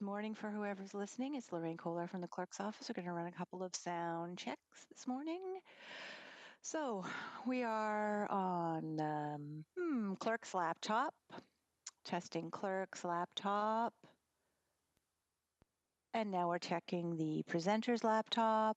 morning for whoever's listening. It's Lorraine Kohler from the clerk's office. We're going to run a couple of sound checks this morning. So we are on clerk's laptop, testing clerk's laptop. And now we're checking the presenter's laptop.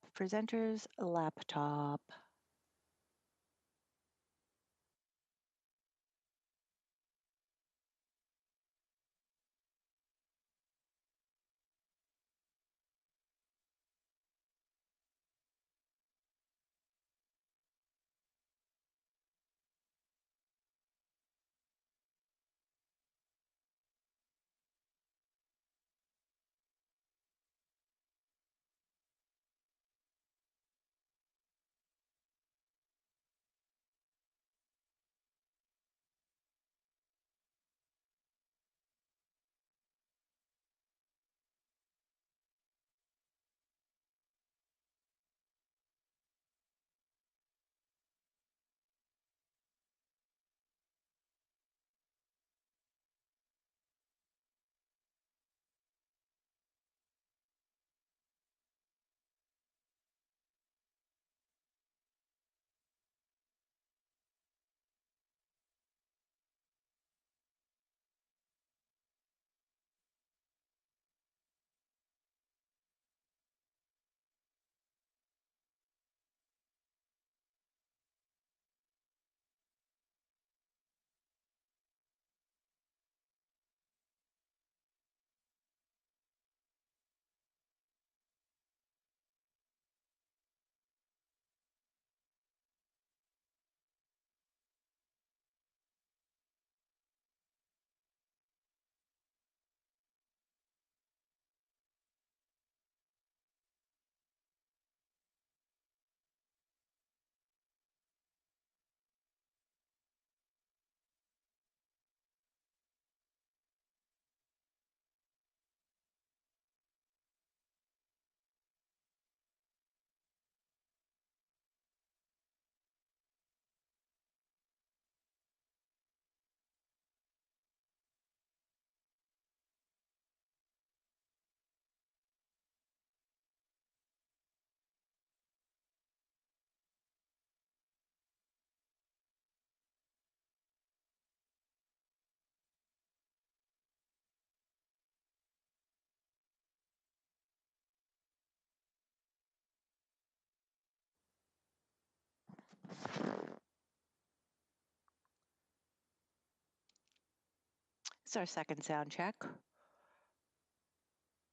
It's our second sound check.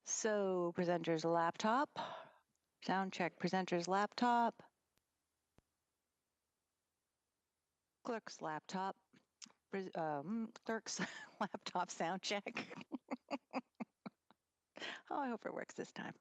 So presenter's laptop, sound check presenter's laptop, clerk's laptop, clerk's laptop sound check. Oh, I hope it works this time.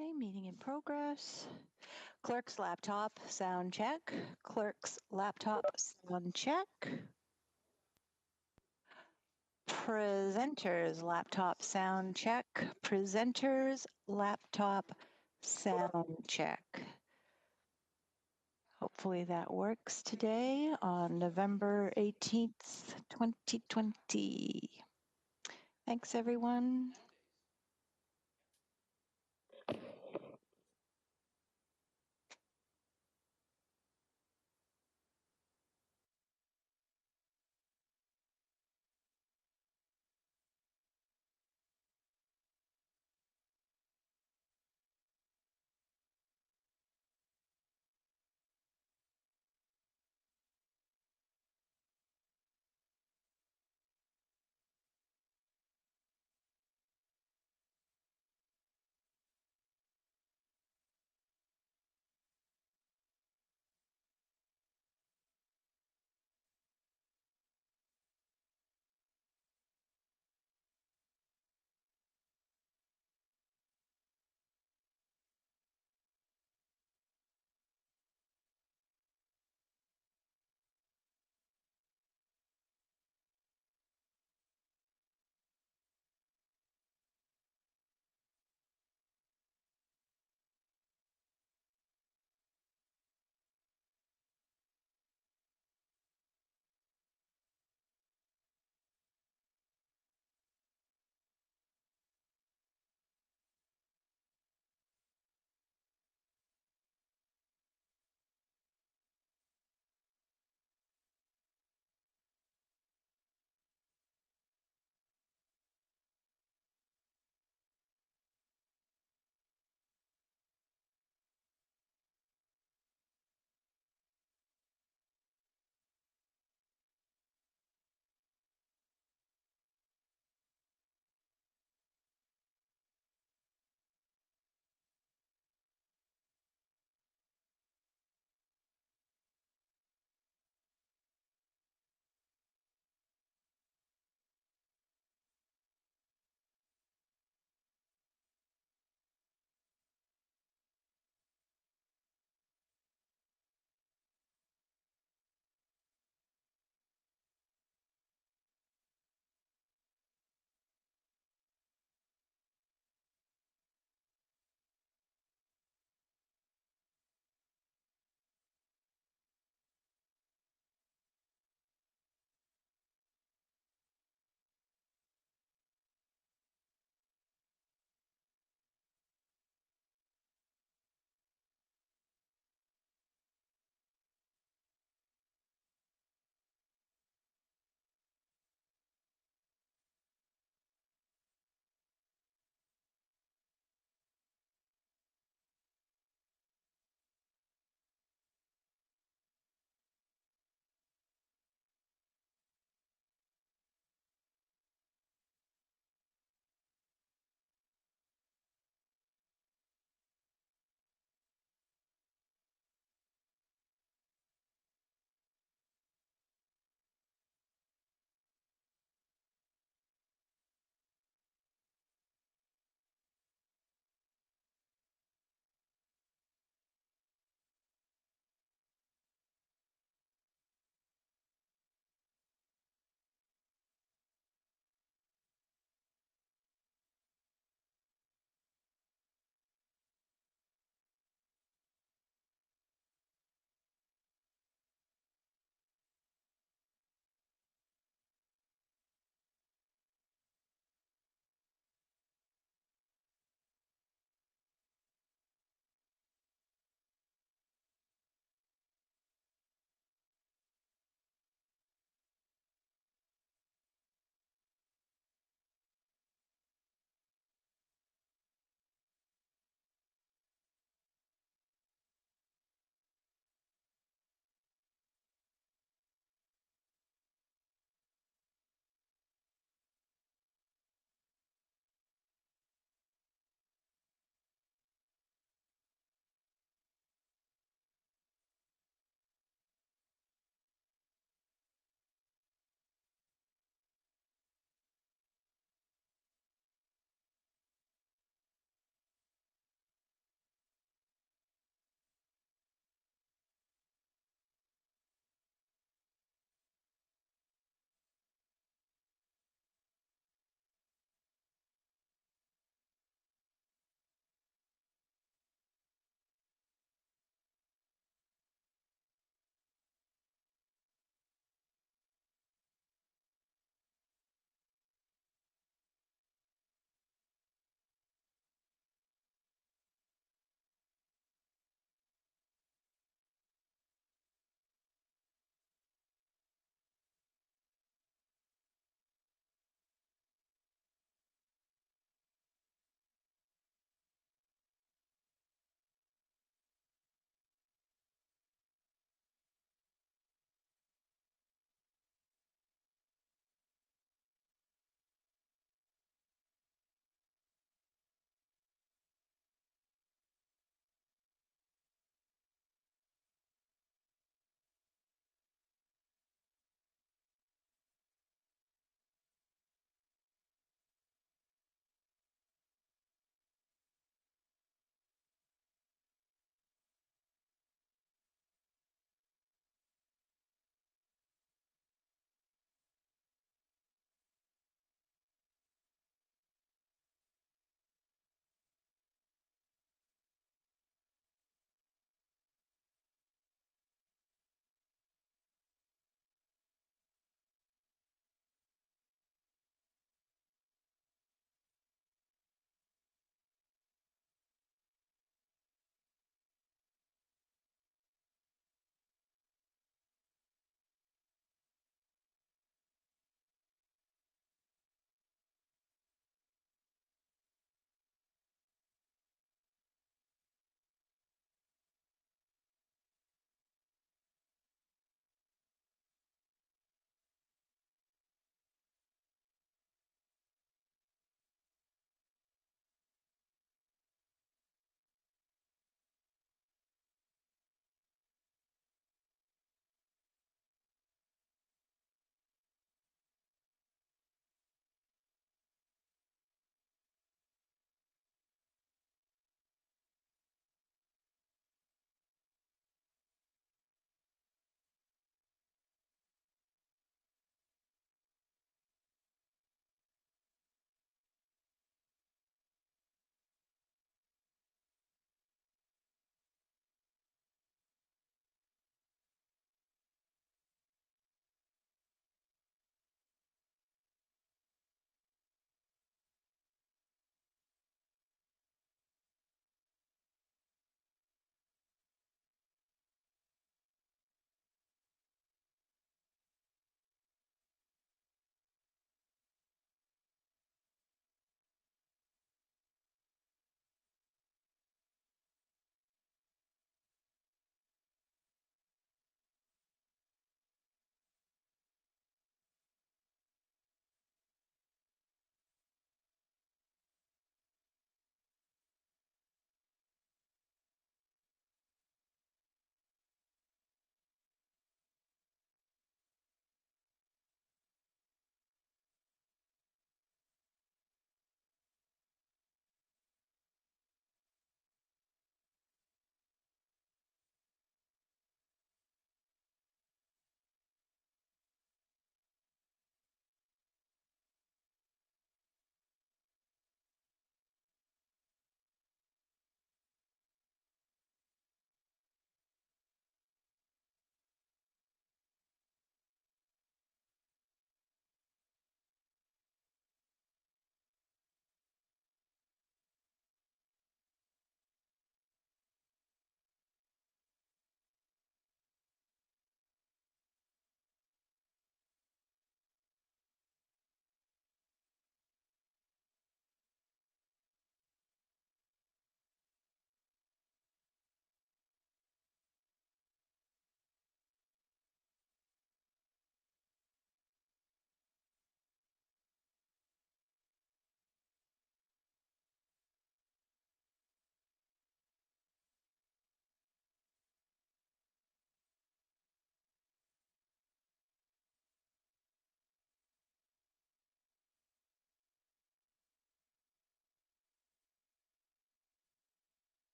Okay, meeting in progress. Clerk's laptop, sound check. Clerk's laptop, sound check. Presenters, laptop, sound check. Presenters, laptop, sound check. Hopefully that works today on November 18th, 2020. Thanks, everyone.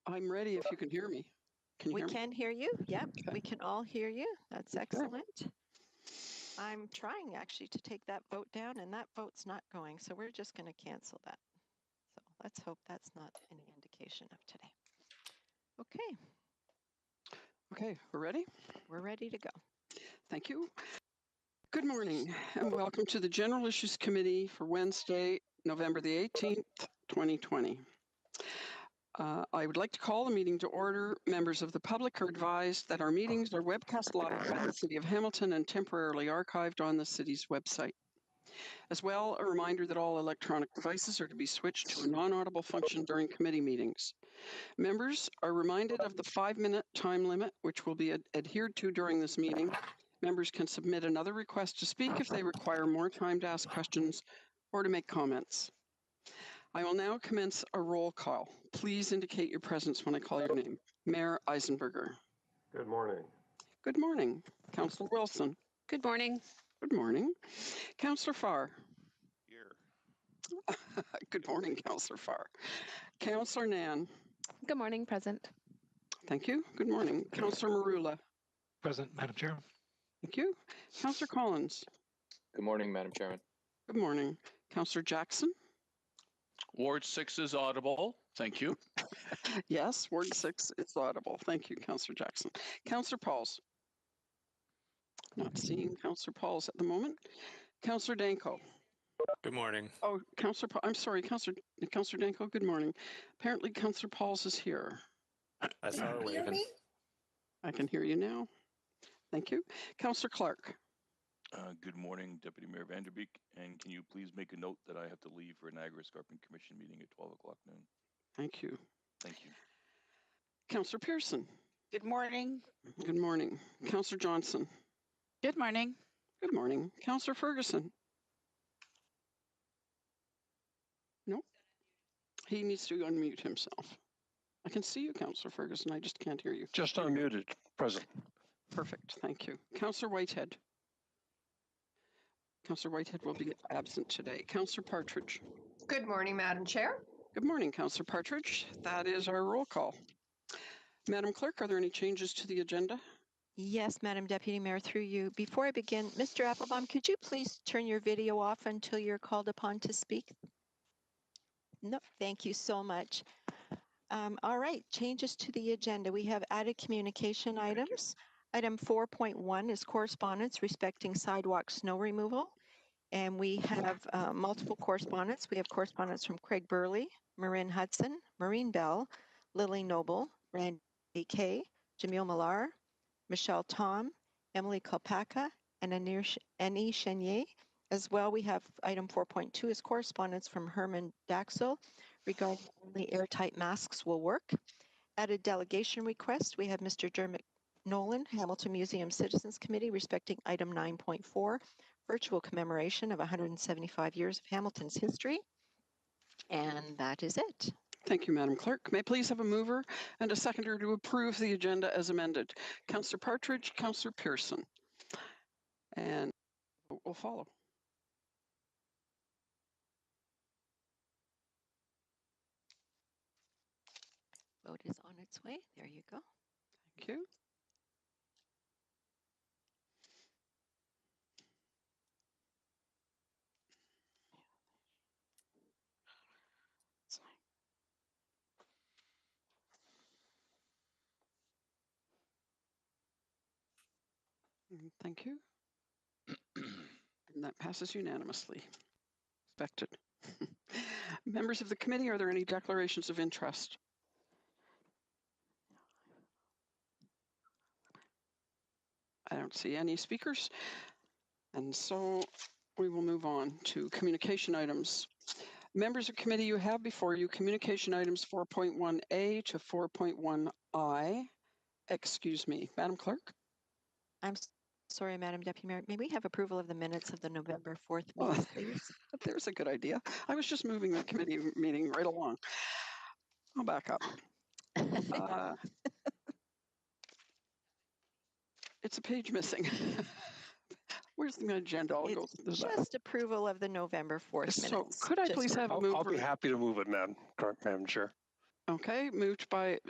I'm ready if you can hear me. Can you We hear me? can hear you. Yep, Okay. we can all hear you. That's Okay. excellent. I'm trying actually to take that vote down and that vote's not going. So we're just going to cancel that. So let's hope that's not any indication of today. Okay, Okay, we're ready? we're ready to go. Thank you. Good morning and welcome to the General Issues Committee for Wednesday, November the 18th, 2020. I would like to call the meeting to order. Members of the public are advised that our meetings are webcast live by the City of Hamilton and temporarily archived on the city's website. As well, a reminder that all electronic devices are to be switched to a non-audible function during committee meetings. Members are reminded of the 5-minute time limit, which will be adhered to during this meeting. Members can submit another request to speak if they require more time to ask questions or to make comments. I will now commence a roll call. Please indicate your presence when I call your name. Mayor Eisenberger. Good morning. Good morning. Councillor Wilson. Good morning. Good morning. Councillor Farr. Here. Good morning, Councillor Farr. Councillor Nan. Good morning, present. Thank you. Good morning. Councillor Marula. Present, Madam Chair. Thank you. Councillor Collins. Good morning, Madam Chairman. Good morning. Councillor Jackson. Ward 6 is audible. Thank you. Yes, Ward 6 is audible. Thank you, Councillor Jackson. Councillor Pauls. Not seeing Councillor Pauls at the moment. Councillor Danko. Good morning. Oh, I'm sorry, Councillor Danko, good morning. Apparently Councillor Pauls is here. I saw her waving. I can hear you now. Thank you. Councillor Clark. Good morning, Deputy Mayor Vanderbeek. And can you please make a note that I have to leave for a Niagara Escarpment Commission meeting at 12 o'clock noon? Thank you. Thank you. Councillor Pearson. Good morning. Good morning. Councillor Johnson. Good morning. Good morning. Councillor Ferguson. No, he needs to unmute himself. I can see you, Councillor Ferguson. I just can't hear you. Just unmuted, present. Perfect. Thank you. Councillor Whitehead. Councillor Whitehead will be absent today. Councillor Partridge. Good morning, Madam Chair. Good morning, Councillor Partridge. That is our roll call. Madam Clerk, are there any changes to the agenda? Yes, Madam Deputy Mayor, through you. Before I begin, Mr. Applebaum, could you please turn your video off until you're called upon to speak? No, thank you so much. All right, changes to the agenda. We have added communication items. Item 4.1 is correspondence respecting sidewalk snow removal. And we have multiple correspondence. We have correspondence from Craig Burley, Marin Hudson, Maureen Bell, Lily Noble, Randy Kay, Jamil Millar, Michelle Tom, Emily Kalpaka, and Annie Chenier. As well, we have item 4.2 is correspondence from Herman Daxel regarding only airtight masks will work. At a delegation request, we have Mr. Dermot Nolan, Hamilton Museum Citizens Committee, respecting item 9.4, virtual commemoration of 175 years of Hamilton's history. And that is it. Thank you, Madam Clerk. May I please have a mover and a seconder to approve the agenda as amended? Councillor Partridge, Councillor Pearson. And we'll follow. Vote is on its way. There you go. Thank you. Thank you. And that passes unanimously. Expected. Members of the committee, are there any declarations of interest? I don't see any speakers. And so we will move on to communication items. Members of committee, you have before you communication items 4.1A to 4.1I. Excuse me, Madam Clerk? I'm sorry, Madam Deputy Mayor. May we have approval of the minutes of the November 4th Oh, meeting, please? There's a good idea. I was just moving the committee meeting right along. I'll back up. It's a page missing. Where's the agenda? I'll go through that. Just approval of the November 4th So minutes. could I please have a mover? I'll be happy to move it, Madam Chair. Okay,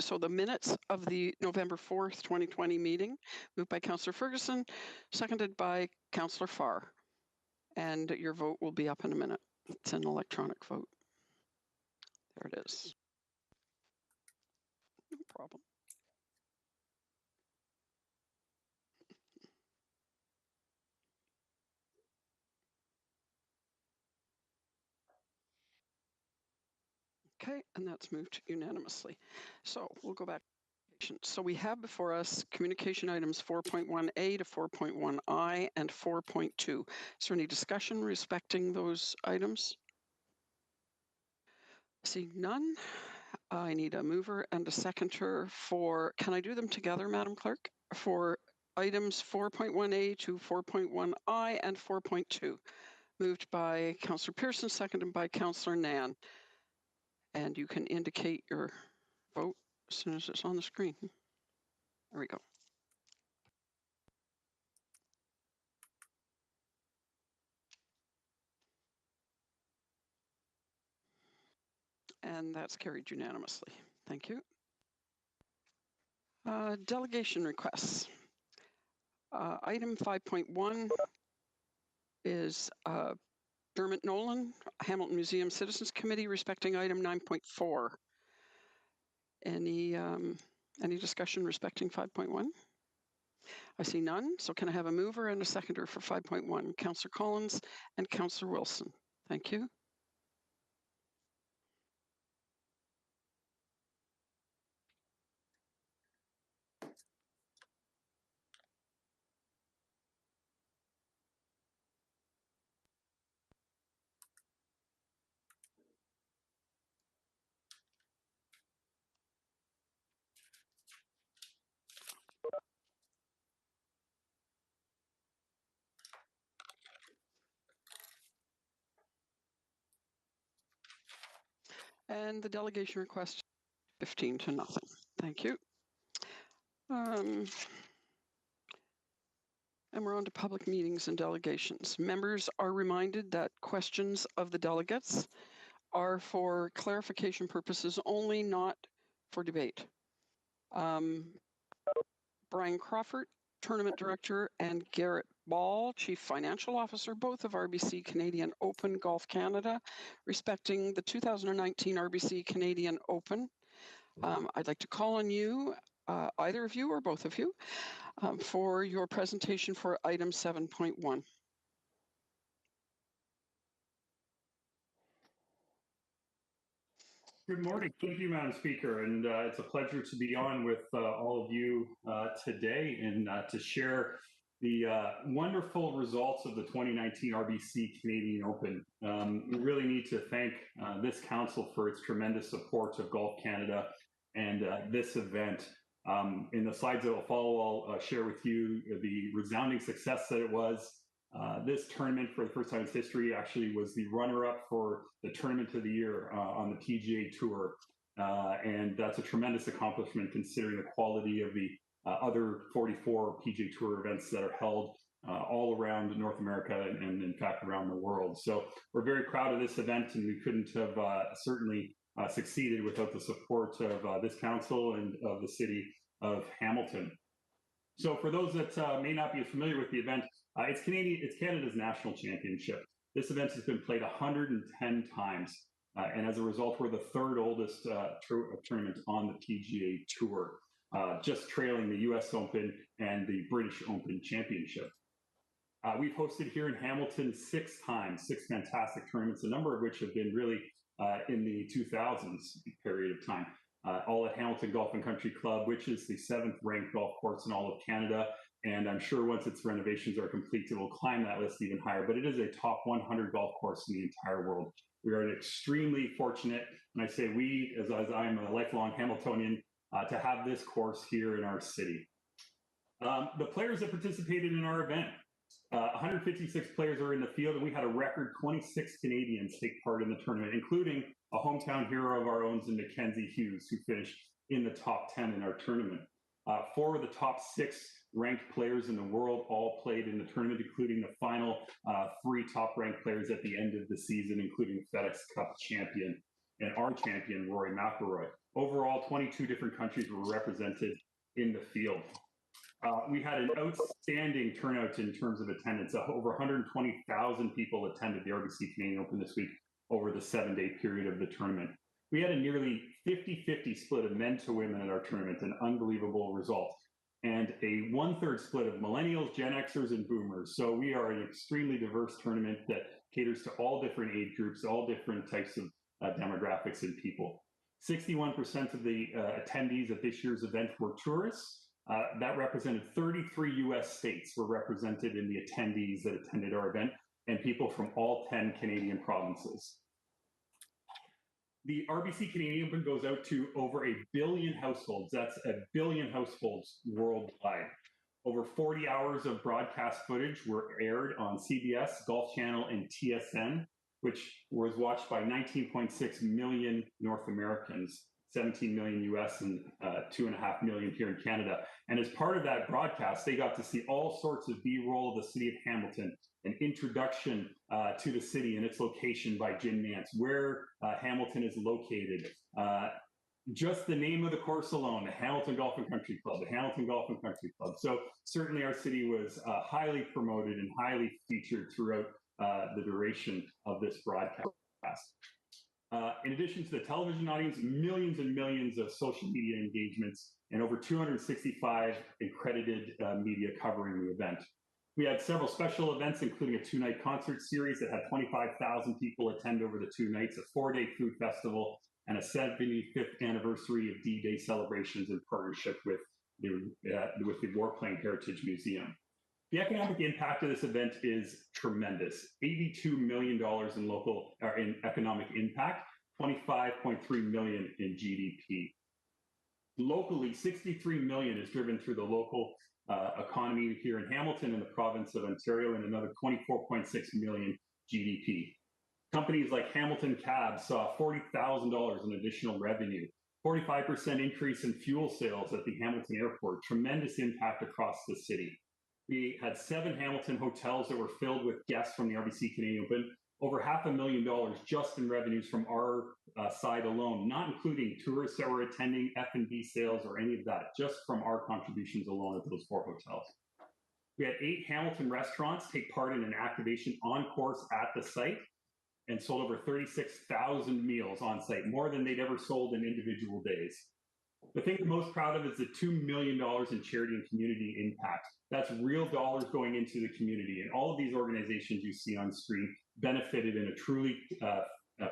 so the minutes of the November 4th, 2020 meeting, moved by Councillor Ferguson, seconded by Councillor Farr. And your vote will be up in a minute. It's an electronic vote. There it is. No problem. Okay, and that's moved unanimously. So we'll go back. So we have before us communication items 4.1A to 4.1I and 4.2. Is there any discussion respecting those items? Seeing none, I need a mover and a seconder for, can I do them together, Madam Clerk? For items 4.1A to 4.1I and 4.2. Moved by Councillor Pearson, seconded by Councillor Nan. And you can indicate your vote as soon as it's on the screen. There we go. And that's carried unanimously. Thank you. Delegation requests. Item 5.1 is Dermot Nolan, Hamilton Museum Citizens Committee, respecting item 9.4. Any discussion respecting 5.1? I see none, so can I have a mover and a seconder for 5.1? Councillor Collins and Councillor Wilson. Thank you. And the delegation request 15 to nothing. Thank you. And we're on to public meetings and delegations. Members are reminded that questions of the delegates are for clarification purposes only, not for debate. Brian Crawford, Tournament Director, and Garrett Ball, Chief Financial Officer, both of RBC Canadian Open Golf Canada, respecting the 2019 RBC Canadian Open. I'd like to call on you, either of you or both of you, for your presentation for item 7.1. Good morning. Thank you, Madam Speaker. And it's a pleasure to be on with all of you today and to share the wonderful results of the 2019 RBC Canadian Open. We really need to thank this council for its tremendous support of Golf Canada and this event. In the slides that will follow, I'll share with you the resounding success that it was. This tournament, for the first time in its history, actually was the runner-up for the Tournament of the Year on the PGA Tour. And that's a tremendous accomplishment considering the quality of the other 44 PGA Tour events that are held all around North America and in fact around the world. So we're very proud of this event, and we couldn't have certainly succeeded without the support of this council and of the city of Hamilton. So for those that may not be familiar with the event, it's Canada's national championship. This event has been played 110 times, and as a result, we're the third oldest tournament on the PGA Tour, just trailing the US Open and the British Open Championship. We've hosted here in Hamilton 6 times, 6 fantastic tournaments, a number of which have been really in the 2000s period of time. All at Hamilton Golf and Country Club, which is the 7th ranked golf course in all of Canada. And I'm sure once its renovations are complete, it will climb that list even higher. But it is a top 100 golf course in the entire world. We are extremely fortunate, and I say we, as I'm a lifelong Hamiltonian, to have this course here in our city. The players that participated in our event, 156 players are in the field, and we had a record 26 Canadians take part in the tournament, including a hometown hero of our own in Mackenzie Hughes, who finished in the top 10 in our tournament. 4 of the top 6 ranked players in the world all played in the tournament, including the final 3 top-ranked players at the end of the season, including the FedEx Cup champion and our champion, Rory McIlroy. Overall, 22 different countries were represented in the field. We had an outstanding turnout in terms of attendance. Over 120,000 people attended the RBC Canadian Open this week over the 7-day period of the tournament. We had a nearly 50-50 split of men to women at our tournament, an unbelievable result, and a 1/3 split of millennials, Gen Xers, and boomers. So we are an extremely diverse tournament that caters to all different age groups, all different types of demographics and people. 61% of the attendees at this year's event were tourists. That represented 33 US states were represented in the attendees that attended our event, and people from all 10 Canadian provinces. The RBC Canadian Open goes out to over 1 billion households. That's 1 billion households worldwide. Over 40 hours of broadcast footage were aired on CBS, Golf Channel, and TSN, which was watched by 19.6 million North Americans, 17 million US, and 2.5 million here in Canada. And as part of that broadcast, they got to see all sorts of B-roll of the city of Hamilton, an introduction to the city and its location by Jim Nance, where Hamilton is located. Just the name of the course alone, the Hamilton Golf and Country Club, the Hamilton Golf and Country Club. So certainly our city was highly promoted and highly featured throughout the duration of this broadcast. In addition to the television audience, millions and millions of social media engagements and over 265 accredited media covering the event. We had several special events, including a 2-night concert series that had 25,000 people attend over the 2 nights, a 4-day food festival, and a 75th anniversary of D-Day celebrations in partnership with the Warplane Heritage Museum. The economic impact of this event is tremendous. $82 million in economic impact, 25.3 million in GDP. Locally, 63 million is driven through the local economy here in Hamilton and the province of Ontario, and another 24.6 million GDP. Companies like Hamilton Cab saw $40,000 in additional revenue, 45% increase in fuel sales at the Hamilton Airport, tremendous impact across the city. We had 7 Hamilton hotels that were filled with guests from the RBC Canadian Open, over $500,000 just in revenues from our side alone, not including tourists that were attending, F&B sales, or any of that, just from our contributions alone at those 4 hotels. We had 8 Hamilton restaurants take part in an activation on course at the site and sold over 36,000 meals on site, more than they'd ever sold in individual days. The thing I'm most proud of is the $2 million in charity and community impact. That's real dollars going into the community. And all of these organizations you see on screen benefited in a truly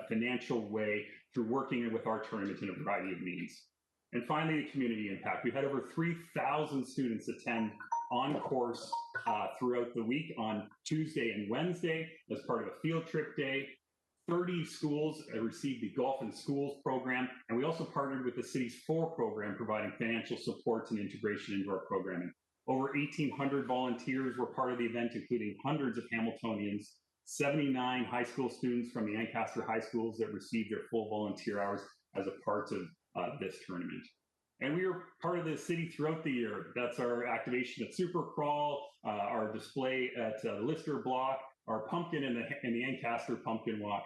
financial way through working with our tournament in a variety of means. And finally, the community impact. We had over 3,000 students attend on course throughout the week on Tuesday and Wednesday as part of a field trip day. 30 schools received the Golf in Schools program, and we also partnered with the city's FOR program, providing financial supports and integration into our programming. Over 1,800 volunteers were part of the event, including hundreds of Hamiltonians, 79 high school students from the Ancaster High Schools that received their full volunteer hours as a part of this tournament. And we were part of the city throughout the year. That's our activation at Super Crawl, our display at Lister Block, our pumpkin in the Ancaster Pumpkin Walk.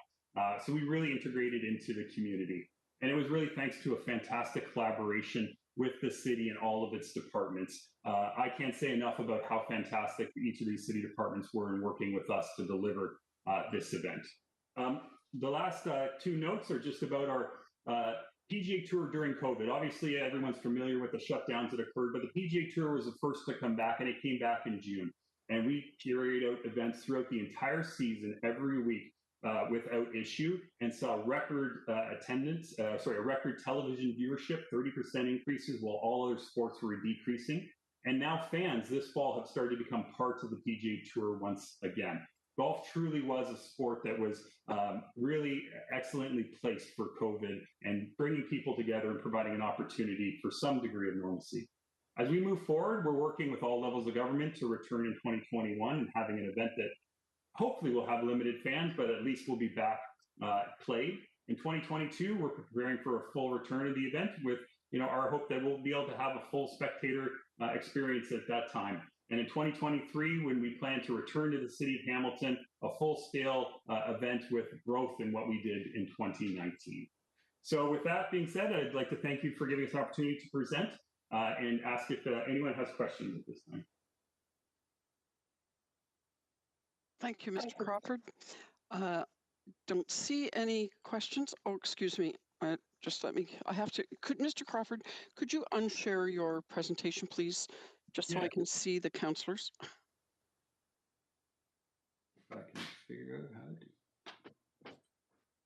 So we really integrated into the community. And it was really thanks to a fantastic collaboration with the city and all of its departments. I can't say enough about how fantastic each of these city departments were in working with us to deliver this event. The last 2 notes are just about our PGA Tour during COVID. Obviously, everyone's familiar with the shutdowns that occurred, but the PGA Tour was the first to come back, and it came back in June. And we carried out events throughout the entire season, every week, without issue, and saw record record television viewership, 30% increases, while all other sports were decreasing. And now fans this fall have started to become parts of the PGA Tour once again. Golf truly was a sport that was really excellently placed for COVID and bringing people together and providing an opportunity for some degree of normalcy. As we move forward, we're working with all levels of government to return in 2021 and having an event that hopefully will have limited fans, but at least we'll be back played. In 2022, we're preparing for a full return of the event with our hope that we'll be able to have a full spectator experience at that time. And in 2023, when we plan to return to the city of Hamilton, a full-scale event with growth in what we did in 2019. So with that being said, I'd like to thank you for giving us an opportunity to present and ask if anyone has questions at this time. Thank you, Mr. Crawford. Don't see any questions. Oh, excuse me. Just let me, could Mr. Crawford, could you unshare your presentation, please? Just so I can see the councillors. If I can figure out how to do.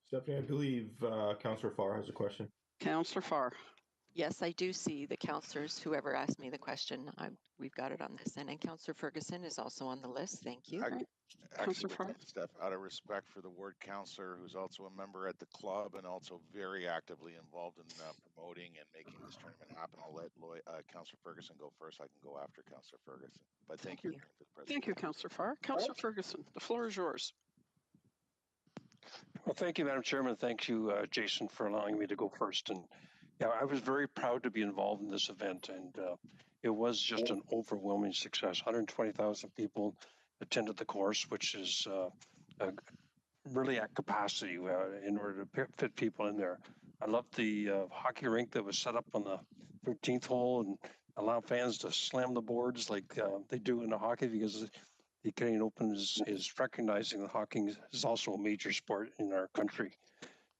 Stephanie, I believe Councillor Farr has a question. Councillor Farr. Yes, I do see the councillors, whoever asked me the question. We've got it on this. And then Councillor Ferguson is also on the list. Thank you. Councillor Farr. Steph, out of respect for the ward councillor, who's also a member at the club and also very actively involved in promoting and making this tournament happen, I'll let Councillor Ferguson go first. I can go after Councillor Ferguson. But thank you. Thank you, Councillor Farr. Councillor Ferguson, the floor is yours. Well, thank you, Madam Chairman. Thank you, Jason, for allowing me to go first. And yeah, I was very proud to be involved in this event, and it was just an overwhelming success. 120,000 people attended the course, which is really at capacity in order to fit people in there. I loved the hockey rink that was set up on the 13th hole and allow fans to slam the boards like they do in the hockey, because the Canadian Open is recognizing that hockey is also a major sport in our country.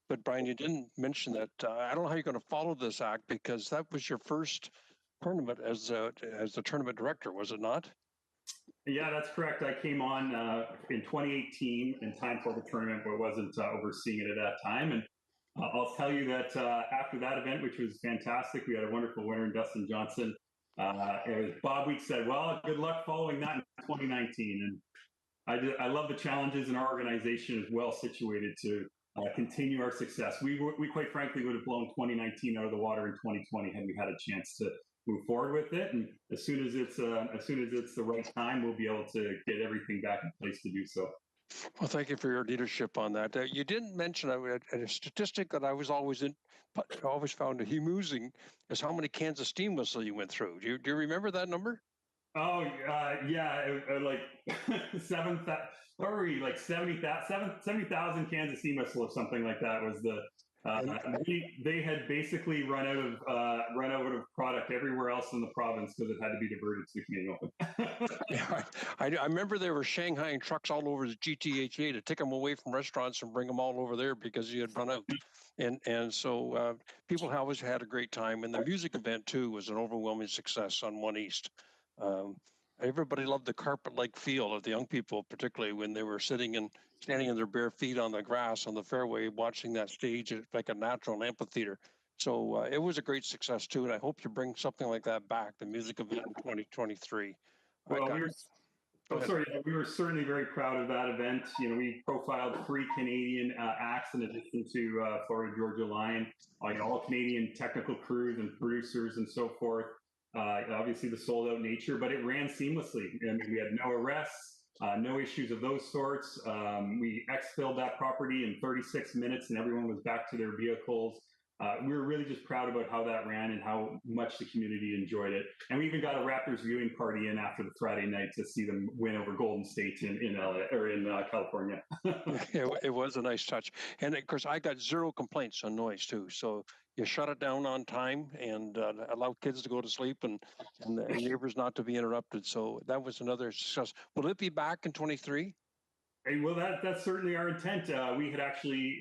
But Brian, you didn't mention that. I don't know how you're going to follow this act, because that was your first tournament as the tournament director, was it not? Yeah, that's correct. I came on in 2018 in time for the tournament, but wasn't overseeing it at that time. And I'll tell you that after that event, which was fantastic, we had a wonderful winner in Dustin Johnson. Bob Weeks said, well, good luck following that in 2019. And I love the challenges, and our organization is well situated to continue our success. We quite frankly would have blown 2019 out of the water in 2020 had we had a chance to move forward with it. And as soon as it's the right time, we'll be able to get everything back in place to do so. Well, thank you for your leadership on that. You didn't mention a statistic that I was always found amusing, is how many cans of steam whistle you went through. Do you remember that number? Oh, yeah, like 70,000 cans of steam whistle or something like that was the. They had basically run out of product everywhere else in the province because it had to be diverted to the Canadian Open. Yeah, I remember they were Shanghaiing trucks all over the GTHA to take them away from restaurants and bring them all over there because you had run out. And so people always had a great time. And the music event, too, was an overwhelming success on One East. Everybody loved the carpet-like feel of the young people, particularly when they were standing in their bare feet on the grass on the fairway, watching that stage like a natural amphitheater. So it was a great success too, and I hope you bring something like that back, the music event in 2023. Well, we were certainly very proud of that event. You know, we profiled 3 Canadian acts in addition to Florida Georgia Line, all Canadian technical crews and producers and so forth. Obviously the sold out nature, but it ran seamlessly. I mean, we had no arrests, no issues of those sorts. We exfilled that property in 36 minutes and everyone was back to their vehicles. We were really just proud about how that ran and how much the community enjoyed it. And we even got a Raptors viewing party in after the Friday night to see them win over Golden State in LA or in California. It was a nice touch. And of course, I got 0 complaints on noise too. So you shut it down on time and allow kids to go to sleep and the neighbors not to be interrupted. So that was another success. Will it be back in 23? Well, that's certainly our intent. We had actually,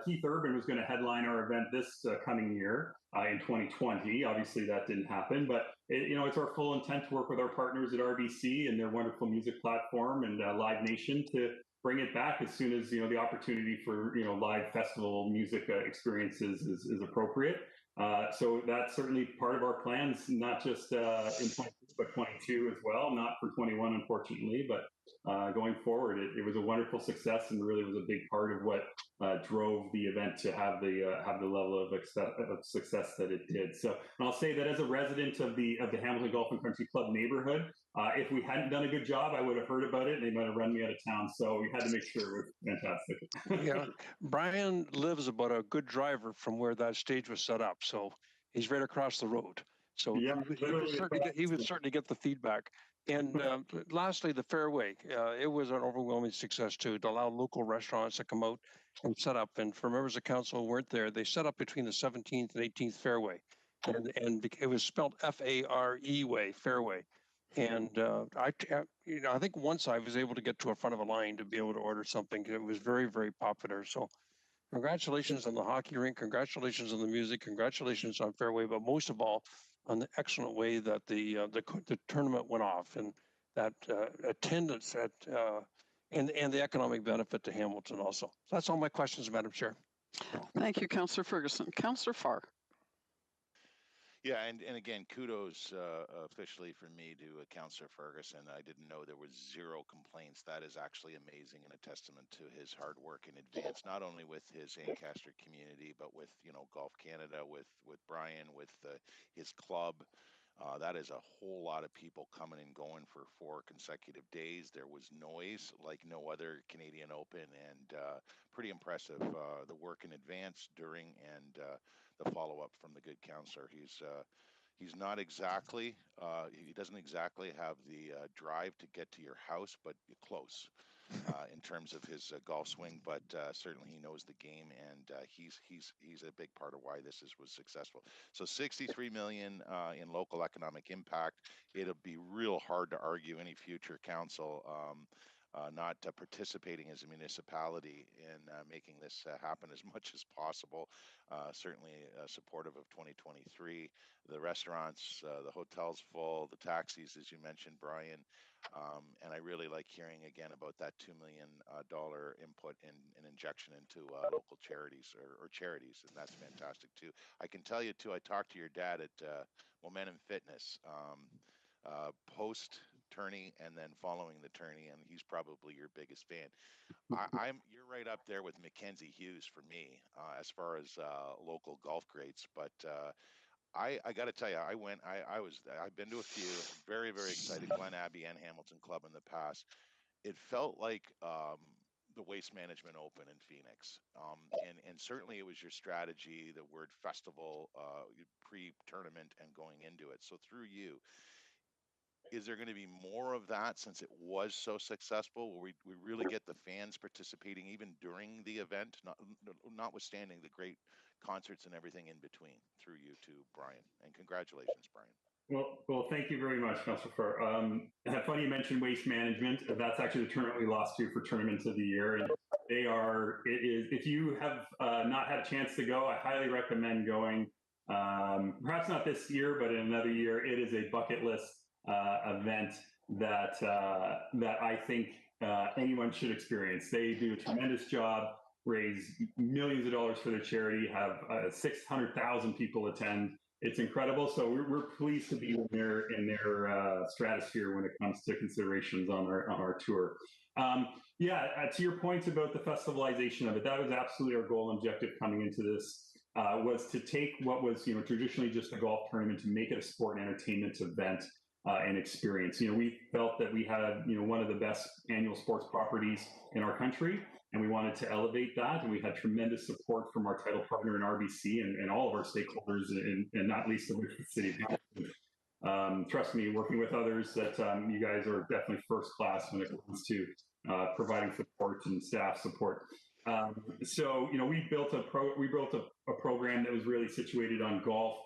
Keith Urban was going to headline our event this coming year in 2020. Obviously, that didn't happen, but it's our full intent to work with our partners at RBC and their wonderful music platform and Live Nation to bring it back as soon as the opportunity for live festival music experiences is appropriate. So that's certainly part of our plans, not just in 22, but 22 as well. Not for 21, unfortunately, but going forward, it was a wonderful success and really was a big part of what drove the event to have the level of success that it did. So, and I'll say that as a resident of the Hamilton Golf and Country Club neighborhood, if we hadn't done a good job, I would have heard about it and they might have run me out of town. So we had to make sure it was fantastic. Yeah, Brian lives about a good driver from where that stage was set up. So he's right across the road. So yeah, he would certainly get the feedback. And lastly, the fairway. It was an overwhelming success too, to allow local restaurants to come out and set up. And for members of council who weren't there, they set up between the 17th and 18th fairway, and it was spelled F-A-R-E way, fairway. And I think once I was able to get to a front of a line to be able to order something. It was very, very popular. So congratulations on the hockey rink, congratulations on the music, congratulations on fairway, but most of all on the excellent way that the tournament went off, and that attendance at and the economic benefit to Hamilton also. So that's all my questions, Madam Chair. Thank you, Councillor Ferguson. Councillor Farr. Yeah, and again, kudos officially from me to Councillor Ferguson. I didn't know there was 0 complaints. That is actually amazing and a testament to his hard work in advance, not only with his Ancaster community, but with, you know, Golf Canada, with Brian, with his club. That is a whole lot of people coming and going for 4 consecutive days. There was noise like no other Canadian Open, and pretty impressive, the work in advance, during, and the follow-up from the good counselor. He's not exactly, he doesn't exactly have the drive to get to your house, but close in terms of his golf swing. But certainly he knows the game, and he's a big part of why this was successful. So 63 million in local economic impact. It'll be real hard to argue any future council not participating as a municipality in making this happen as much as possible. Certainly supportive of 2023. The restaurants, the hotels full, the taxis, as you mentioned, Brian. And I really like hearing again about that $2 million input in an injection into local charities or charities, and that's fantastic too. I can tell you too, I talked to your dad at Momentum Fitness post tourney and then following the tourney, and he's probably your biggest fan. You're right up there with Mackenzie Hughes for me as far as local golf greats, but I got to tell you, I've been to a few, very, very excited, Glen Abbey and Hamilton Club in the past. It felt like the Waste Management Open in Phoenix. And certainly it was your strategy, the word festival, pre-tournament and going into it. So through you, is there going to be more of that since it was so successful, where we really get the fans participating even during the event, notwithstanding the great concerts and everything in between, through you to Brian? And congratulations, Brian. Well, thank you very much, Councillor Farr. Funny you mentioned Waste Management. That's actually the tournament we lost to for Tournament of the Year. And if you have not had a chance to go, I highly recommend going. Perhaps not this year, but in another year. It is a bucket list event that I think anyone should experience. They do a tremendous job, raise millions of dollars for their charity, have 600,000 people attend. It's incredible. So we're pleased to be in their stratosphere when it comes to considerations on our tour. To your point about the festivalization of it, that was absolutely our goal and objective coming into this. Was to take what was traditionally just a golf tournament to make it a sport and entertainment event and experience. We felt that we had one of the best annual sports properties in our country, and we wanted to elevate that. And we had tremendous support from our title partner in RBC and all of our stakeholders, and not least of which the City of Hamilton. Trust me, working with others, that you guys are definitely first class when it comes to providing support and staff support. So we built a program that was really situated on golf,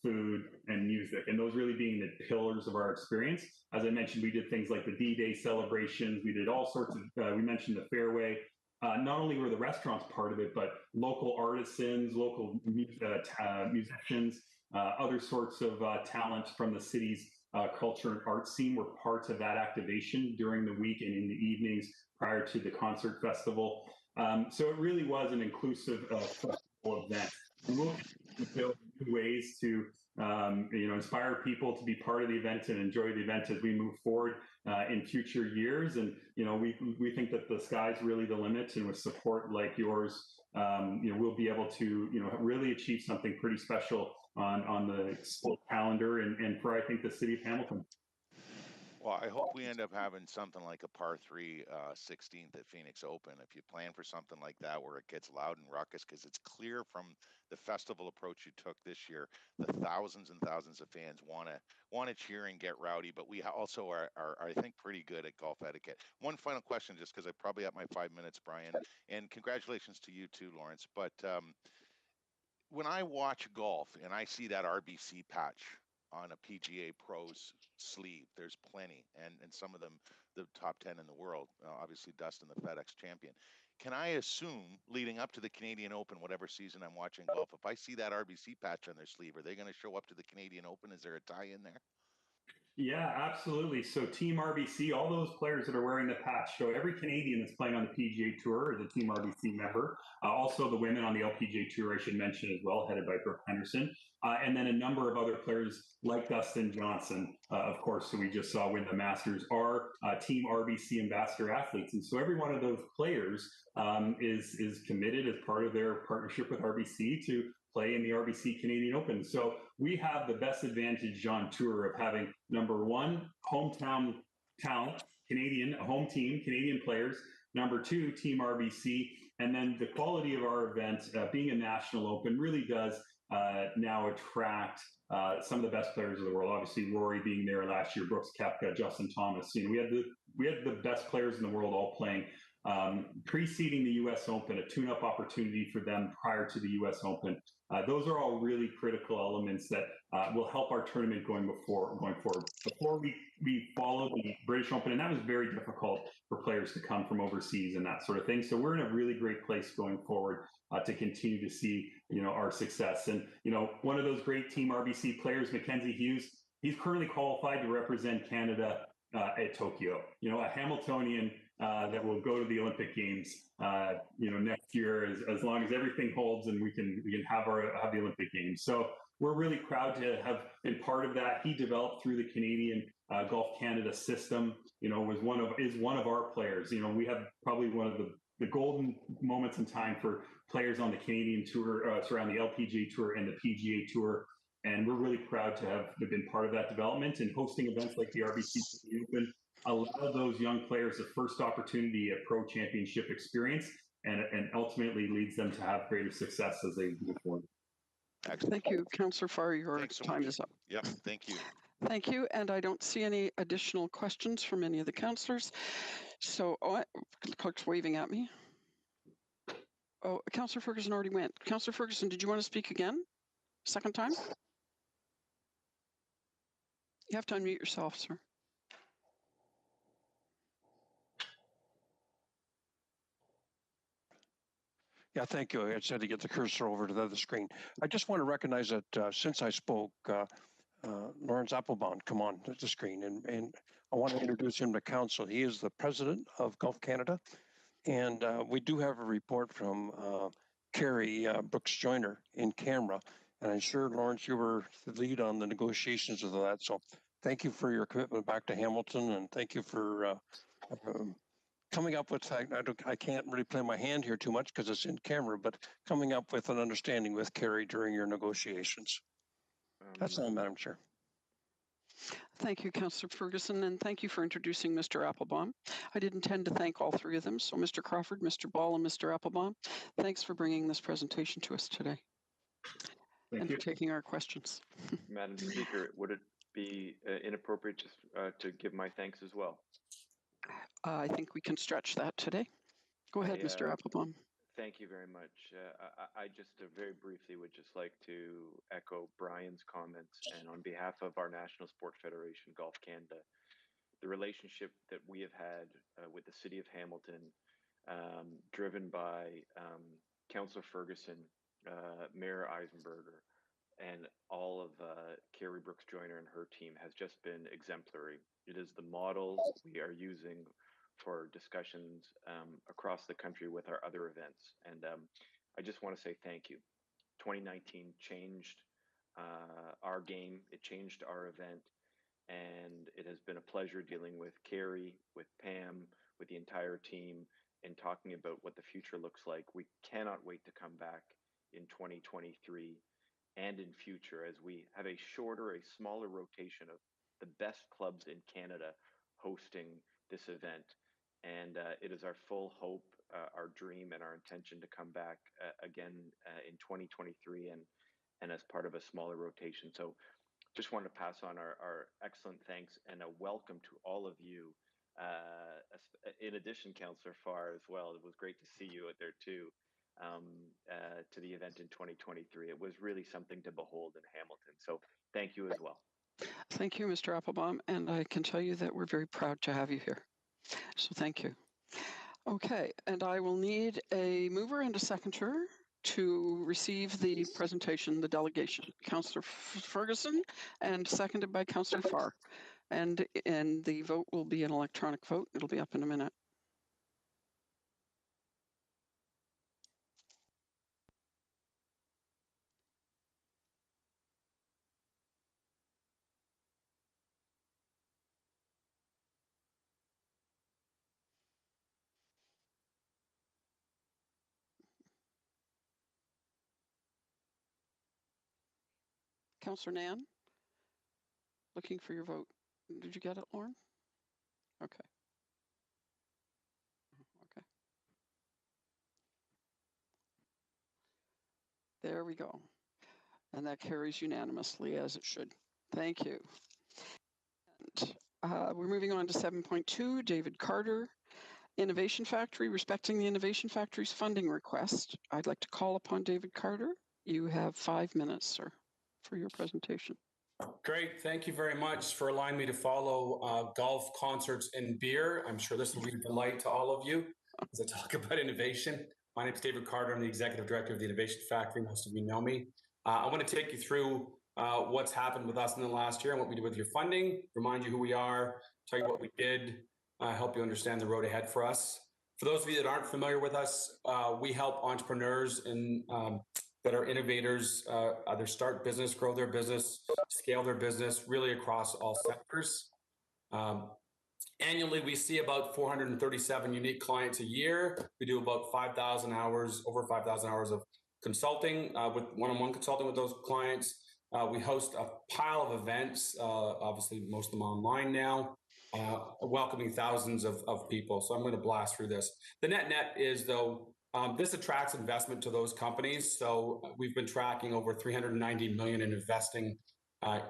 food, and music, and those really being the pillars of our experience. As I mentioned, we did things like the D-Day celebrations. We did all sorts of. We mentioned the fairway. Not only were the restaurants part of it, but local artisans, local musicians, other sorts of talent from the city's culture and art scene were part of that activation during the week and in the evenings prior to the concert festival. So it really was an inclusive festival event. And we'll build new ways to inspire people to be part of the event and enjoy the event as we move forward in future years. And we think that the sky's really the limit, and with support like yours, we'll be able to really achieve something pretty special on the sport calendar and for, I think, the City of Hamilton. Well, I hope we end up having something like a par 3 16th at Phoenix Open. If you plan for something like that where it gets loud and ruckus, because it's clear from the festival approach you took this year, the thousands and thousands of fans want to cheer and get rowdy. But we also are I think pretty good at golf etiquette. One final question, just because I probably at my 5 minutes, Brian, and congratulations to you too, Lawrence. But when I watch golf and I see that RBC patch on a PGA Pro's sleeve, there's plenty, and some of them the top 10 in the world. Obviously, Dustin, the FedEx champion. Can I assume, leading up to the Canadian Open, whatever season I'm watching golf, if I see that RBC patch on their sleeve, are they going to show up to the Canadian Open? Is there a tie in there? Yeah, absolutely. So Team RBC, all those players that are wearing the patch. So every Canadian that's playing on the PGA Tour is a Team RBC member. Also the women on the LPGA Tour, I should mention as well, headed by Brooke Henderson. And then a number of other players like Dustin Johnson, of course, who we just saw win the Masters, are Team RBC ambassador athletes. And so every one of those players is committed as part of their partnership with RBC to play in the RBC Canadian Open. So we have the best advantage on tour of having number one, hometown talent, Canadian, a home team, Canadian players. Number two, Team RBC. And then the quality of our event, being a national open, really does now attract some of the best players of the world. Obviously, Rory being there last year, Brooks Koepka, Justin Thomas. You know, we had the best players in the world all playing. Preceding the U.S. Open, a tune-up opportunity for them prior to the U.S. Open. Those are all really critical elements that will help our tournament going forward. Before we followed the British Open, and that was very difficult for players to come from overseas and that sort of thing. So we're in a really great place going forward to continue to see, you know, our success. And you know, one of those great Team RBC players, Mackenzie Hughes, he's currently qualified to represent Canada at Tokyo. You know, a Hamiltonian that will go to the Olympic Games, you know, next year, as long as everything holds and we can have the Olympic Games. So we're really proud to have been part of that. He developed through the Canadian Golf Canada system. You know, is one of our players. You know, we have probably one of the golden moments in time for players on the Canadian Tour, around the LPGA Tour and the PGA Tour. And we're really proud to have been part of that development, and hosting events like the RBC Open allow those young players the first opportunity at pro championship experience, and ultimately leads them to have greater success as they move forward. Excellent. Thank you, Councillor Farr. Your time is up. Yep, thank you. Thank you, and I don't see any additional questions from any of the councillors. So, clerk's waving at me. Oh, Councillor Ferguson already went. Councillor Ferguson, did you want to speak again? Second time? You have to unmute yourself, sir. Yeah, thank you. I said to get the cursor over to the other screen. I just want to recognize that since I spoke, Lawrence Applebaum come on the screen, and I want to introduce him to council. He is the president of Golf Canada, and we do have a report from Carrie Brooks Joyner in camera, and I'm sure, Lawrence, you were the lead on the negotiations of that. So thank you for your commitment back to Hamilton, and thank you for coming up with, I can't really play my hand here too much because it's in camera, but coming up with an understanding with Carrie during your negotiations. That's all, Madam Chair. Thank you, Councillor Ferguson, and thank you for introducing Mr. Applebaum. I did intend to thank all three of them, so Mr. Crawford, Mr. Ball, and Mr. Applebaum, thanks for bringing this presentation to us today. Thank you. For taking our questions. Madam Speaker, would it be inappropriate just to give my thanks as well? I think we can stretch that today. Go ahead, Mr. Applebaum. Thank you very much. I just very briefly would just like to echo Brian's comments, and on behalf of our National Sport Federation, Golf Canada, the relationship that we have had with the City of Hamilton, driven by Councillor Ferguson, Mayor Eisenberger, and all of Carrie Brooks Joyner and her team has just been exemplary. It is the model we are using for discussions across the country with our other events. And I just want to say thank you. 2019 changed our game. It changed our event. And it has been a pleasure dealing with Carrie, with Pam, with the entire team, and talking about what the future looks like. We cannot wait to come back in 2023 and in future as we have a shorter, a smaller rotation of the best clubs in Canada hosting this event. And it is our full hope, our dream, and our intention to come back again in 2023 and as part of a smaller rotation. So just wanted to pass on our excellent thanks and a welcome to all of you. In addition, Councillor Farr as well. It was great to see you out there too, to the event in 2023. It was really something to behold in Hamilton. So thank you as well. Thank you, Mr. Applebaum. And I can tell you that we're very proud to have you here. So thank you. Okay, and I will need a mover and a seconder to receive the presentation, the delegation. Councillor Ferguson, and seconded by Councillor Farr. And the vote will be an electronic vote. It'll be up in a minute. Councillor Nan, looking for your vote. Did you get it, Lauren? Okay. Okay. There we go. And that carries unanimously, as it should. Thank you. And, we're moving on to 7.2, David Carter, Innovation Factory, respecting the Innovation Factory's funding request. I'd like to call upon David Carter. You have 5 minutes, sir, for your presentation. Great. Thank you very much for allowing me to follow golf, concerts, and beer. I'm sure this will be a delight to all of you as I talk about innovation. My name is David Carter. I'm the Executive Director of the Innovation Factory. Most of you know me. I want to take you through what's happened with us in the last year and what we did with your funding, remind you who we are, tell you what we did, help you understand the road ahead for us. For those of you that aren't familiar with us, we help entrepreneurs that are innovators either start business, grow their business, scale their business, really across all sectors. Annually, we see about 437 unique clients a year. We do about 5,000 hours, over 5,000 hours of consulting, with one-on-one consulting with those clients. We host a pile of events, obviously most of them online now, welcoming thousands of people. So I'm going to blast through this. The net is, though, this attracts investment to those companies. So we've been tracking over 390 million in investing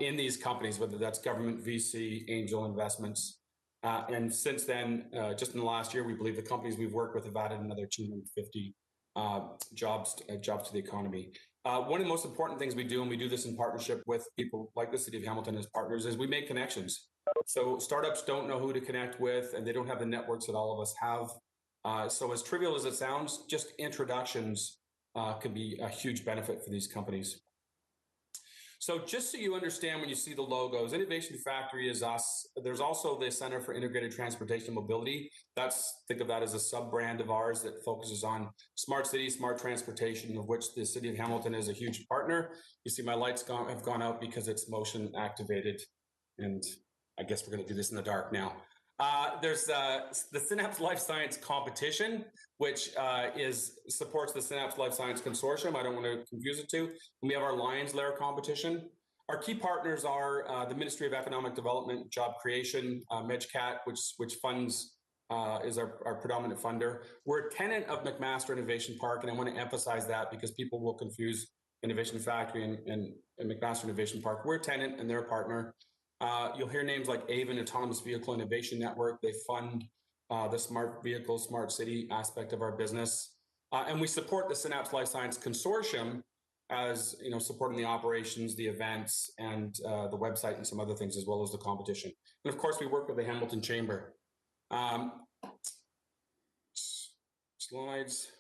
in these companies, whether that's government, VC, angel investments. And since then, just in the last year, we believe the companies we've worked with have added another 250 jobs to the economy. One of the most important things we do, and we do this in partnership with people like the City of Hamilton as partners, is we make connections. So startups don't know who to connect with, and they don't have the networks that all of us have. So as trivial as it sounds, just introductions can be a huge benefit for these companies. So just so you understand, when you see the logos, Innovation Factory is us. There's also the Center for Integrated Transportation and Mobility. Think of that as a sub-brand of ours that focuses on smart cities, smart transportation, of which the City of Hamilton is a huge partner. You see my lights have gone out because it's motion activated. And I guess we're going to do this in the dark now. There's the Synapse Life Science Competition, which supports the Synapse Life Science Consortium. I don't want to confuse it too. And we have our Lions Lair competition. Our key partners are the Ministry of Economic Development, Job Creation, MedCat, which funds is our predominant funder. We're a tenant of McMaster Innovation Park, and I want to emphasize that because people will confuse Innovation Factory and McMaster Innovation Park. We're a tenant and they're a partner. You'll hear names like AVEN, Autonomous Vehicle Innovation Network. They fund the smart vehicle, smart city aspect of our business. And we support the Synapse Life Science Consortium as, supporting the operations, the events, and the website and some other things, as well as the competition. And of course, we work with the Hamilton Chamber. Slides.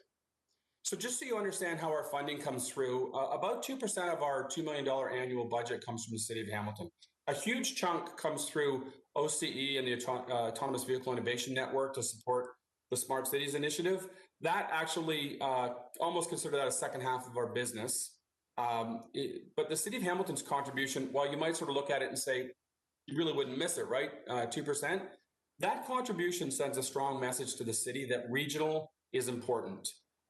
So just so you understand how our funding comes through, about 2% of our $2 million annual budget comes from the City of Hamilton. A huge chunk comes through OCE and the Autonomous Vehicle Innovation Network to support the Smart Cities Initiative. That actually almost consider that a second half of our business. But the City of Hamilton's contribution, while you might sort of look at it and say, you really wouldn't miss it, right? 2%. That contribution sends a strong message to the city that regional is important.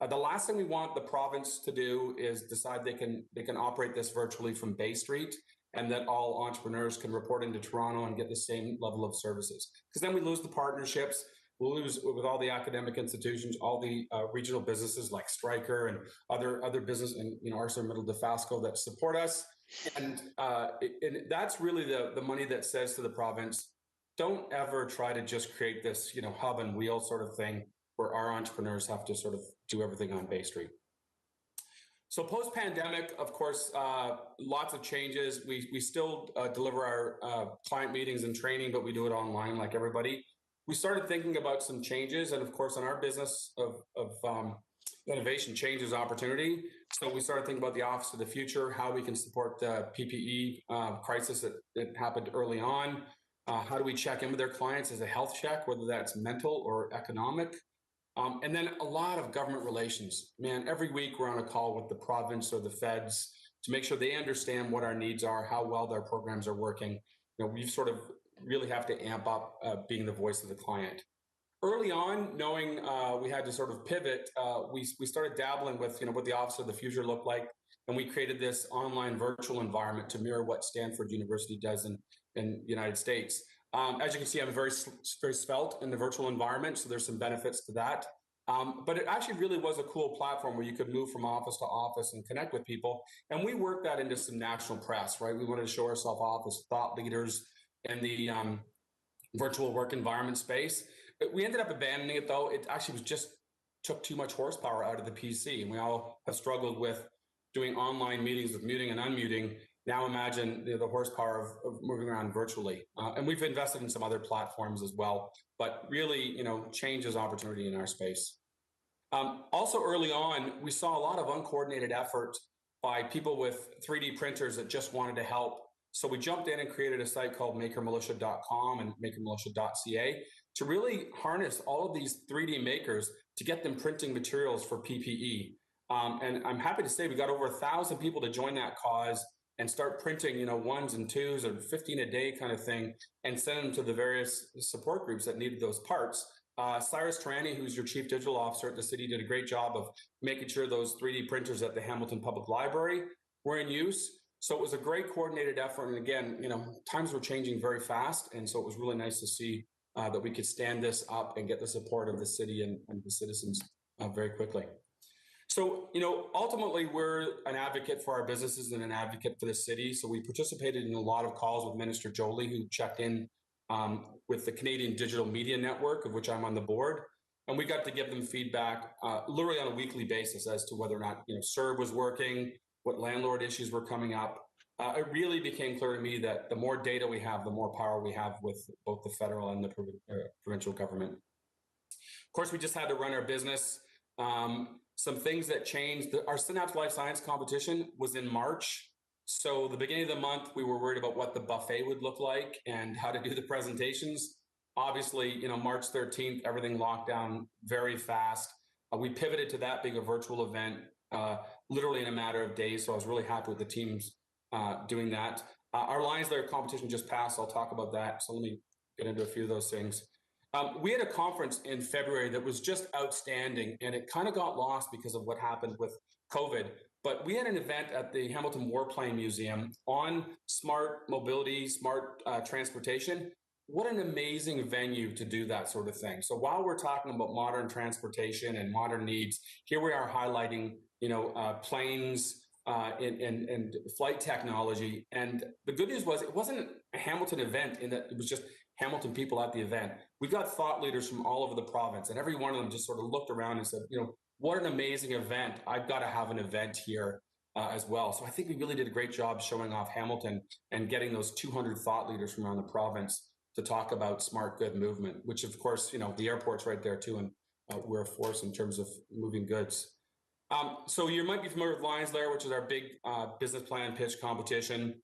The last thing we want the province to do is decide they can operate this virtually from Bay Street and that all entrepreneurs can report into Toronto and get the same level of services. Because then we lose the partnerships, we'll lose with all the academic institutions, all the regional businesses like Stryker and other business, and ArcelorMittal, Dofasco that support us. And that's really the money that says to the province, don't ever try to just create this, hub and wheel sort of thing where our entrepreneurs have to sort of do everything on Bay Street. So post-pandemic, of course, lots of changes. We still deliver our client meetings and training, but we do it online like everybody. We started thinking about some changes, and of course, in our business of innovation, change is opportunity. So we started thinking about the Office of the Future, how we can support the PPE crisis that happened early on. How do we check in with their clients as a health check, whether that's mental or economic? And then a lot of government relations. Man, every week we're on a call with the province or the feds to make sure they understand what our needs are, how well their programs are working. We sort of really have to amp up being the voice of the client. Early on, knowing we had to sort of pivot, we started dabbling with what the Office of the Future looked like, and we created this online virtual environment to mirror what Stanford University does in the United States. As you can see, I'm very svelte in the virtual environment, so there's some benefits to that. But it actually really was a cool platform where you could move from office to office and connect with people. And we worked that into some national press, right? We wanted to show ourselves off as thought leaders in the virtual work environment space. We ended up abandoning it, though. It actually took too much horsepower out of the PC. And we all have struggled with doing online meetings with muting and unmuting. Now imagine the horsepower of moving around virtually. And we've invested in some other platforms as well. But really, change is opportunity in our space. Also early on, we saw a lot of uncoordinated effort by people with 3D printers that just wanted to help. So we jumped in and created a site called makermilitia.com and makermilitia.ca to really harness all of these 3D makers to get them printing materials for PPE. And I'm happy to say we got over 1,000 people to join that cause and start printing, ones and twos or 15 a day kind of thing, and send them to the various support groups that needed those parts. Cyrus Tarani, who's your Chief Digital Officer at the city, did a great job of making sure those 3D printers at the Hamilton Public Library were in use. So it was a great coordinated effort. And again, times were changing very fast. And so it was really nice to see that we could stand this up and get the support of the city and the citizens very quickly. So, ultimately, we're an advocate for our businesses and an advocate for the city. So we participated in a lot of calls with Minister Joly, who checked in with the Canadian Digital Media Network, of which I'm on the board. And we got to give them feedback literally on a weekly basis as to whether or not, CERB was working, what landlord issues were coming up. It really became clear to me that the more data we have, the more power we have with both the federal and the provincial government. Of course, we just had to run our business. Some things that changed. Our Synapse Life Science competition was in March. So the beginning of the month, we were worried about what the buffet would look like and how to do the presentations. Obviously, March 13th, everything locked down very fast. We pivoted to that being a virtual event literally in a matter of days. So I was really happy with the teams doing that. Our Lions Lair competition just passed. I'll talk about that. So let me get into a few of those things. We had a conference in February that was just outstanding, and it kind of got lost because of what happened with COVID. But we had an event at the Hamilton Warplane Museum on smart mobility, smart transportation. What an amazing venue to do that sort of thing. So while we're talking about modern transportation and modern needs, here we are highlighting, planes and flight technology. And the good news was it wasn't a Hamilton event in that it was just Hamilton people at the event. We got thought leaders from all over the province, and every one of them just sort of looked around and said, what an amazing event. I've got to have an event here as well. So I think we really did a great job showing off Hamilton and getting those 200 thought leaders from around the province to talk about smart good movement, which of course, the airport's right there too. And we're a force in terms of moving goods. So you might be familiar with Lions Lair, which is our big business plan pitch competition.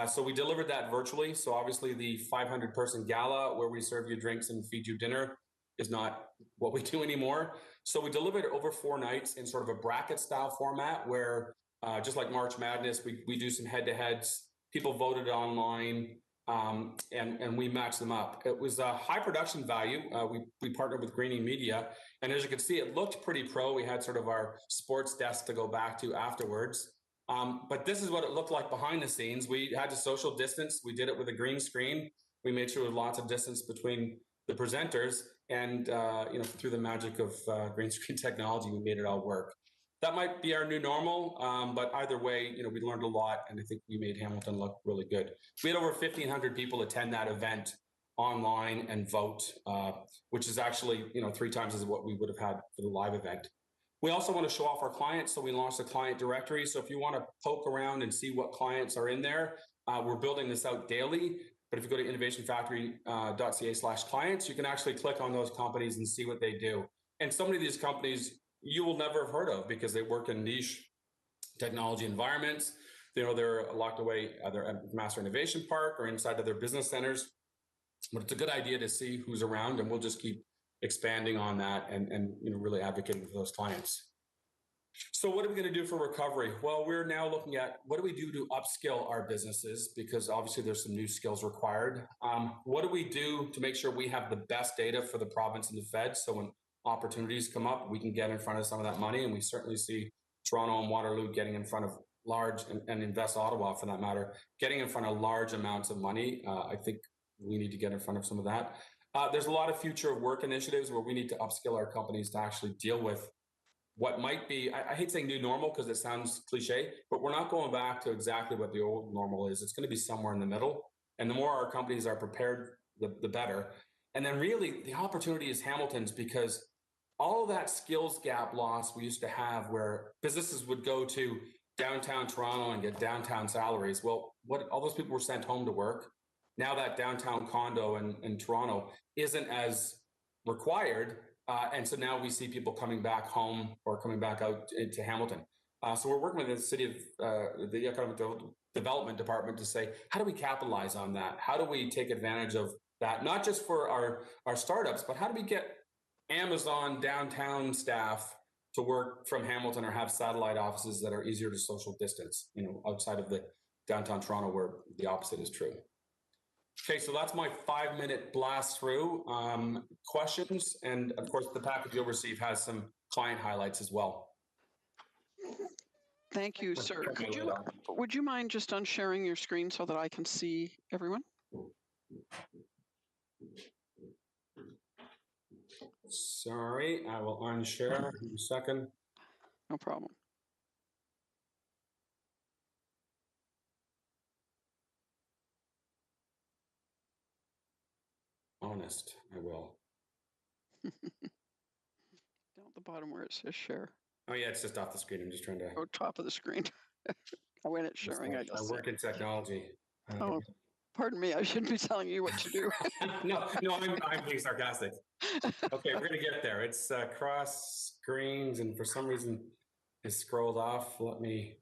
So we delivered that virtually. So obviously the 500-person gala where we serve you drinks and feed you dinner is not what we do anymore. So we delivered it over 4 nights in sort of a bracket style format where just like March Madness, we do some head-to-heads. People voted online and we matched them up. It was a high production value. We partnered with Greening Media. And as you can see, it looked pretty pro. We had sort of our sports desk to go back to afterwards. But this is what it looked like behind the scenes. We had to social distance. We did it with a green screen. We made sure there was lots of distance between the presenters, and through the magic of green screen technology, we made it all work. That might be our new normal, but either way, we learned a lot, and I think we made Hamilton look really good. We had over 1,500 people attend that event online and vote, which is actually 3 times as what we would have had for the live event. We also want to show off our clients, so we launched a client directory. So if you want to poke around and see what clients are in there, we're building this out daily. But if you go to innovationfactory.ca/clients, you can actually click on those companies and see what they do. And so many of these companies you will never have heard of because they work in niche technology environments. They're locked away either at Master Innovation Park or inside of their business centers. But it's a good idea to see who's around, and we'll just keep expanding on that and really advocating for those clients. So what are we going to do for recovery? Well, we're now looking at what do we do to upskill our businesses, because obviously there's some new skills required. What do we do to make sure we have the best data for the province and the Fed, so when opportunities come up, we can get in front of some of that money? And we certainly see Toronto and Waterloo getting in front of large, and Invest Ottawa for that matter, getting in front of large amounts of money. I think we need to get in front of some of that. There's a lot of future work initiatives where we need to upskill our companies to actually deal with what might be, I hate saying new normal because it sounds cliche, but we're not going back to exactly what the old normal is. It's going to be somewhere in the middle. And the more our companies are prepared, the better. And then really the opportunity is Hamilton's, because all of that skills gap loss we used to have where businesses would go to downtown Toronto and get downtown salaries. Well, all those people were sent home to work. Now that downtown condo in Toronto isn't as required. And so now we see people coming back home or coming back out to Hamilton. So we're working with the city of the Economic Development Department to say, how do we capitalize on that? How do we take advantage of that? Not just for our startups, but how do we get Amazon downtown staff to work from Hamilton or have satellite offices that are easier to social distance, outside of the downtown Toronto, where the opposite is true. Okay, so that's my 5-minute blast through. Questions, and of course the package you'll receive has some client highlights as well. Thank you, sir. Would you mind just unsharing your screen so that I can see everyone? Sorry, I will unshare in a second. No problem. Honest, I will. Down at the bottom where it says share. Oh yeah, it's just off the screen. I'm just trying to. Oh, top of the screen. Oh, when it's sharing, I just. I work in technology. Oh, pardon me. I shouldn't be telling you what to do. no, I'm being sarcastic. Okay, we're gonna get there. It's cross screens, and for some reason, it scrolled off. Let me.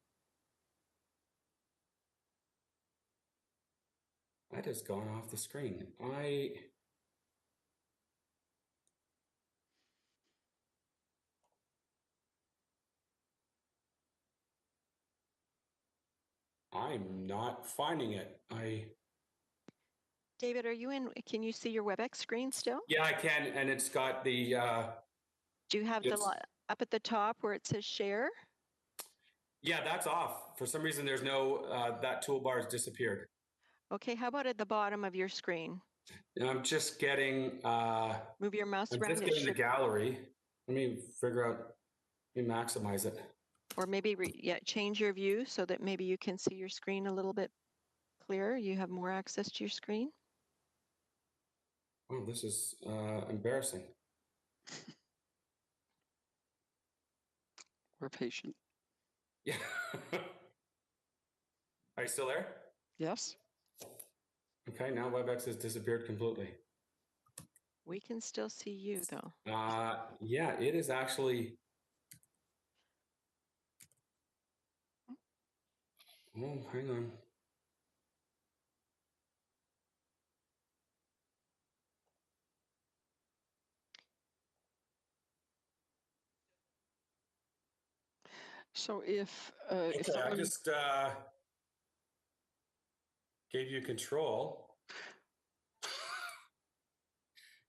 That has gone off the screen. I'm not finding it. David, are you in? Can you see your WebEx screen still? Yeah, I can, and it's got the. Do you have the up at the top where it says share? Yeah, that's off. For some reason, there's no that toolbar has disappeared. Okay, how about at the bottom of your screen? I'm just getting. Move your mouse I'm around. just getting the gallery. Let me figure out. Let me maximize it. Or maybe change your view so that maybe you can see your screen a little bit clearer. You have more access to your screen. Oh, this is embarrassing. We're patient. Yeah. Are you still there? Yes. Okay, now WebEx has disappeared completely. We can still see you though. Yeah, it is actually. Oh, hang on. So if I just gave you control.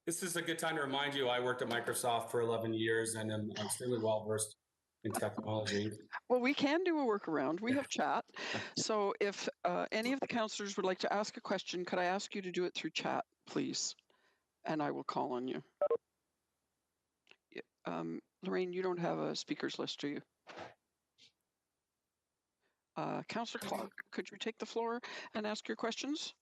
This is a good time to remind you, I worked at Microsoft for 11 years and I'm extremely well versed in technology. Well, we can do a workaround. We have chat. So if any of the councillors would like to ask a question, could I ask you to do it through chat, please? And I will call on you. Lorraine, you don't have a speakers list, do you? Councillor Clark, could you take the floor and ask your questions?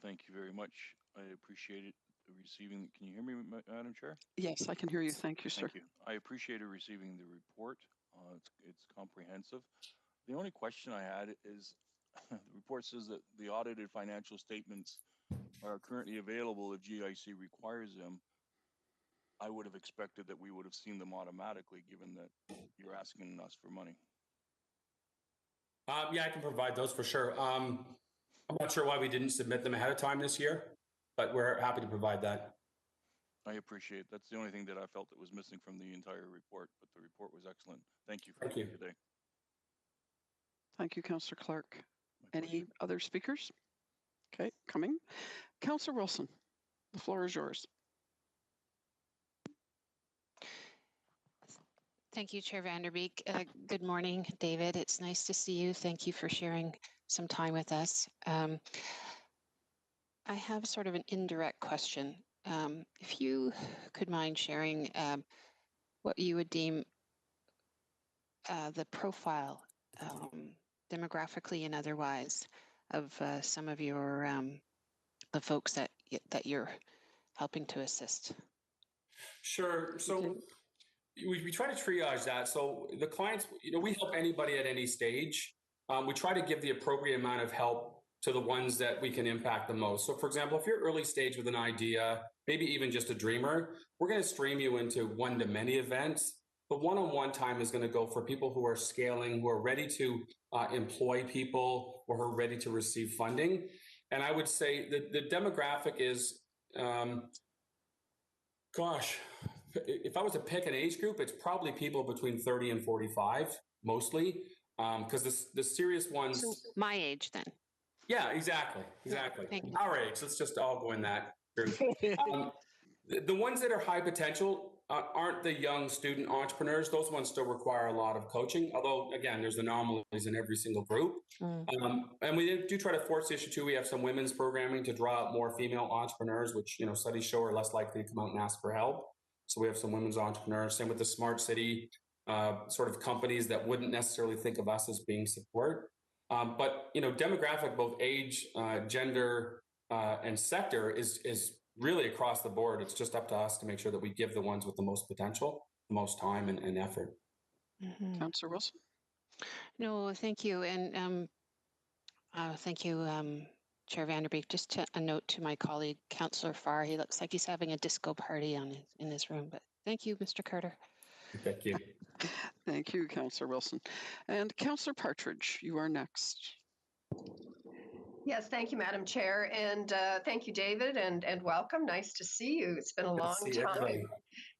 Thank you very much. I appreciate it receiving. Can you hear me, Madam Chair? Yes, I can hear you. Thank you, sir. Thank you. I appreciated receiving the report. It's comprehensive. The only question I had is, the report says that the audited financial statements are currently available if GIC requires them. I would have expected that we would have seen them automatically, given that you're asking us for money. Yeah, I can provide those for sure. I'm not sure why we didn't submit them ahead of time this year, but we're happy to provide that. I appreciate it. That's the only thing that I felt that was missing from the entire report, but the report was excellent. Thank you for Thank you today. Thank you, Councillor Clark. Any other speakers? Okay, coming. Councillor Wilson, the floor is yours. Thank you, Chair Vanderbeek. Good morning, David. It's nice to see you. Thank you for sharing some time with us. I have sort of an indirect question. If you could mind sharing what you would deem the profile, demographically and otherwise, of some of your the folks that you're helping to assist. Sure. So we try to triage that. So the clients, we help anybody at any stage. We try to give the appropriate amount of help to the ones that we can impact the most. So for example, if you're early stage with an idea, maybe even just a dreamer, we're going to stream you into one-to-many events. But one-on-one time is going to go for people who are scaling, who are ready to employ people, or who are ready to receive funding. And I would say that the demographic is, if I was to pick an age group, it's probably people between 30 and 45, mostly, because the serious ones. So my age, then. Yeah, exactly. Our age. Let's just all go in that group. The ones that are high potential aren't the young student entrepreneurs. Those ones still require a lot of coaching. Although, again, there's anomalies in every single group. And we do try to force the issue too. We have some women's programming to draw out more female entrepreneurs, which studies show are less likely to come out and ask for help. So we have some women's entrepreneurs. Same with the smart city sort of companies that wouldn't necessarily think of us as being support. But demographic, both age, gender, and sector is really across the board. It's just up to us to make sure that we give the ones with the most potential, the most time and effort. Councillor Wilson. No, thank you. And thank you, Chair Vanderbeek. Just a note to my colleague, Councillor Farr. He looks like he's having a disco party in his room. But thank you, Mr. Carter. Thank you. Thank you, Councillor Wilson. And Councillor Partridge, you are next. Yes, thank you, Madam Chair. And thank you, David, and welcome. Nice to see you. It's been a long time.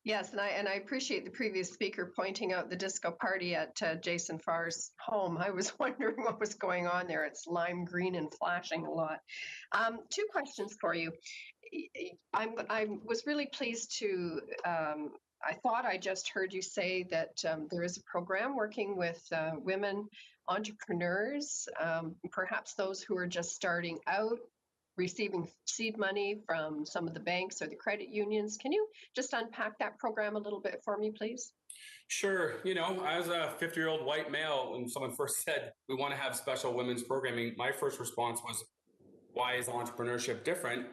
Yes, and I appreciate the previous speaker pointing out the disco party at Jason Farr's home. I was wondering what was going on there. It's lime green and flashing a lot. Two questions for you. I was really pleased to, I thought I just heard you say that there is a program working with women entrepreneurs, perhaps those who are just starting out, receiving seed money from some of the banks or the credit unions. Can you just unpack that program a little bit for me, please? Sure. As a 50-year-old white male, when someone first said we want to have special women's programming, my first response was, why is entrepreneurship different?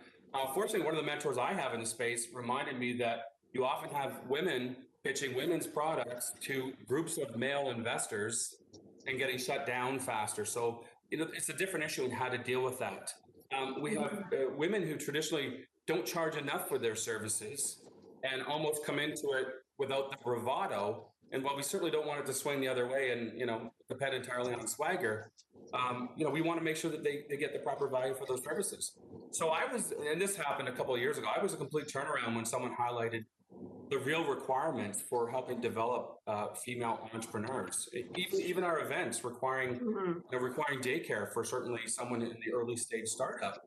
Fortunately, one of the mentors I have in the space reminded me that you often have women pitching women's products to groups of male investors and getting shut down faster. So it's a different issue in how to deal with that. We have women who traditionally don't charge enough for their services and almost come into it without the bravado. And while we certainly don't want it to swing the other way and depend entirely on swagger, we want to make sure that they get the proper value for those services. So and this happened a couple of years ago, I was a complete turnaround when someone highlighted the real requirements for helping develop female entrepreneurs. Even our events requiring daycare for certainly someone in the early stage startup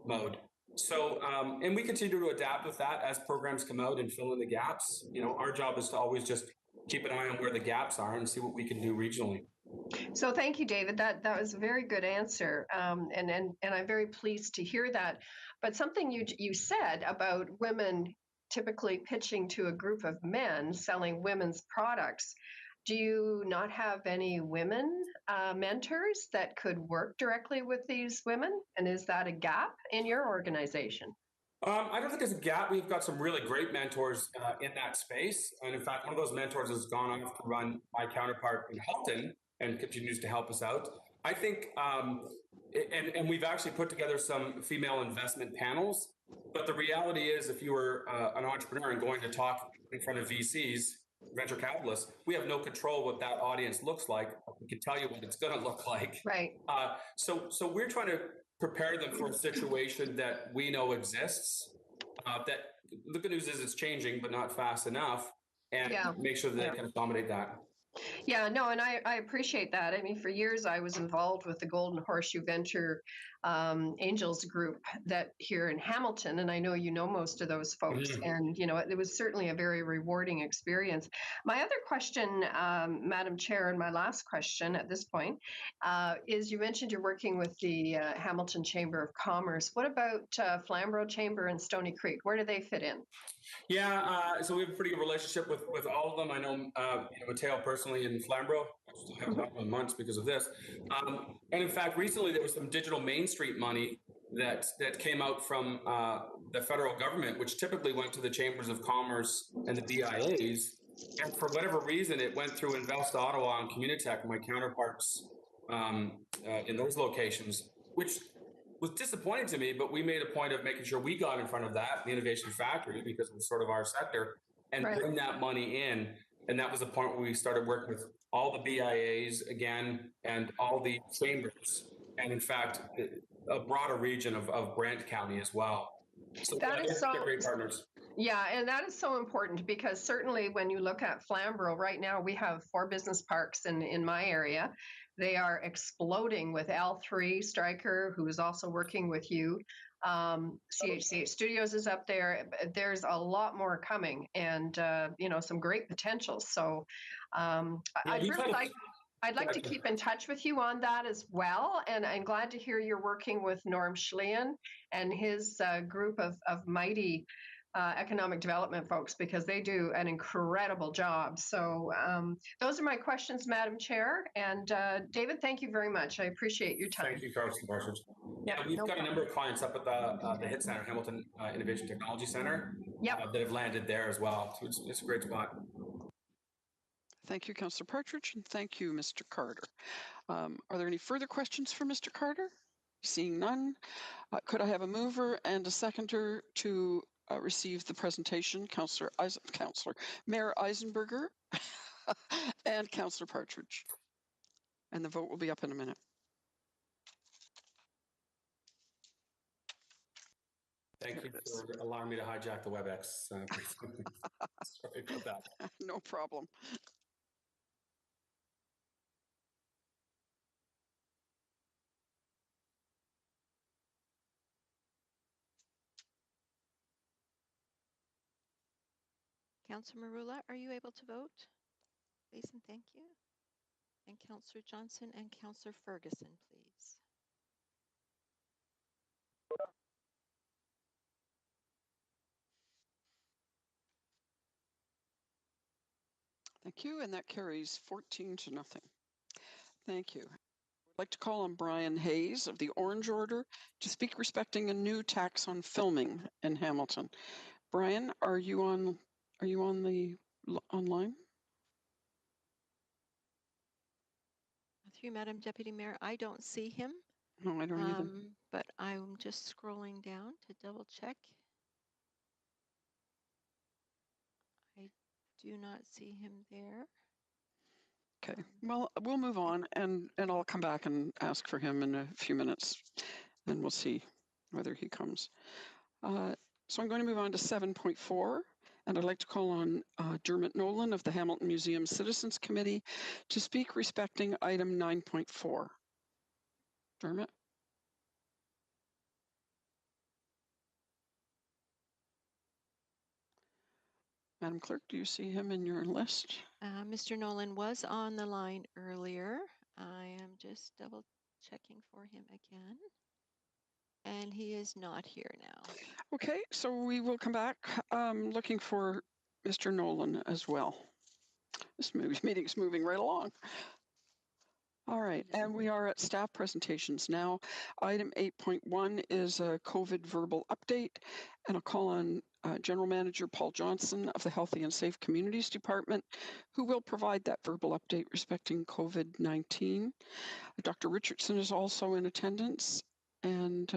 mode. So, and we continue to adapt with that as programs come out and fill in the gaps. You know, our job is to always just keep an eye on where the gaps are and see what we can do regionally. So thank you, David. That was a very good answer, and I'm very pleased to hear that. But something you said about women typically pitching to a group of men selling women's products. Do you not have any women mentors that could work directly with these women? And is that a gap in your organization? I don't think there's a gap. We've got some really great mentors in that space. And in fact, one of those mentors has gone on to run my counterpart in Halton and continues to help us out. I think, and we've actually put together some female investment panels. But the reality is, if you were an entrepreneur and going to talk in front of VCs, venture capitalists, we have no control what that audience looks like. We can tell you what it's going to look like. Right. So we're trying to prepare them for a situation that we know exists. That the good news is it's changing, but not fast enough, and make sure that they can accommodate that. Yeah, no, and I appreciate that. I mean, for years I was involved with the Golden Horseshoe Venture Angels group that here in Hamilton, and I know you know most of those folks. And you know, it was certainly a very rewarding experience. My other question, Madam Chair, and my last question at this point is: you mentioned you're working with the Hamilton Chamber of Commerce. What about Flamborough Chamber and Stony Creek? Where do they fit in? Yeah, so we have a pretty good relationship with all of them. I know, Mateo personally in Flamborough. I still haven't talked in months because of this. And in fact, recently there was some digital Main Street money that came out from the federal government, which typically went to the chambers of commerce and the BIAs. And for whatever reason, it went through Invest Ottawa and Communitech, my counterparts in those locations, which was disappointing to me, but we made a point of making sure we got in front of that, the Innovation Factory, because it was sort of our sector, and bring that money in. And that was the point where we started working with all the BIAs again and all the chambers, and in fact, a broader region of Brant County as well. So that is they're great partners. Yeah, and that is so important because certainly when you look at Flamborough right now, we have 4 business parks in my area. They are exploding with L3 Stryker, who is also working with you. CHCH Studios is up there. There's a lot more coming, and some great potential. So I'd like to keep in touch with you on that as well. And I'm glad to hear you're working with Norm Schleien and his group of mighty economic development folks, because they do an incredible job. So those are my questions, Madam Chair. And David, thank you very much. I appreciate your time. Thank you, Congressman Parsons. Yeah, we've got a number of clients up at the HIT Center, Hamilton Innovation Technology Center, that have landed there as well. So it's a great spot. Thank you, Councillor Partridge, and thank you, Mr. Carter. Are there any further questions for Mr. Carter? Seeing none, could I have a mover and a seconder to receive the presentation? Councillor Mayor Eisenberger and Councillor Partridge. And the vote will be up in a minute. Thank you for allowing me to hijack the WebEx. Sorry about that. No problem. Councillor Marula, are you able to vote? Please and thank you. And Councillor Johnson and Councillor Ferguson, please. Thank you, and that carries 14 to nothing. Thank you. I'd like to call on Brian Hayes of the Orange Order to speak respecting a new tax on filming in Hamilton. Brian, are you on the online? Through you, Madam Deputy Mayor, I don't see him. No, I don't either. But I'm just scrolling down to double check. I do not see him there. Okay, well, we'll move on, and I'll come back and ask for him in a few minutes, and we'll see whether he comes. So I'm going to move on to 7.4, and I'd like to call on Dermot Nolan of the Hamilton Museum Citizens Committee to speak respecting item 9.4. Dermot? Madam Clerk, do you see him in your list? Mr. Nolan was on the line earlier. I am just double checking for him again. And he is not here now. Okay, so we will come back looking for Mr. Nolan as well. This meeting's moving right along. All right, and we are at staff presentations now. Item 8.1 is a COVID verbal update, and I'll call on General Manager Paul Johnson of the Healthy and Safe Communities Department, who will provide that verbal update respecting COVID-19. Dr. Richardson is also in attendance, and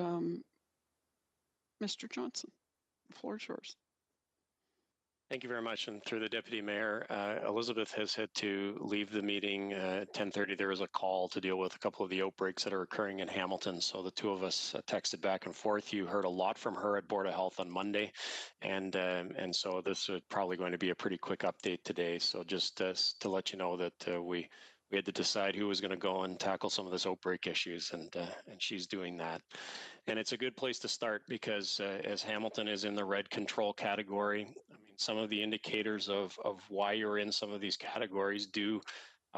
Mr. Johnson, the floor is yours. Thank you very much. And through the Deputy Mayor, Elizabeth has had to leave the meeting at 10:30. There was a call to deal with a couple of the outbreaks that are occurring in Hamilton. So the two of us texted back and forth. You heard a lot from her at Board of Health on Monday. And so this is probably going to be a pretty quick update today. So just to let you know that we had to decide who was going to go and tackle some of this outbreak issues, and she's doing that. And it's a good place to start because as Hamilton is in the red control category, I mean, some of the indicators of why you're in some of these categories do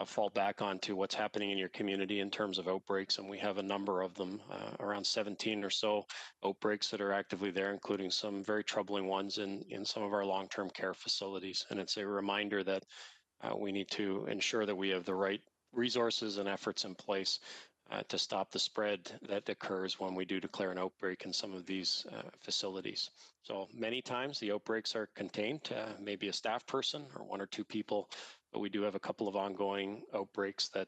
fall back onto what's happening in your community in terms of outbreaks. And we have a number of them, around 17 or so outbreaks that are actively there, including some very troubling ones in some of our long-term care facilities. And it's a reminder that we need to ensure that we have the right resources and efforts in place to stop the spread that occurs when we do declare an outbreak in some of these facilities. So many times the outbreaks are contained to maybe a staff person or one or two people, but we do have a couple of ongoing outbreaks that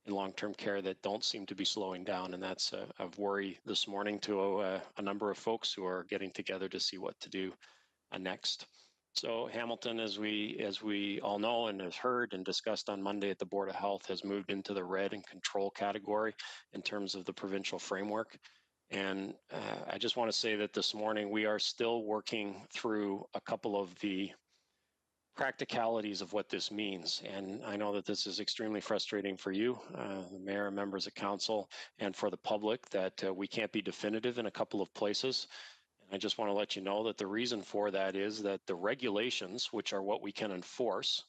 in long-term care that don't seem to be slowing down, and that's of worry this morning to a number of folks who are getting together to see what to do next. So Hamilton, as we all know and has heard and discussed on Monday at the Board of Health, has moved into the red and control category in terms of the provincial framework. And I just want to say that this morning we are still working through a couple of the practicalities of what this means. And I know that this is extremely frustrating for you, the mayor, members of council, and for the public, that we can't be definitive in a couple of places. I just want to let you know that the reason for that is that the regulations, which are what we can enforce,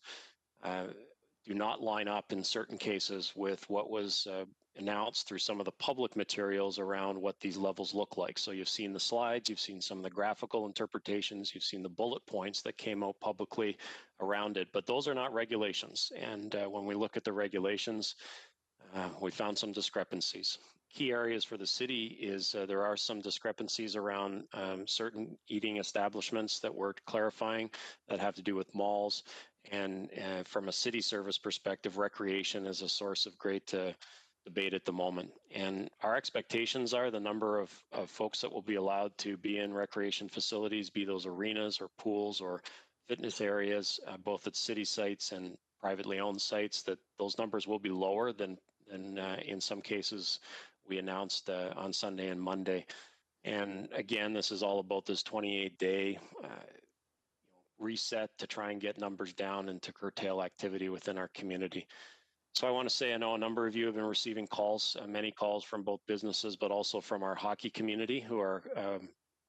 do not line up in certain cases with what was announced through some of the public materials around what these levels look like. So you've seen the slides, you've seen some of the graphical interpretations, you've seen the bullet points that came out publicly around it, but those are not regulations. And when we look at the regulations, we found some discrepancies. Key areas for the city is there are some discrepancies around certain eating establishments that we're clarifying that have to do with malls. And from a city service perspective, recreation is a source of great debate at the moment. And our expectations are the number of folks that will be allowed to be in recreation facilities, be those arenas or pools or fitness areas, both at city sites and privately owned sites, that those numbers will be lower than in some cases we announced on Sunday and Monday. And again, this is all about this 28-day reset to try and get numbers down and to curtail activity within our community. So I want to say, I know a number of you have been receiving calls, many calls from both businesses, but also from our hockey community who are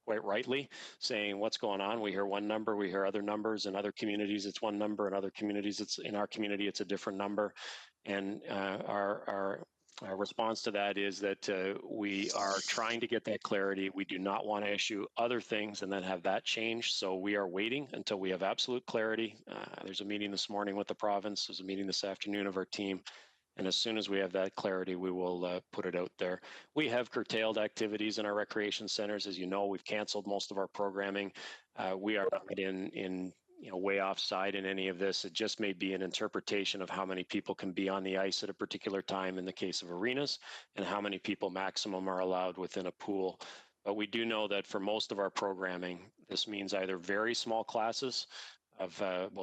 quite rightly saying, what's going on? We hear one number, we hear other numbers. In other communities, it's one number. In other communities, in our community, it's a different number. And our response to that is that we are trying to get that clarity. We do not want to issue other things and then have that change. So we are waiting until we have absolute clarity. There's a meeting this morning with the province. There's a meeting this afternoon of our team. And as soon as we have that clarity, we will put it out there. We have curtailed activities in our recreation centers. As you know, we've canceled most of our programming. We are not in way offside in any of this. It just may be an interpretation of how many people can be on the ice at a particular time in the case of arenas and how many people maximum are allowed within a pool. But we do know that for most of our programming, this means either very small classes of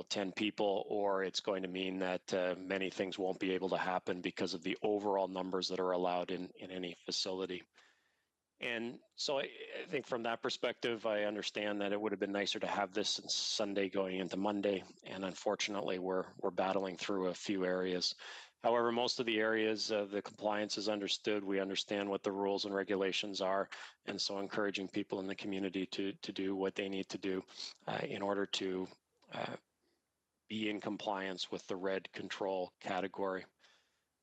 10 people, or it's going to mean that many things won't be able to happen because of the overall numbers that are allowed in any facility. And so I think from that perspective, I understand that it would have been nicer to have this since Sunday going into Monday. And unfortunately, we're battling through a few areas. However, most of the areas, the compliance is understood. We understand what the rules and regulations are. And so encouraging people in the community to do what they need to do in order to be in compliance with the red control category.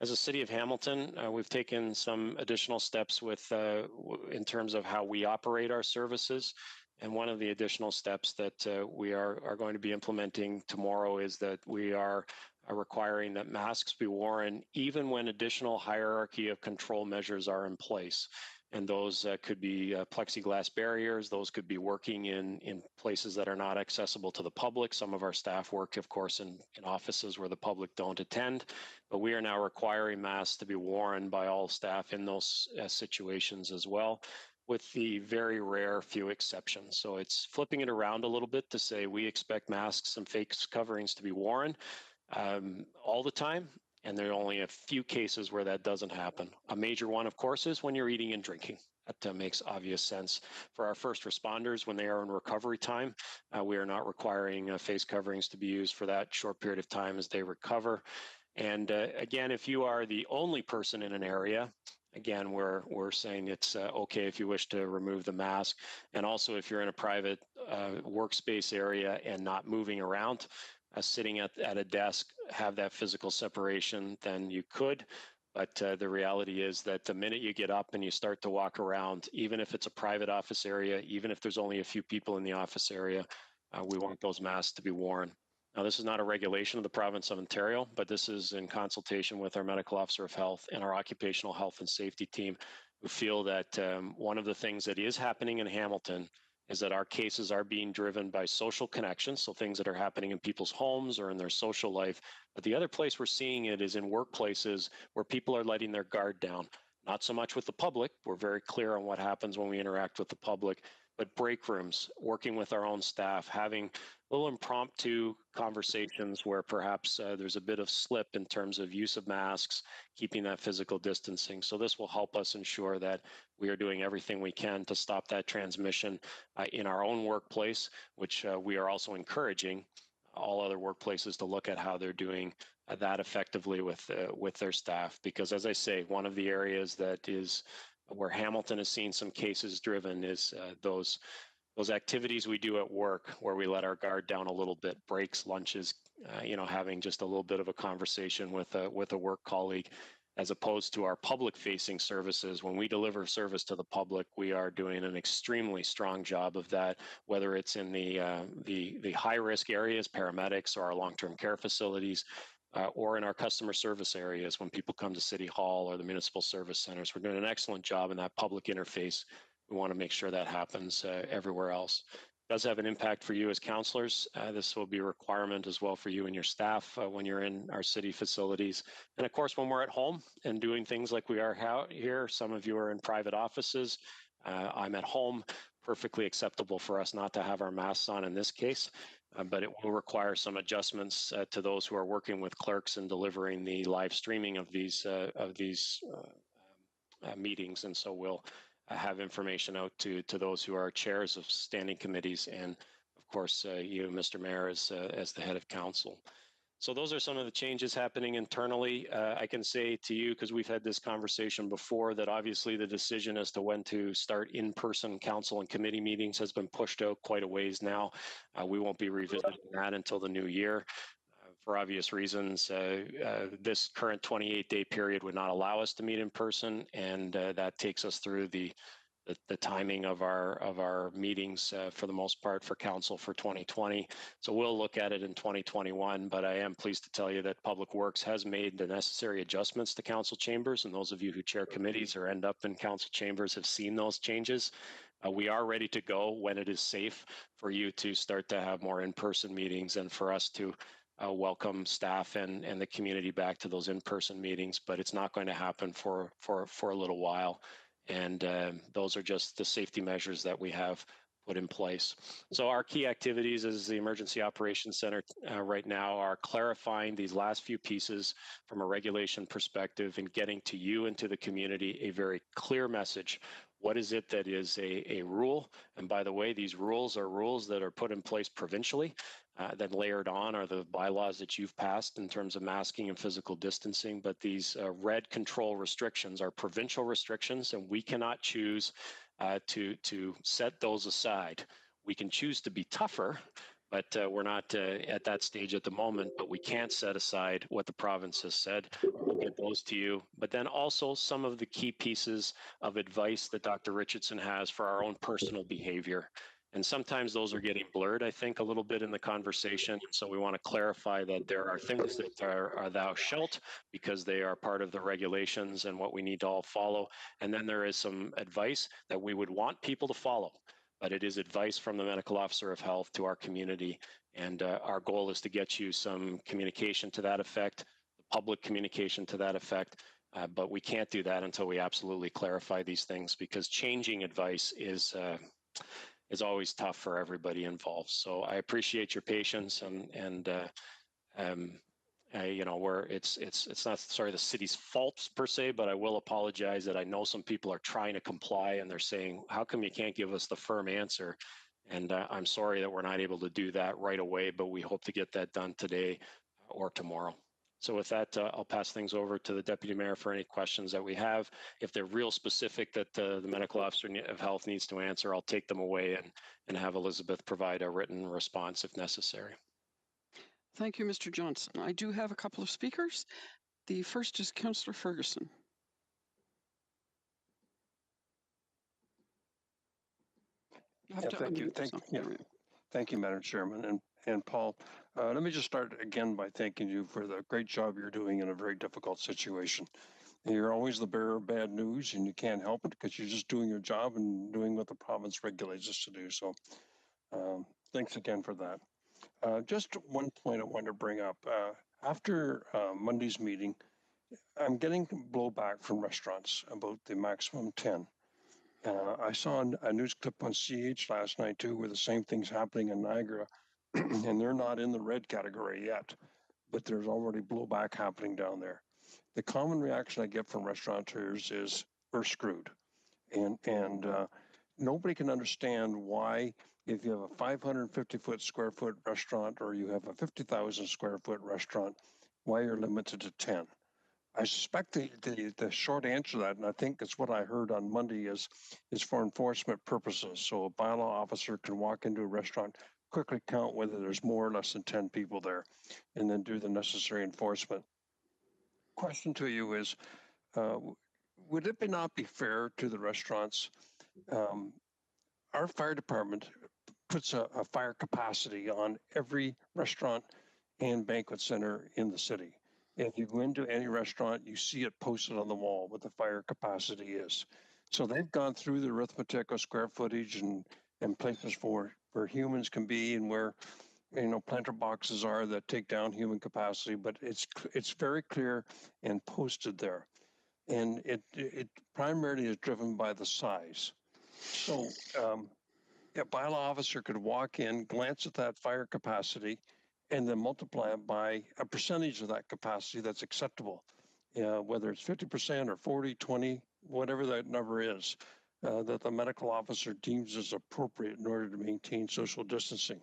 As a city of Hamilton, we've taken some additional steps in terms of how we operate our services. And one of the additional steps that we are going to be implementing tomorrow is that we are requiring that masks be worn even when additional hierarchy of control measures are in place. And those could be plexiglass barriers. Those could be working in places that are not accessible to the public. Some of our staff work, of course, in offices where the public don't attend. But we are now requiring masks to be worn by all staff in those situations as well, with the very rare few exceptions. So it's flipping it around a little bit to say we expect masks and face coverings to be worn all the time. And there are only a few cases where that doesn't happen. A major one, of course, is when you're eating and drinking. That makes obvious sense. For our first responders, when they are in recovery time, we are not requiring face coverings to be used for that short period of time as they recover. And again, if you are the only person in an area, again, we're saying it's okay if you wish to remove the mask. And also if you're in a private workspace area and not moving around, sitting at a desk, have that physical separation, then you could. But the reality is that the minute you get up and you start to walk around, even if it's a private office area, even if there's only a few people in the office area, we want those masks to be worn. Now, this is not a regulation of the province of Ontario, but this is in consultation with our medical officer of health and our occupational health and safety team, who feel that one of the things that is happening in Hamilton is that our cases are being driven by social connections, so things that are happening in people's homes or in their social life. But the other place we're seeing it is in workplaces where people are letting their guard down. Not so much with the public. We're very clear on what happens when we interact with the public, but break rooms, working with our own staff, having little impromptu conversations where perhaps there's a bit of slip in terms of use of masks, keeping that physical distancing. So this will help us ensure that we are doing everything we can to stop that transmission in our own workplace, which we are also encouraging all other workplaces to look at how they're doing that effectively with their staff. Because as I say, one of the areas that is where Hamilton has seen some cases driven is those activities we do at work where we let our guard down a little bit, breaks, lunches, having just a little bit of a conversation with a work colleague, as opposed to our public facing services. When we deliver service to the public, we are doing an extremely strong job of that, whether it's in the high risk areas, paramedics, or our long-term care facilities, or in our customer service areas when people come to City Hall or the municipal service centers. We're doing an excellent job in that public interface. We want to make sure that happens everywhere else. It does have an impact for you as councillors. This will be a requirement as well for you and your staff when you're in our city facilities. And of course, when we're at home and doing things like we are here, some of you are in private offices. I'm at home, perfectly acceptable for us not to have our masks on in this case. But it will require some adjustments to those who are working with clerks and delivering the live streaming of these meetings. And so we'll have information out to those who are chairs of standing committees, and of course you, Mr. Mayor, as the head of council. So those are some of the changes happening internally. I can say to you, because we've had this conversation before, that obviously the decision as to when to start in-person council and committee meetings has been pushed out quite a ways now. We won't be revisiting that until the new year. For obvious reasons, this current 28-day period would not allow us to meet in person, and that takes us through the timing of our meetings for the most part for council for 2020. So we'll look at it in 2021, but I am pleased to tell you that Public Works has made the necessary adjustments to council chambers, and those of you who chair committees or end up in council chambers have seen those changes. We are ready to go when it is safe for you to start to have more in-person meetings and for us to welcome staff and the community back to those in-person meetings, but it's not going to happen for a little while. And those are just the safety measures that we have put in place. So our key activities as the Emergency Operations Center right now are clarifying these last few pieces from a regulation perspective and getting to you and to the community a very clear message. What is it that is a rule? And by the way, these rules are rules that are put in place provincially. Then layered on are the bylaws that you've passed in terms of masking and physical distancing. But these red control restrictions are provincial restrictions, and we cannot choose to set those aside. We can choose to be tougher, but we're not at that stage at the moment. But we can't set aside what the province has said. We'll get those to you. But then also some of the key pieces of advice that Dr. Richardson has for our own personal behavior. And sometimes those are getting blurred, I think, a little bit in the conversation. So we want to clarify that there are things that are thou shalt, because they are part of the regulations and what we need to all follow. And then there is some advice that we would want people to follow, but it is advice from the medical officer of health to our community. And our goal is to get you some communication to that effect, public communication to that effect. But we can't do that until we absolutely clarify these things, because changing advice is always tough for everybody involved. So I appreciate your patience, and you know, it's not the city's fault per se, but I will apologize that I know some people are trying to comply and they're saying, how come you can't give us the firm answer? And I'm sorry that we're not able to do that right away, but we hope to get that done today or tomorrow. So with that, I'll pass things over to the Deputy Mayor for any questions that we have. If they're real specific that the Medical Officer of Health needs to answer, I'll take them away and have Elizabeth provide a written response if necessary. Thank you, Mr. Johnson. I do have a couple of speakers. The first is Councillor Ferguson. Thank you. Thank you, Madam Chairman. And Paul, let me just start again by thanking you for the great job you're doing in a very difficult situation. You're always the bearer of bad news, and you can't help it because you're just doing your job and doing what the province regulates us to do. So thanks again for that. Just one point I wanted to bring up. After Monday's meeting, I'm getting blowback from restaurants about the maximum 10. I saw a news clip on CH last night too, where the same thing's happening in Niagara, and they're not in the red category yet, but there's already blowback happening down there. The common reaction I get from restaurateurs is we're screwed, and nobody can understand why, if you have a 550 square foot restaurant or you have a 50,000 square foot restaurant, why you're limited to 10. I suspect the short answer to that, and I think it's what I heard on Monday, is for enforcement purposes. So a bylaw officer can walk into a restaurant, quickly count whether there's more or less than 10 people there, and then do the necessary enforcement. Question to you is, would it not be fair to the restaurants? Our fire department puts a fire capacity on every restaurant and banquet center in the city. If you go into any restaurant, you see it posted on the wall what the fire capacity is. So they've gone through the arithmetic of square footage and places where humans can be, and where, you know, planter boxes are that take down human capacity, but it's very clear and posted there. And it primarily is driven by the size. So a bylaw officer could walk in, glance at that fire capacity, and then multiply it by a percentage of that capacity that's acceptable, whether it's 50% or 40, 20, whatever that number is, that the medical officer deems as appropriate in order to maintain social distancing.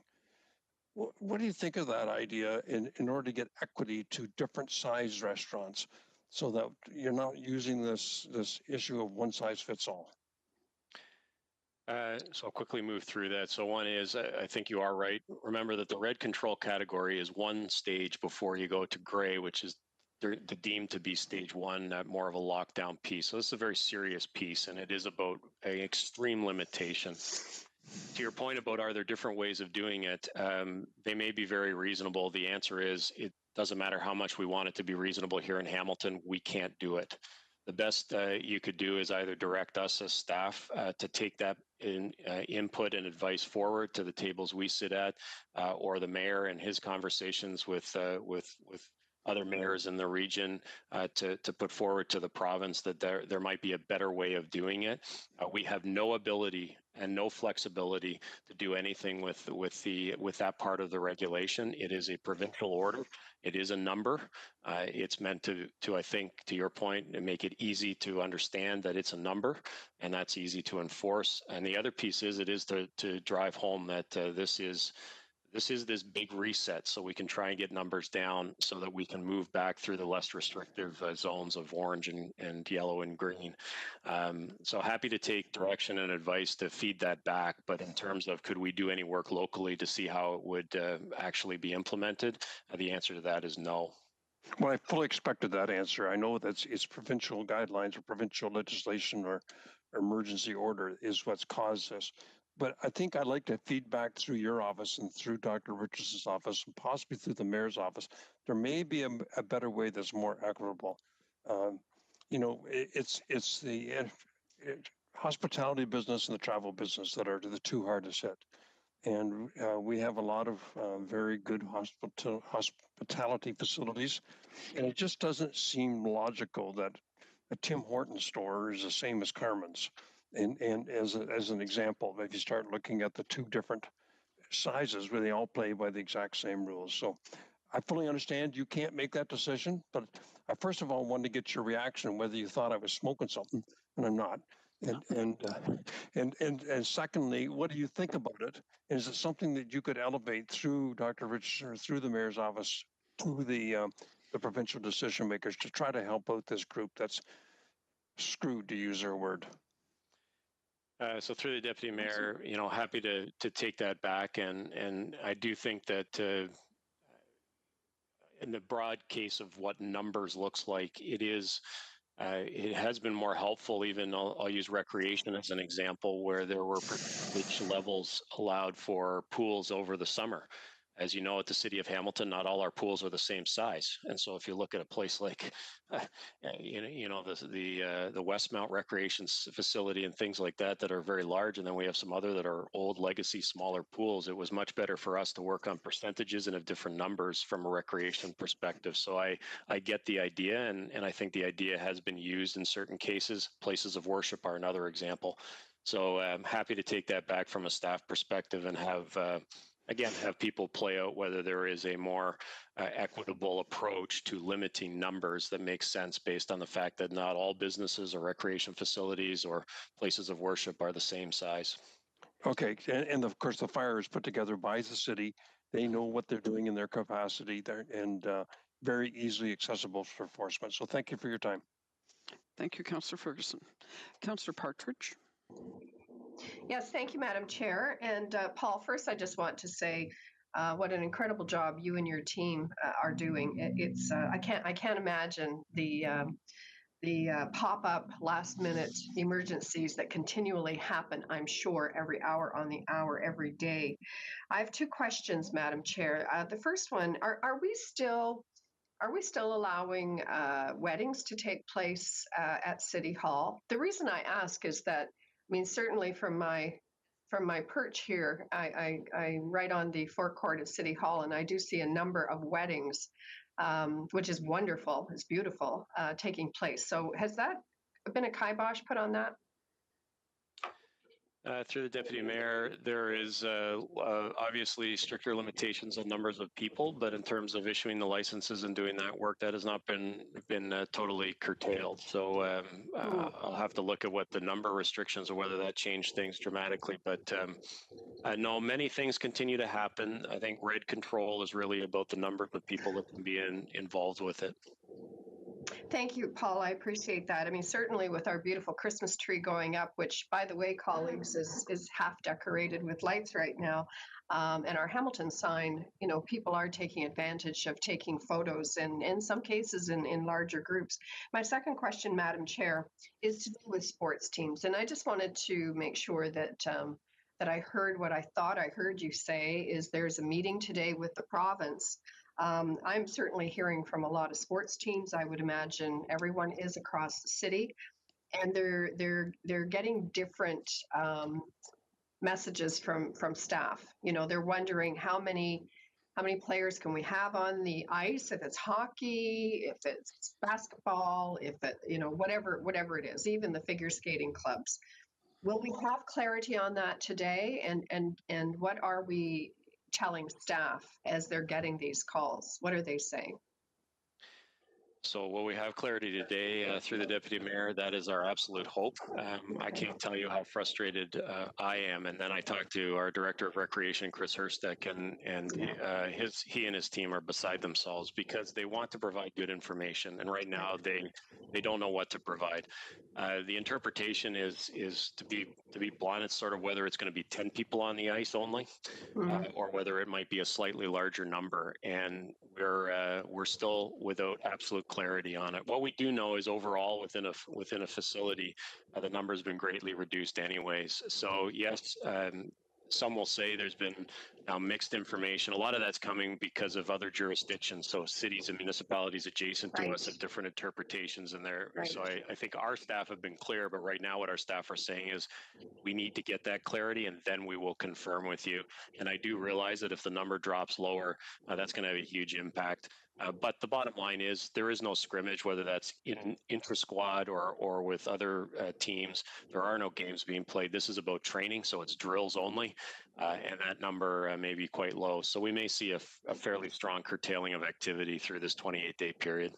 What do you think of that idea in order to get equity to different size restaurants, so that you're not using this issue of one size fits all? So I'll quickly move through that. So one is, I think you are right. Remember that the red control category is one stage before you go to gray, which is deemed to be stage one, more of a lockdown piece. So this is a very serious piece, and it is about an extreme limitation. To your point about, are there different ways of doing it? They may be very reasonable. The answer is, it doesn't matter how much we want it to be reasonable here in Hamilton, we can't do it. The best you could do is either direct us as staff to take that input and advice forward to the tables we sit at, or the mayor and his conversations with other mayors in the region to put forward to the province that there might be a better way of doing it. We have no ability and no flexibility to do anything with that part of the regulation. It is a provincial order. It is a number. It's meant to, I think, to your point, make it easy to understand that it's a number, and that's easy to enforce. And the other piece is, it is to drive home that this this is this big reset, so we can try and get numbers down so that we can move back through the less restrictive zones of orange and yellow and green. So happy to take direction and advice to feed that back. But in terms of could we do any work locally to see how it would actually be implemented, the answer to that is no. Well, I fully expected that answer. I know that it's provincial guidelines or provincial legislation or emergency order is what's caused this. But I think I'd like to feedback through your office and through Dr. Richardson's office and possibly through the mayor's office. There may be a better way that's more equitable. You know, it's the hospitality business and the travel business that are the two hardest hit. And we have a lot of very good hospitality facilities. And it just doesn't seem logical that a Tim Hortons store is the same as Carmen's. And as an example, if you start looking at the two different sizes where they all play by the exact same rules. So I fully understand you can't make that decision, but I first of all wanted to get your reaction whether you thought I was smoking something, and I'm not. And secondly, what do you think about it? Is it something that you could elevate through Dr. Richardson or through the mayor's office to the provincial decision makers to try to help out this group that's screwed, to use their word? So through the deputy mayor, you know, happy to take that back, and I do think that in the broad case of what numbers looks like, it has been more helpful. Even I'll use recreation as an example, where there were percentage levels allowed for pools over the summer. As you know, at the city of Hamilton, not all our pools are the same size, and so if you look at a place like, the Westmount Recreation Facility and things like that are very large, and then we have some other that are old legacy smaller pools. It was much better for us to work on percentages and of different numbers from a recreation perspective. So I get the idea, and I think the idea has been used in certain cases. Places of worship are another example. So I'm happy to take that back from a staff perspective and have people play out whether there is a more equitable approach to limiting numbers that makes sense based on the fact that not all businesses or recreation facilities or places of worship are the same size. Okay, and of course the fire is put together by the city. They know what they're doing in their capacity there, and very easily accessible for enforcement. So thank you for your time. Thank you, Councillor Ferguson. Councillor Partridge. Yes, thank you, Madam Chair. And Paul, first I just want to say what an incredible job you and your team are doing. It's I can't imagine the pop-up last-minute emergencies that continually happen, I'm sure, every hour on the hour, every day. I have two questions, Madam Chair. The first one, are we still allowing weddings to take place at City Hall? The reason I ask is that, I mean, certainly from my perch here, I right on the forecourt of City Hall, and I do see a number of weddings, which is wonderful. It's beautiful, taking place. So has that been a kibosh put on that? Through the deputy mayor, there is obviously stricter limitations on numbers of people, but in terms of issuing the licenses and doing that work, that has not been totally curtailed. So I'll have to look at what the number restrictions or whether that changed things dramatically. But no, many things continue to happen. I think RED control is really about the number of people that can be involved with it. Thank you, Paul. I appreciate that. I mean, certainly with our beautiful Christmas tree going up, which, by the way, colleagues, is half decorated with lights right now, and our Hamilton sign, you know, people are taking advantage of taking photos, and in some cases in larger groups. My second question, Madam Chair, is to do with sports teams, and I just wanted to make sure that that I heard what I thought I heard you say, is there's a meeting today with the province. I'm certainly hearing from a lot of sports teams. I would imagine everyone is across the city, and they're getting different messages from staff. You know, they're wondering how many players can we have on the ice, if it's hockey, if it's basketball, if it, you know, whatever it is, even the figure skating clubs. Will we have clarity on that today? And what are we telling staff as they're getting these calls? What are they saying? So will we have clarity today through the deputy mayor? That is our absolute hope. I can't tell you how frustrated I am. And then I talked to our director of recreation, Chris Hurstek, and he and his team are beside themselves because they want to provide good information, and right now they don't know what to provide. The interpretation is to be blunt, it's sort of whether it's going to be 10 people on the ice only, or whether it might be a slightly larger number. And we're still without absolute clarity on it. What we do know is overall within a facility, the number has been greatly reduced anyways. So yes, some will say there's been mixed information. A lot of that's coming because of other jurisdictions. So cities and municipalities adjacent to us have different interpretations in there. So I think our staff have been clear, but right now what our staff are saying is we need to get that clarity and then we will confirm with you. And I do realize that if the number drops lower, that's going to have a huge impact. But the bottom line is there is no scrimmage, whether that's in intra-squad or with other teams. There are no games being played. This is about training, so it's drills only, and that number may be quite low. So we may see a fairly strong curtailing of activity through this 28-day period.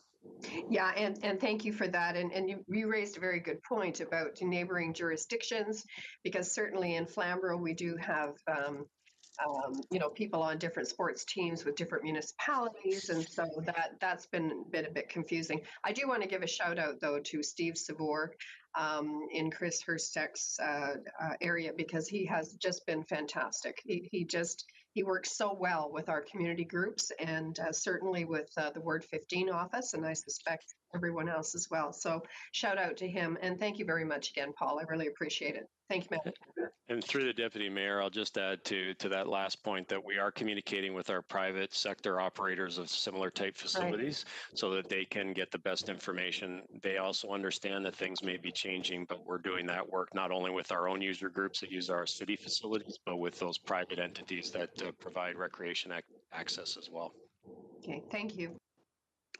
Yeah, and thank you for that. And you raised a very good point about neighboring jurisdictions, because certainly in Flamborough we do have people on different sports teams with different municipalities, and so that's been a bit confusing. I do want to give a shout out though to Steve Savour in Chris Hurstek's area, because he has just been fantastic. He works so well with our community groups, and certainly with the Ward 15 office, and I suspect everyone else as well. So shout out to him, and thank you very much again, Paul. I really appreciate it. Thank you, Madam Chair. And through the deputy mayor, I'll just add to that last point that we are communicating with our private sector operators of similar type facilities so that they can get the best information. They also understand that things may be changing, but we're doing that work not only with our own user groups that use our city facilities, but with those private entities that provide recreation access as well. Okay, thank you.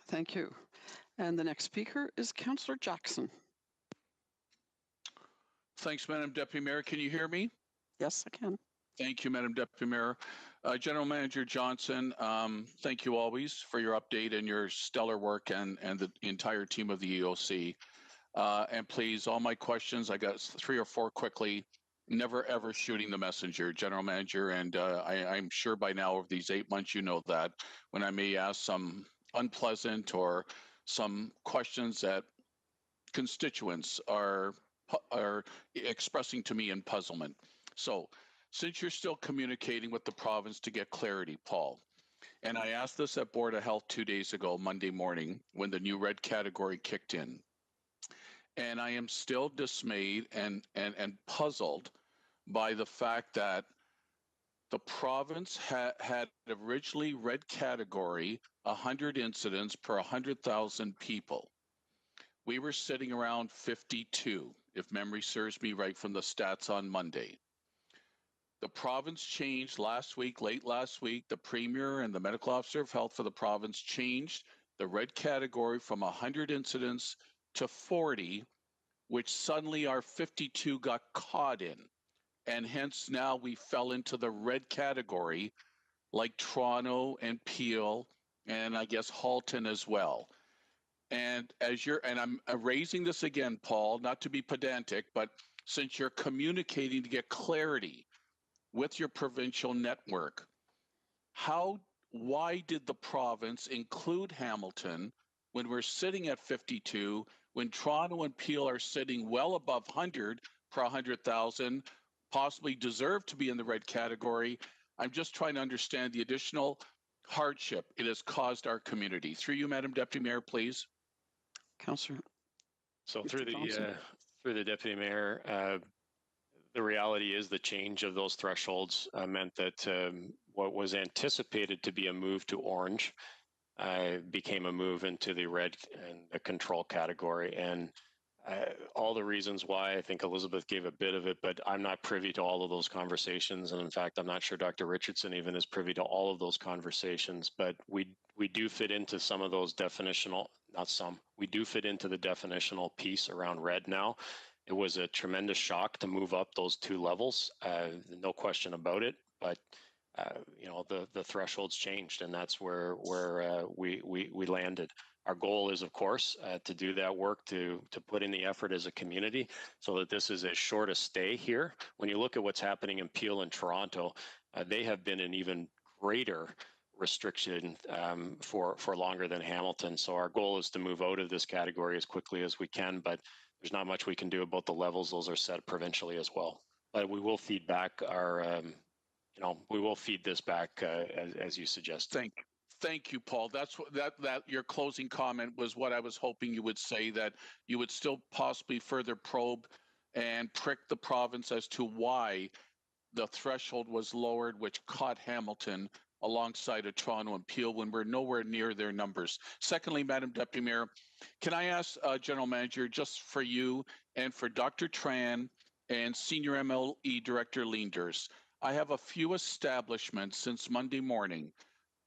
Thank you. And the next speaker is Councillor Jackson. Thanks, Madam Deputy Mayor. Can you hear me? Yes, I can. Thank you, Madam Deputy Mayor. General Manager Johnson, thank you always for your update and your stellar work, and the entire team of the EOC. And please, all my questions, I got 3 or 4 quickly. Never ever shooting the messenger, General Manager, and I'm sure by now over these 8 months you know that when I may ask some unpleasant or some questions that constituents are expressing to me in puzzlement. So since you're still communicating with the province to get clarity, Paul, and I asked this at Board of Health 2 days ago, Monday morning, when the new red category kicked in, and I am still dismayed and puzzled by the fact that the province had originally red category 100 incidents per 100,000 people. We were sitting around 52, if memory serves me right, from the stats on Monday. The province changed last week, late last week. The Premier and the Medical Officer of Health for the province changed the red category from 100 incidents to 40, which suddenly our 52 got caught in. And hence now we fell into the red category, like Toronto and Peel, and I guess Halton as well. And I'm raising this again, Paul, not to be pedantic, but since you're communicating to get clarity with your provincial network, why did the province include Hamilton when we're sitting at 52, when Toronto and Peel are sitting well above 100 per 100,000, possibly deserve to be in the red category? I'm just trying to understand the additional hardship it has caused our community. Through you, Madam Deputy Mayor, please. Councillor. So through the deputy mayor, the reality is the change of those thresholds meant that what was anticipated to be a move to orange became a move into the red and the control category. And all the reasons why, I think Elizabeth gave a bit of it, but I'm not privy to all of those conversations. And in fact, I'm not sure Dr. Richardson even is privy to all of those conversations, but we do fit into some of those definitional, we do fit into the definitional piece around red now. It was a tremendous shock to move up those 2 levels, no question about it, but the thresholds changed, and that's where we landed. Our goal is, of course, to do that work, to put in the effort as a community so that this is as short a stay here. When you look at what's happening in Peel and Toronto, they have been an even greater restriction for longer than Hamilton. So our goal is to move out of this category as quickly as we can, but there's not much we can do about the levels. Those are set provincially as well. But we will feed back our, we will feed this back as you suggest. Thank you, Paul. That's what that your closing comment was what I was hoping you would say, that you would still possibly further probe and prick the province as to why the threshold was lowered, which caught Hamilton alongside of Toronto and Peel when we're nowhere near their numbers. Secondly, Madam Deputy Mayor, can I ask General Manager, just for you and for Dr. Tran and Senior MLE Director Leenders, I have a few establishments since Monday morning.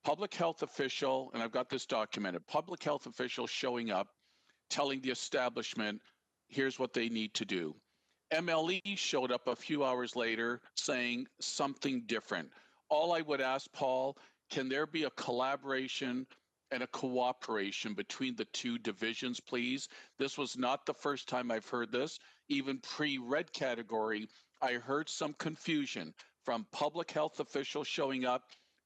Public health official, and I've got this documented, public health official showing up, telling the establishment, here's what they need to do. MLE showed up a few hours later saying something different. All I would ask, Paul, can there be a collaboration and a cooperation between the two divisions, please? This was not the first time I've heard this. Even pre-red category, I heard some confusion from public health officials showing up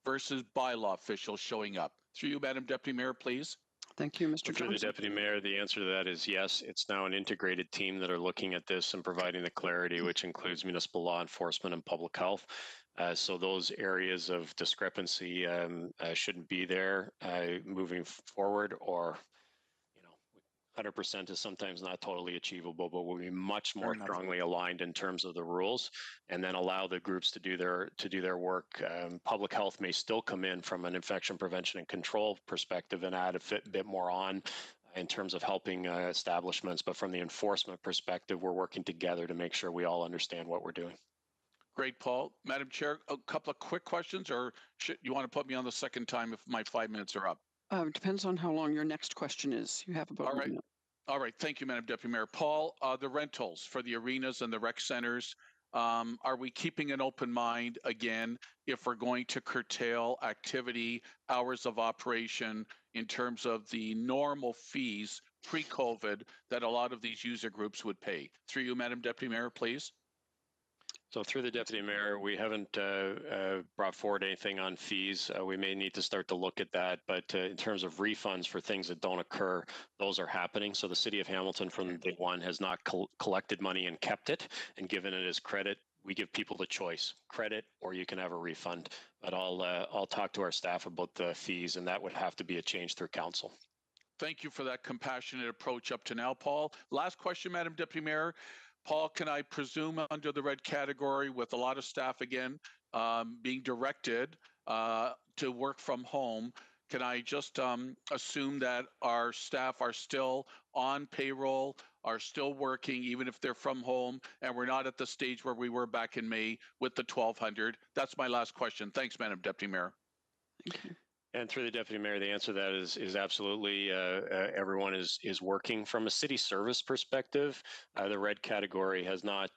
versus bylaw officials showing up. Through you, Madam Deputy Mayor, please. Thank you, Mr. Through the Deputy Mayor, the answer to that is yes. It's now an integrated team that are looking at this and providing the clarity, which includes municipal law enforcement and public health. So those areas of discrepancy shouldn't be there moving forward, or 100% is sometimes not totally achievable, but we'll be much more strongly aligned in terms of the rules, and then allow the groups to do their work. Public health may still come in from an infection prevention and control perspective and add a bit more on in terms of helping establishments, but from the enforcement perspective, we're working together to make sure we all understand what we're doing. Great, Paul. Madam Chair, a couple of quick questions, or you want to put me on the second time if my 5 minutes are up? Depends on how long your next question is. You have about 1 minute. All right. Thank you, Madam Deputy Mayor. Paul, the rentals for the arenas and the rec centers, are we keeping an open mind again if we're going to curtail activity, hours of operation in terms of the normal fees pre-COVID that a lot of these user groups would pay? Through you, Madam Deputy Mayor, please. So through the Deputy Mayor, we haven't brought forward anything on fees. We may need to start to look at that, but in terms of refunds for things that don't occur, those are happening. So the City of Hamilton from day one has not collected money and kept it and given it as credit. We give people the choice, credit, or you can have a refund. But I'll talk to our staff about the fees, and that would have to be a change through council. Thank you for that compassionate approach up to now, Paul. Last question, Madam Deputy Mayor. Paul, can I presume under the red category with a lot of staff again being directed to work from home, can I just assume that our staff are still on payroll, are still working even if they're from home, and we're not at the stage where we were back in May with the 1,200? That's my last question. Thanks, Madam Deputy Mayor. Thank you. And through the Deputy Mayor, the answer to that is absolutely everyone is working. From a city service perspective, the red category has not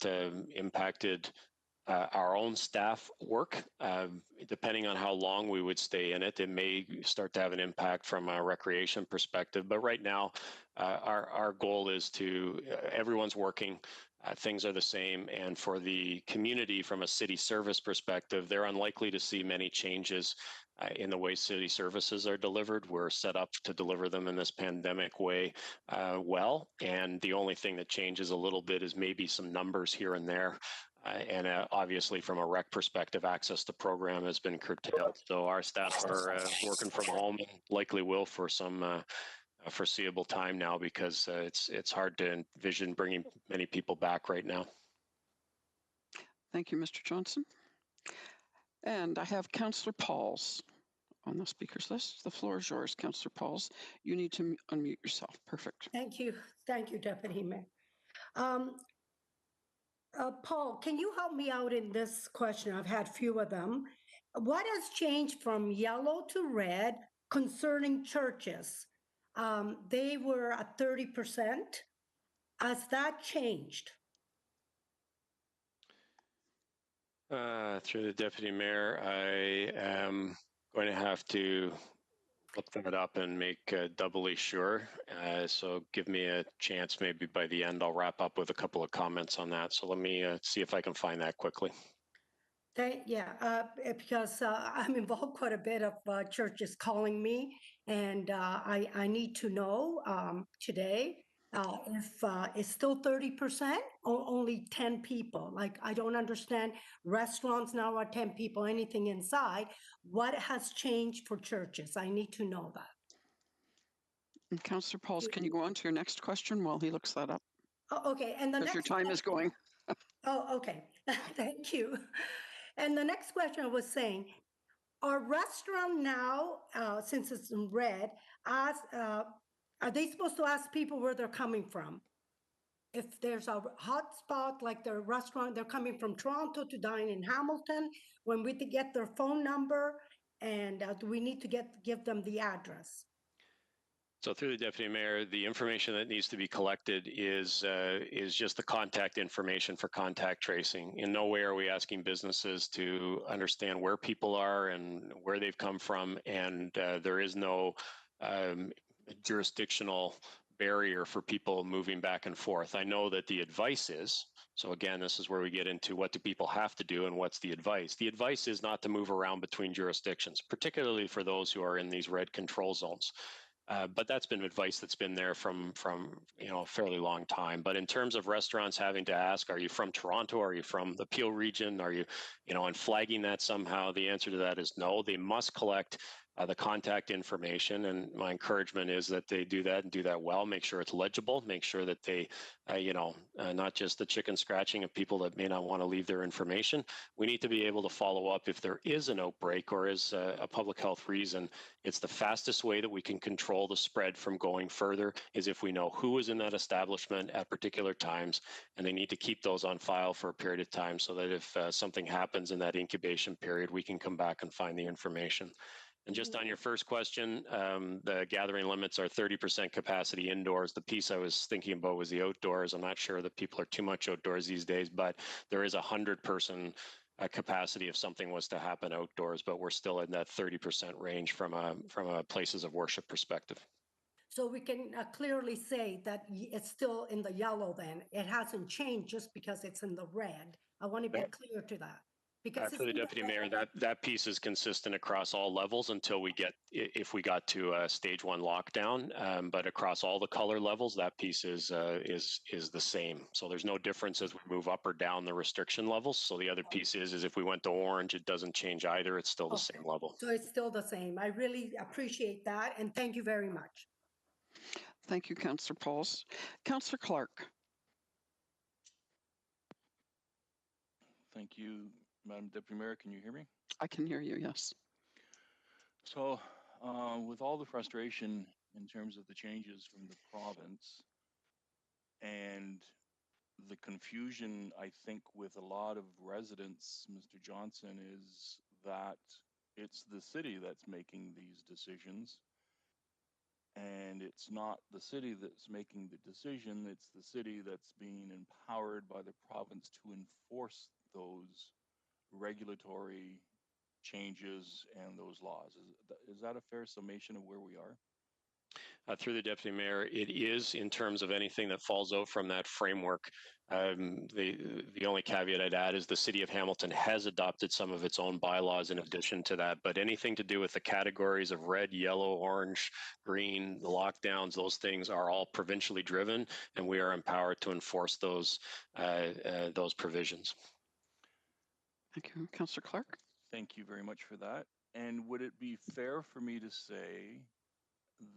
impacted our own staff work. Depending on how long we would stay in it, it may start to have an impact from a recreation perspective. But right now, our goal is to everyone's working. Things are the same, and for the community from a city service perspective, they're unlikely to see many changes in the way city services are delivered. We're set up to deliver them in this pandemic way well, and the only thing that changes a little bit is maybe some numbers here and there. And obviously from a rec perspective, access to program has been curtailed. So our staff are working from home and likely will for some foreseeable time now, because it's hard to envision bringing many people back right now. Thank you, Mr. Johnson. And I have Councillor Pauls on the speaker's list. The floor is yours, Councillor Pauls. You need to unmute yourself. Perfect. Thank you. Thank you, Deputy Mayor. Paul, can you help me out in this question? I've had few of them. What has changed from yellow to red concerning churches? They were at 30%. Has that changed? Through the Deputy Mayor, I am going to have to look that up and make doubly sure. So give me a chance. Maybe by the end, I'll wrap up with a couple of comments on that. So let me see if I can find that quickly. Because I'm involved quite a bit of churches calling me, and I need to know today if it's still 30% or only 10 people. Like, I don't understand. Restaurants now are 10 people, anything inside. What has changed for churches? I need to know that. And Councillor Pauls, can you go on to your next question while he looks that up? Oh, okay, and the Because next your time is going. Oh, okay. Thank you. And the next question I was saying, are restaurant now, since it's in red, are they supposed to ask people where they're coming from? If there's a hot spot like the restaurant, they're coming from Toronto to dine in Hamilton, when we get their phone number, and do we need to give them the address? So through the Deputy Mayor, the information that needs to be collected is just the contact information for contact tracing. In no way are we asking businesses to understand where people are and where they've come from, and there is no jurisdictional barrier for people moving back and forth. I know that the advice is, so again, this is where we get into what do people have to do and what's the advice. The advice is not to move around between jurisdictions, particularly for those who are in these red control zones. But that's been advice that's been there from a fairly long time. But in terms of restaurants having to ask, are you from Toronto? Are you from the Peel region? Are you, and flagging that somehow, the answer to that is no. They must collect the contact information, and my encouragement is that they do that and do that well. Make sure it's legible. Make sure that they, not just the chicken scratching of people that may not want to leave their information. We need to be able to follow up if there is an outbreak or is a public health reason. It's the fastest way that we can control the spread from going further is if we know who is in that establishment at particular times, and they need to keep those on file for a period of time so that if something happens in that incubation period, we can come back and find the information. And just on your first question, the gathering limits are 30% capacity indoors. The piece I was thinking about was the outdoors. I'm not sure that people are too much outdoors these days, but there is 100-person capacity if something was to happen outdoors, but we're still in that 30% range from a places of worship perspective. So we can clearly say that it's still in the yellow then. It hasn't changed just because it's in the red. I want to be clear to that. Because for the Deputy Mayor, that piece is consistent across all levels until if we got to a stage 1 lockdown. But across all the color levels, that piece is the same. So there's no difference as we move up or down the restriction levels. So the other piece is if we went to orange, it doesn't change either. It's still the same level. So it's still the same. I really appreciate that, and thank you very much. Thank you, Councillor Pauls. Councillor Clark. Thank you, Madam Deputy Mayor. Can you hear me? I can hear you, yes. So with all the frustration in terms of the changes from the province and the confusion, I think, with a lot of residents, Mr. Johnson, is that it's the city that's making these decisions. And it's not the city that's making the decision, it's the city that's being empowered by the province to enforce those regulatory changes and those laws. Is that a fair summation of where we are? Through the Deputy Mayor, it is in terms of anything that falls out from that framework. The only caveat I'd add is the City of Hamilton has adopted some of its own bylaws in addition to that, but anything to do with the categories of red, yellow, orange, green, the lockdowns, those things are all provincially driven, and we are empowered to enforce those provisions. Thank you. Councillor Clark. Thank you very much for that. And would it be fair for me to say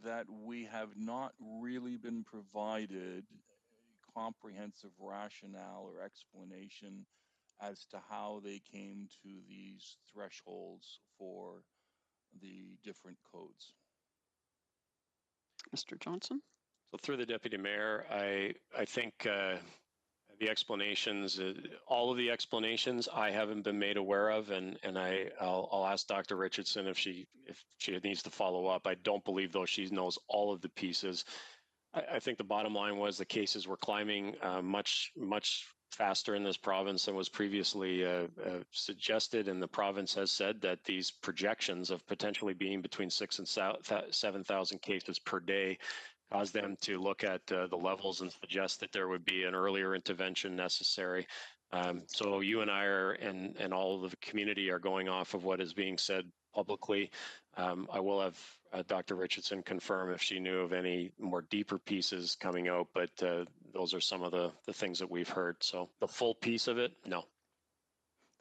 that we have not really been provided a comprehensive rationale or explanation as to how they came to these thresholds for the different codes? Mr. Johnson? So through the Deputy Mayor, I think the explanations, all of the explanations I haven't been made aware of, and I'll ask Dr. Richardson if she needs to follow up. I don't believe, though, she knows all of the pieces. I think the bottom line was the cases were climbing much faster in this province than was previously suggested. And the province has said that these projections of potentially being between 6,000 and 7,000 cases per day cause them to look at the levels and suggest that there would be an earlier intervention necessary. So you and I are, and all of the community are going off of what is being said publicly. I will have Dr. Richardson confirm if she knew of any more deeper pieces coming out, but those are some of the things that we've heard. So the full piece of it, no.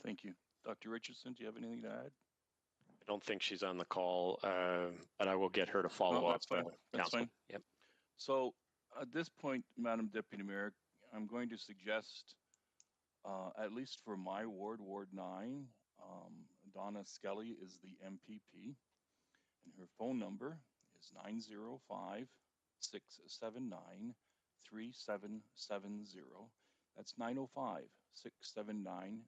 Thank you. Dr. Richardson, do you have anything to add? I don't think she's on the call, but I will get her to follow No, up. that's fine. That's fine. Yep. So at this point, Madam Deputy Mayor, I'm going to suggest, at least for my ward, Ward 9, Donna Skelly is the MPP, and her phone number is 905-679-3770. That's 905-679-3770.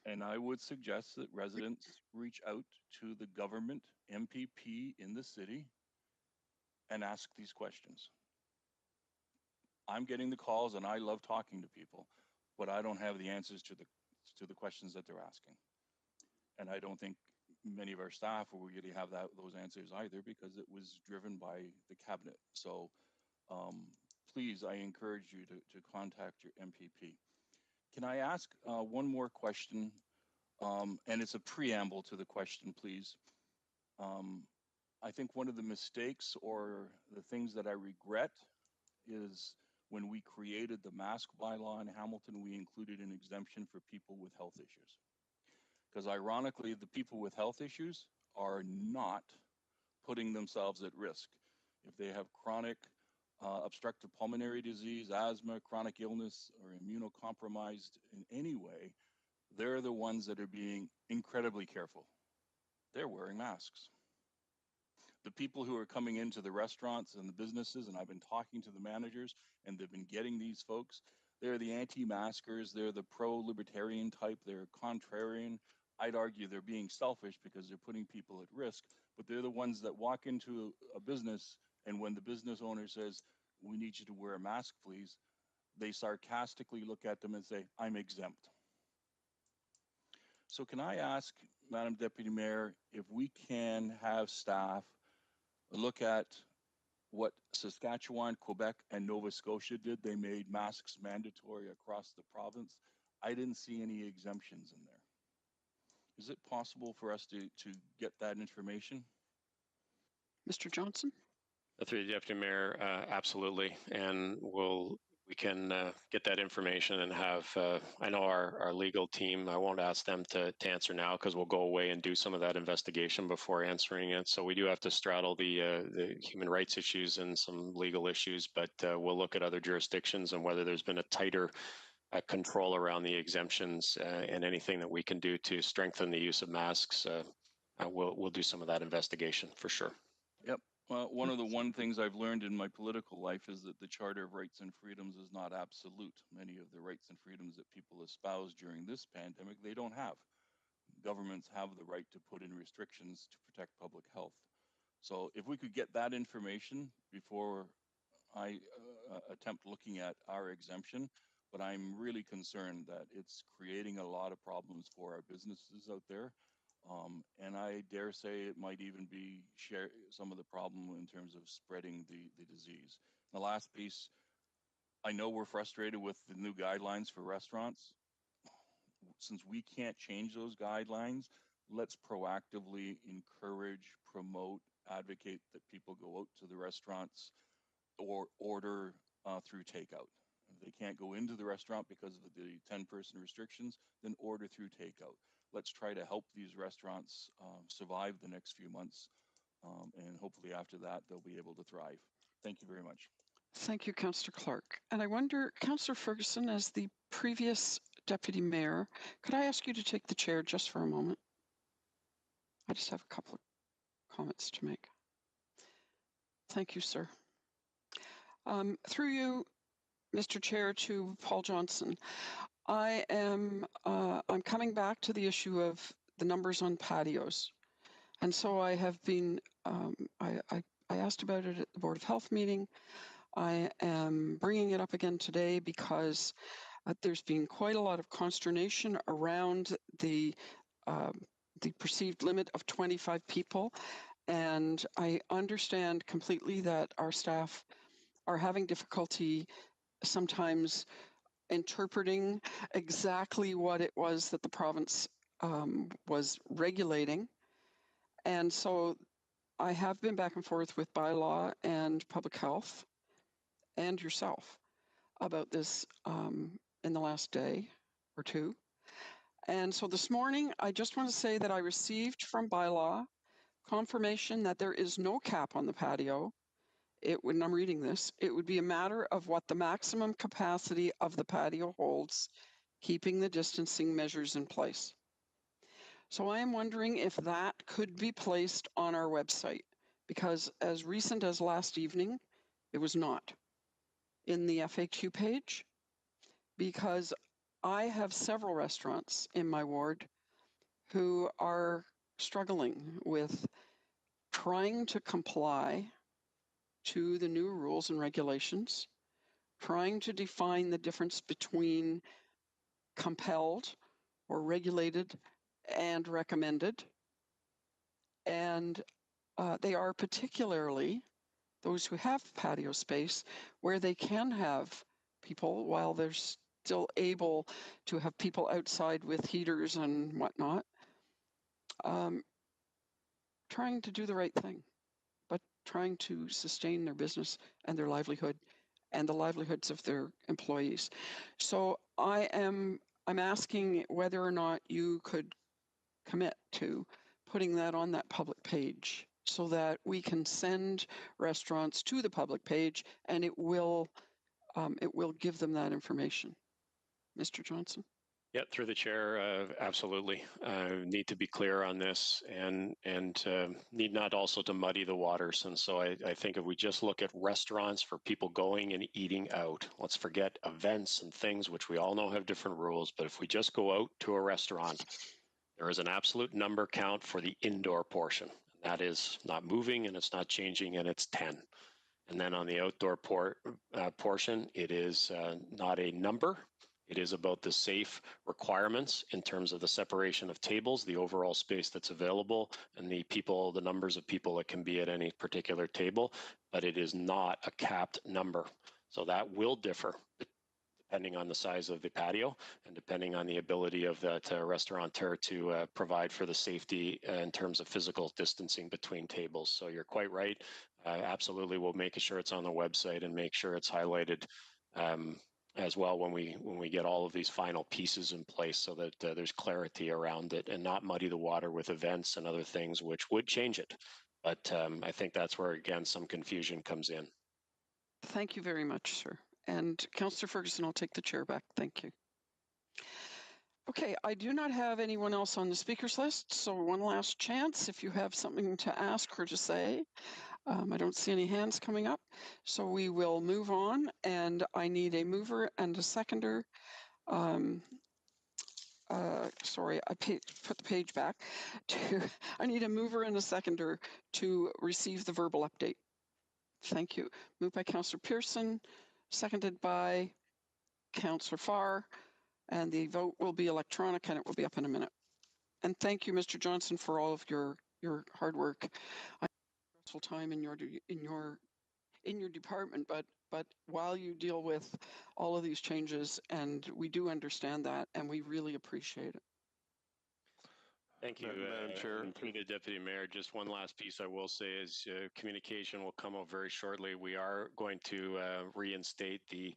And I would suggest that residents reach out to the government MPP in the city and ask these questions. I'm getting the calls and I love talking to people, but I don't have the answers to the questions that they're asking. And I don't think many of our staff will really have those answers either, because it was driven by the cabinet. So please, I encourage you to contact your MPP. Can I ask one more question? And it's a preamble to the question, please. I think one of the mistakes or the things that I regret is when we created the mask bylaw in Hamilton, we included an exemption for people with health issues. Because ironically, the people with health issues are not putting themselves at risk. If they have chronic obstructive pulmonary disease, asthma, chronic illness, or immunocompromised in any way, they're the ones that are being incredibly careful. They're wearing masks. The people who are coming into the restaurants and the businesses, and I've been talking to the managers, and they've been getting these folks, they're the anti-maskers, they're the pro-libertarian type, they're contrarian. I'd argue they're being selfish because they're putting people at risk, but they're the ones that walk into a business, and when the business owner says, "We need you to wear a mask, please," they sarcastically look at them and say, "I'm exempt." So can I ask, Madam Deputy Mayor, if we can have staff look at what Saskatchewan, Quebec, and Nova Scotia did? They made masks mandatory across the province. I didn't see any exemptions in there. Is it possible for us to get that information? Mr. Johnson? Through the Deputy Mayor, absolutely. And we can get that information and have, I know our legal team, I won't ask them to answer now because we'll go away and do some of that investigation before answering it. So we do have to straddle the human rights issues and some legal issues, but we'll look at other jurisdictions and whether there's been a tighter control around the exemptions and anything that we can do to strengthen the use of masks. We'll do some of that investigation for sure. Yep. One of the things I've learned in my political life is that the Charter of Rights and Freedoms is not absolute. Many of the rights and freedoms that people espouse during this pandemic, they don't have. Governments have the right to put in restrictions to protect public health. So if we could get that information before I attempt looking at our exemption, but I'm really concerned that it's creating a lot of problems for our businesses out there. And I dare say it might even be some of the problem in terms of spreading the disease. The last piece, I know we're frustrated with the new guidelines for restaurants. Since we can't change those guidelines, let's proactively encourage, promote, advocate that people go out to the restaurants or order through takeout. If they can't go into the restaurant because of the 10-person restrictions, then order through takeout. Let's try to help these restaurants survive the next few months, and hopefully after that, they'll be able to thrive. Thank you very much. Thank you, Councillor Clark. And I wonder, Councillor Ferguson, as the previous Deputy Mayor, could I ask you to take the chair just for a moment? I just have a couple of comments to make. Thank you, sir. Through you, Mr. Chair, to Paul Johnson. I'm coming back to the issue of the numbers on patios. And so I have been, I asked about it at the Board of Health meeting. I am bringing it up again today because there's been quite a lot of consternation around the perceived limit of 25 people. And I understand completely that our staff are having difficulty sometimes interpreting exactly what it was that the province was regulating. And so I have been back and forth with bylaw and public health and yourself about this in the last day or two. And so this morning, I just want to say that I received from bylaw confirmation that there is no cap on the patio. When I'm reading this, it would be a matter of what the maximum capacity of the patio holds, keeping the distancing measures in place. So I am wondering if that could be placed on our website, because as recent as last evening, it was not in the FAQ page, because I have several restaurants in my ward who are struggling with trying to comply to the new rules and regulations, trying to define the difference between compelled or regulated and recommended. And they are particularly those who have patio space where they can have people while they're still able to have people outside with heaters and whatnot, trying to do the right thing, but trying to sustain their business and their livelihood and the livelihoods of their employees. So I'm asking whether or not you could commit to putting that on that public page so that we can send restaurants to the public page and it will give them that information. Mr. Johnson? Yeah, through the chair, absolutely. Need to be clear on this and need not also to muddy the waters. And so I think if we just look at restaurants for people going and eating out, let's forget events and things which we all know have different rules. But if we just go out to a restaurant, there is an absolute number count for the indoor portion. That is not moving and it's not changing, and it's 10. And then on the outdoor portion, it is not a number. It is about the safe requirements in terms of the separation of tables, the overall space that's available, and the numbers of people that can be at any particular table, but it is not a capped number. So that will differ depending on the size of the patio and depending on the ability of that restaurateur to provide for the safety in terms of physical distancing between tables. So you're quite right. Absolutely, we'll make sure it's on the website and make sure it's highlighted as well when we get all of these final pieces in place, so that there's clarity around it and not muddy the water with events and other things which would change it. But I think that's where, again, some confusion comes in. Thank you very much, sir. And Councillor Ferguson, I'll take the chair back. Thank you. Okay, I do not have anyone else on the speakers list, so one last chance if you have something to ask or to say. I don't see any hands coming up, so we will move on, and I need a mover and a seconder. Sorry, I put the page back. I need a mover and a seconder to receive the verbal update. Thank you. Moved by Councillor Pearson, seconded by Councillor Farr, and the vote will be electronic and it will be up in a minute. And thank you, Mr. Johnson, for all of your hard work. I stressful time in your department, but while you deal with all of these changes, and we do understand that, and we really appreciate it. Thank you, Madam Chair. And through the Deputy Mayor, just one last piece I will say is communication will come out very shortly. We are going to reinstate the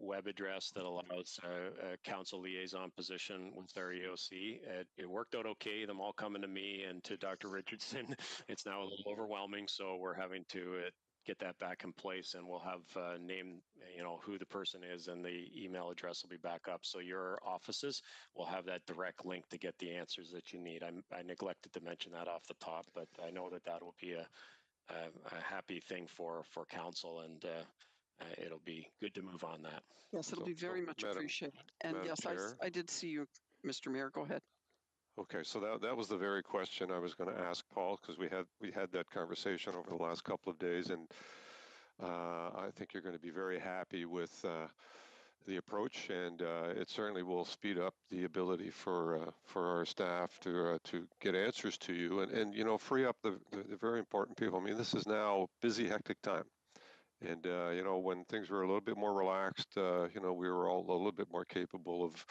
web address that allows a council liaison position with our EOC. It worked out okay, them all coming to me and to Dr. Richardson. It's now a little overwhelming, so we're having to get that back in place, and we'll have named, who the person is, and the email address will be back up. So your offices will have that direct link to get the answers that you need. I neglected to mention that off the top, but I know that will be a happy thing for council, and it'll be good to move on that. Yes, it'll be very much appreciated. And yes, I did see you, Mr. Mayor. Go ahead. Okay, so that was the very question I was going to ask Paul, because we had that conversation over the last couple of days, and I think you're going to be very happy with the approach, and it certainly will speed up the ability for our staff to get answers to you, and you know, free up the very important people. I mean, this is now busy, hectic time. And, you know, when things were a little bit more relaxed, you know, we were all a little bit more capable of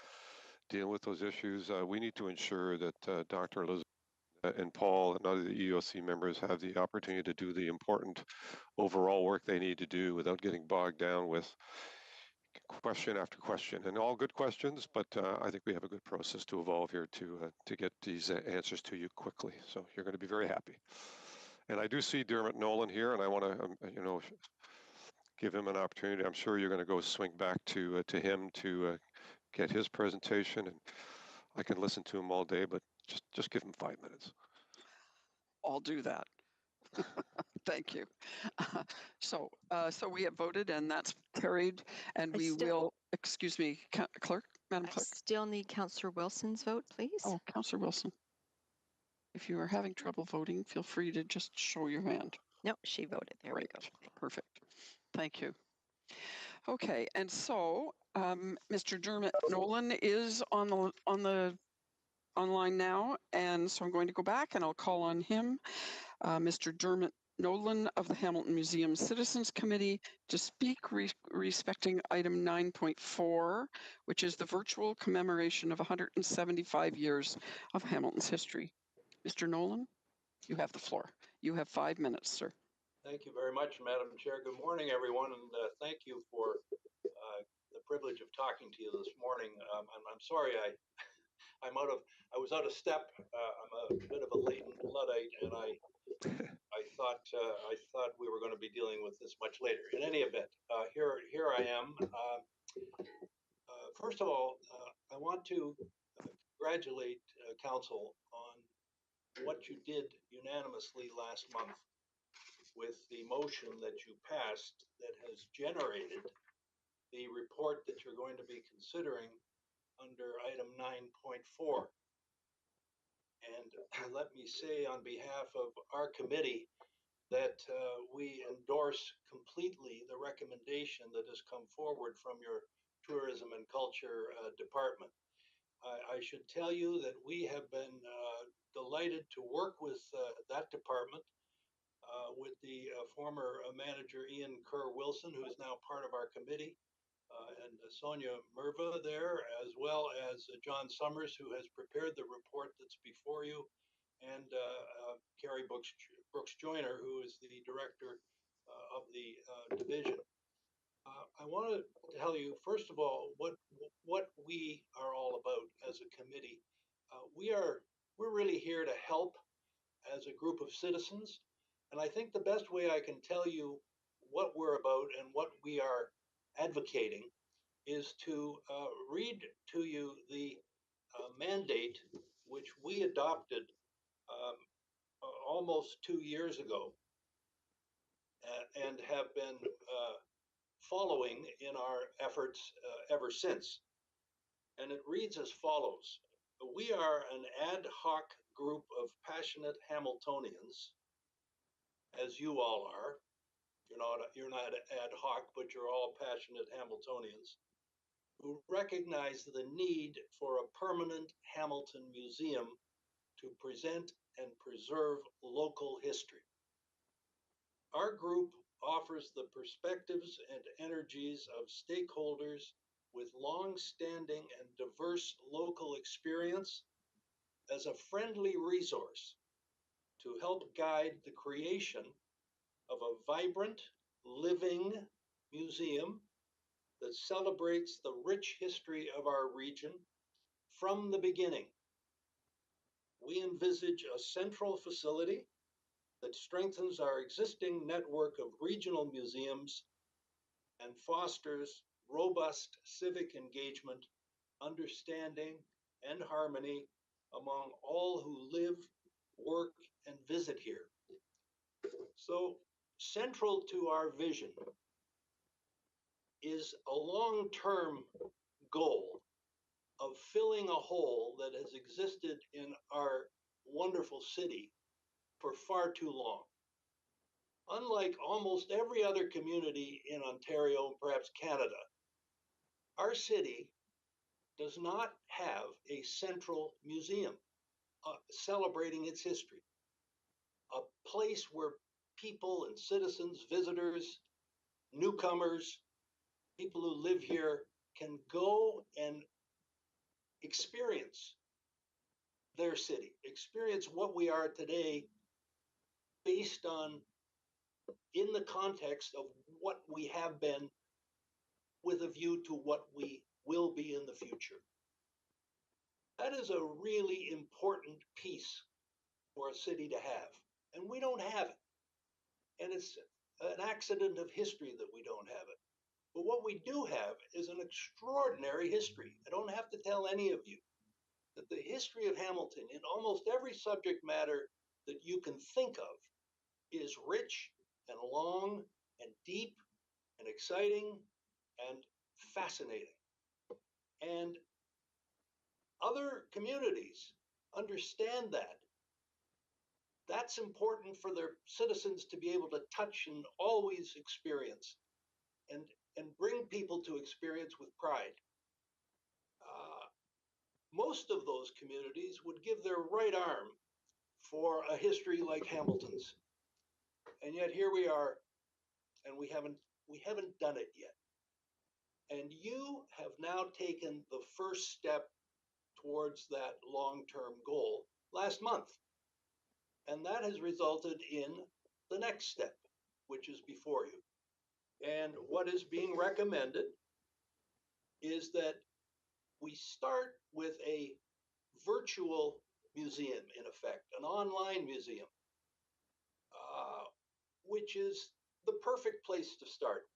dealing with those issues. We need to ensure that Dr. Elizabeth and Paul and other EOC members have the opportunity to do the important overall work they need to do without getting bogged down with question after question. And all good questions, but I think we have a good process to evolve here to get these answers to you quickly. So you're going to be very happy. And I do see Dermot Nolan here, and I want to, you know, give him an opportunity. I'm sure you're going to go swing back to him to get his presentation, and I can listen to him all day, but just give him 5 minutes. I'll do that. Thank you. So we have voted, and that's carried, and we will, excuse me, Clerk, Madam Clerk. I still need Councillor Wilson's vote, please. Oh, Councillor Wilson. If you are having trouble voting, feel free to just show your hand. No, she voted. There we go. Perfect. Thank you. Okay, and so Mr. Dermot Nolan is on the online now, and so I'm going to go back and I'll call on him, Mr. Dermot Nolan of the Hamilton Museum Citizens Committee, to speak respecting item 9.4, which is the virtual commemoration of 175 years of Hamilton's history. Mr. Nolan, you have the floor. You have 5 minutes, sir. Thank you very much, Madam Chair. Good morning, everyone, and thank you for the privilege of talking to you this morning. I'm sorry I was out of step. I'm a bit of a latent Luddite, and I thought we were going to be dealing with this much later. In any event, here I am. First of all, I want to congratulate Council on what you did unanimously last month with the motion that you passed that has generated the report that you're going to be considering under item 9.4. And let me say on behalf of our committee that we endorse completely the recommendation that has come forward from your Tourism and Culture Department. I should tell you that we have been delighted to work with that department, with the former manager Ian Kerr Wilson, who is now part of our committee, and Sonia Merva there, as well as John Summers, who has prepared the report that's before you, and Carrie Brooks Joyner, who is the director of the division. I want to tell you, first of all, what we are all about as a committee. We're really here to help as a group of citizens. And I think the best way I can tell you what we're about and what we are advocating is to read to you the mandate which we adopted almost 2 years ago and have been following in our efforts ever since. And it reads as follows. We are an ad hoc group of passionate Hamiltonians, as you all are. You're not ad hoc, but you're all passionate Hamiltonians who recognize the need for a permanent Hamilton museum to present and preserve local history. Our group offers the perspectives and energies of stakeholders with long-standing and diverse local experience as a friendly resource to help guide the creation of a vibrant, living museum that celebrates the rich history of our region from the beginning. We envisage a central facility that strengthens our existing network of regional museums and fosters robust civic engagement, understanding, and harmony among all who live, work, and visit here. So, central to our vision is a long-term goal of filling a hole that has existed in our wonderful city for far too long. unlike almost every other community in Ontario and perhaps Canada, our city does not have a central museum celebrating its history, a place where people and citizens, visitors, newcomers, people who live here can go and experience their city, experience what we are today based on, in the context of what we have been with a view to what we will be in the future. That is a really important piece for a city to have, and we don't have it. And it's an accident of history that we don't have it. But what we do have is an extraordinary history. I don't have to tell any of you that the history of Hamilton, in almost every subject matter that you can think of, is rich and long and deep and exciting and fascinating. And other communities understand that. That's important for their citizens to be able to touch and always experience and bring people to experience with pride. Most of those communities would give their right arm for a history like Hamilton's. And yet here we are, and we haven't done it yet. And you have now taken the first step towards that long-term goal last month. And that has resulted in the next step, which is before you. And what is being recommended is that we start with a virtual museum, in effect, an online museum, which is the perfect place to start.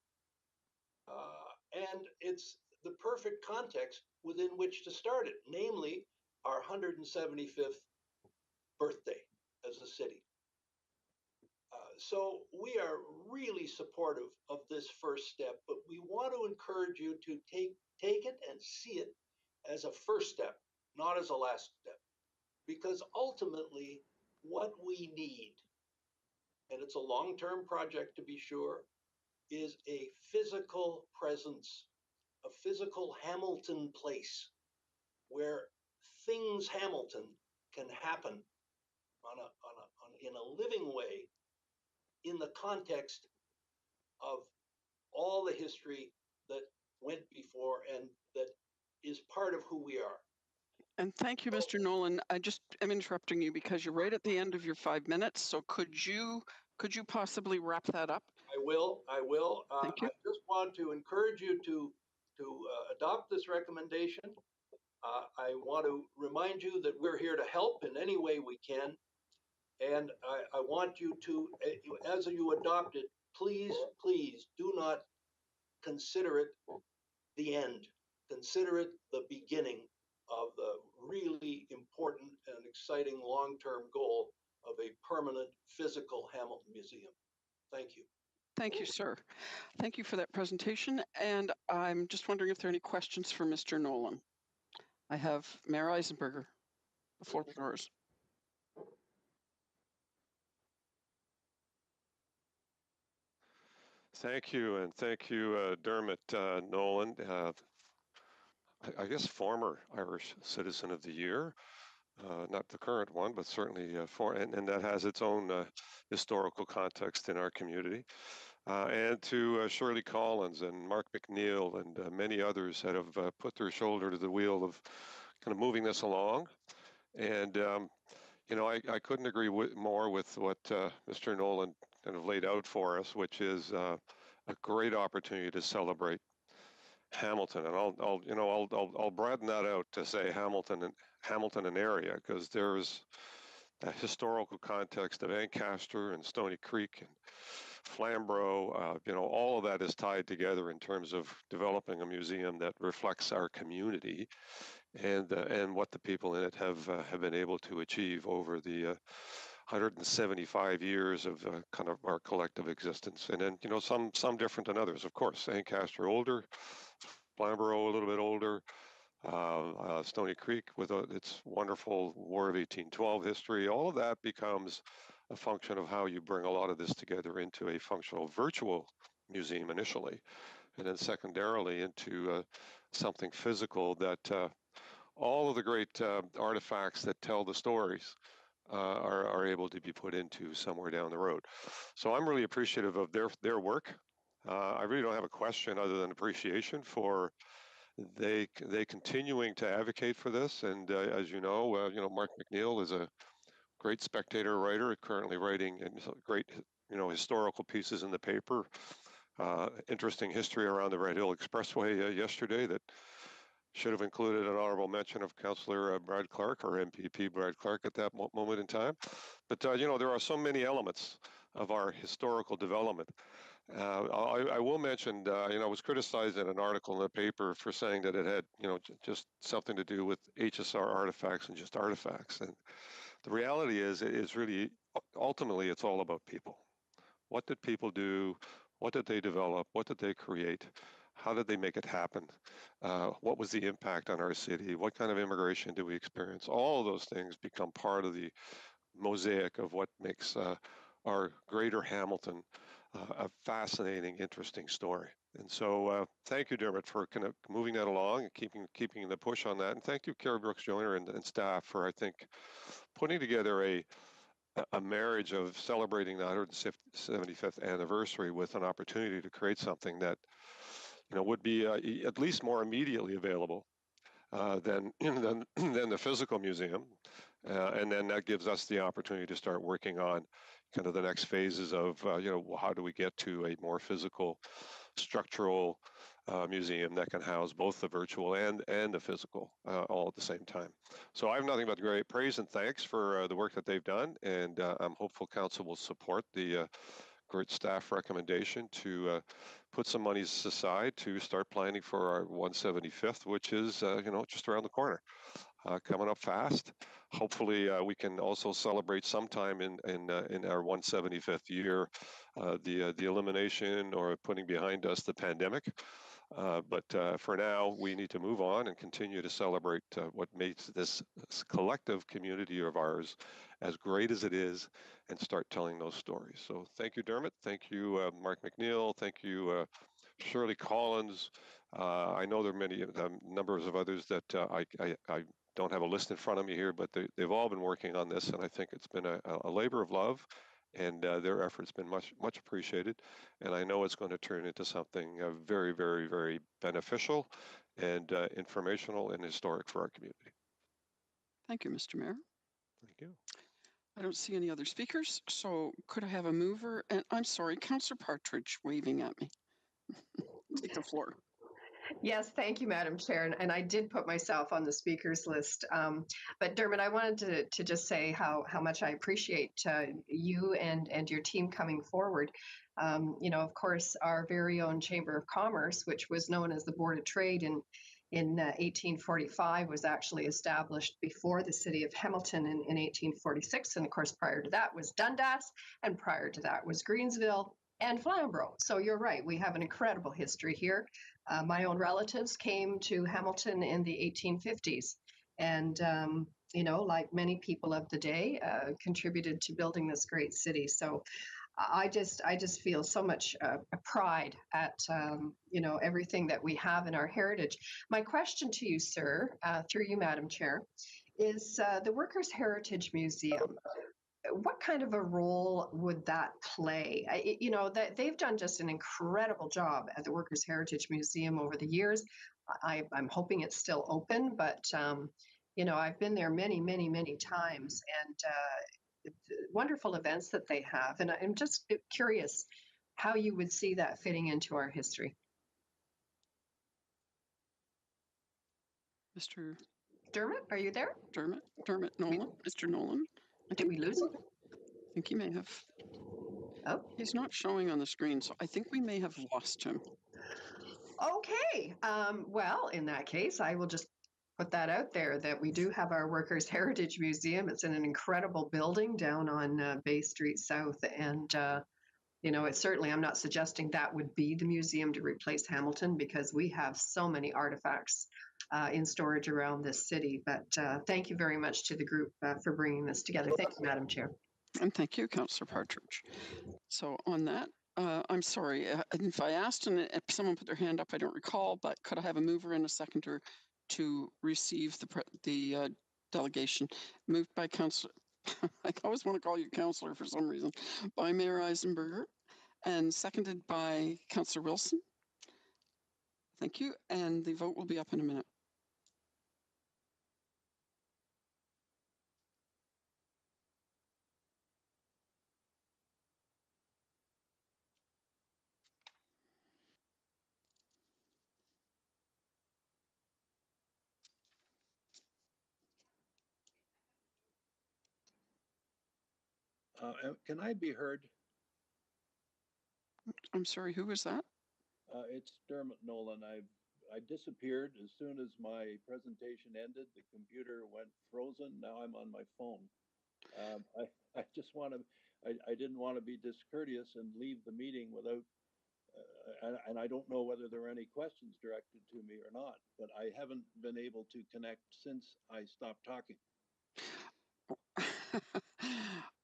And it's the perfect context within which to start it, namely our 175th birthday as a city. So we are really supportive of this first step, but we want to encourage you to take it and see it as a first step, not as a last step. Because ultimately, what we need, and it's a long-term project to be sure, is a physical presence, a physical Hamilton place where things Hamilton can happen in a living way in the context of all the history that went before and that is part of who we are. And thank you, Mr. Nolan. I just am interrupting you because you're right at the end of your 5 minutes. So could you possibly wrap that up? I will. Thank you. I just want to encourage you to adopt this recommendation. I want to remind you that we're here to help in any way we can. And I want you to, as you adopt it, please do not consider it the end. Consider it the beginning of the really important and exciting long-term goal of a permanent physical Hamilton Museum. Thank you. Thank you, sir. Thank you for that presentation. And I'm just wondering if there are any questions for Mr. Nolan. I have Mayor Eisenberger. The floor is yours. Thank you, and thank you, Dermot Nolan. I guess former Irish Citizen of the Year, not the current one, but certainly and that has its own historical context in our community. And to Shirley Collins and Mark McNeil and many others that have put their shoulder to the wheel of kind of moving this along. And you know, I couldn't agree more with what Mr. Nolan kind of laid out for us, which is a great opportunity to celebrate Hamilton. And I'll broaden that out to say Hamilton and area, because there's a historical context of Ancaster and Stony Creek and Flamborough. You know, all of that is tied together in terms of developing a museum that reflects our community and what the people in it have been able to achieve over the 175 years of kind of our collective existence. And then, you know, some different than others, of course. Ancaster older, Flamborough a little bit older, Stony Creek with its wonderful War of 1812 history. All of that becomes a function of how you bring a lot of this together into a functional virtual museum initially, and then secondarily into something physical that all of the great artifacts that tell the stories are able to be put into somewhere down the road. So I'm really appreciative of their work. I really don't have a question other than appreciation for they continuing to advocate for this. And as you know, Mark McNeil is a great Spectator writer, currently writing great historical pieces in the paper. Interesting history around the Red Hill Expressway yesterday that should have included an honorable mention of Councillor Brad Clark, or MPP Brad Clark, at that moment in time. But there are so many elements of our historical development. I will mention, I was criticized in an article in the paper for saying that it had, just something to do with HSR artifacts and just artifacts. And the reality is, it's really, ultimately, it's all about people. What did people do? What did they develop? What did they create? How did they make it happen? What was the impact on our city? What kind of immigration did we experience? All of those things become part of the mosaic of what makes our greater Hamilton a fascinating, interesting story. And so thank you, Dermot, for kind of moving that along and keeping the push on that. And thank you, Carrie Brooks Joyner and staff, for, I think, putting together a marriage of celebrating the 175th anniversary with an opportunity to create something that would be at least more immediately available than the physical museum. And then that gives us the opportunity to start working on kind of the next phases of, how do we get to a more physical, structural museum that can house both the virtual and the physical all at the same time. So I have nothing but great praise and thanks for the work that they've done. And I'm hopeful Council will support the great staff recommendation to put some monies aside to start planning for our 175th, which is, just around the corner, coming up fast. Hopefully, we can also celebrate sometime in our 175th year the elimination or putting behind us the pandemic. But for now, we need to move on and continue to celebrate what makes this collective community of ours as great as it is, and start telling those stories. So thank you, Dermot. Thank you, Mark McNeil. Thank you, Shirley Collins. I know there are many numbers of others that I don't have a list in front of me here, but they've all been working on this, and I think it's been a labor of love, and their effort's been much appreciated. And I know it's going to turn into something very, very, very beneficial and informational and historic for our community. Thank you, Mr. Mayor. Thank you. I don't see any other speakers, so could I have a mover? And I'm sorry, Councillor Partridge waving at me. Take the floor. Yes, thank you, Madam Chair. And I did put myself on the speakers list. But Dermot, I wanted to just say how much I appreciate you and your team coming forward. Of course, our very own Chamber of Commerce, which was known as the Board of Trade in 1845, was actually established before the city of Hamilton in 1846. And of course, prior to that was Dundas, and prior to that was Greensville and Flamborough. So you're right, we have an incredible history here. My own relatives came to Hamilton in the 1850s, and like many people of the day, contributed to building this great city. So I just feel so much pride at everything that we have in our heritage. My question to you, sir, through you, Madam Chair, is the Workers' Heritage Museum. What kind of a role would that play? That they've done just an incredible job at the Workers' Heritage Museum over the years. I'm hoping it's still open, but I've been there many, many, many times, and wonderful events that they have. And I'm just curious how you would see that fitting into our history. Mr. Dermot, are you there? Dermot Nolan, Mr. Nolan. Did we lose him? I think he may have. Oh, he's not showing on the screen, so I think we may have lost him. Okay. Well, in that case, I will just put that out there that we do have our Workers' Heritage Museum. It's in an incredible building down on Bay Street South, and it's certainly, I'm not suggesting that would be the museum to replace Hamilton, because we have so many artifacts in storage around this city. But thank you very much to the group for bringing this together. Thank you, Madam Chair. And thank you, Councillor Partridge. So on that, I'm sorry, if I asked and if someone put their hand up, I don't recall, but could I have a mover and a seconder to receive the delegation? Moved by Councillor, I always want to call you Councillor for some reason, by Mayor Eisenberger, and seconded by Councillor Wilson. Thank you, and the vote will be up in a minute. Can I be heard? I'm sorry, who was that? It's Dermot Nolan. I disappeared as soon as my presentation ended. The computer went frozen. Now I'm on my phone. I just want to. I didn't want to be discourteous and leave the meeting without. And I don't know whether there are any questions directed to me or not. But I haven't been able to connect since I stopped talking.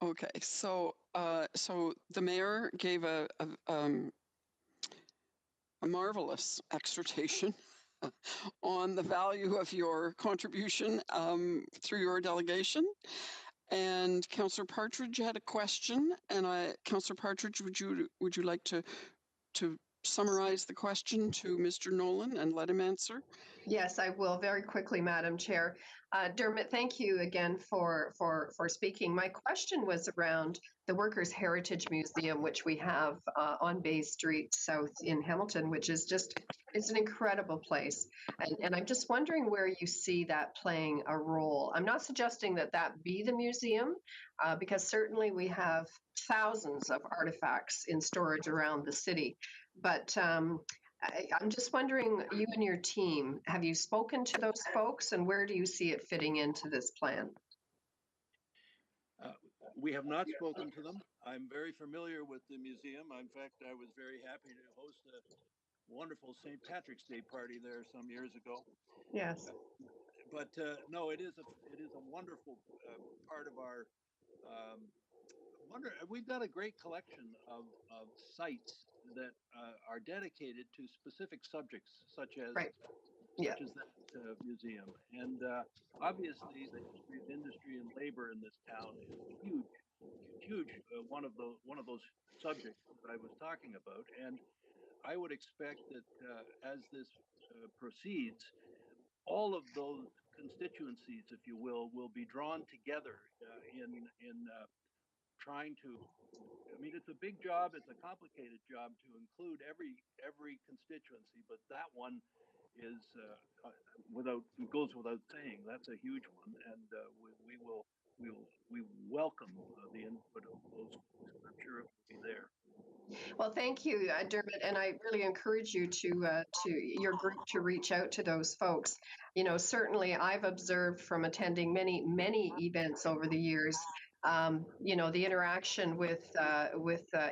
Okay, so so the mayor gave a marvelous exhortation on the value of your contribution through your delegation. And Councillor Partridge had a question, and Councillor Partridge, would you like to summarize the question to Mr. Nolan and let him answer? Yes, I will very quickly, Madam Chair. Dermot, thank you again for speaking. My question was around the Workers' Heritage Museum, which we have on Bay Street South in Hamilton, which is just, it's an incredible place. And I'm just wondering where you see that playing a role. I'm not suggesting that that be the museum, because certainly we have thousands of artifacts in storage around the city. But I'm just wondering, you and your team, have you spoken to those folks, and where do you see it fitting into this plan? We have not spoken to them. I'm very familiar with the museum. In fact, I was very happy to host a wonderful St. Patrick's Day party there some years ago. Yes. But no, it is a wonderful part of our. We've got a great collection of sites that are dedicated to specific subjects, such as that museum. And obviously, the history of industry and labor in this town is huge. One of those subjects that I was talking about, and I would expect that as this proceeds, all of those constituencies, if you will be drawn together in trying to. I mean, it's a big job. It's a complicated job to include every constituency, but that one is goes without saying. That's a huge one, and we welcome the input of those folks. I'm sure it will be there. Well, thank you, Dermot, and I really encourage you to your group to reach out to those folks. You know, certainly I've observed from attending many events over the years, you know, the interaction with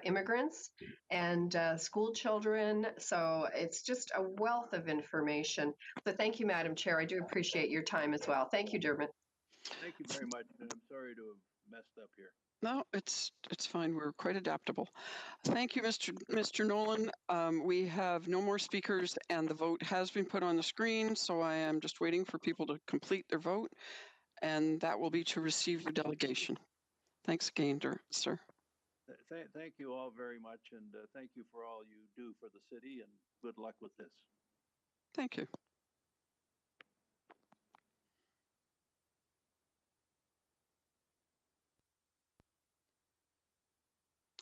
immigrants and school children. So it's just a wealth of information. So thank you, Madam Chair. I do appreciate your time as well. Thank you, Dermot. Thank you very much. And I'm sorry to have messed up here. No, it's fine. We're quite adaptable. Thank you, Mr. Nolan. We have no more speakers, and the vote has been put on the screen. So I am just waiting for people to complete their vote, and that will be to receive your delegation. Thanks again, sir. Thank you all very much, and thank you for all you do for the city, and good luck with this. Thank you.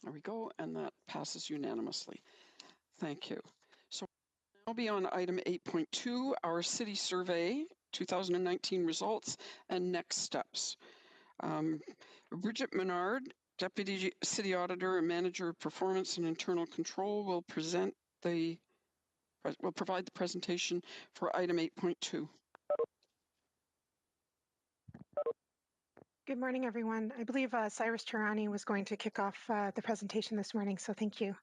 There we go, and that passes unanimously. Thank you. So we'll now be on item 8.2, our city survey 2019 results and next steps. Bridget Menard, Deputy City Auditor and Manager of Performance and Internal Control, will provide the presentation for item 8.2. Good morning, everyone. I believe Cyrus Tirani was going to kick off the presentation this morning, so thank you.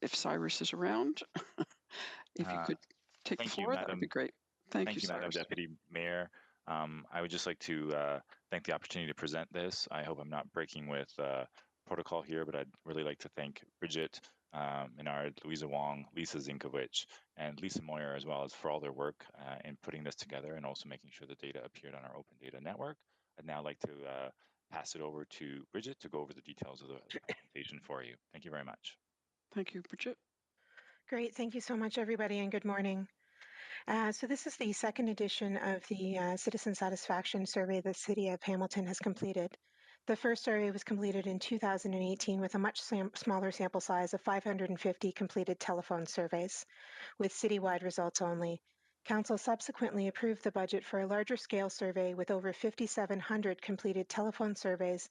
If Cyrus is around, if you could take the floor, that would be great. Thank you, Madam Cyrus. Deputy Mayor. I would just like to thank the opportunity to present this. I hope I'm not breaking with protocol here, but I'd really like to thank Bridget Menard, Louisa Wong, Lisa Zinkovich, and Lisa Moyer as well as for all their work in putting this together and also making sure the data appeared on our Open Data Network. I'd now like to pass it over to Bridget to go over the details of the presentation for you. Thank you very much. Thank you, Bridget. Great. Thank you so much, everybody, and good morning. So this is the second edition of the Citizen Satisfaction Survey the City of Hamilton has completed. The first survey was completed in 2018 with a much smaller sample size of 550 completed telephone surveys with citywide results only. Council subsequently approved the budget for a larger scale survey with over 5,700 completed telephone surveys,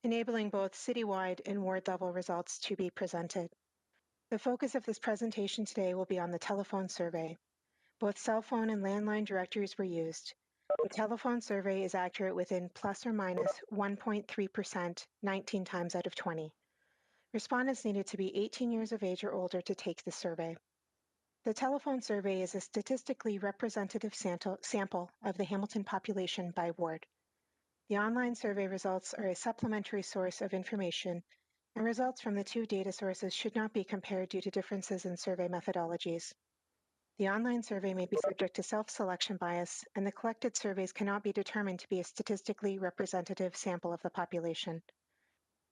enabling both citywide and ward level results to be presented. The focus of this presentation today will be on the telephone survey. Both cell phone and landline directories were used. The telephone survey is accurate within plus or minus 1.3%, 19 times out of 20. Respondents needed to be 18 years of age or older to take the survey. The telephone survey is a statistically representative sample of the Hamilton population by ward. The online survey results are a supplementary source of information, and results from the two data sources should not be compared due to differences in survey methodologies. The online survey may be subject to self-selection bias, and the collected surveys cannot be determined to be a statistically representative sample of the population.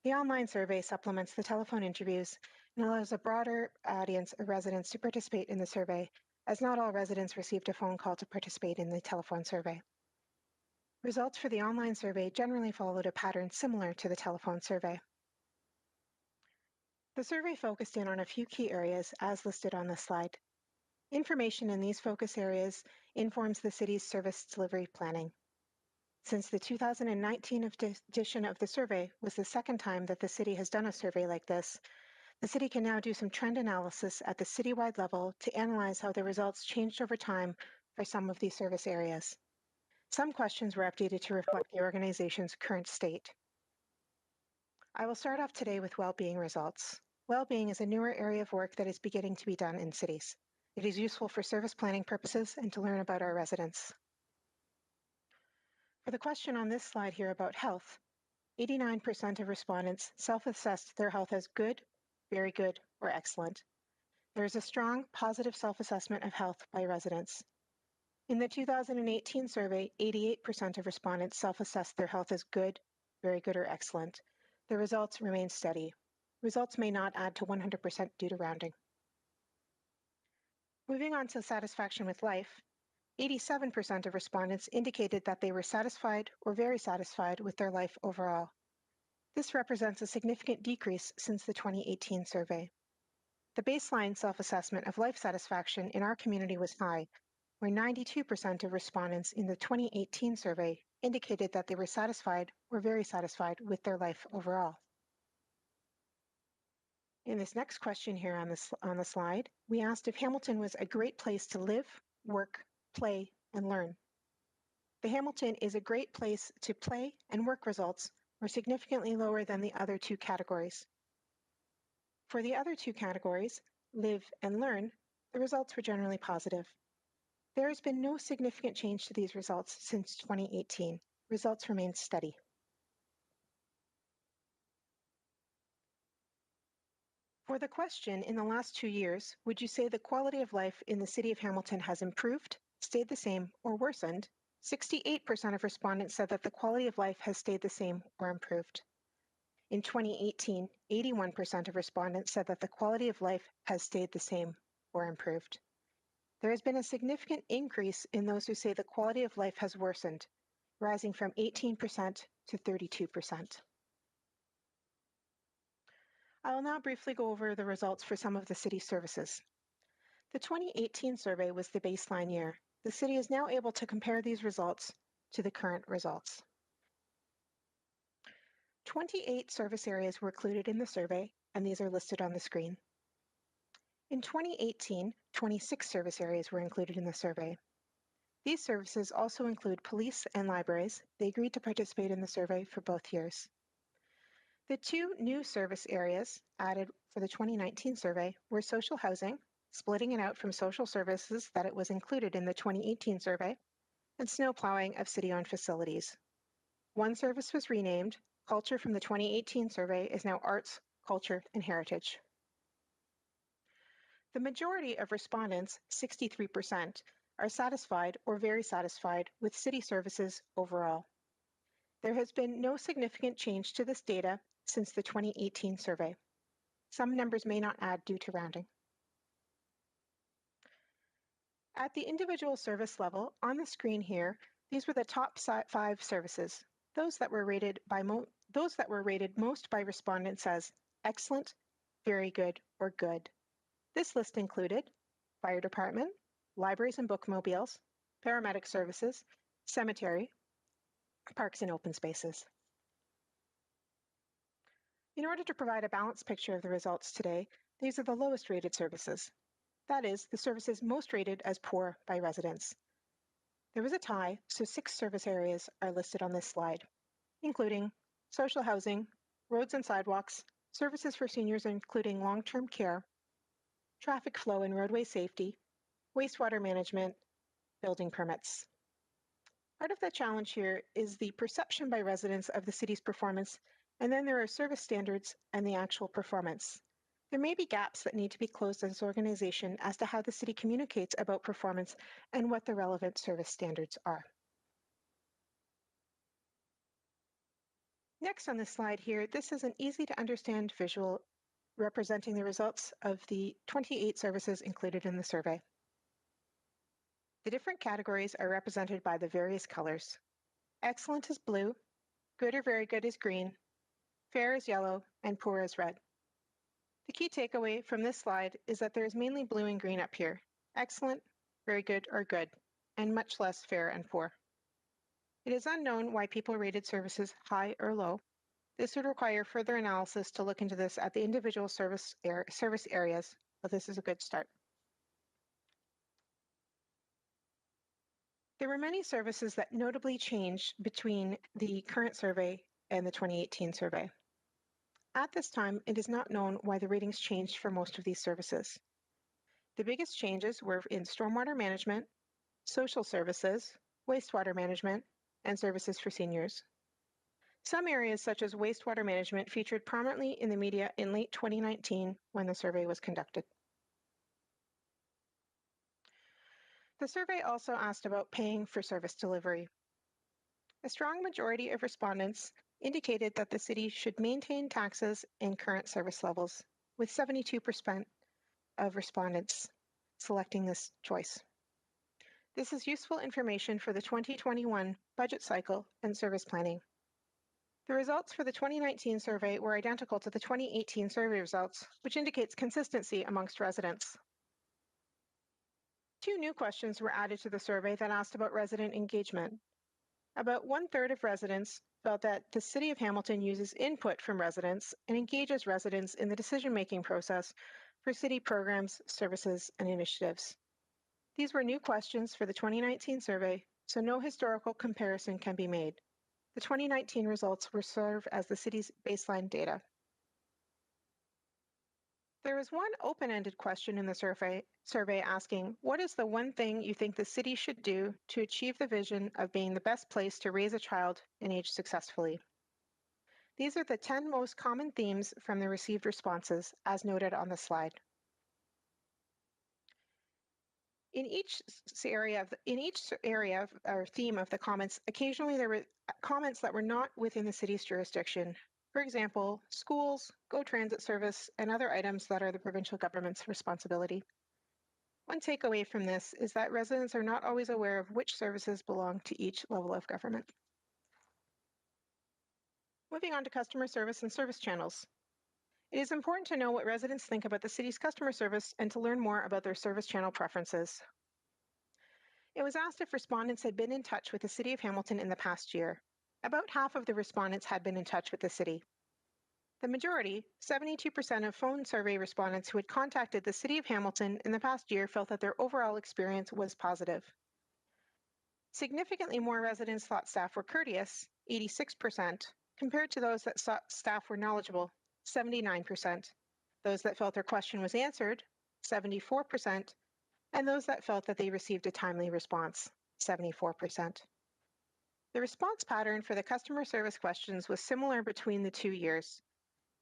The online survey supplements the telephone interviews and allows a broader audience of residents to participate in the survey, as not all residents received a phone call to participate in the telephone survey. Results for the online survey generally followed a pattern similar to the telephone survey. The survey focused in on a few key areas as listed on this slide. Information in these focus areas informs the city's service delivery planning. Since the 2019 edition of the survey was the second time that the city has done a survey like this, the city can now do some trend analysis at the citywide level to analyze how the results changed over time for some of these service areas. Some questions were updated to reflect the organization's current state. I will start off today with well-being results. Well-being is a newer area of work that is beginning to be done in cities. It is useful for service planning purposes and to learn about our residents. For the question on this slide here about health, 89% of respondents self-assessed their health as good, very good, or excellent. There is a strong positive self-assessment of health by residents. In the 2018 survey, 88% of respondents self-assessed their health as good, very good, or excellent. The results remain steady. Results may not add to 100% due to rounding. Moving on to satisfaction with life, 87% of respondents indicated that they were satisfied or very satisfied with their life overall. This represents a significant decrease since the 2018 survey. The baseline self-assessment of life satisfaction in our community was high, where 92% of respondents in the 2018 survey indicated that they were satisfied or very satisfied with their life overall. In this next question here on the slide, we asked if Hamilton was a great place to live, work, play, and learn. The Hamilton is a great place to play and work results were significantly lower than the other two categories. For the other two categories, live and learn, the results were generally positive. There has been no significant change to these results since 2018. Results remain steady. For the question, in the last 2 years, would you say the quality of life in the city of Hamilton has improved, stayed the same, or worsened? 68% of respondents said that the quality of life has stayed the same or improved. In 2018, 81% of respondents said that the quality of life has stayed the same or improved. There has been a significant increase in those who say the quality of life has worsened, rising from 18% to 32%. I will now briefly go over the results for some of the city services. The 2018 survey was the baseline year. The city is now able to compare these results to the current results. 28 service areas were included in the survey, and these are listed on the screen. In 2018, 26 service areas were included in the survey. These services also include police and libraries. They agreed to participate in the survey for both years. The two new service areas added for the 2019 survey were social housing, splitting it out from social services that it was included in the 2018 survey, and snow plowing of city-owned facilities. One service was renamed. Culture from the 2018 survey is now Arts, Culture, and Heritage. The majority of respondents, 63%, are satisfied or very satisfied with city services overall. There has been no significant change to this data since the 2018 survey. Some numbers may not add due to rounding. At the individual service level, on the screen here, these were the top 5 services, those that were rated most by respondents as excellent, very good, or good. This list included fire department, libraries and bookmobiles, paramedic services, cemetery, parks and open spaces. In order to provide a balanced picture of the results today, these are the lowest rated services. That is, the services most rated as poor by residents. There was a tie, so 6 service areas are listed on this slide, including social housing, roads and sidewalks, services for seniors including long-term care, traffic flow and roadway safety, wastewater management, building permits. Part of the challenge here is the perception by residents of the city's performance, and then there are service standards and the actual performance. There may be gaps that need to be closed as an organization as to how the city communicates about performance and what the relevant service standards are. Next on this slide here, this is an easy to understand visual representing the results of the 28 services included in the survey. The different categories are represented by the various colors. Excellent is blue, good or very good is green, fair is yellow, and poor is red. The key takeaway from this slide is that there is mainly blue and green up here, excellent, very good, or good, and much less fair and poor. It is unknown why people rated services high or low. This would require further analysis to look into this at the individual service areas, but this is a good start. There were many services that notably changed between the current survey and the 2018 survey. At this time, it is not known why the ratings changed for most of these services. The biggest changes were in stormwater management, social services, wastewater management, and services for seniors. Some areas such as wastewater management featured prominently in the media in late 2019 when the survey was conducted. The survey also asked about paying for service delivery. A strong majority of respondents indicated that the city should maintain taxes in current service levels, with 72% of respondents selecting this choice. This is useful information for the 2021 budget cycle and service planning. The results for the 2019 survey were identical to the 2018 survey results, which indicates consistency amongst residents. 2 new questions were added to the survey that asked about resident engagement. About 1/3 of residents felt that the City of Hamilton uses input from residents and engages residents in the decision-making process for city programs, services, and initiatives. These were new questions for the 2019 survey, so no historical comparison can be made. The 2019 results will serve as the city's baseline data. There was one open-ended question in the survey asking, what is the one thing you think the city should do to achieve the vision of being the best place to raise a child and age successfully? These are the 10 most common themes from the received responses, as noted on the slide. In each area or theme of the comments, occasionally there were comments that were not within the city's jurisdiction. For example, schools, GO Transit service, and other items that are the provincial government's responsibility. One takeaway from this is that residents are not always aware of which services belong to each level of government. Moving on to customer service and service channels. It is important to know what residents think about the city's customer service and to learn more about their service channel preferences. It was asked if respondents had been in touch with the City of Hamilton in the past year. About half of the respondents had been in touch with the city. The majority, 72% of phone survey respondents who had contacted the City of Hamilton in the past year felt that their overall experience was positive. Significantly more residents thought staff were courteous, 86%, compared to those that thought staff were knowledgeable, 79%, those that felt their question was answered, 74%, and those that felt that they received a timely response, 74%. The response pattern for the customer service questions was similar between the 2 years.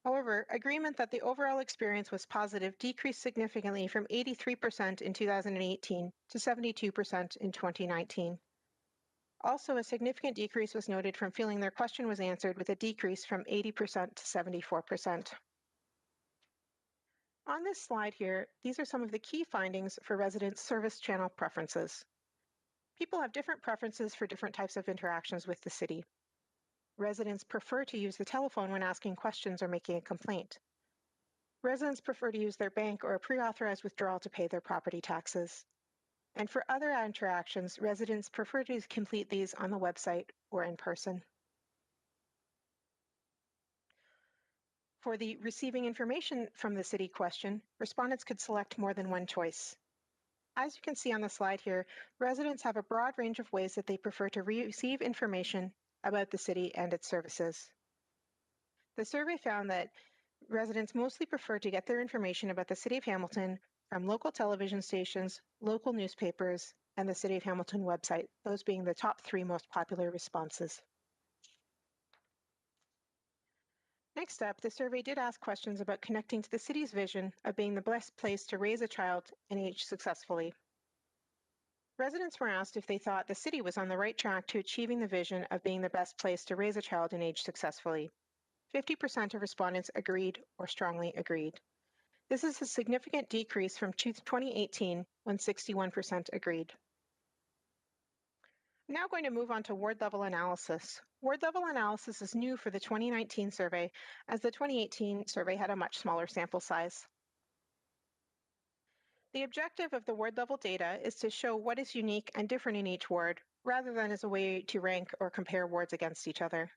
However, agreement that the overall experience was positive decreased significantly from 83% in 2018 to 72% in 2019. Also, a significant decrease was noted from feeling their question was answered, with a decrease from 80% to 74%. On this slide here, these are some of the key findings for residents' service channel preferences. People have different preferences for different types of interactions with the city. Residents prefer to use the telephone when asking questions or making a complaint. Residents prefer to use their bank or a pre-authorized withdrawal to pay their property taxes. And for other interactions, residents prefer to complete these on the website or in person. For the receiving information from the city question, respondents could select more than one choice. As you can see on the slide here, residents have a broad range of ways that they prefer to receive information about the city and its services. The survey found that residents mostly prefer to get their information about the City of Hamilton from local television stations, local newspapers, and the City of Hamilton website, those being the top 3 most popular responses. Next up, the survey did ask questions about connecting to the city's vision of being the best place to raise a child and age successfully. Residents were asked if they thought the city was on the right track to achieving the vision of being the best place to raise a child and age successfully. 50% of respondents agreed or strongly agreed. This is a significant decrease from 2018, when 61% agreed. I'm now going to move on to ward-level analysis. Ward-level analysis is new for the 2019 survey, as the 2018 survey had a much smaller sample size. The objective of the ward-level data is to show what is unique and different in each ward, rather than as a way to rank or compare wards against each other.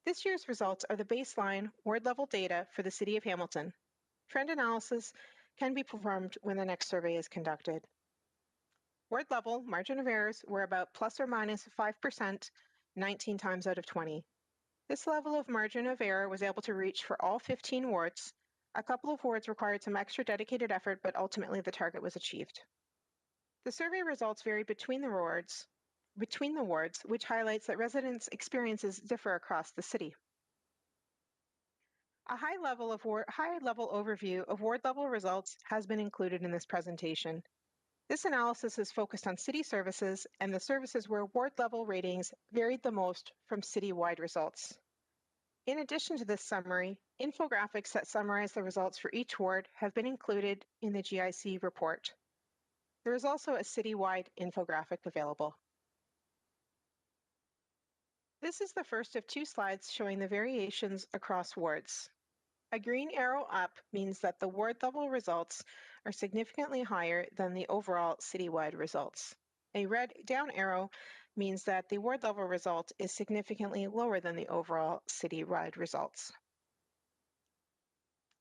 This year's results are the baseline ward-level data for the City of Hamilton. Trend analysis can be performed when the next survey is conducted. Ward-level margin of errors were about plus or minus 5%, 19 times out of 20. This level of margin of error was able to reach for all 15 wards. A couple of wards required some extra dedicated effort, but ultimately the target was achieved. The survey results vary between the wards, which highlights that residents' experiences differ across the city. A high-level overview of ward-level results has been included in this presentation. This analysis is focused on city services and the services where ward-level ratings varied the most from city-wide results. In addition to this summary, infographics that summarize the results for each ward have been included in the GIC report. There is also a city-wide infographic available. This is the first of 2 slides showing the variations across wards. A green arrow up means that the ward-level results are significantly higher than the overall citywide results. A red down arrow means that the ward-level result is significantly lower than the overall citywide results.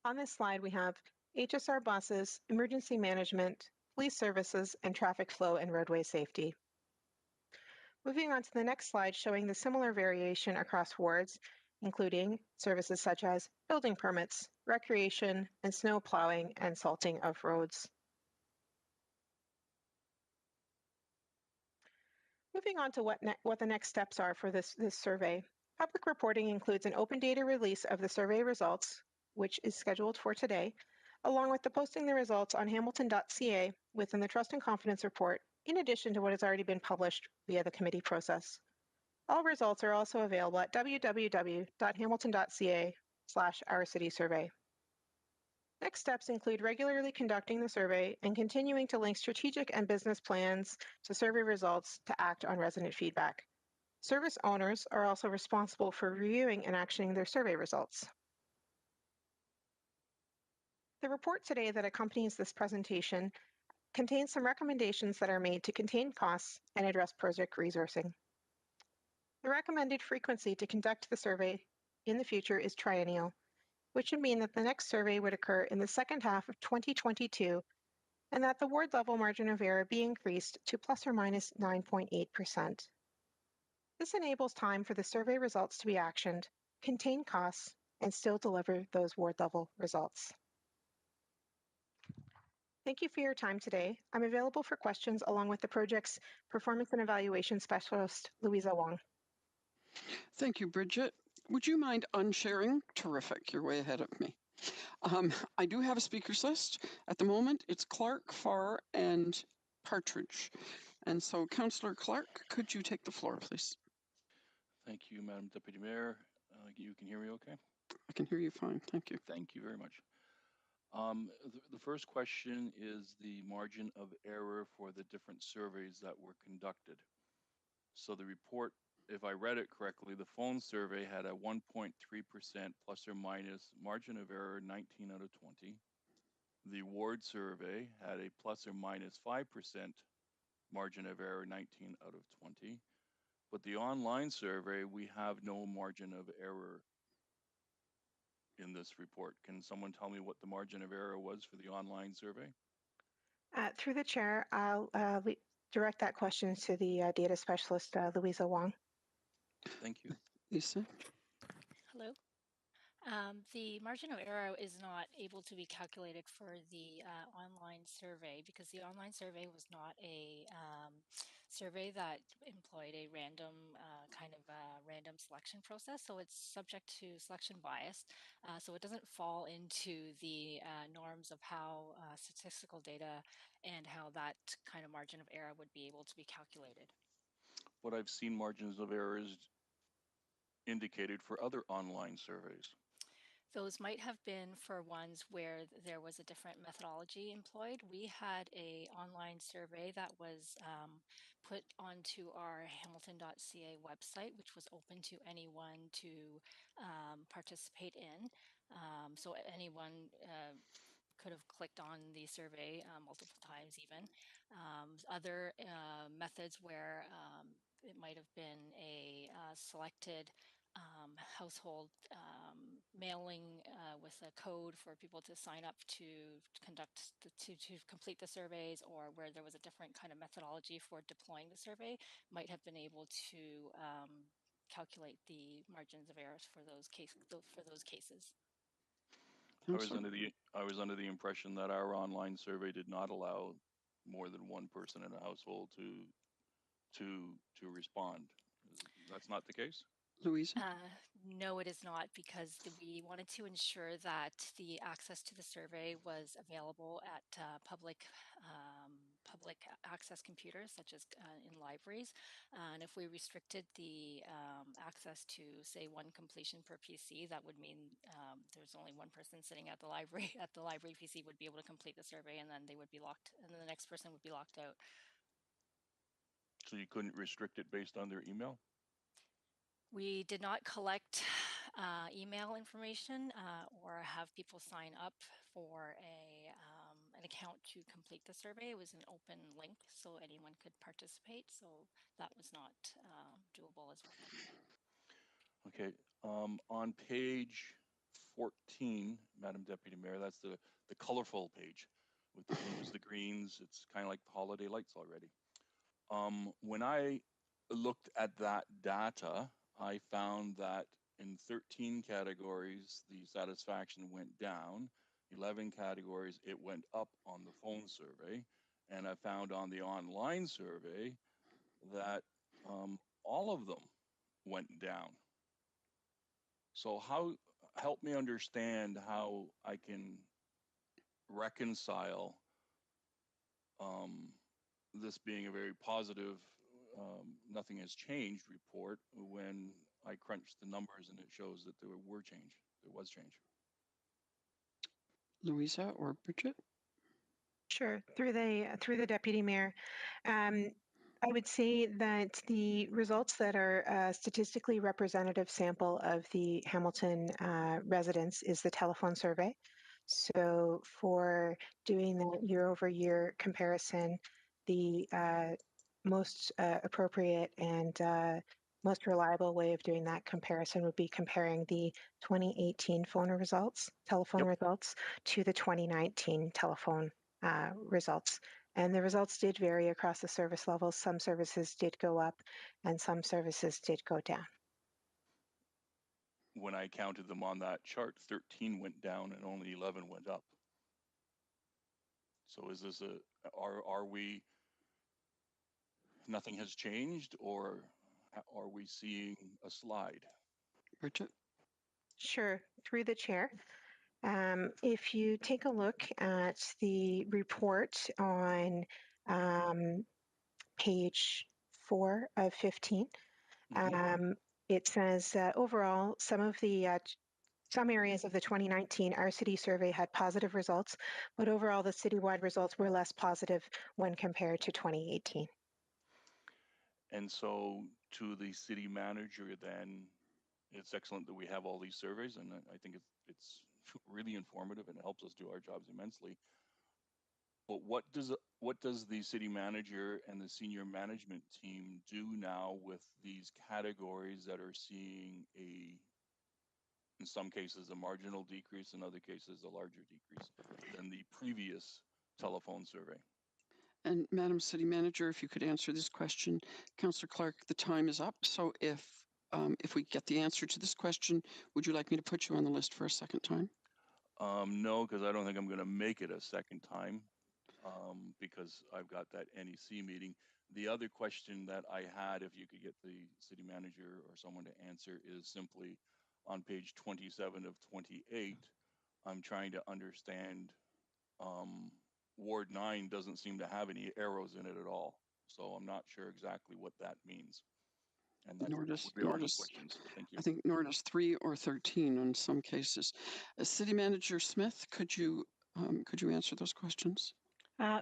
On this slide, we have HSR buses, emergency management, police services, and traffic flow and roadway safety. Moving on to the next slide, showing the similar variation across wards, including services such as building permits, recreation, and snow plowing and salting of roads. Moving on to what the next steps are for this survey. Public reporting includes an open data release of the survey results, which is scheduled for today, along with the posting the results on hamilton.ca within the Trust and Confidence Report, in addition to what has already been published via the committee process. All results are also available at www.hamilton.ca/ourcitysurvey. Next steps include regularly conducting the survey and continuing to link strategic and business plans to survey results to act on resident feedback. Service owners are also responsible for reviewing and actioning their survey results. The report today that accompanies this presentation contains some recommendations that are made to contain costs and address project resourcing. The recommended frequency to conduct the survey in the future is triennial, which would mean that the next survey would occur in the second half of 2022, and that the ward level margin of error be increased to plus or minus 9.8%. This enables time for the survey results to be actioned, contain costs, and still deliver those ward level results. Thank you for your time today. I'm available for questions along with the project's performance and evaluation specialist, Louisa Wong. Thank you, Bridget. Would you mind unsharing? Terrific. You're way ahead of me. I do have a speakers list. At the moment, it's Clark, Farr, and Partridge. And so, Councillor Clark, could you take the floor, please? Thank you, Madam Deputy Mayor. You can hear me okay? I can hear you fine. Thank you. Thank you very much. The first question is the margin of error for the different surveys that were conducted. So the report, if I read it correctly, the phone survey had a 1.3% plus or minus margin of error 19 out of 20. The ward survey had a plus or minus 5% margin of error 19 out of 20. But the online survey, we have no margin of error in this report. Can someone tell me what the margin of error was for the online survey? Through the chair, I'll direct that question to the data specialist, Louisa Wong. Thank you. Lisa? Hello. The margin of error is not able to be calculated for the online survey because the online survey was not a survey that employed a random random selection process. So it's subject to selection bias. So it doesn't fall into the norms of how statistical data and how that kind of margin of error would be able to be calculated. But I've seen margins of errors indicated for other online surveys. Those might have been for ones where there was a different methodology employed. We had a online survey that was put onto our hamilton.ca website, which was open to anyone to participate in. So anyone could have clicked on the survey multiple times even. Other methods where it might have been a selected household mailing with a code for people to sign up to conduct to complete the surveys, or where there was a different kind of methodology for deploying the survey, might have been able to calculate the margins of errors for those cases. I was under the impression that our online survey did not allow more than one person in a household to respond. That's not the case? Louisa? No, it is not, because we wanted to ensure that the access to the survey was available at public access computers, such as in libraries. And if we restricted the access to, say, one completion per PC, that would mean there's only one person sitting at the library PC would be able to complete the survey, and then they would be locked, and then the next person would be locked out. So you couldn't restrict it based on their email? We did not collect email information or have people sign up for an account to complete the survey. It was an open link, so anyone could participate. So that was not doable as well. Okay. On page 14, Madam Deputy Mayor, that's the colorful page with the blues, the greens. It's kind of like holiday lights already. When I looked at that data, I found that in 13 categories, the satisfaction went down. 11 categories, it went up on the phone survey. And I found on the online survey that all of them went down. So help me understand how I can reconcile this being a very positive nothing has changed report when I crunched the numbers and it shows that there was change. Louisa or Bridget? Sure. Through the deputy mayor, I would say that the results that are a statistically representative sample of the Hamilton residents is the telephone survey. So for doing the year-over-year comparison, the most appropriate and most reliable way of doing that comparison would be comparing the 2018 telephone results to the 2019 telephone results. And the results did vary across the service levels. Some services did go up and some services did go down. When I counted them on that chart, 13 went down and only 11 went up. So is this are we, nothing has changed, or are we seeing a slide? Bridget? Sure, through the chair. If you take a look at the report on page 4 of 15, it says overall, some areas of the 2019 RCD survey had positive results, but overall the citywide results were less positive when compared to 2018. And so to the city manager, then, it's excellent that we have all these surveys, and I think it's really informative and it helps us do our jobs immensely. But what does the city manager and the senior management team do now with these categories that are seeing in some cases, a marginal decrease, in other cases, a larger decrease than the previous telephone survey? And Madam City Manager, if you could answer this question. Councillor Clark, the time is up. So if we get the answer to this question, would you like me to put you on the list for a second time? No, because I don't think I'm going to make it a second time, because I've got that NEC meeting. The other question that I had, if you could get the city manager or someone to answer, is simply on page 27 of 28. I'm trying to understand, Ward 9 doesn't seem to have any arrows in it at all. So I'm not sure exactly what that means. And that would be all my questions. Thank you. I think nor does 3 or 13 in some cases. City Manager Smith, could you answer those questions?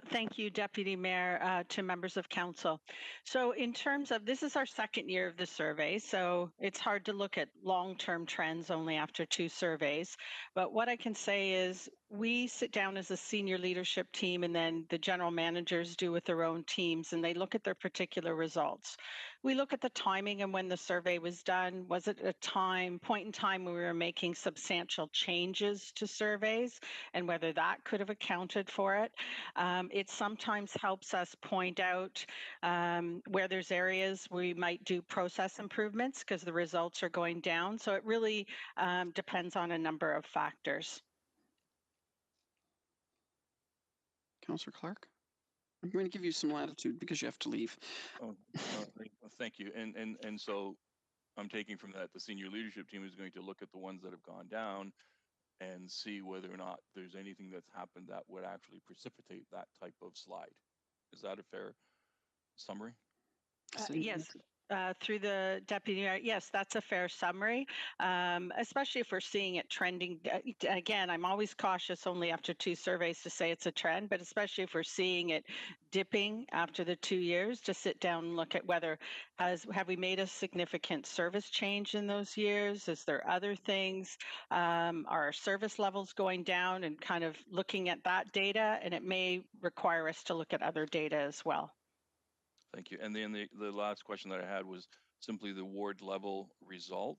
Thank you, Deputy Mayor, to members of council. So in terms of, this is our second year of the survey, so it's hard to look at long-term trends only after 2 surveys. But what I can say is we sit down as a senior leadership team, and then the general managers do with their own teams, and they look at their particular results. We look at the timing and when the survey was done. Was it a point in time when we were making substantial changes to surveys, and whether that could have accounted for it? It sometimes helps us point out where there's areas we might do process improvements because the results are going down. So it really depends on a number of factors. Councillor Clark? I'm going to give you some latitude because you have to leave. Thank you. And so I'm taking from that the senior leadership team is going to look at the ones that have gone down and see whether or not there's anything that's happened that would actually precipitate that type of slide. Is that a fair summary? Yes. Through the deputy, yes, that's a fair summary, especially if we're seeing it trending. Again, I'm always cautious only after 2 surveys to say it's a trend, but especially if we're seeing it dipping after the 2 years, to sit down and look at whether have we made a significant service change in those years? Is there other things? Are our service levels going down, and kind of looking at that data? And it may require us to look at other data as well. Thank you. And then the last question that I had was simply the ward level result.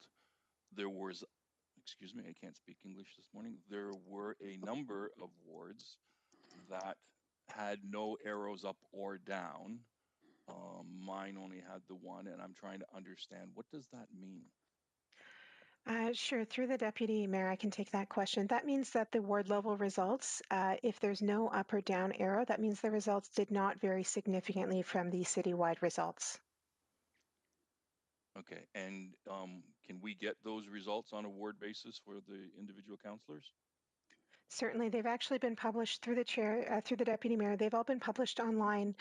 There was, excuse me, I can't speak English this morning. There were a number of wards that had no arrows up or down. Mine only had the one, and I'm trying to understand, what does that mean? Sure, through the Deputy Mayor, I can take that question. That means that the ward level results, if there's no up or down arrow, that means the results did not vary significantly from the citywide results. Okay, and can we get those results on a ward basis for the individual councillors? Certainly, they've actually been published through the chair, through the Deputy Mayor. They've all been published online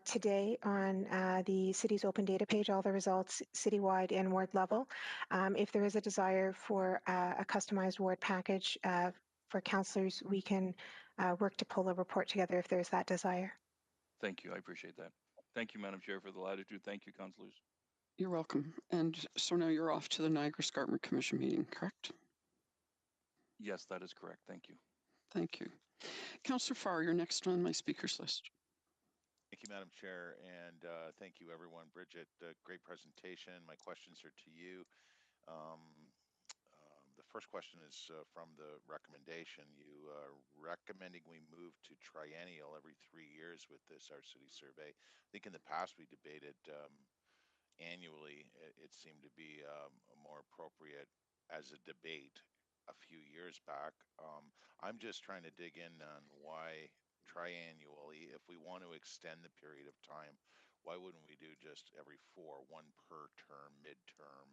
today on the city's open data page, all the results citywide and ward level. If there is a desire for a customized ward package for councillors, we can work to pull a report together if there's that desire. Thank you, I appreciate that. Thank you, Madam Chair, for the latitude. Thank you, councillors. You're welcome. And so now you're off to the Niagara Escarpment Commission meeting, correct? Yes, that is correct. Thank you. Thank you. Councillor Farr, you're next on my speakers list. Thank you, Madam Chair, and thank you, everyone. Bridget, great presentation. My questions are to you. The first question is from the recommendation. You recommending we move to triennial every 3 years with this Our City survey. I think in the past we debated annually. It seemed to be more appropriate as a debate a few years back. I'm just trying to dig in on why triannually. If we want to extend the period of time, why wouldn't we do just every 4, one per term, midterm,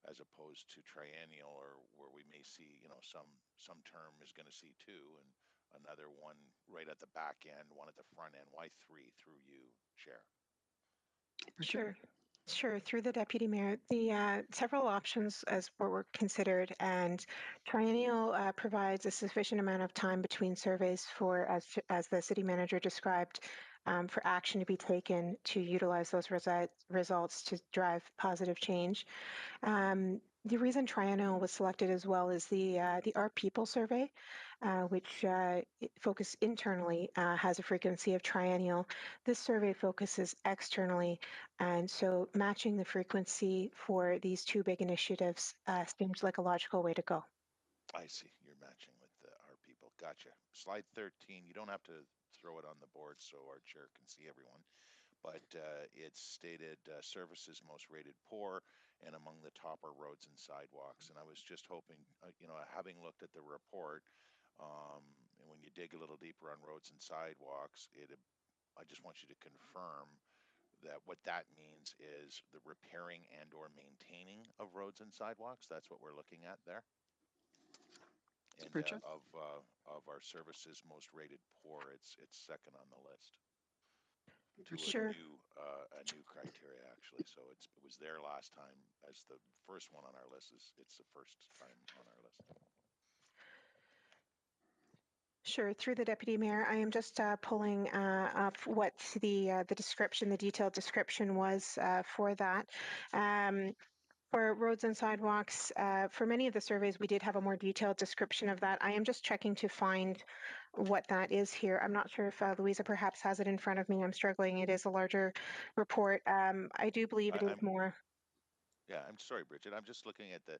as opposed to triennial, or where we may see, you know, some term is going to see 2 and another one right at the back end, one at the front end. Why 3 through you, Chair? Sure. Sure. Through the Deputy Mayor, the several options as were considered, and triennial provides a sufficient amount of time between surveys for, as the City Manager described, for action to be taken to utilize those results to drive positive change. The reason triennial was selected as well is the Our People survey, which focus internally, has a frequency of triennial. This survey focuses externally, and so matching the frequency for these two big initiatives seems like a logical way to go. I see. You're matching with Our People. Gotcha. Slide 13. You don't have to throw it on the board so our chair can see everyone, but it's stated services most rated poor, and among the top are roads and sidewalks. And I was just hoping, you know, having looked at the report, and when you dig a little deeper on roads and sidewalks, I just want you to confirm that what that means is the repairing and or maintaining of roads and sidewalks. That's what we're looking at there. And of our services most rated poor, it's second on the list. To Sure. A new criteria, actually. So it was there last time as the first one on our list. It's the first time on our list. Sure. Through the Deputy Mayor, I am just pulling up what the description, the detailed description was for that. For roads and sidewalks, for many of the surveys, we did have a more detailed description of that. I am just checking to find what that is here. I'm not sure if Louisa perhaps has it in front of me. I'm struggling. It is a larger report. I do believe it is more. Yeah, I'm sorry, Bridget. I'm just looking at the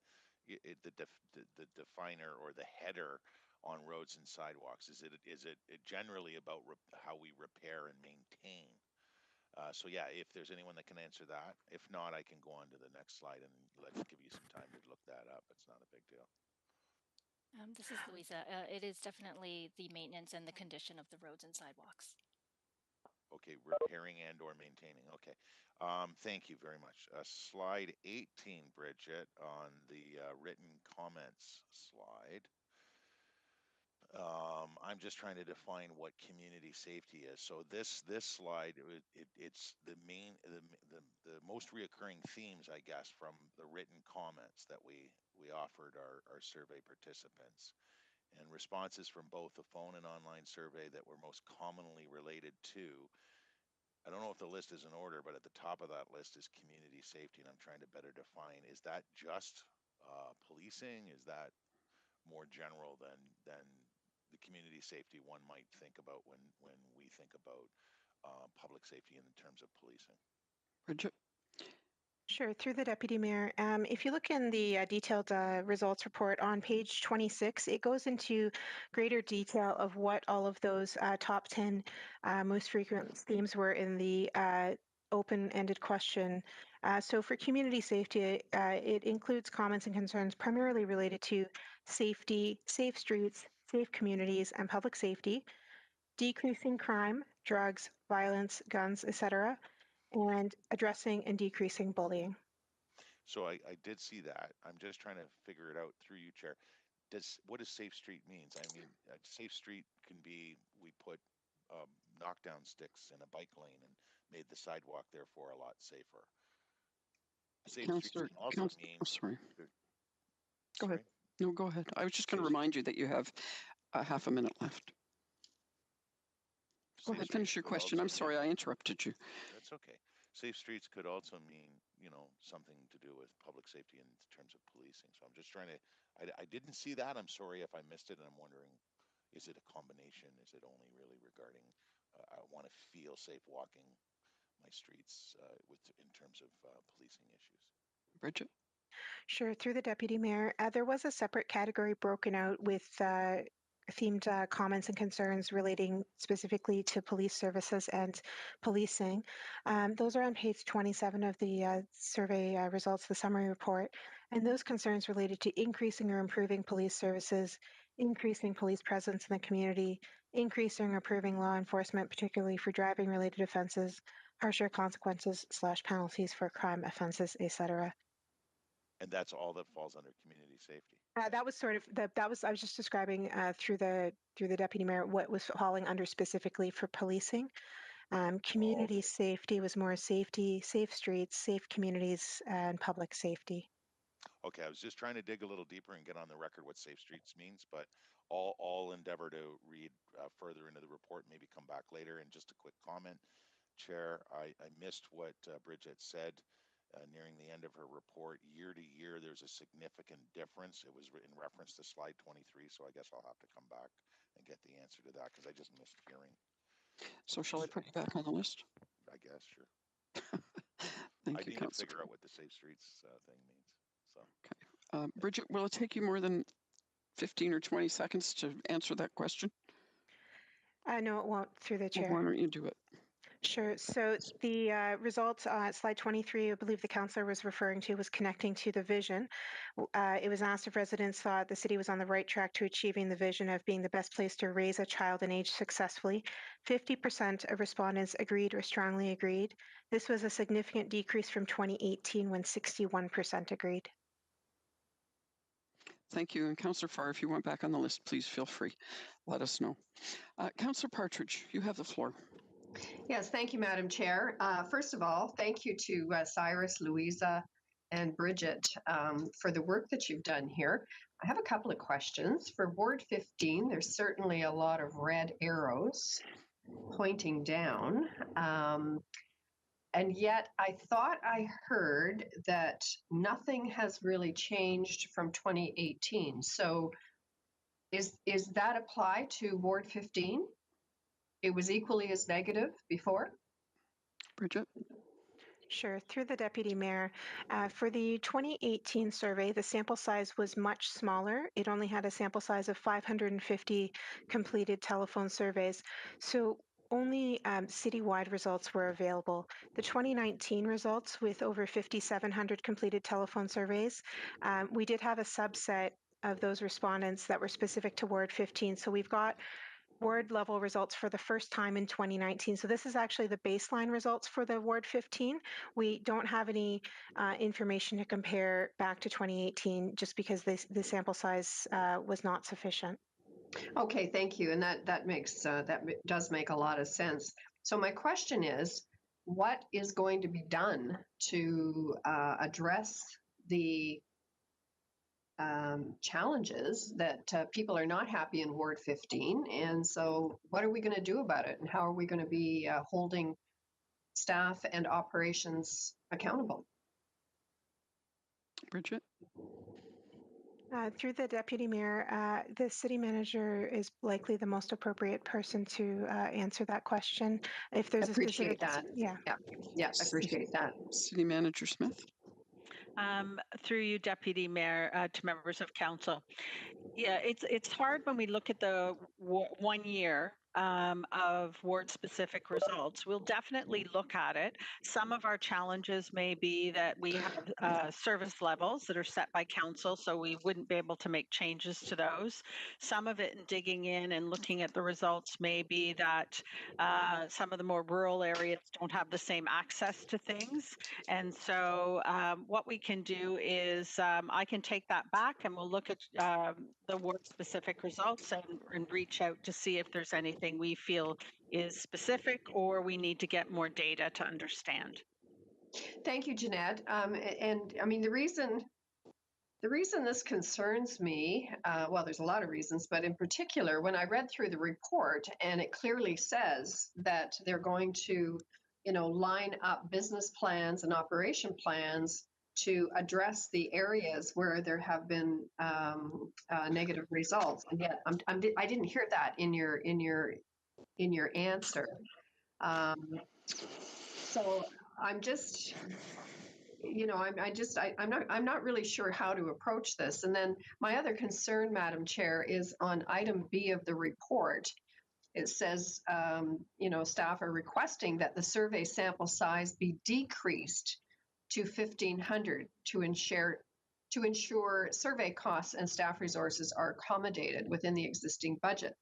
definer or the header on roads and sidewalks. Is it generally about how we repair and maintain? So yeah, if there's anyone that can answer that. If not, I can go on to the next slide and let's give you some time to look that up. It's not a big deal. This is Louisa. It is definitely the maintenance and the condition of the roads and sidewalks. Okay, repairing and or maintaining. Okay, thank you very much. Slide 18, Bridget, on the written comments slide. I'm just trying to define what community safety is. So this slide, it's the most reoccurring themes, I guess, from the written comments that we offered our survey participants, and responses from both the phone and online survey that were most commonly related to. I don't know if the list is in order, but at the top of that list is community safety, and I'm trying to better define. Is that just policing? Is that more general than the community safety one might think about when we think about public safety in terms of policing? Bridget? Sure. Through the Deputy Mayor, if you look in the detailed results report on page 26, it goes into greater detail of what all of those top 10 most frequent themes were in the open-ended question. So for community safety, it includes comments and concerns primarily related to safety, safe streets, safe communities, and public safety, decreasing crime, drugs, violence, guns, etc., and addressing and decreasing bullying. So I did see that. I'm just trying to figure it out through you, Chair. What does safe street means? I mean, safe street can be, we put knockdown sticks in a bike lane and made the sidewalk therefore a lot safer. Safe streets also mean. Oh, sorry. Go Sorry? ahead. No, go ahead. I was just going to remind you that you have half a minute left. Go ahead, finish your question. I'm sorry, I interrupted you. That's okay. Safe streets could also mean, you know, something to do with public safety in terms of policing. So I'm just trying to, I didn't see that. I'm sorry if I missed it. And I'm wondering, is it a combination? Is it only really regarding, I want to feel safe walking my streets in terms of policing issues? Bridget? Sure. Through the Deputy Mayor, there was a separate category broken out with themed comments and concerns relating specifically to police services and policing. Those are on page 27 of the survey results, the summary report. And those concerns related to increasing or improving police services, increasing police presence in the community, increasing or improving law enforcement, particularly for driving-related offenses, harsher consequences / penalties for crime offenses, etc. And that's all that falls under community safety. That was sort of I was just describing through the deputy mayor what was falling under specifically for policing. Community safety was more safety, safe streets, safe communities, and public safety. Okay, I was just trying to dig a little deeper and get on the record what safe streets means, but I'll endeavor to read further into the report, maybe come back later. And just a quick comment, Chair, I missed what Bridget said nearing the end of her report. Year to year, there's a significant difference. It was in reference to slide 23, so I guess I'll have to come back and get the answer to that because I just missed hearing. So shall I put you back on the list? I guess, sure. Thank I you, need to Councillor. figure out what the safe streets thing means. So. Bridget, will it take you more than 15 or 20 seconds to answer that question? No, it won't, through the chair. Well, why don't you do it? Sure. So the results on slide 23, I believe the councillor was referring to, was connecting to the vision. It was asked if residents thought the city was on the right track to achieving the vision of being the best place to raise a child and age successfully. 50% of respondents agreed or strongly agreed. This was a significant decrease from 2018 when 61% agreed. Thank you. And Councillor Farr, if you want back on the list, please feel free. Let us know. Councillor Partridge, you have the floor. Yes, thank you, Madam Chair. First of all, thank you to Cyrus, Louisa, and Bridget for the work that you've done here. I have a couple of questions. For Ward 15, there's certainly a lot of red arrows pointing down. And yet I thought I heard that nothing has really changed from 2018. So is that apply to Ward 15? It was equally as negative before? Bridget? Sure. Through the deputy mayor, for the 2018 survey, the sample size was much smaller. It only had a sample size of 550 completed telephone surveys. So only citywide results were available. The 2019 results, with over 5,700 completed telephone surveys, we did have a subset of those respondents that were specific to Ward 15. So we've got ward level results for the first time in 2019. So this is actually the baseline results for the Ward 15. We don't have any information to compare back to 2018 just because the sample size was not sufficient. Okay, thank you. And that does make a lot of sense. So my question is, what is going to be done to address the challenges that people are not happy in Ward 15? And so what are we going to do about it? And how are we going to be holding staff and operations accountable? Bridget? Through the deputy mayor, the city manager is likely the most appropriate person to answer that question. If there's appreciate a specific, that. yeah, I appreciate that. City Manager Smith? Through you, Deputy Mayor, to members of council. Yeah, it's hard when we look at the 1 year of ward-specific results. We'll definitely look at it. Some of our challenges may be that we have service levels that are set by council, so we wouldn't be able to make changes to those. Some of it in digging in and looking at the results may be that some of the more rural areas don't have the same access to things. And so what we can do is I can take that back and we'll look at the ward-specific results and reach out to see if there's anything we feel is specific or we need to get more data to understand. Thank you, Jeanette. And I mean, the reason this concerns me, well, there's a lot of reasons, but in particular, when I read through the report and it clearly says that they're going to, line up business plans and operation plans to address the areas where there have been negative results, and yet I didn't hear that in your answer. So I'm just, I'm not really sure how to approach this. And then my other concern, Madam Chair, is on item B of the report. It says, staff are requesting that the survey sample size be decreased to 1,500 to ensure survey costs and staff resources are accommodated within the existing budget.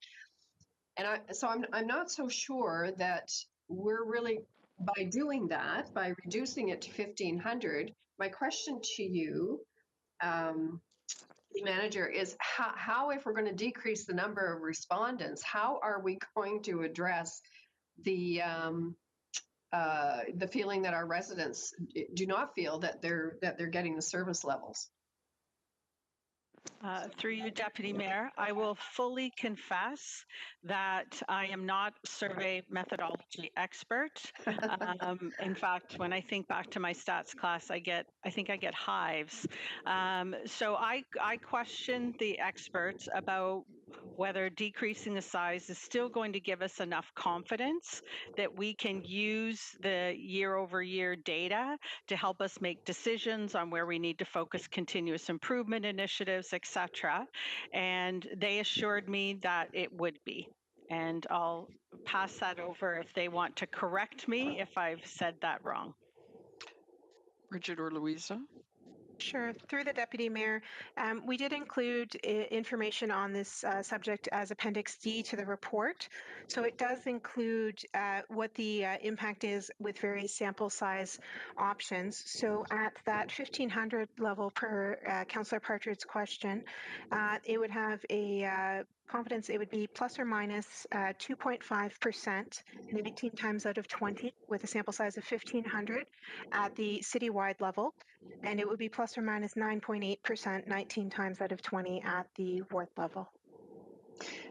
so I'm not so sure that we're really, by doing that, by reducing it to 1,500, my question to you, manager, is how, if we're going to decrease the number of respondents, how are we going to address the feeling that our residents do not feel that they're getting the service levels? Through you, Deputy Mayor, I will fully confess that I am not survey methodology expert. In fact, when I think back to my stats class, I think I get hives. So I question the experts about whether decreasing the size is still going to give us enough confidence that we can use the year-over-year data to help us make decisions on where we need to focus continuous improvement initiatives, etc. And they assured me that it would be. And I'll pass that over if they want to correct me if I've said that wrong. Bridget or Louisa? Sure. Through the Deputy Mayor, we did include information on this subject as Appendix D to the report. So it does include what the impact is with various sample size options. So at that 1,500 level per Councillor Partridge's question, it would have a confidence, it would be plus or minus 2.5%, 19 times out of 20, with a sample size of 1,500 at the citywide level. And it would be plus or minus 9.8%, 19 times out of 20 at the ward level.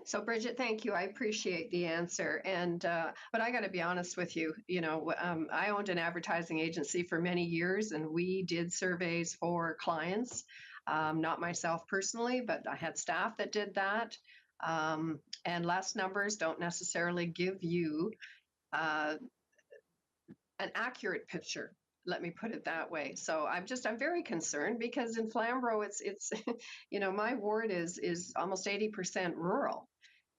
So Bridget, thank you. I appreciate the answer. And but I got to be honest with you. I owned an advertising agency for many years, and we did surveys for clients. Not myself personally, but I had staff that did that. And less numbers don't necessarily give you an accurate picture. Let me put it that way. So I'm very concerned because in Flamborough, it's my ward is almost 80% rural,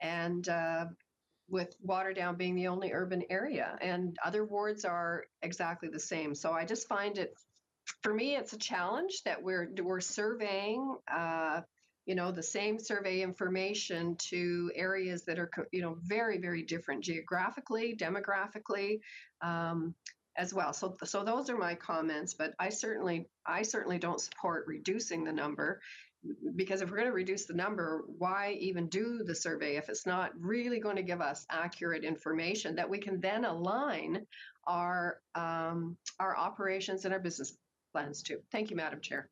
and with Waterdown being the only urban area, and other wards are exactly the same. So I just find it, for me, it's a challenge that we're surveying the same survey information to areas that are very, very different geographically, demographically, as well. So those are my comments, but I certainly don't support reducing the number, because if we're going to reduce the number, why even do the survey if it's not really going to give us accurate information that we can then align our operations and our business plans to? Thank you, Madam Chair.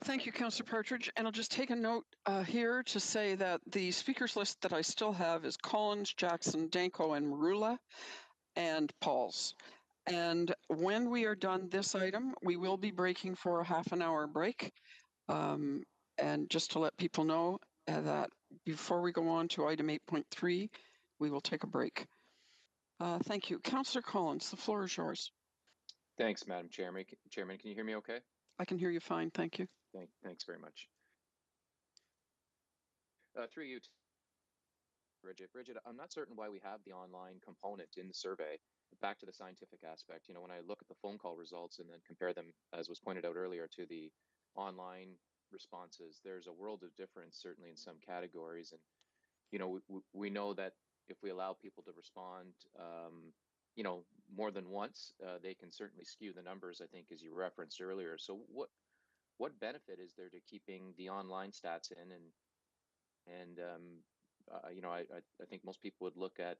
Thank you, Councillor Partridge. And I'll just take a note here to say that the speakers list that I still have is Collins, Jackson, Danko, and Marula, and Pauls. And when we are done this item, we will be breaking for a half-an-hour break. And just to let people know that before we go on to item 8.3, we will take a break. Thank you. Councillor Collins, the floor is yours. Thanks, Madam Chairman. Chairman, can you hear me okay? I can hear you fine. Thank you. Thanks very much. Through you, Bridget. Bridget, I'm not certain why we have the online component in the survey. Back to the scientific aspect, when I look at the phone call results and then compare them, as was pointed out earlier, to the online responses, there's a world of difference, certainly in some categories. And, we know that if we allow people to respond, more than once, they can certainly skew the numbers, I think, as you referenced earlier. So what benefit is there to keeping the online stats in? I think most people would look at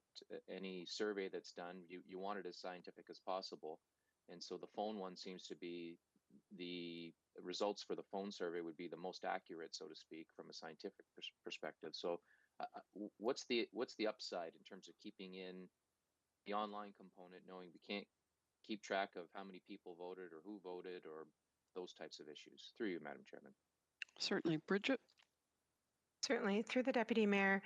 any survey that's done, you want it as scientific as possible. And so the phone one seems to be, the results for the phone survey would be the most accurate, so to speak, from a scientific perspective. So what's the upside in terms of keeping in the online component, knowing we can't keep track of how many people voted or who voted or those types of issues? Through you, Madam Chairman. Certainly. Bridget? Certainly. Through the Deputy Mayor,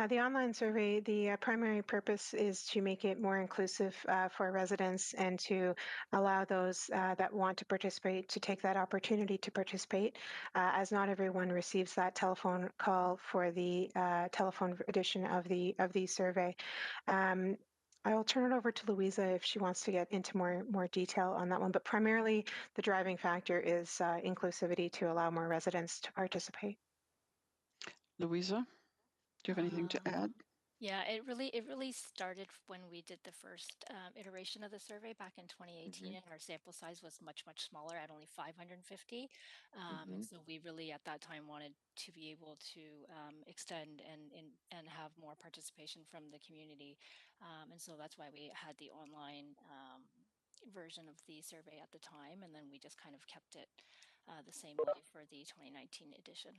the online survey, the primary purpose is to make it more inclusive for residents and to allow those that want to participate to take that opportunity to participate, as not everyone receives that telephone call for the telephone edition of the survey. I will turn it over to Louisa if she wants to get into more detail on that one, but primarily the driving factor is inclusivity to allow more residents to participate. Louisa? Do you have anything to add? Yeah, it really started when we did the first iteration of the survey back in 2018, and our sample size was much smaller at only 550. And so we really at that time wanted to be able to extend and have more participation from the community. And so that's why we had the online version of the survey at the time, and then we just kind of kept it the same way for the 2019 edition.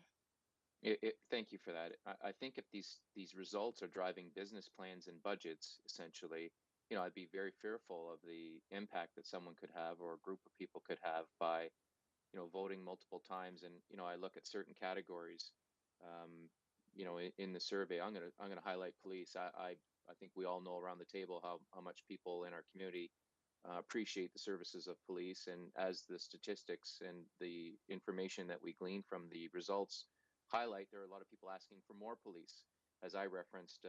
Thank you for that. I think if these results are driving business plans and budgets, essentially, I'd be very fearful of the impact that someone could have or a group of people could have by, voting multiple times. And I look at certain categories, in the survey. I'm gonna highlight police. I think we all know around the table how much people in our community appreciate the services of police, and as the statistics and the information that we glean from the results highlight, there are a lot of people asking for more police, as I referenced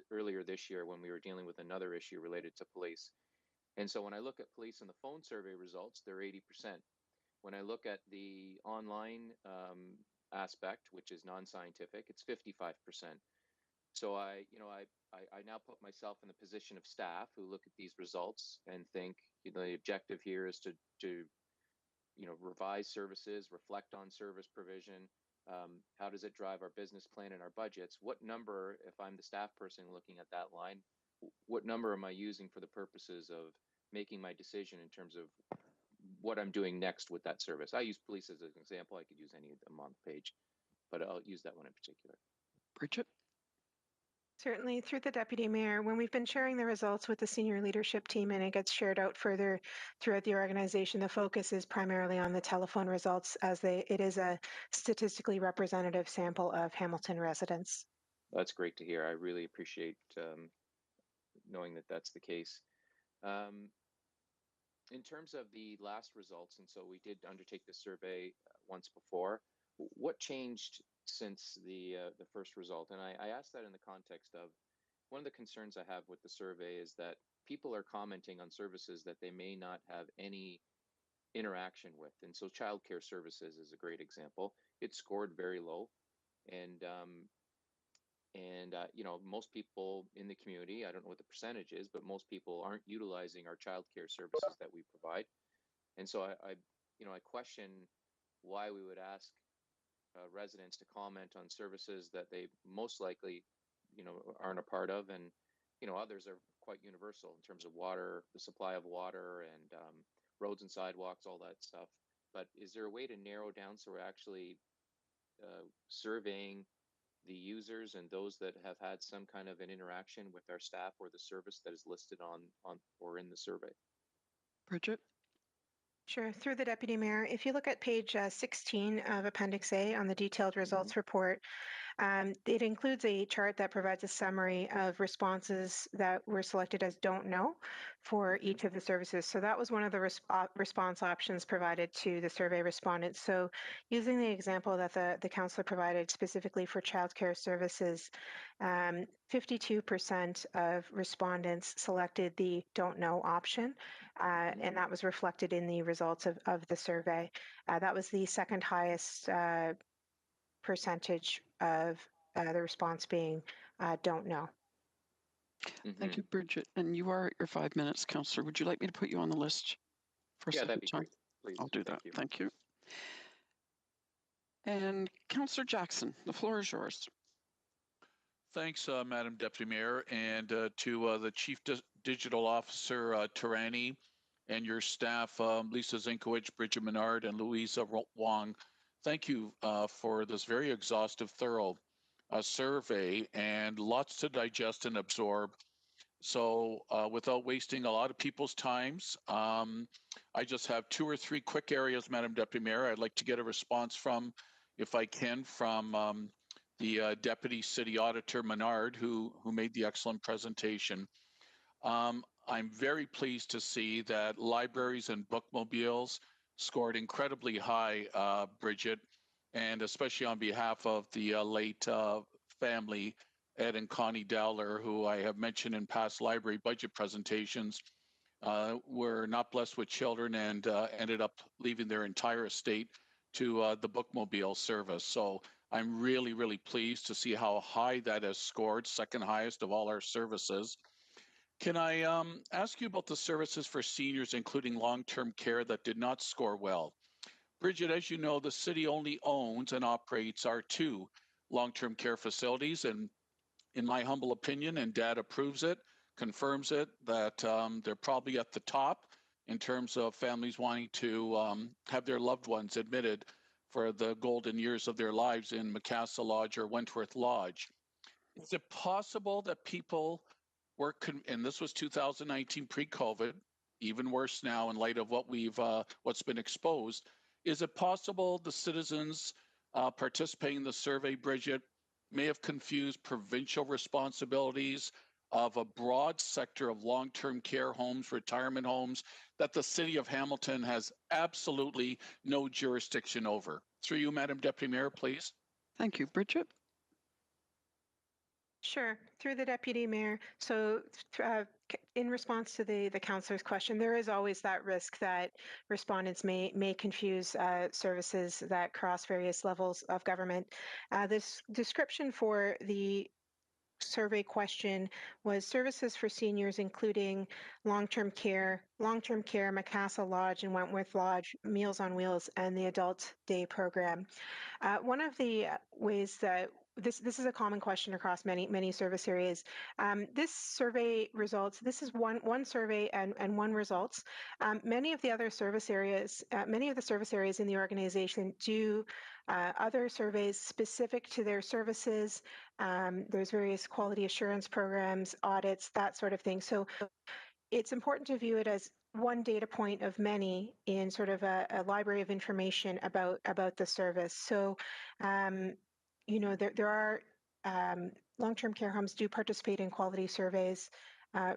earlier this year when we were dealing with another issue related to police. And so when I look at police in the phone survey results, they're 80%. When I look at the online aspect, which is non-scientific, it's 55%. So I now put myself in the position of staff who look at these results and think, the objective here is to revise services, reflect on service provision. How does it drive our business plan and our budgets? What number, if I'm the staff person looking at that line, what number am I using for the purposes of making my decision in terms of what I'm doing next with that service? I use police as an example. I could use any of them on the page, but I'll use that one in particular. Bridget? Certainly, through the Deputy Mayor, when we've been sharing the results with the senior leadership team and it gets shared out further throughout the organization, the focus is primarily on the telephone results as it is a statistically representative sample of Hamilton residents. That's great to hear. I really appreciate knowing that that's the case. In terms of the last results, and so we did undertake the survey once before, what changed since the first result? And I asked that in the context of one of the concerns I have with the survey is that people are commenting on services that they may not have any interaction with. And so childcare services is a great example. It scored very low. And most people in the community, I don't know what the percentage is, but most people aren't utilizing our childcare services that we provide. And so I question why we would ask residents to comment on services that they most likely, aren't a part of, and others are quite universal in terms of water, the supply of water, and roads and sidewalks, all that stuff. But is there a way to narrow down so we're actually surveying the users and those that have had some kind of an interaction with our staff or the service that is listed on or in the survey? Bridget? Sure. Through the Deputy Mayor, if you look at page 16 of Appendix A on the detailed results report, it includes a chart that provides a summary of responses that were selected as don't know for each of the services. So that was one of the response options provided to the survey respondents. So using the example that the councillor provided specifically for childcare services, 52% of respondents selected the don't know option, and that was reflected in the results of the survey. That was the second highest percentage of the response being don't know. Thank you, Bridget. And you are at your 5 minutes, Councillor. Would you like me to put you on the list for a Yeah, second that'd be time? great. Please. I'll do that. Thank you. And Councillor Jackson, the floor is yours. Thanks, Madam Deputy Mayor, and to the Chief Digital Officer, Tarani, and your staff, Lisa Zinkowicz, Bridget Menard, and Louisa Wong. Thank you for this very exhaustive, thorough survey, and lots to digest and absorb. So without wasting a lot of people's times, I just have 2 or 3 quick areas, Madam Deputy Mayor, I'd like to get a response from, if I can, from the Deputy City Auditor Menard, who made the excellent presentation. I'm very pleased to see that libraries and bookmobiles scored incredibly high, Bridget, and especially on behalf of the late family, Ed and Connie Dowler, who I have mentioned in past library budget presentations, were not blessed with children and ended up leaving their entire estate to the bookmobile service. So I'm really, really pleased to see how high that has scored, second highest of all our services. Can I ask you about the services for seniors, including long-term care, that did not score well? Bridget, as you know, the city only owns and operates our 2 long-term care facilities, and in my humble opinion, and data proves it, confirms it, that they're probably at the top in terms of families wanting to have their loved ones admitted for the golden years of their lives in Macassa Lodge or Wentworth Lodge. Is it possible that people were, and this was 2019 pre-COVID, even worse now in light of what what's been exposed, is it possible the citizens participating in the survey, Bridget, may have confused provincial responsibilities of a broad sector of long-term care homes, retirement homes, that the city of Hamilton has absolutely no jurisdiction over? Through you, Madam Deputy Mayor, please. Thank you. Bridget? Sure, through the Deputy Mayor. So in response to the councillor's question, there is always that risk that respondents may confuse services that cross various levels of government. This description for the survey question was services for seniors, including long-term care, Macassa Lodge and Wentworth Lodge, Meals on Wheels, and the Adult Day Program. One of the ways that this is a common question across many service areas. This survey results, this is one survey and one results. Many of the other service areas, many of the service areas in the organization do other surveys specific to their services. There's various quality assurance programs, audits, that sort of thing. So it's important to view it as one data point of many in sort of a library of information about the service. So, you know, there are long-term care homes do participate in quality surveys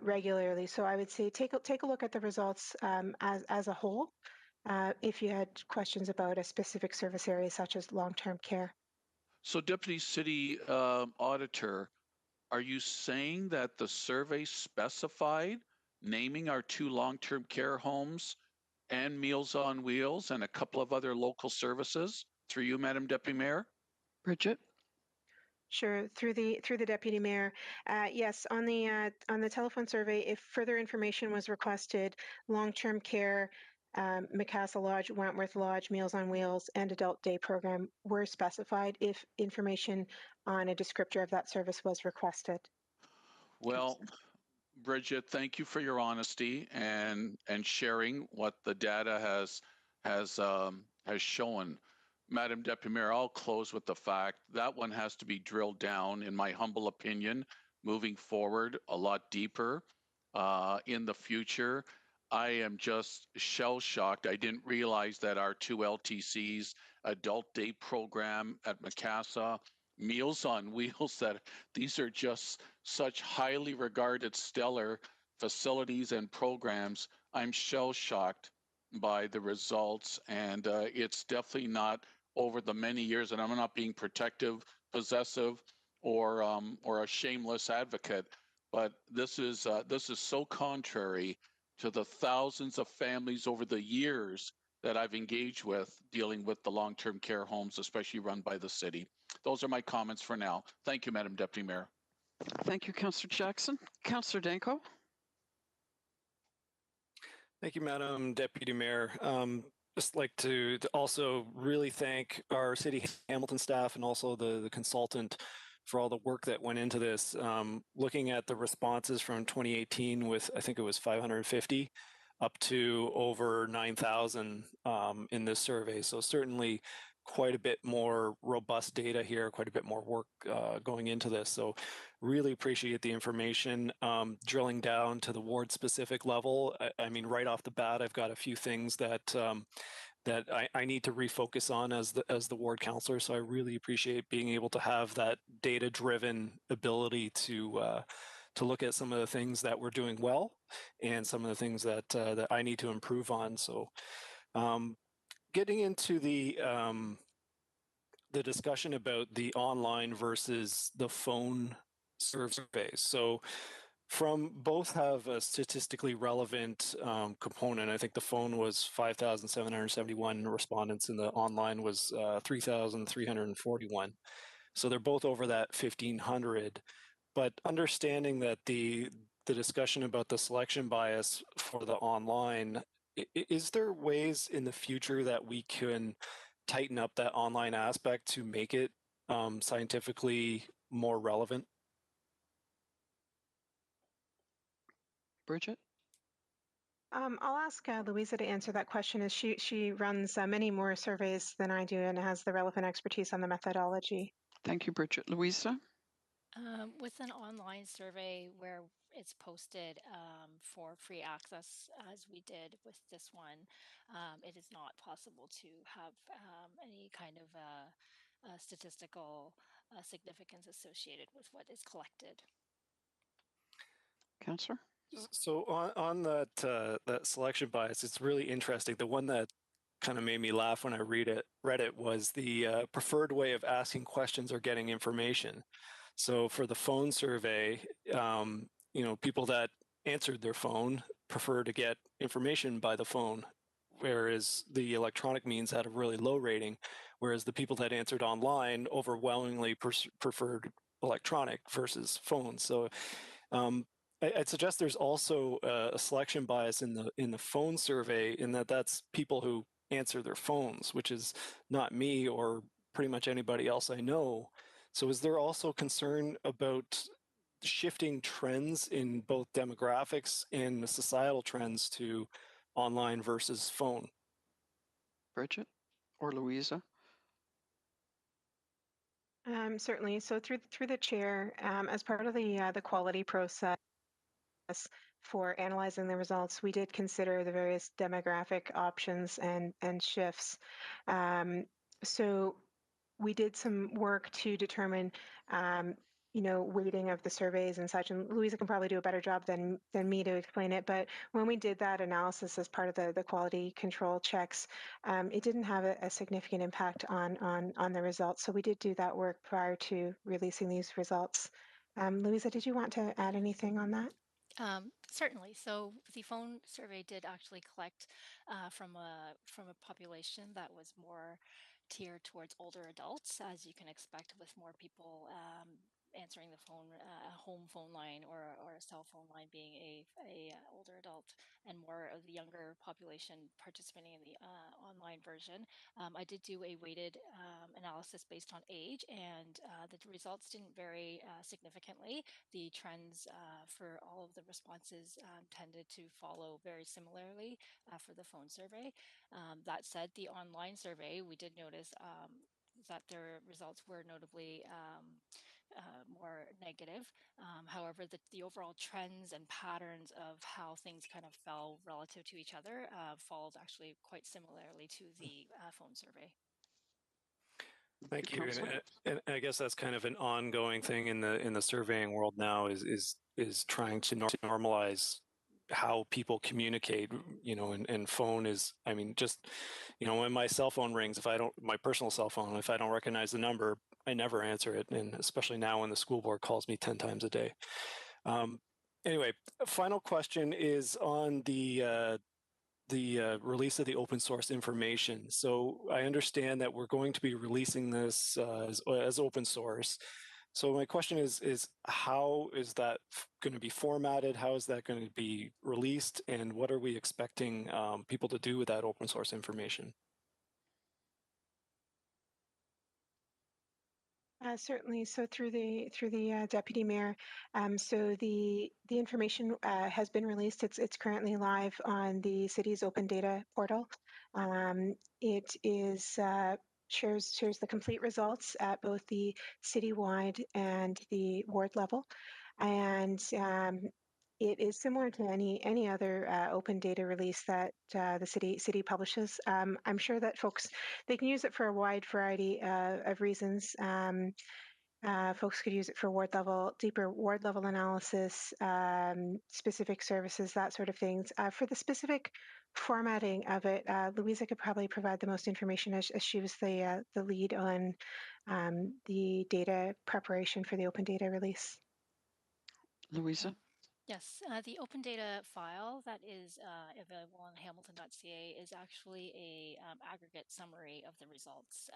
regularly. So I would say take a look at the results as a whole. If you had questions about a specific service area such as long-term care. So Deputy City Auditor, are you saying that the survey specified naming our 2 long-term care homes and Meals on Wheels and a couple of other local services? Through you, Madam Deputy Mayor. Bridget? Sure, through the Deputy Mayor. Yes, on the telephone survey, if further information was requested, long-term care, Macassa Lodge, Wentworth Lodge, Meals on Wheels, and Adult Day Program were specified if information on a descriptor of that service was requested. Well, Bridget, thank you for your honesty and sharing what the data has shown. Madam Deputy Mayor, I'll close with the fact that one has to be drilled down, in my humble opinion, moving forward a lot deeper in the future. I am just shell-shocked. I didn't realize that our 2 LTCs, Adult Day Program at Macassa, Meals on Wheels, that these are just such highly regarded, stellar facilities and programs. I'm shell-shocked by the results, and it's definitely not over the many years, and I'm not being protective, possessive, or a shameless advocate, but this is so contrary to the thousands of families over the years that I've engaged with dealing with the long-term care homes, especially run by the city. Those are my comments for now. Thank you, Madam Deputy Mayor. Thank you, Councillor Jackson. Councillor Danko? Thank you, Madam Deputy Mayor. Just like to also really thank our City Hamilton staff and also the consultant for all the work that went into this. Looking at the responses from 2018 with, I think it was 550 up to over 9,000 in this survey. So certainly quite a bit more robust data here, quite a bit more work going into this. So really appreciate the information. Drilling down to the ward specific level, I mean, right off the bat, I've got a few things that that I need to refocus on as the ward counselor. So I really appreciate being able to have that data-driven ability to look at some of the things that we're doing well and some of the things that that I need to improve on. So getting into the discussion about the online versus the phone surveys. So from both have a statistically relevant component. I think the phone was 5,771 respondents and the online was 3,341. So they're both over that 1,500. But understanding that the discussion about the selection bias for the online, is there ways in the future that we can tighten up that online aspect to make it scientifically more relevant? Bridget? I'll ask Louisa to answer that question, as she runs many more surveys than I do and has the relevant expertise on the methodology. Thank you, Bridget. Louisa? With an online survey where it's posted for free access, as we did with this one, it is not possible to have any kind of statistical significance associated with what is collected. Councillor? So on that that selection bias, it's really interesting. The one that kind of made me laugh when I read it was the preferred way of asking questions or getting information. So for the phone survey, people that answered their phone prefer to get information by the phone, whereas the electronic means had a really low rating, whereas the people that answered online overwhelmingly preferred electronic versus phone. So I'd suggest there's also a selection bias in the phone survey, in that that's people who answer their phones, which is not me or pretty much anybody else I know. So is there also concern about shifting trends in both demographics and the societal trends to online versus phone? Bridget or Louisa? Certainly. So through the chair, as part of the quality process for analyzing the results, we did consider the various demographic options and shifts. So we did some work to determine, weighting of the surveys and such. And Louisa can probably do a better job than me to explain it. But when we did that analysis as part of the quality control checks, it didn't have a significant impact on the results. So we did do that work prior to releasing these results. Louisa, did you want to add anything on that? Certainly. So the phone survey did actually collect from a population that was more tiered towards older adults, as you can expect, with more people answering the phone, a home phone line or a cell phone line being a older adult, and more of the younger population participating in the online version. I did do a weighted analysis based on age, and the results didn't vary significantly. The trends for all of the responses tended to follow very similarly for the phone survey. That said, the online survey, we did notice that their results were notably more negative. However, the overall trends and patterns of how things kind of fell relative to each other followed actually quite similarly to the phone survey. Thank you. And I guess that's kind of an ongoing thing in the surveying world now, is trying to normalize how people communicate, and phone is, I mean, just, when my cell phone rings, my personal cell phone, if I don't recognize the number, I never answer it. And especially now when the school board calls me 10 times a day. Anyway, final question is on the release of the open source information. So I understand that we're going to be releasing this as open source. So my question is how is that going to be formatted? How is that going to be released? And what are we expecting people to do with that open source information? Certainly. So through the deputy mayor, so the information has been released. It's currently live on the city's open data portal. It is shares the complete results at both the citywide and the ward level, and it is similar to any other open data release that the city publishes. I'm sure that folks, they can use it for a wide variety of reasons. Folks could use it for deeper ward level analysis, specific services, that sort of things. For the specific formatting of it, Louisa could probably provide the most information, as she was the lead on the data preparation for the open data release. Louisa? Yes, the open data file that is available on hamilton.ca is actually a aggregate summary of the results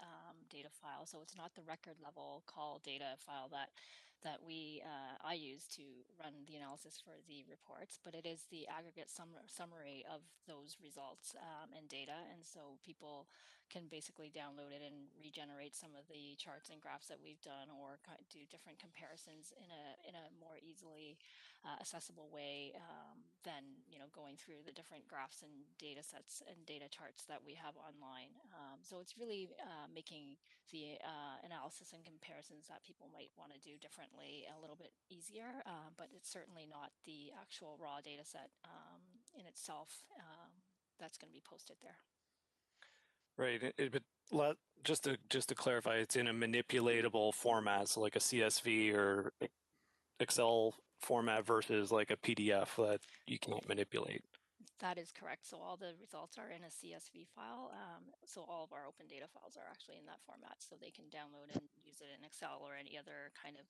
data file. So it's not the record level call data file that I use to run the analysis for the reports, but it is the aggregate summary of those results and data. And so people can basically download it and regenerate some of the charts and graphs that we've done, or do different comparisons in a more easily accessible way than going through the different graphs and data sets and data charts that we have online. So it's really making the analysis and comparisons that people might want to do differently a little bit easier, but it's certainly not the actual raw data set in itself that's going to be posted there. Right. But just to clarify, it's in a manipulatable format, so like a CSV or Excel format versus like a PDF that you can't manipulate. That is correct. So all the results are in a CSV file. So all of our open data files are actually in that format, so they can download and use it in Excel or any other kind of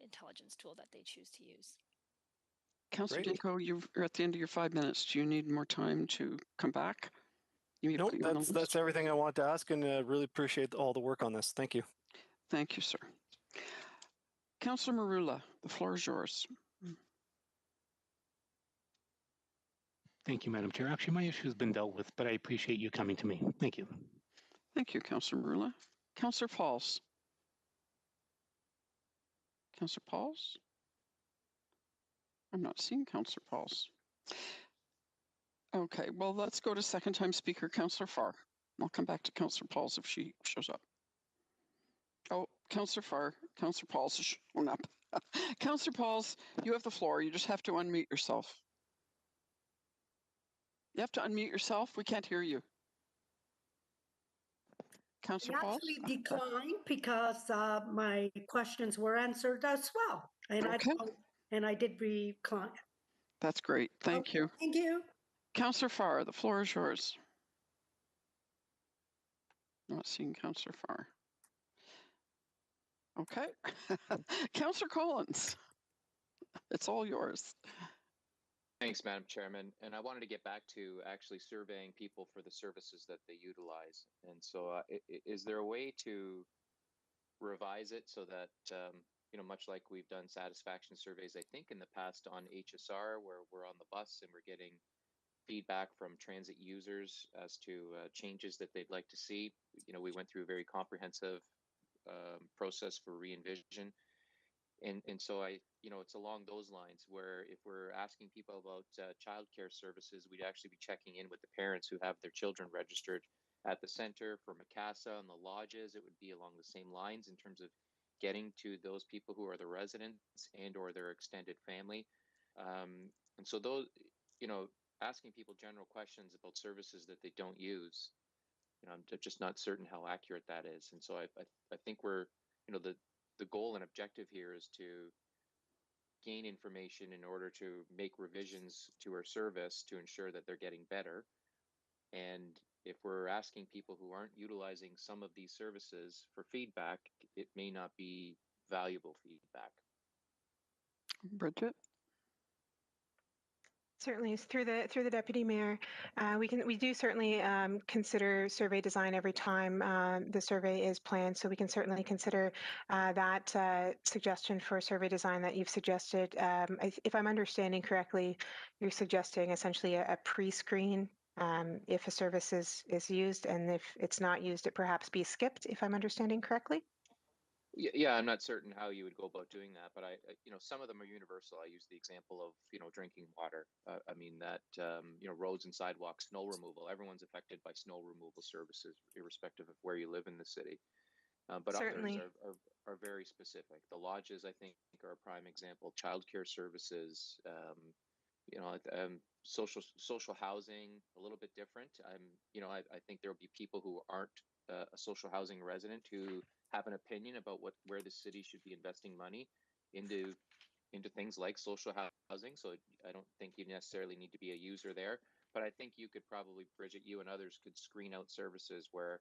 intelligence tool that they choose to use. Councillor Dinko, you're at the end of your 5 minutes. Do you need more time to come back? Nope, that's everything I want to ask, and really appreciate all the work on this. Thank you. Thank you, sir. Councillor Marula, the floor is yours. Thank you, Madam Chair. Actually, my issue has been dealt with, but I appreciate you coming to me. Thank you. Thank you, Councillor Marula. Councillor Pauls. Councillor Pauls? I'm not seeing Councillor Pauls. Okay, well, let's go to second-time speaker, Councillor Farr. I'll come back to Councillor Pauls if she shows up. Oh, Councillor Farr, Councillor Pauls is showing up. Councillor Pauls, you have the floor. You just have to unmute yourself. You have to unmute yourself. We can't hear you. Councillor Pauls? I actually declined because my questions were answered as well. And I did decline. That's great. Thank you. Thank you. Councillor Farr, the floor is yours. Not seeing Councillor Farr. Okay. Councillor Collins, it's all yours. Thanks, Madam Chairman. And I wanted to get back to actually surveying people for the services that they utilize. And so is there a way to revise it so that, much like we've done satisfaction surveys, I think in the past on HSR, where we're on the bus and we're getting feedback from transit users as to changes that they'd like to see. We went through a very comprehensive process for re-envision. And so it's along those lines where if we're asking people about childcare services, we'd actually be checking in with the parents who have their children registered at the center. For Macassa and the lodges, it would be along the same lines in terms of getting to those people who are the residents and or their extended family. And so those, asking people general questions about services that they don't use, I'm just not certain how accurate that is. And so I think we're, the goal and objective here is to gain information in order to make revisions to our service to ensure that they're getting better. And if we're asking people who aren't utilizing some of these services for feedback, it may not be valuable feedback. Bridget? Certainly, through the deputy mayor, we do certainly consider survey design every time the survey is planned. So we can certainly consider that suggestion for survey design that you've suggested. If I'm understanding correctly, you're suggesting essentially a pre-screen if a service is used, and if it's not used, it perhaps be skipped. If I'm understanding correctly. Yeah, I'm not certain how you would go about doing that, but some of them are universal. I use the example of, drinking water. I mean that, roads and sidewalks, snow removal. Everyone's affected by snow removal services, irrespective of where you live in the city. But Certainly. others are very specific. The lodges, I think, are a prime example. Childcare services, social housing, a little bit different. I think there will be people who aren't a social housing resident who have an opinion about where the city should be investing money into things like social housing. So I don't think you necessarily need to be a user there, but I think you could probably, Bridget, you and others could screen out services where,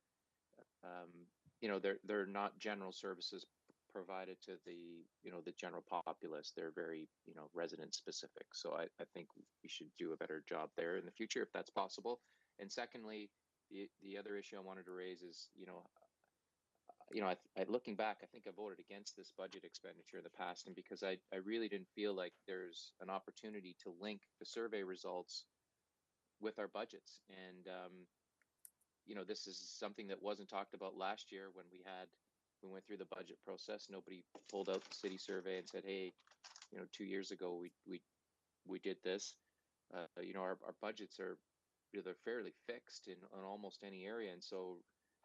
they're not general services provided to the, the general populace. They're very, resident specific. So I think we should do a better job there in the future if that's possible. And secondly, the other issue I wanted to raise is, looking back, I think I voted against this budget expenditure in the past, and because I really didn't feel like there's an opportunity to link the survey results with our budgets. And, this is something that wasn't talked about last year when we went through the budget process. Nobody pulled out the city survey and said, hey, 2 years ago we did this. Our budgets are, they're fairly fixed in on almost any area, and so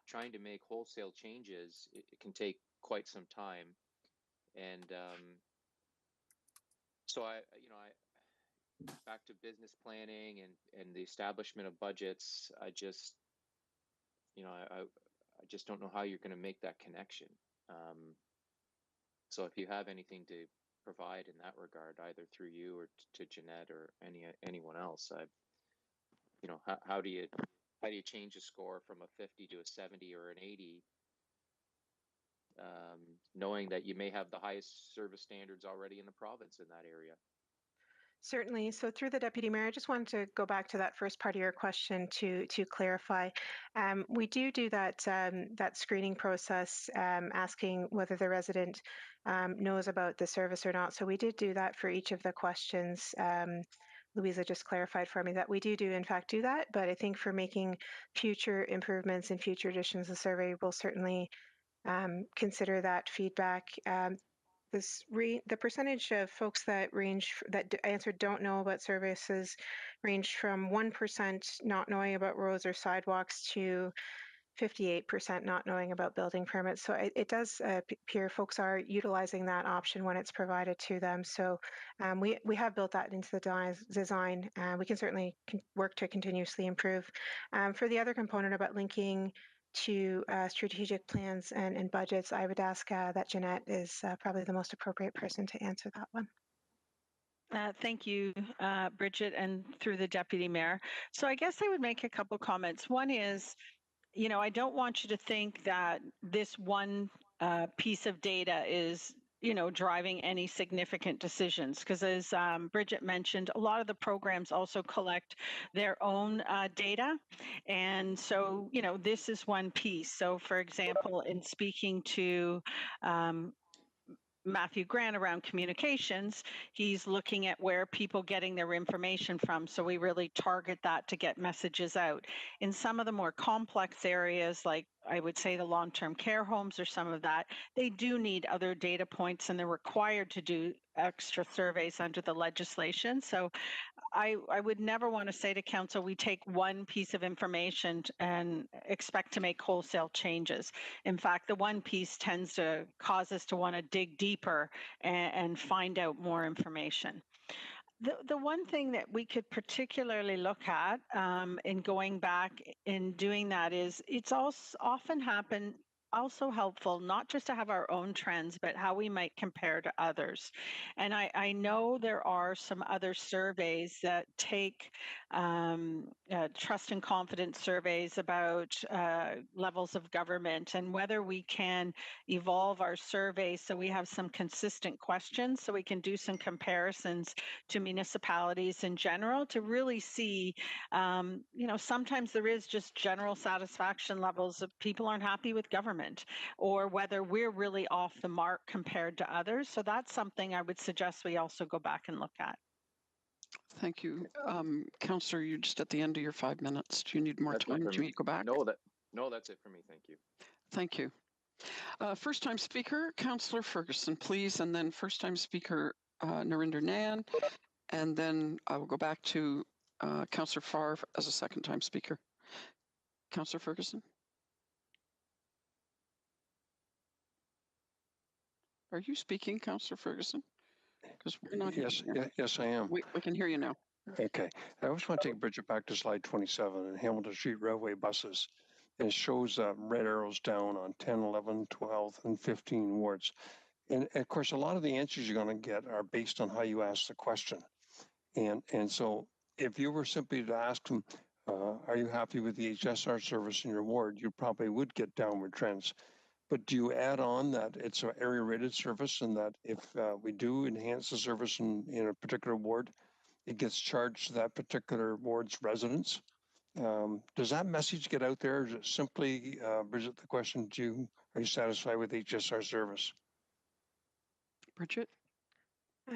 trying to make wholesale changes, it can take quite some time. And so I back to business planning and the establishment of budgets, I just don't know how you're going to make that connection. So if you have anything to provide in that regard, either through you or to Jeanette or anyone else, how do you change a score from a 50 to a 70 or an 80, knowing that you may have the highest service standards already in the province in that area? Certainly. So through the Deputy Mayor, I just wanted to go back to that first part of your question to clarify. We do that that screening process, asking whether the resident knows about the service or not. So we did do that for each of the questions. Louisa just clarified for me that we do in fact do that, but I think for making future improvements in future editions of the survey, we'll certainly consider that feedback. The percentage of folks that answered don't know about services ranged from 1% not knowing about roads or sidewalks to 58% not knowing about building permits. So it does appear folks are utilizing that option when it's provided to them. So we have built that into the design. We can certainly work to continuously improve. For the other component about linking to strategic plans and budgets, I would ask that Jeanette is probably the most appropriate person to answer that one. Thank you, Bridget, and through the Deputy Mayor. So I guess I would make a couple comments. One is, I don't want you to think that this one piece of data is driving any significant decisions, because as Bridget mentioned, a lot of the programs also collect their own data. And so, this is one piece. So for example, in speaking to Matthew Grant around communications, he's looking at where people getting their information from. So we really target that to get messages out. In some of the more complex areas, like I would say the long-term care homes or some of that, they do need other data points and they're required to do extra surveys under the legislation. So I would never want to say to council, we take one piece of information and expect to make wholesale changes. In fact, the one piece tends to cause us to want to dig deeper and find out more information. The one thing that we could particularly look at in going back in doing that is it's also often also helpful not just to have our own trends, but how we might compare to others. And I know there are some other surveys that take trust and confidence surveys about levels of government and whether we can evolve our surveys so we have some consistent questions so we can do some comparisons to municipalities in general to really see, sometimes there is just general satisfaction levels of people aren't happy with government, or whether we're really off the mark compared to others. So that's something I would suggest we also go back and look at. Thank you. Councillor, you're just at the end of your 5 minutes. Do you need more time? Do you need to go back? No, that's it for me. Thank you. Thank you. First time speaker, Councillor Ferguson, please. And then first time speaker, Narinder Nan. And then I will go back to Councillor Farr as a second time speaker. Councillor Ferguson. Are you speaking, Councillor Ferguson? Because we're not. Yes, I am. We can hear you now. Okay. I always want to take Bridget back to slide 27 in Hamilton Street Railway buses. And it shows red arrows down on 10, 11, 12, and 15 wards. And of course, a lot of the answers you're going to get are based on how you ask the question. And so if you were simply to ask them, are you happy with the HSR service in your ward, you probably would get downward trends. but do you add on that it's an area rated service and that if we do enhance the service in a particular ward, it gets charged to that particular ward's residents? Does that message get out there? Is it simply, Bridget, the question to you, are you satisfied with HSR service? Bridget?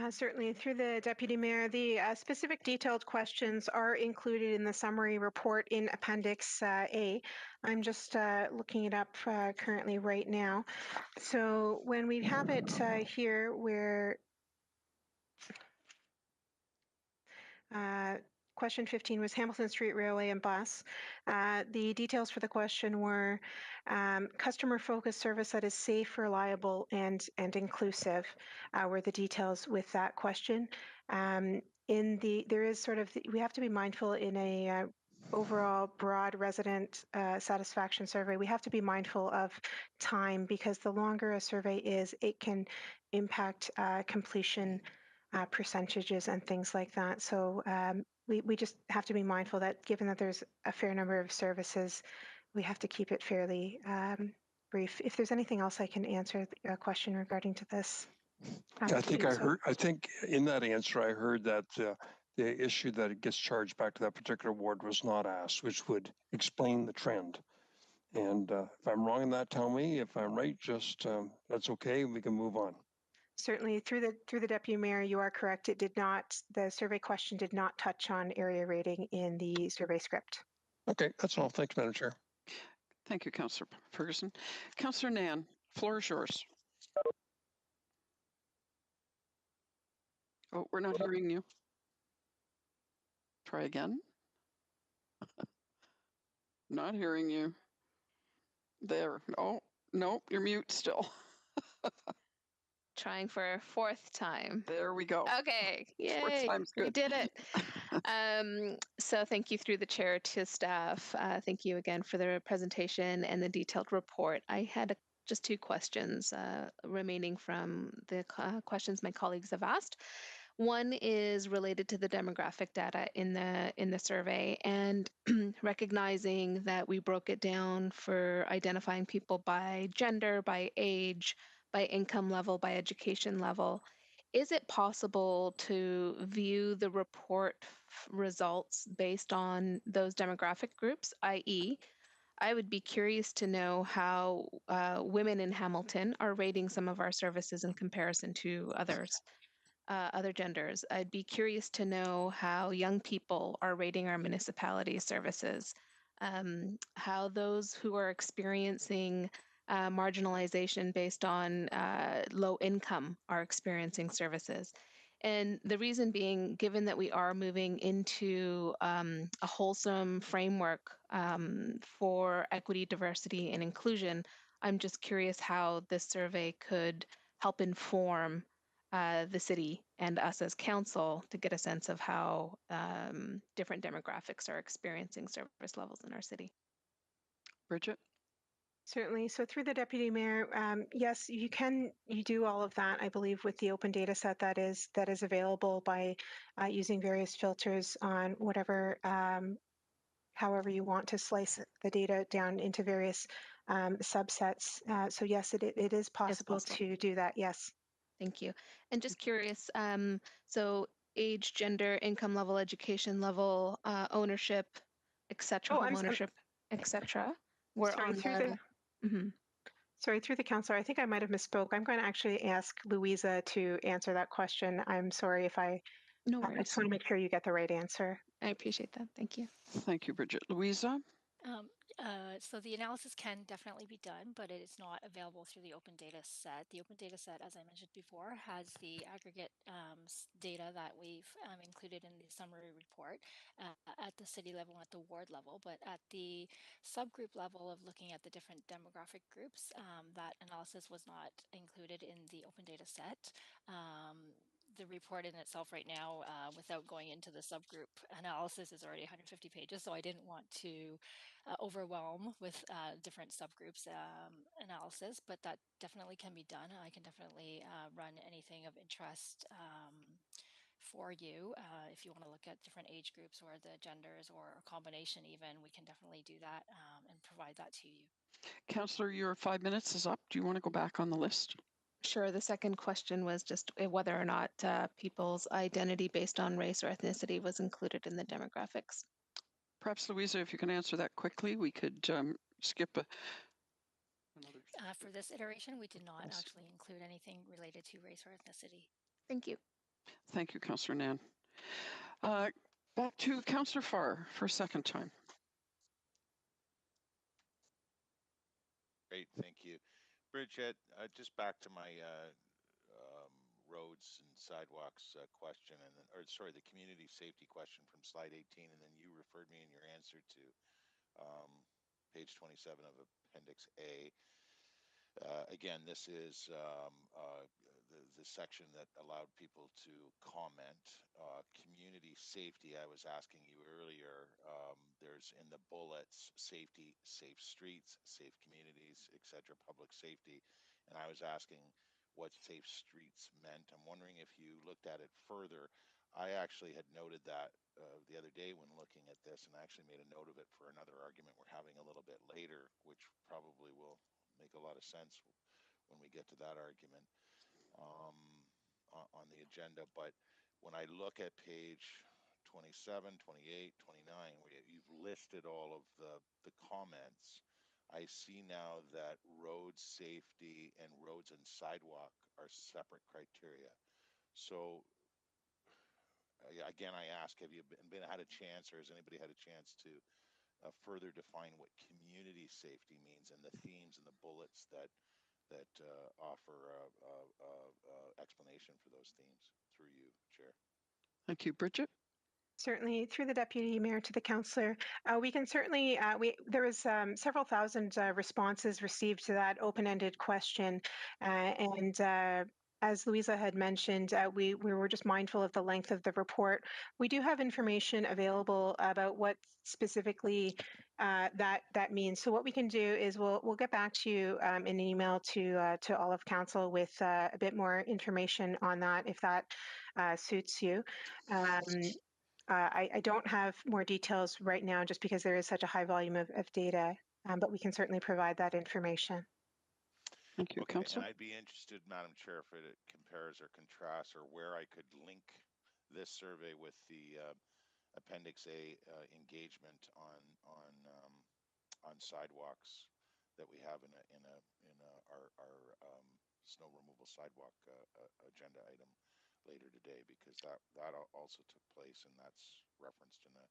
Certainly, through the Deputy Mayor, the specific detailed questions are included in the summary report in Appendix A. I'm just looking it up currently right now. So when we have it here where question 15 was Hamilton Street Railway and Bus. The details for the question were customer-focused service that is safe, reliable, and inclusive were the details with that question. There is sort of, we have to be mindful in a overall broad resident satisfaction survey, we have to be mindful of time because the longer a survey is, it can impact completion percentages and things like that. So we just have to be mindful that given that there's a fair number of services, we have to keep it fairly brief. If there's anything else I can answer a question regarding to this. I think in that answer, I heard that the issue that it gets charged back to that particular ward was not asked, which would explain the trend. And if I'm wrong in that, tell me. If I'm right, just that's okay. We can move on. Certainly, through the Deputy Mayor, you are correct. It did not. The survey question did not touch on area rating in the survey script. Okay, that's all. Thanks, Madam Chair. Thank you, Councillor Ferguson. Councillor Nan, floor is yours. Oh, we're not hearing you. Try again. Not hearing you. There. Oh, no, you're mute still. Trying for a fourth time. There we go. Okay, yay, Fourth time's good. we did it. So thank you through the chair to staff. Thank you again for the presentation and the detailed report. I had just two questions remaining from the questions my colleagues have asked. One is related to the demographic data in the survey and recognizing that we broke it down for identifying people by gender, by age, by income level, by education level. Is it possible to view the report results based on those demographic groups, i.e., I would be curious to know how women in Hamilton are rating some of our services in comparison to others. Other genders. I'd be curious to know how young people are rating our municipality services, how those who are experiencing marginalization based on low income are experiencing services. And the reason being, given that we are moving into a wholesome framework for equity, diversity, and inclusion, I'm just curious how this survey could help inform the city and us as council to get a sense of how different demographics are experiencing service levels in our city. Bridget? Certainly. So through the Deputy Mayor, yes, you do all of that, I believe, with the open data set that is available by using various filters on whatever, however you want to slice the data down into various subsets. So yes, it is possible to do that, yes. Thank you. And just curious, so age, gender, income level, education level, ownership, etc., home ownership, etc. We're on the. Sorry, through the councillor, I think I might have misspoke. I'm going to actually ask Louisa to answer that question. I'm sorry if I. No worries. I just want to make sure you get the right answer. I appreciate that. Thank you. Thank you, Bridget. Louisa? So the analysis can definitely be done, but it is not available through the open data set. The open data set, as I mentioned before, has the aggregate data that we've included in the summary report at the city level and at the ward level, but at the subgroup level of looking at the different demographic groups, that analysis was not included in the open data set. The report in itself right now, without going into the subgroup analysis, is already 150 pages, so I didn't want to overwhelm with different subgroups analysis, but that definitely can be done. I can definitely run anything of interest for you. If you want to look at different age groups or the genders or a combination even, we can definitely do that and provide that to you. Councillor, your 5 minutes is up. Do you want to go back on the list? Sure. The second question was just whether or not people's identity based on race or ethnicity was included in the demographics. Perhaps, Louisa, if you can answer that quickly, we could skip another. For this iteration, we did not Yes. actually include anything related to race or ethnicity. Thank you. Thank you, Councillor Nan. Back to Councillor Farr for a second time. Great, thank you. Bridget, just back to my roads and sidewalks question, and then, or sorry, the community safety question from slide 18, and then you referred me in your answer to page 27 of Appendix A. Again, this is the section that allowed people to comment. Community safety, I was asking you earlier, there's in the bullets, safety, safe streets, safe communities, etc., public safety. And I was asking what safe streets meant. I'm wondering if you looked at it further. I actually had noted that the other day when looking at this, and I actually made a note of it for another argument we're having a little bit later, which probably will make a lot of sense when we get to that argument on the agenda. But when I look at page 27, 28, 29, where you've listed all of the comments, I see now that road safety and roads and sidewalk are separate criteria. So again, I ask, have you had a chance, or has anybody had a chance to further define what community safety means and the themes and the bullets that offer explanation for those themes through you, Chair? Thank you, Bridget. Certainly, through the Deputy Mayor to the Councillor, we can certainly, there was several thousand responses received to that open-ended question, and as Louisa had mentioned, we were just mindful of the length of the report. We do have information available about what specifically that means. So what we can do is we'll get back to you in an email to all of Council with a bit more information on that, if that suits you. I don't have more details right now just because there is such a high volume of data, but we can certainly provide that information. Thank you, Okay, Councillor. and I'd be interested, Madam Chair, if it compares or contrasts, or where I could link this survey with the Appendix A engagement on sidewalks that we have in our snow removal sidewalk agenda item later today, because that also took place, and that's referenced in a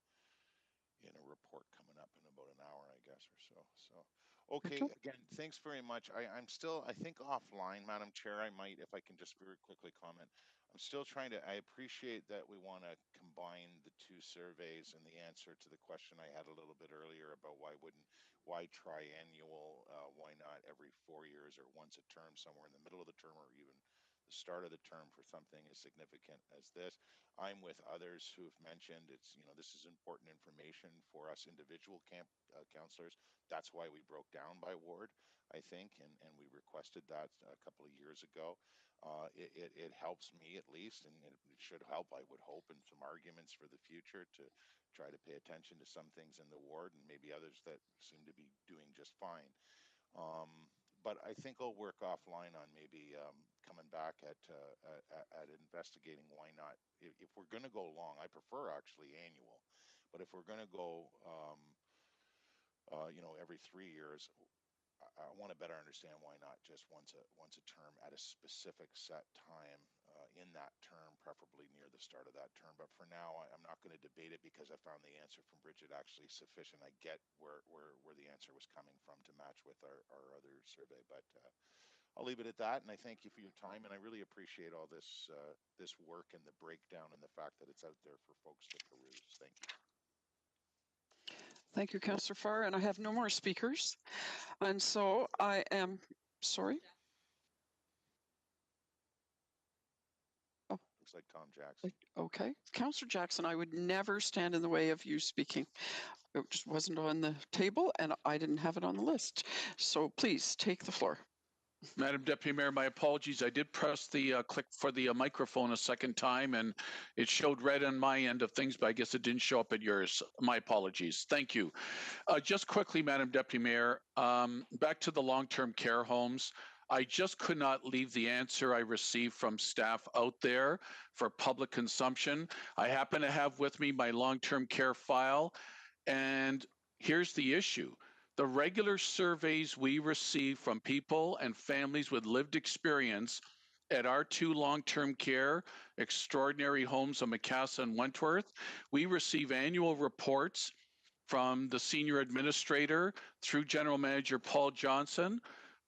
report coming up in about an hour, I guess, or so. So, okay, again, thanks very much. I'm still, I think, offline, Madam Chair. I might, if I can just very quickly comment. I'm still trying to, I appreciate that we want to combine the two surveys, and the answer to the question I had a little bit earlier about why triennial, why not every 4 years or once a term, somewhere in the middle of the term, or even the start of the term for something as significant as this. I'm with others who have mentioned it's, this is important information for us individual counselors. That's why we broke down by ward, I think, and we requested that a couple of years ago. It helps me at least, and it should help, I would hope, in some arguments for the future to try to pay attention to some things in the ward, and maybe others that seem to be doing just fine. But I think I'll work offline on maybe coming back at investigating why not. If we're going to go long, I prefer actually annual, but if we're going to go, every 3 years, I want to better understand why not just once a term at a specific set time in that term, preferably near the start of that term. But for now, I'm not going to debate it because I found the answer from Bridget actually sufficient. I get where the answer was coming from to match with our other survey, but I'll leave it at that. And I thank you for your time, and I really appreciate all this this work and the breakdown and the fact that it's out there for folks to peruse. Thank you. Thank you, Councillor Farr, and I have no more speakers. And so I am, sorry? Oh. Looks like Tom Jackson. Okay. Councillor Jackson, I would never stand in the way of you speaking. It just wasn't on the table, and I didn't have it on the list. So please take the floor. Madam Deputy Mayor, my apologies. I did press the click for the microphone a second time, and it showed red on my end of things, but I guess it didn't show up at yours. My apologies. Thank you. Just quickly, Madam Deputy Mayor, back to the long-term care homes. I just could not leave the answer I received from staff out there for public consumption. I happen to have with me my long-term care file, and here's the issue. The regular surveys we receive from people and families with lived experience at our two long-term care extraordinary homes of Macassa and Wentworth, we receive annual reports from the senior administrator through General Manager Paul Johnson,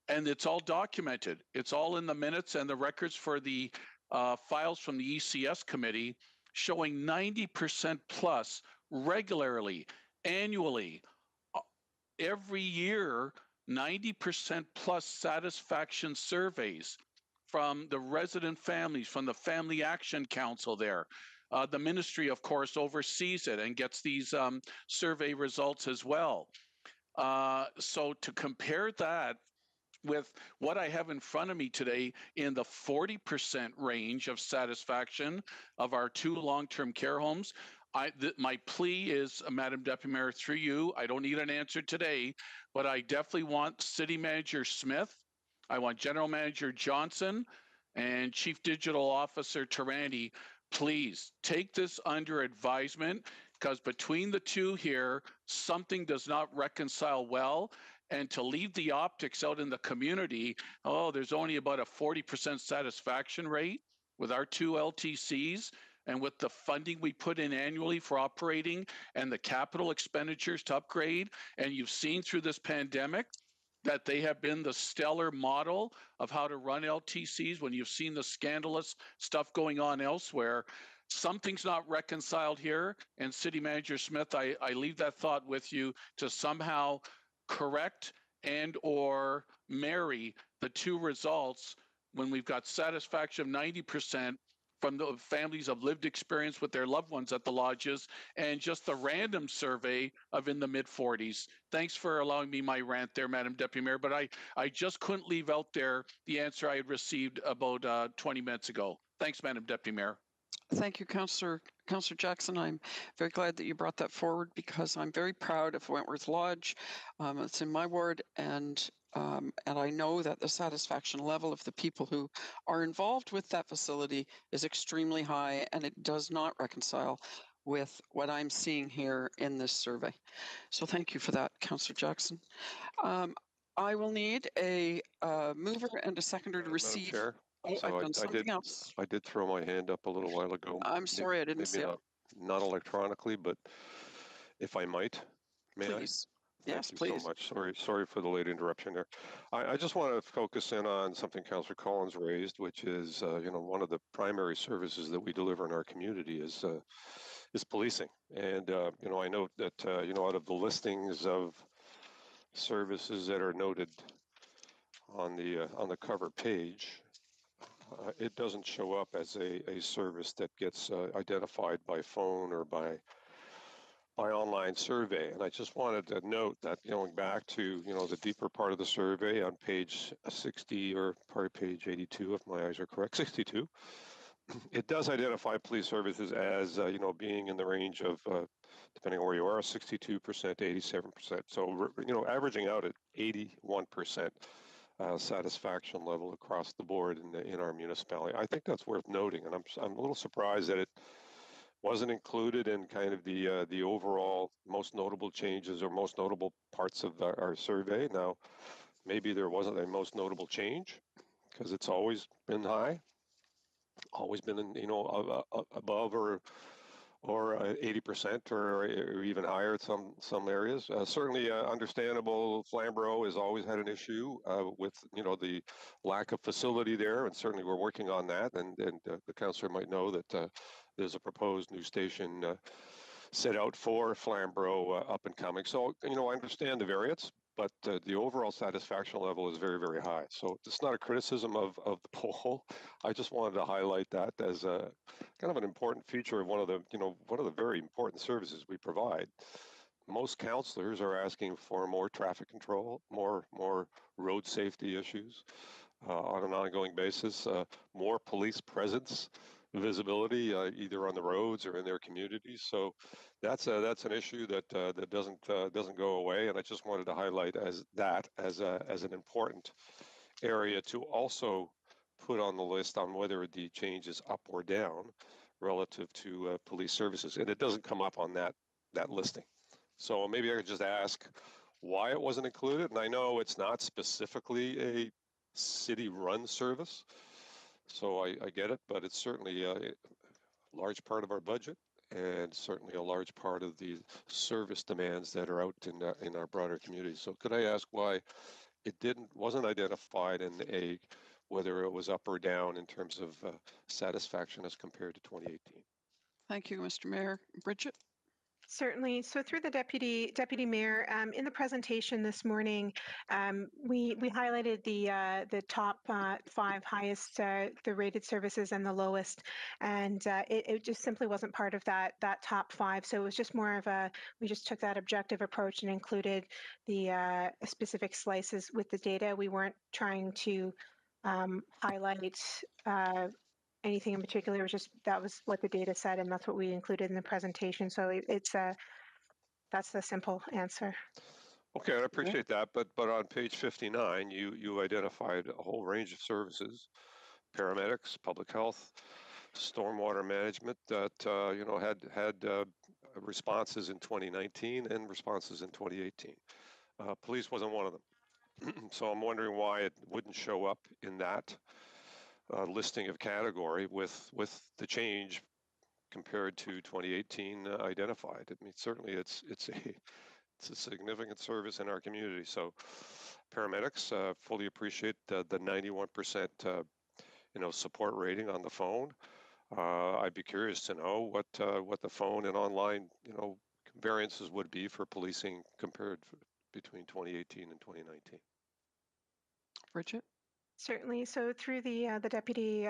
and it's all documented. It's all in the minutes and the records for the files from the ECS committee showing 90% plus regularly, annually, every year, 90% plus satisfaction surveys from the resident families, from the Family Action Council there. The ministry, of course, oversees it and gets these survey results as well. So to compare that with what I have in front of me today in the 40% range of satisfaction of our two long-term care homes, my plea is, Madam Deputy Mayor, through you, I don't need an answer today, but I definitely want City Manager Smith, I want General Manager Johnson, and Chief Digital Officer Taranti, please take this under advisement, because between the two here, something does not reconcile well. And to leave the optics out in the community, oh, there's only about a 40% satisfaction rate with our two LTCs. And with the funding we put in annually for operating and the capital expenditures to upgrade, and you've seen through this pandemic that they have been the stellar model of how to run LTCs when you've seen the scandalous stuff going on elsewhere. Something's not reconciled here. And City Manager Smith, I leave that thought with you to somehow correct and or marry the two results when we've got satisfaction of 90% from the families of lived experience with their loved ones at the lodges, and just the random survey of in the mid-40s. Thanks for allowing me my rant there, Madam Deputy Mayor, but I just couldn't leave out there the answer I had received about 20 minutes ago. Thanks, Madam Deputy Mayor. Thank you, Councillor Jackson. I'm very glad that you brought that forward because I'm very proud of Wentworth Lodge. It's in my ward, and I know that the satisfaction level of the people who are involved with that facility is extremely high, and it does not reconcile with what I'm seeing here in this survey. So thank you for that, Councillor Jackson. I will need a mover and a seconder to receive. Chair. Oh, So I've done something else. I did throw my hand up a little while ago. I'm sorry, I didn't see it. Not electronically, but if I might, may Please. I? Yes, Thank you please. so much. Sorry for the late interruption there. I just want to focus in on something Councillor Collins raised, which is one of the primary services that we deliver in our community is policing. And I note that out of the listings of services that are noted on the cover page, it doesn't show up as a service that gets identified by phone or by online survey. And I just wanted to note that going back to the deeper part of the survey on page 60 or part of page 82, if my eyes are correct, 62, it does identify police services as being in the range of depending on where you are, 62% to 87%. So averaging out at 81%. Satisfaction level across the board in our municipality. I think that's worth noting, and I'm a little surprised that it wasn't included in kind of the overall most notable changes or most notable parts of our survey. Now, maybe there wasn't a most notable change because it's always been high, always been above or 80% or even higher at some areas. Certainly understandable. Flamborough has always had an issue with the lack of facility there, and certainly we're working on that. And the councillor might know that there's a proposed new station set out for Flamborough up and coming. So I understand the variance, but the overall satisfaction level is very, very high. So it's not a criticism of the poll. I just wanted to highlight that as a kind of an important feature of one of the very important services we provide. Most councillors are asking for more traffic control, more road safety issues. on an ongoing basis, more police presence, visibility, either on the roads or in their communities. So that's an issue that that doesn't go away. And I just wanted to highlight as an important area to also put on the list on whether the change is up or down relative to police services. And it doesn't come up on that listing. So maybe I could just ask why it wasn't included. And I know it's not specifically a city-run service, so I get it, but it's certainly a large part of our budget and certainly a large part of the service demands that are out in our broader community. So could I ask why it wasn't identified in whether it was up or down in terms of satisfaction as compared to 2018? Thank you, Mr. Mayor. Bridget? Certainly. So through the deputy mayor, in the presentation this morning, we highlighted the top 5 highest the rated services and the lowest, and it just simply wasn't part of that top 5. So it was just more of we just took that objective approach and included the specific slices with the data. We weren't trying to highlight anything in particular. It was just that was what the data said, and that's what we included in the presentation. So that's the simple answer. Okay, I appreciate that, but on page 59, you identified a whole range of services, paramedics, public health, stormwater management that had responses in 2019 and responses in 2018. Police wasn't one of them, so I'm wondering why it wouldn't show up in that listing of category with the change compared to 2018 identified. I mean, certainly it's a significant service in our community. So paramedics fully appreciate the 91% support rating on the phone. I'd be curious to know what the phone and online variances would be for policing compared between 2018 and 2019. Bridget? Certainly. So through the deputy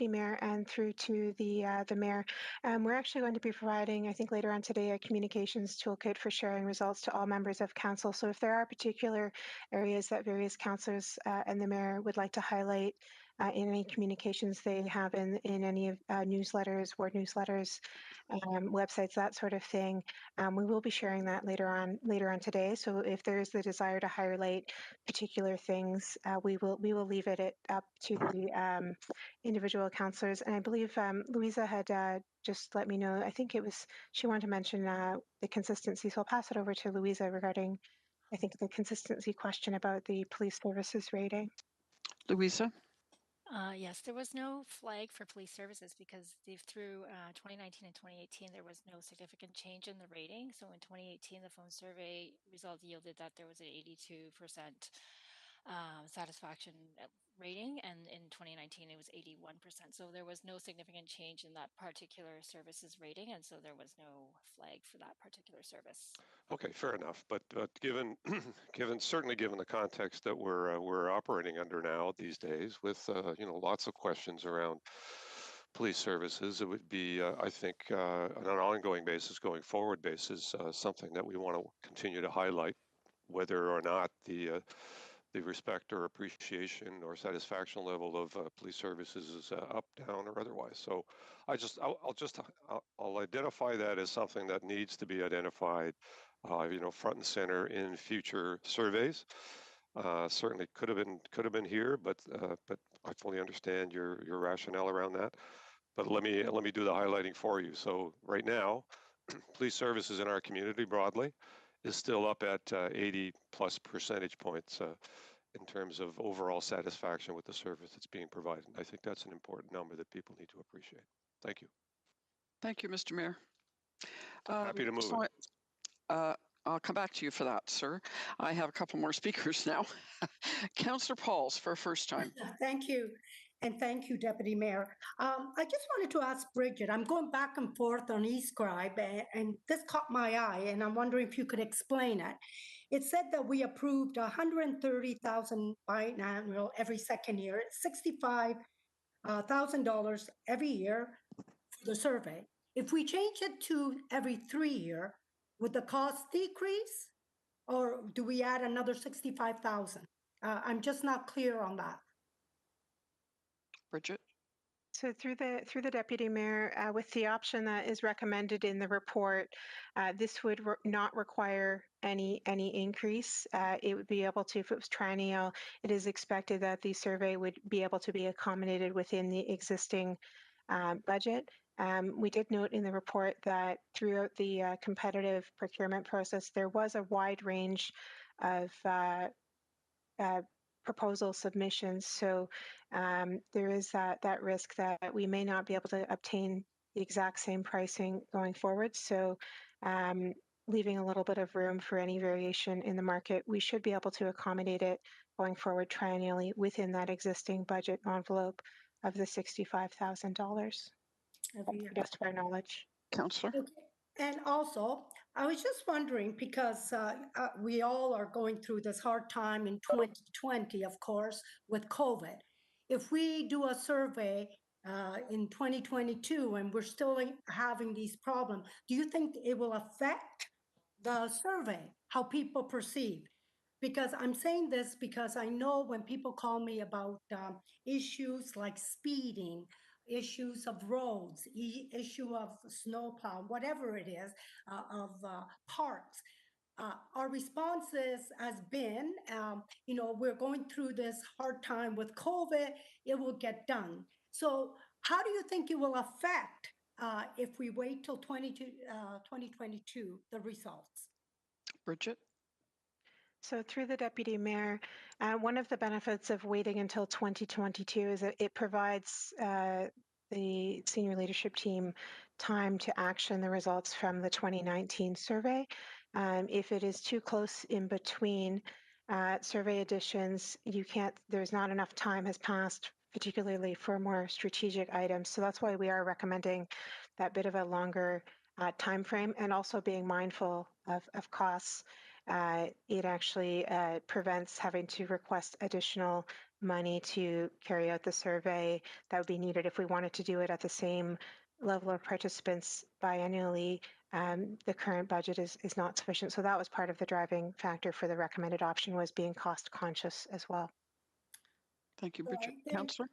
mayor and through to the mayor, we're actually going to be providing, I think later on today, a communications toolkit for sharing results to all members of council. So if there are particular areas that various councillors and the mayor would like to highlight in any communications they have in any of newsletters, ward newsletters, websites, that sort of thing, we will be sharing that later on today. So if there is the desire to highlight particular things, we will leave it up to the individual councillors. And I believe Louisa had just let me know. I think she wanted to mention the consistency. So I'll pass it over to Louisa regarding, I think, the consistency question about the police services rating. Louisa? Yes, there was no flag for police services because through 2019 and 2018, there was no significant change in the rating. So in 2018, the phone survey result yielded that there was an 82% satisfaction rating, and in 2019 it was 81%. So there was no significant change in that particular services rating, and so there was no flag for that particular service. Okay, fair enough. But given certainly given the context that we're operating under now these days, with lots of questions around police services, it would be I think on an ongoing basis, going forward basis, something that we want to continue to highlight, whether or not the respect or appreciation or satisfaction level of police services is up, down, or otherwise. So I'll identify that as something that needs to be identified, front and center in future surveys. Certainly could have been here, but I fully understand your rationale around that. But let me do the highlighting for you. So right now, police services in our community broadly is still up at 80+ percentage points in terms of overall satisfaction with the service that's being provided. I think that's an important number that people need to appreciate. Thank you. Thank you, Mr. Mayor. Happy to move it. I'll come back to you for that, sir. I have a couple more speakers now. Councillor Pauls for a first time. Thank you. And thank you, Deputy Mayor. I just wanted to ask Bridget, I'm going back and forth on eScribe, and this caught my eye, and I'm wondering if you could explain it. It said that we approved $130,000 biannual every second year, $65,000 every year for the survey. If we change it to every 3 year, would the cost decrease, or do we add another $65,000? I'm just not clear on that. Bridget? So through the deputy mayor, with the option that is recommended in the report, this would not require any increase. It would be able to, if it was triennial, it is expected that the survey would be able to be accommodated within the existing budget. We did note in the report that throughout the competitive procurement process, there was a wide range of proposal submissions. So there is that risk that we may not be able to obtain the exact same pricing going forward. So leaving a little bit of room for any variation in the market, we should be able to accommodate it going forward triennially within that existing budget envelope of the $65,000. Just for our knowledge. Councillor? Okay. And also, I was just wondering, because we all are going through this hard time in 2020, of course, with COVID. If we do a survey in 2022 and we're still having these problems, do you think it will affect the survey, how people perceive? Because I'm saying this because I know when people call me about issues like speeding, issues of roads, issue of snowplow, whatever it is, of parks. Our responses has been, we're going through this hard time with COVID, it will get done. So how do you think it will affect if we wait till 2022, the results? Bridget? So through the deputy mayor, one of the benefits of waiting until 2022 is that it provides the senior leadership team time to action the results from the 2019 survey. If it is too close in between survey editions, there's not enough time has passed, particularly for more strategic items. So that's why we are recommending that bit of a longer time frame, and also being mindful of costs. It actually prevents having to request additional money to carry out the survey that would be needed if we wanted to do it at the same level of participants biannually. The current budget is not sufficient. So that was part of the driving factor for the recommended option, was being cost conscious as well. Thank you, Bridget. Councillor?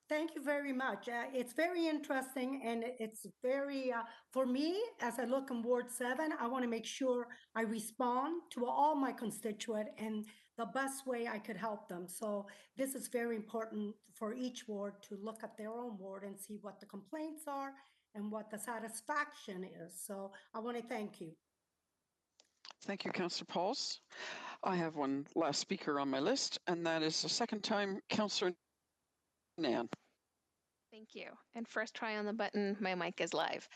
Thank you very much. It's very interesting, and it's very, for me, as I look in Ward 7, I want to make sure I respond to all my constituent in the best way I could help them. So this is very important for each ward to look at their own ward and see what the complaints are and what the satisfaction is. So I want to thank you. Thank you, Councillor Pauls. I have one last speaker on my list, and that is the second time, Councillor Nan. Thank you. And first try on the button, my mic is live.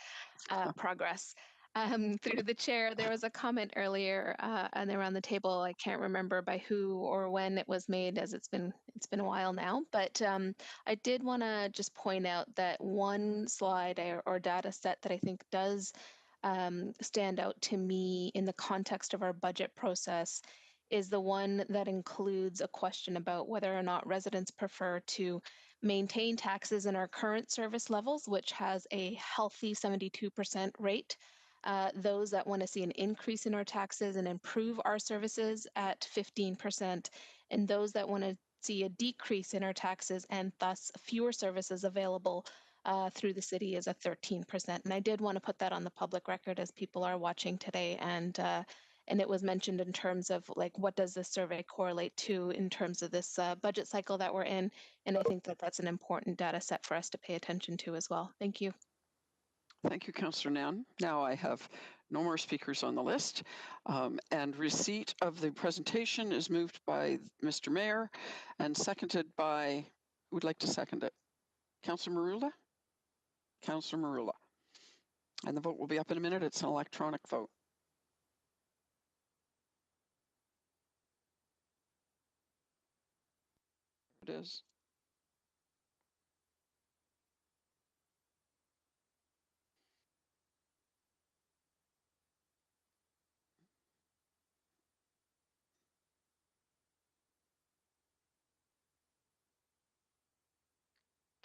Progress. Through the chair, there was a comment earlier and around the table. I can't remember by who or when it was made, as it's been a while now. But I did want to just point out that one slide or data set that I think does stand out to me in the context of our budget process is the one that includes a question about whether or not residents prefer to maintain taxes in our current service levels, which has a healthy 72% rate. Those that want to see an increase in our taxes and improve our services at 15%, and those that want to see a decrease in our taxes and thus fewer services available through the city is a 13%. And I did want to put that on the public record as people are watching today, and it was mentioned in terms of like, what does this survey correlate to in terms of this budget cycle that we're in? And I think that that's an important data set for us to pay attention to as well. Thank you. Thank you, Councillor Nan. Now I have no more speakers on the list, and receipt of the presentation is moved by Mr. Mayor and seconded by, who would like to second it? Councillor Marula? Councillor Marula. And the vote will be up in a minute. It's an electronic vote. It is.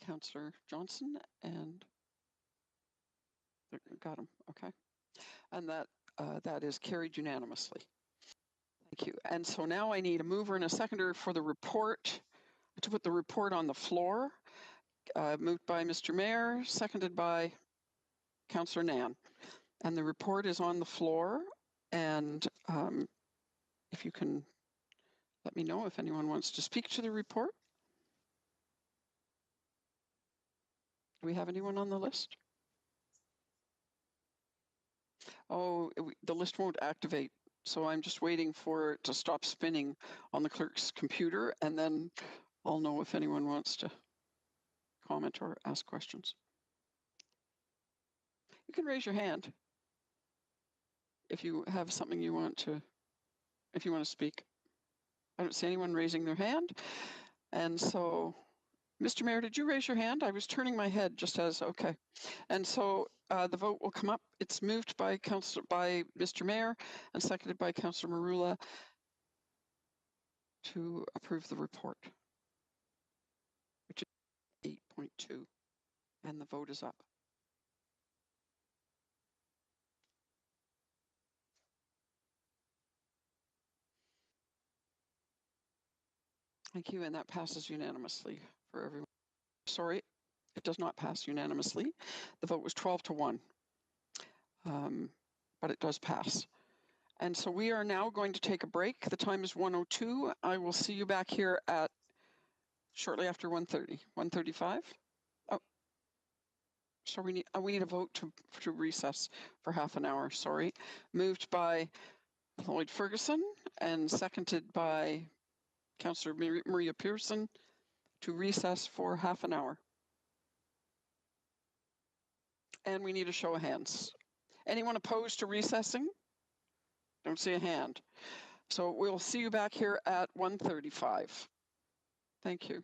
Councillor Johnson, and got him. Okay, and that is carried unanimously. Thank you. And so now I need a mover and a seconder for the report, to put the report on the floor. moved by Mr. Mayor, seconded by Councillor Nan. And the report is on the floor. And if you can let me know if anyone wants to speak to the report. Do we have anyone on the list? Oh, the list won't activate. So I'm just waiting for it to stop spinning on the clerk's computer, and then I'll know if anyone wants to comment or ask questions. You can raise your hand if you have something you want to, if you want to speak. I don't see anyone raising their hand. And so, Mr. Mayor, did you raise your hand? I was turning my head just as, okay. And so the vote will come up. It's moved by Mr. Mayor and seconded by Councillor Marula to approve the report, which is 8.2, and the vote is up. Thank you, and that passes unanimously for everyone. Sorry, it does not pass unanimously. The vote was 12-1, but it does pass. And so we are now going to take a break. The time is 1:02. I will see you back here at shortly after 1:30, 1:35. Oh, so we need a vote to recess for half an hour. Sorry, moved by Lloyd Ferguson and seconded by Councillor Maria Pearson to recess for half an hour. And we need a show of hands. Anyone opposed to recessing? Don't see a hand. So we'll see you back here at 1:35. Thank you.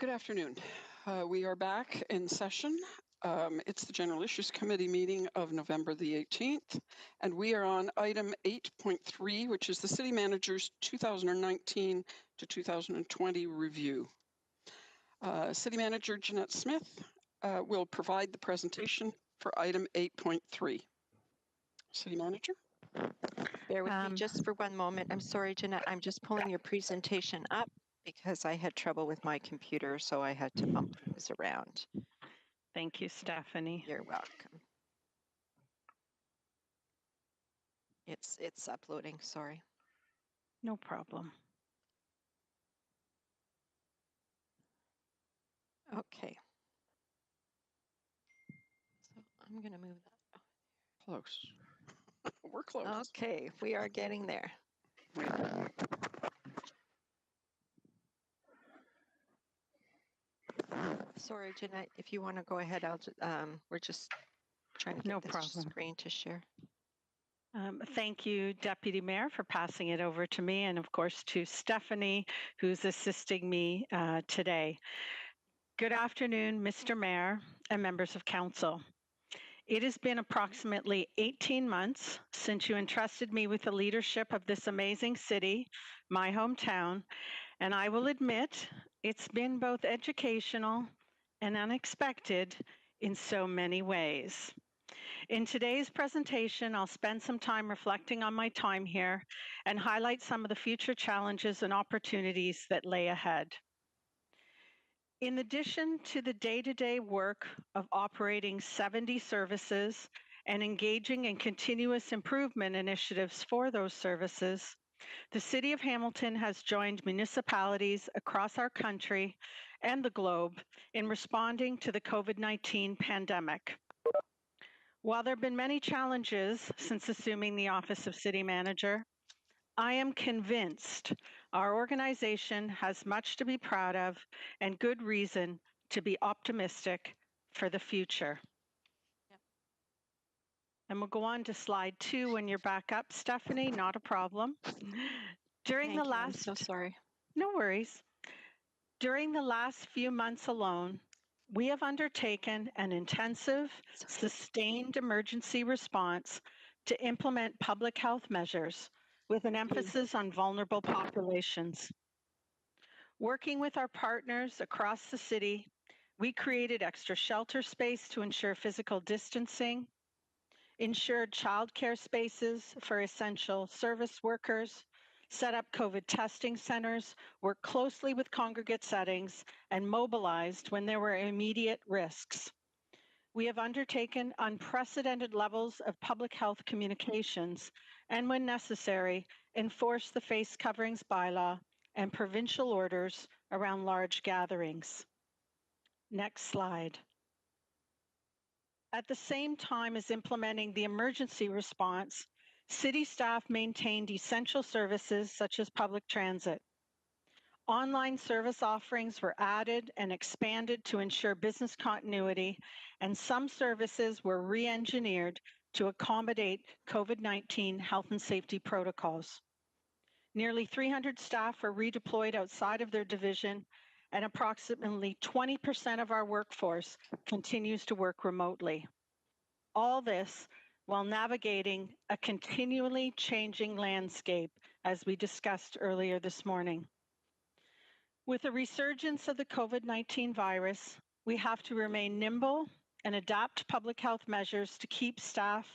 Good afternoon. We are back in session. It's the General Issues Committee meeting of November the 18th, and we are on item 8.3, which is the City Manager's 2019 to 2020 review. City Manager Jeanette Smith will provide the presentation for item 8.3. City Manager? Bear with me just for one moment. I'm sorry, Jeanette. I'm just pulling your presentation up because I had trouble with my computer, so I had to bump things around. Thank you, Stephanie. You're welcome. It's uploading, sorry. No problem. Okay. So I'm going to move that. Close. We're close. Okay, we are getting there. Sorry, Jeanette, if you want to go ahead, we're just trying to get this screen to share. Thank you, Deputy Mayor, for passing it over to me, and of course to Stephanie, who's assisting me today. Good afternoon, Mr. Mayor and members of council. It has been approximately 18 months since you entrusted me with the leadership of this amazing city, my hometown, and I will admit it's been both educational and unexpected in so many ways. In today's presentation, I'll spend some time reflecting on my time here and highlight some of the future challenges and opportunities that lay ahead. In addition to the day-to-day work of operating 70 services and engaging in continuous improvement initiatives for those services, the City of Hamilton has joined municipalities across our country and the globe in responding to the COVID-19 pandemic. While there have been many challenges since assuming the office of City Manager, I am convinced our organization has much to be proud of and good reason to be optimistic for the future. Yep. And we'll go on to slide 2 when you're back up, Stephanie, not a problem. I'm so sorry. No worries. During the last few months alone, we have undertaken an intensive, sustained emergency response to implement public health measures with an emphasis on vulnerable populations. Working with our partners across the city, we created extra shelter space to ensure physical distancing, ensured childcare spaces for essential service workers, set up COVID testing centers, worked closely with congregate settings, and mobilized when there were immediate risks. We have undertaken unprecedented levels of public health communications and, when necessary, enforce the face coverings bylaw and provincial orders around large gatherings. Next slide. At the same time as implementing the emergency response, city staff maintained essential services such as public transit. Online service offerings were added and expanded to ensure business continuity, and some services were re-engineered to accommodate COVID-19 health and safety protocols. Nearly 300 staff were redeployed outside of their division, and approximately 20% of our workforce continues to work remotely. All this while navigating a continually changing landscape, as we discussed earlier this morning. With the resurgence of the COVID-19 virus, we have to remain nimble and adapt public health measures to keep staff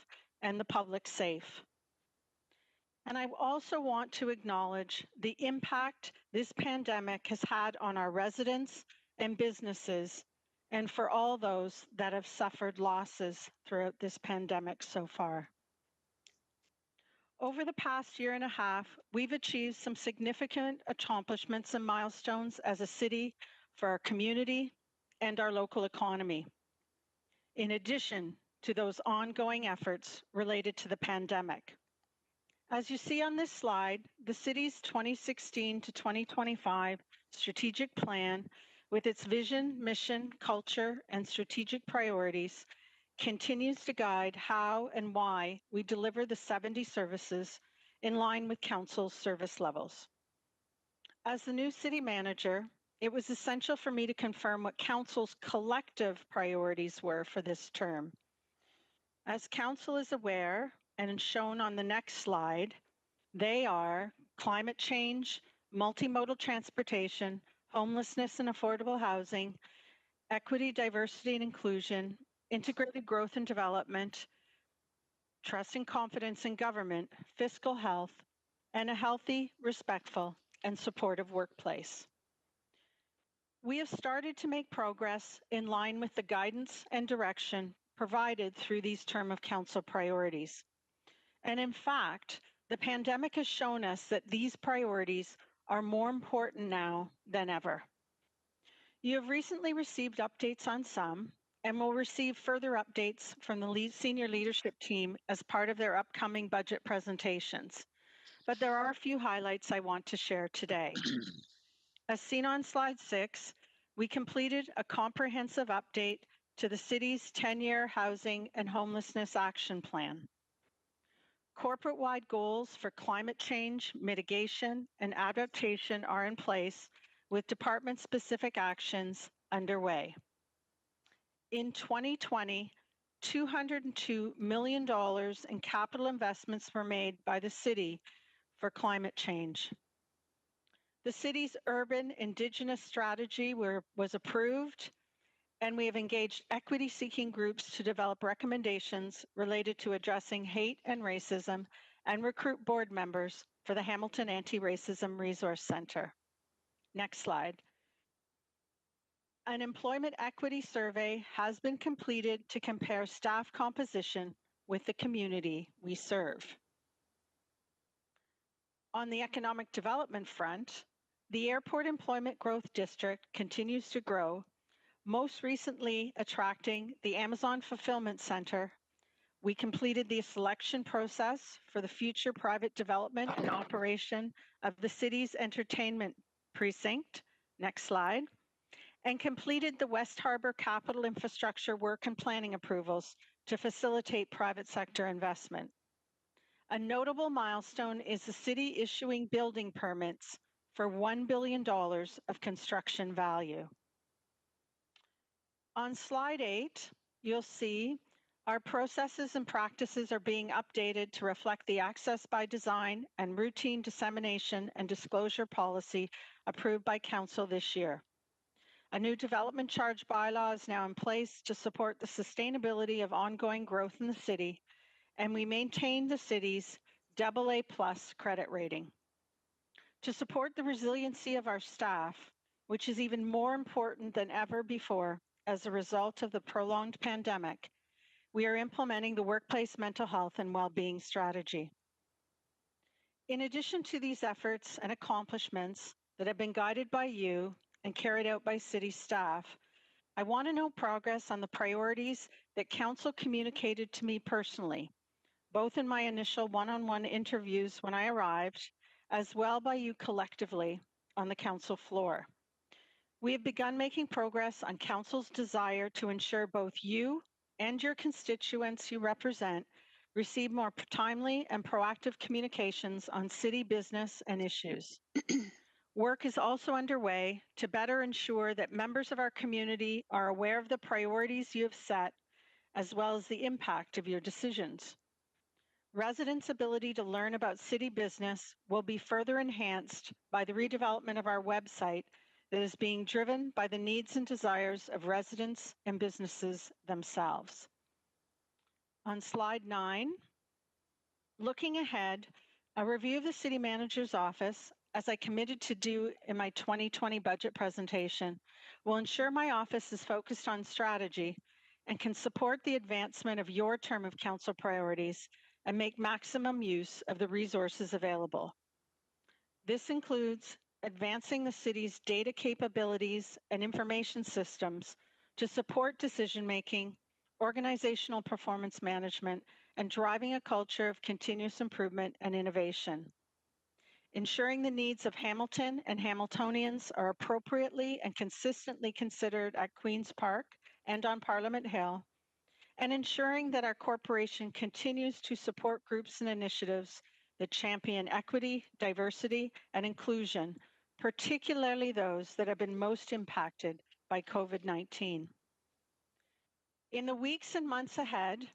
and the public safe. And I also want to acknowledge the impact this pandemic has had on our residents and businesses, and for all those that have suffered losses throughout this pandemic so far. Over the past year and a half, we've achieved some significant accomplishments and milestones as a city for our community and our local economy, in addition to those ongoing efforts related to the pandemic. As you see on this slide, the city's 2016 to 2025 strategic plan, with its vision, mission, culture, and strategic priorities, continues to guide how and why we deliver the 70 services in line with council's service levels. As the new city manager, it was essential for me to confirm what Council's collective priorities were for this term. As Council is aware, and shown on the next slide, they are climate change, multimodal transportation, homelessness and affordable housing, equity, diversity and inclusion, integrated growth and development, trust and confidence in government, fiscal health, and a healthy, respectful, and supportive workplace. We have started to make progress in line with the guidance and direction provided through these term of council priorities. And in fact, the pandemic has shown us that these priorities are more important now than ever. You have recently received updates on some and will receive further updates from the senior leadership team as part of their upcoming budget presentations. But there are a few highlights I want to share today. As seen on slide 6, we completed a comprehensive update to the city's 10-year housing and homelessness action plan. Corporate-wide goals for climate change, mitigation, and adaptation are in place with department-specific actions underway. In 2020, $202 million in capital investments were made by the city for climate change. The city's urban indigenous strategy was approved, and we have engaged equity-seeking groups to develop recommendations related to addressing hate and racism and recruit board members for the Hamilton Anti-Racism Resource Center. Next slide. An employment equity survey has been completed to compare staff composition with the community we serve. On the economic development front, the Airport Employment Growth District continues to grow, most recently attracting the Amazon Fulfillment Center. We completed the selection process for the future private development and operation of the city's entertainment precinct. Next slide. And completed the West Harbor Capital Infrastructure work and planning approvals to facilitate private sector investment. A notable milestone is the city issuing building permits for $1 billion of construction value. On slide 8, you'll see our processes and practices are being updated to reflect the access by design and routine dissemination and disclosure policy approved by Council this year. A new development charge bylaw is now in place to support the sustainability of ongoing growth in the city, and we maintain the city's AA+ credit rating. To support the resiliency of our staff, which is even more important than ever before as a result of the prolonged pandemic, we are implementing the workplace mental health and well-being strategy. In addition to these efforts and accomplishments that have been guided by you and carried out by city staff, I want to know progress on the priorities that Council communicated to me personally, both in my initial one-on-one interviews when I arrived, as well by you collectively on the Council floor. We have begun making progress on Council's desire to ensure both you and your constituents you represent receive more timely and proactive communications on city business and issues. Work is also underway to better ensure that members of our community are aware of the priorities you have set, as well as the impact of your decisions. Residents' ability to learn about city business will be further enhanced by the redevelopment of our website that is being driven by the needs and desires of residents and businesses themselves. On slide 9, looking ahead, a review of the City Manager's Office, as I committed to do in my 2020 budget presentation, will ensure my office is focused on strategy and can support the advancement of your term of council priorities and make maximum use of the resources available. This includes advancing the city's data capabilities and information systems to support decision-making, organizational performance management, and driving a culture of continuous improvement and innovation. Ensuring the needs of Hamilton and Hamiltonians are appropriately and consistently considered at Queen's Park and on Parliament Hill, and ensuring that our corporation continues to support groups and initiatives that champion equity, diversity, and inclusion particularly those that have been most impacted by COVID-19. In the weeks and months ahead,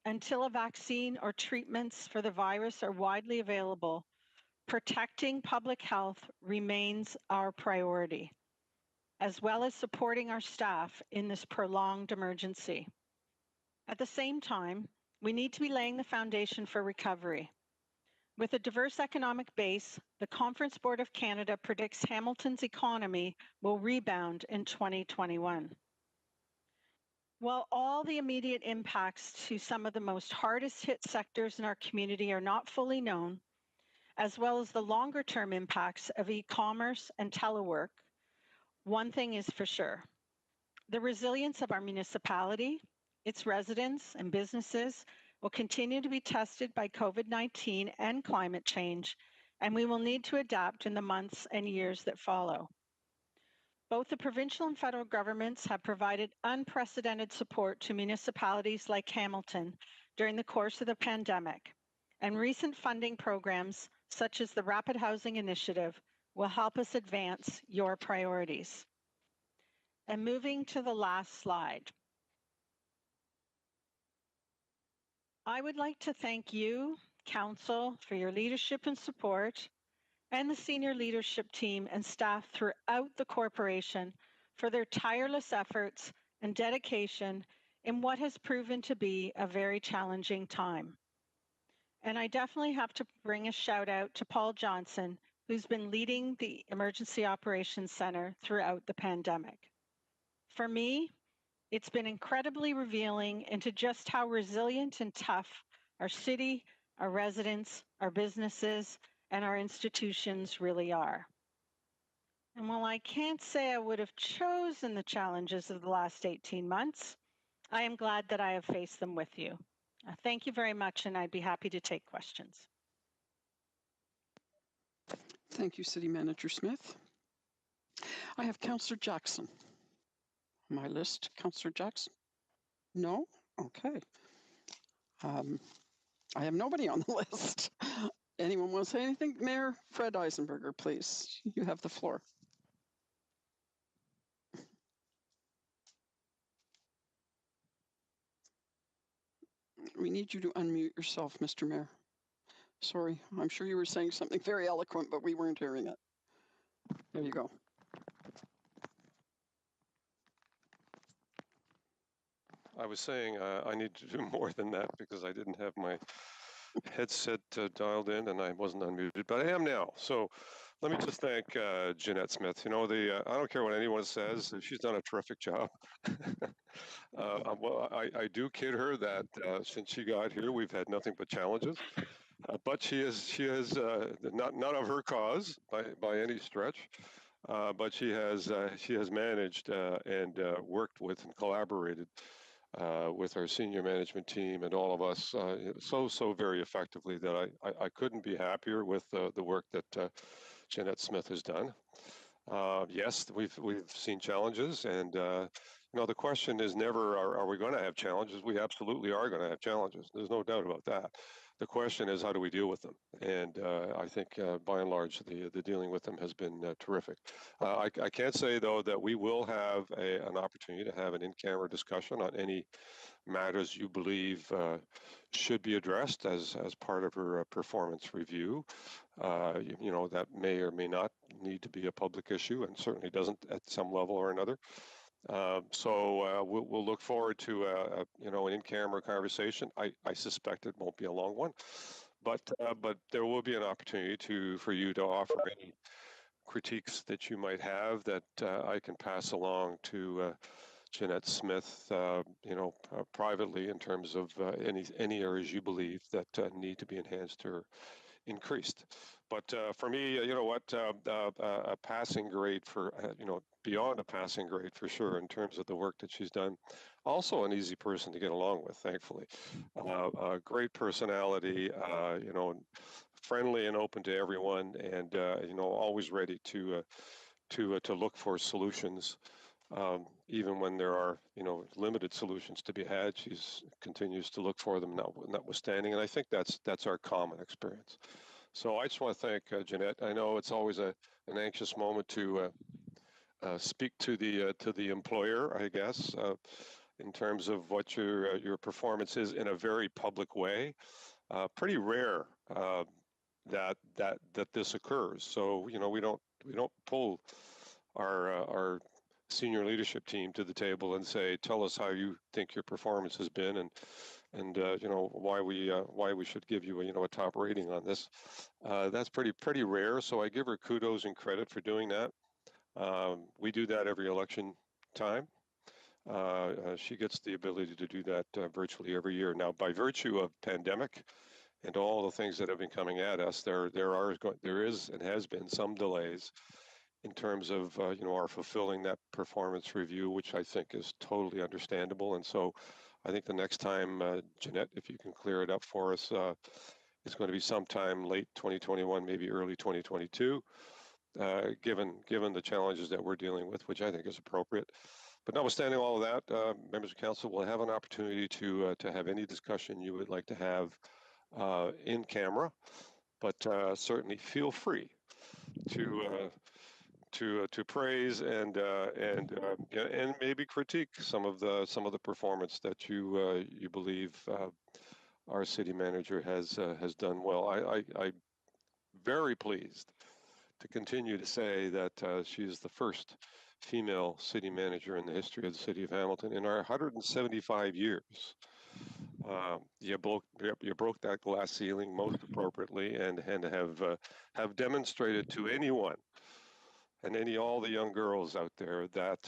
until a vaccine or treatments for the virus are widely available, protecting public health remains our priority, as well as supporting our staff in this prolonged emergency. At the same time, we need to be laying the foundation for recovery. With a diverse economic base, the Conference Board of Canada predicts Hamilton's economy will rebound in 2021. While all the immediate impacts to some of the most hardest hit sectors in our community are not fully known, as well as the longer term impacts of e-commerce and telework, one thing is for sure. The resilience of our municipality, its residents and businesses will continue to be tested by COVID-19 and climate change, and we will need to adapt in the months and years that follow. Both the provincial and federal governments have provided unprecedented support to municipalities like Hamilton during the course of the pandemic, and recent funding programs such as the Rapid Housing Initiative will help us advance your priorities. And moving to the last slide. I would like to thank you, Council, for your leadership and support, and the senior leadership team and staff throughout the corporation for their tireless efforts and dedication in what has proven to be a very challenging time. And I definitely have to bring a shout out to Paul Johnson, who's been leading the Emergency Operations Center throughout the pandemic. For me, it's been incredibly revealing into just how resilient and tough our city, our residents, our businesses, and our institutions really are. And while I can't say I would have chosen the challenges of the last 18 months, I am glad that I have faced them with you. Thank you very much, and I'd be happy to take questions. Thank you, City Manager Smith. I have Councillor Jackson. My list, Councillor Jackson? No? Okay. I have nobody on the list. Anyone want to say anything? Mayor Fred Eisenberger, please. You have the floor. We need you to unmute yourself, Mr. Mayor. Sorry, I'm sure you were saying something very eloquent, but we weren't hearing it. There you go. I was saying I need to do more than that because I didn't have my headset dialed in and I wasn't unmuted, but I am now. So let me just thank Jeanette Smith. You know, I don't care what anyone says, she's done a terrific job. Well, I do kid her that since she got here, we've had nothing but challenges. But she has not of her cause by any stretch. But she has managed and worked with and collaborated with our senior management team and all of us so very effectively that I couldn't be happier with the work that Jeanette Smith has done. Yes, we've seen challenges, and you know, the question is never are we going to have challenges? We absolutely are going to have challenges. There's no doubt about that. The question is, how do we deal with them? And I think, by and large, the dealing with them has been terrific. I can't say, though, that we will have an opportunity to have an in-camera discussion on any matters you believe should be addressed as part of her performance review. You know, that may or may not need to be a public issue, and certainly doesn't at some level or another. So we'll look forward to you know, an in-camera conversation. I suspect it won't be a long one, but there will be an opportunity for you to offer any critiques that you might have that I can pass along to Jeanette Smith, you know, privately in terms of any areas you believe that need to be enhanced or increased. But for me, you know what, a passing grade for, you know, beyond a passing grade for sure in terms of the work that she's done. Also an easy person to get along with, thankfully. Great personality, you know, friendly and open to everyone, and you know, always ready to look for solutions. Even when there are, you know, limited solutions to be had, she's continues to look for them, notwithstanding. And I think that's our common experience. So I just want to thank Jeanette. I know it's always an anxious moment to speak to the employer, I guess, in terms of what your performance is in a very public way. Pretty rare that this occurs. So we don't pull our senior leadership team to the table and say, tell us how you think your performance has been, and why we should give you a top rating on this. That's pretty rare. So I give her kudos and credit for doing that. We do that every election time. She gets the ability to do that virtually every year. Now, by virtue of pandemic and all the things that have been coming at us, there is and has been some delays in terms of our fulfilling that performance review, which I think is totally understandable. And so I think the next time, Jeanette, if you can clear it up for us, it's going to be sometime late 2021, maybe early 2022, given the challenges that we're dealing with, which I think is appropriate. But notwithstanding all of that, members of council will have an opportunity to have any discussion you would like to have in camera, but certainly feel free to praise and maybe critique some of the performance that you believe our city manager has done well. I'm very pleased to continue to say that she is the first female city manager in the history of the city of Hamilton. In our 175 years, you broke that glass ceiling most appropriately, and have demonstrated to anyone and all the young girls out there that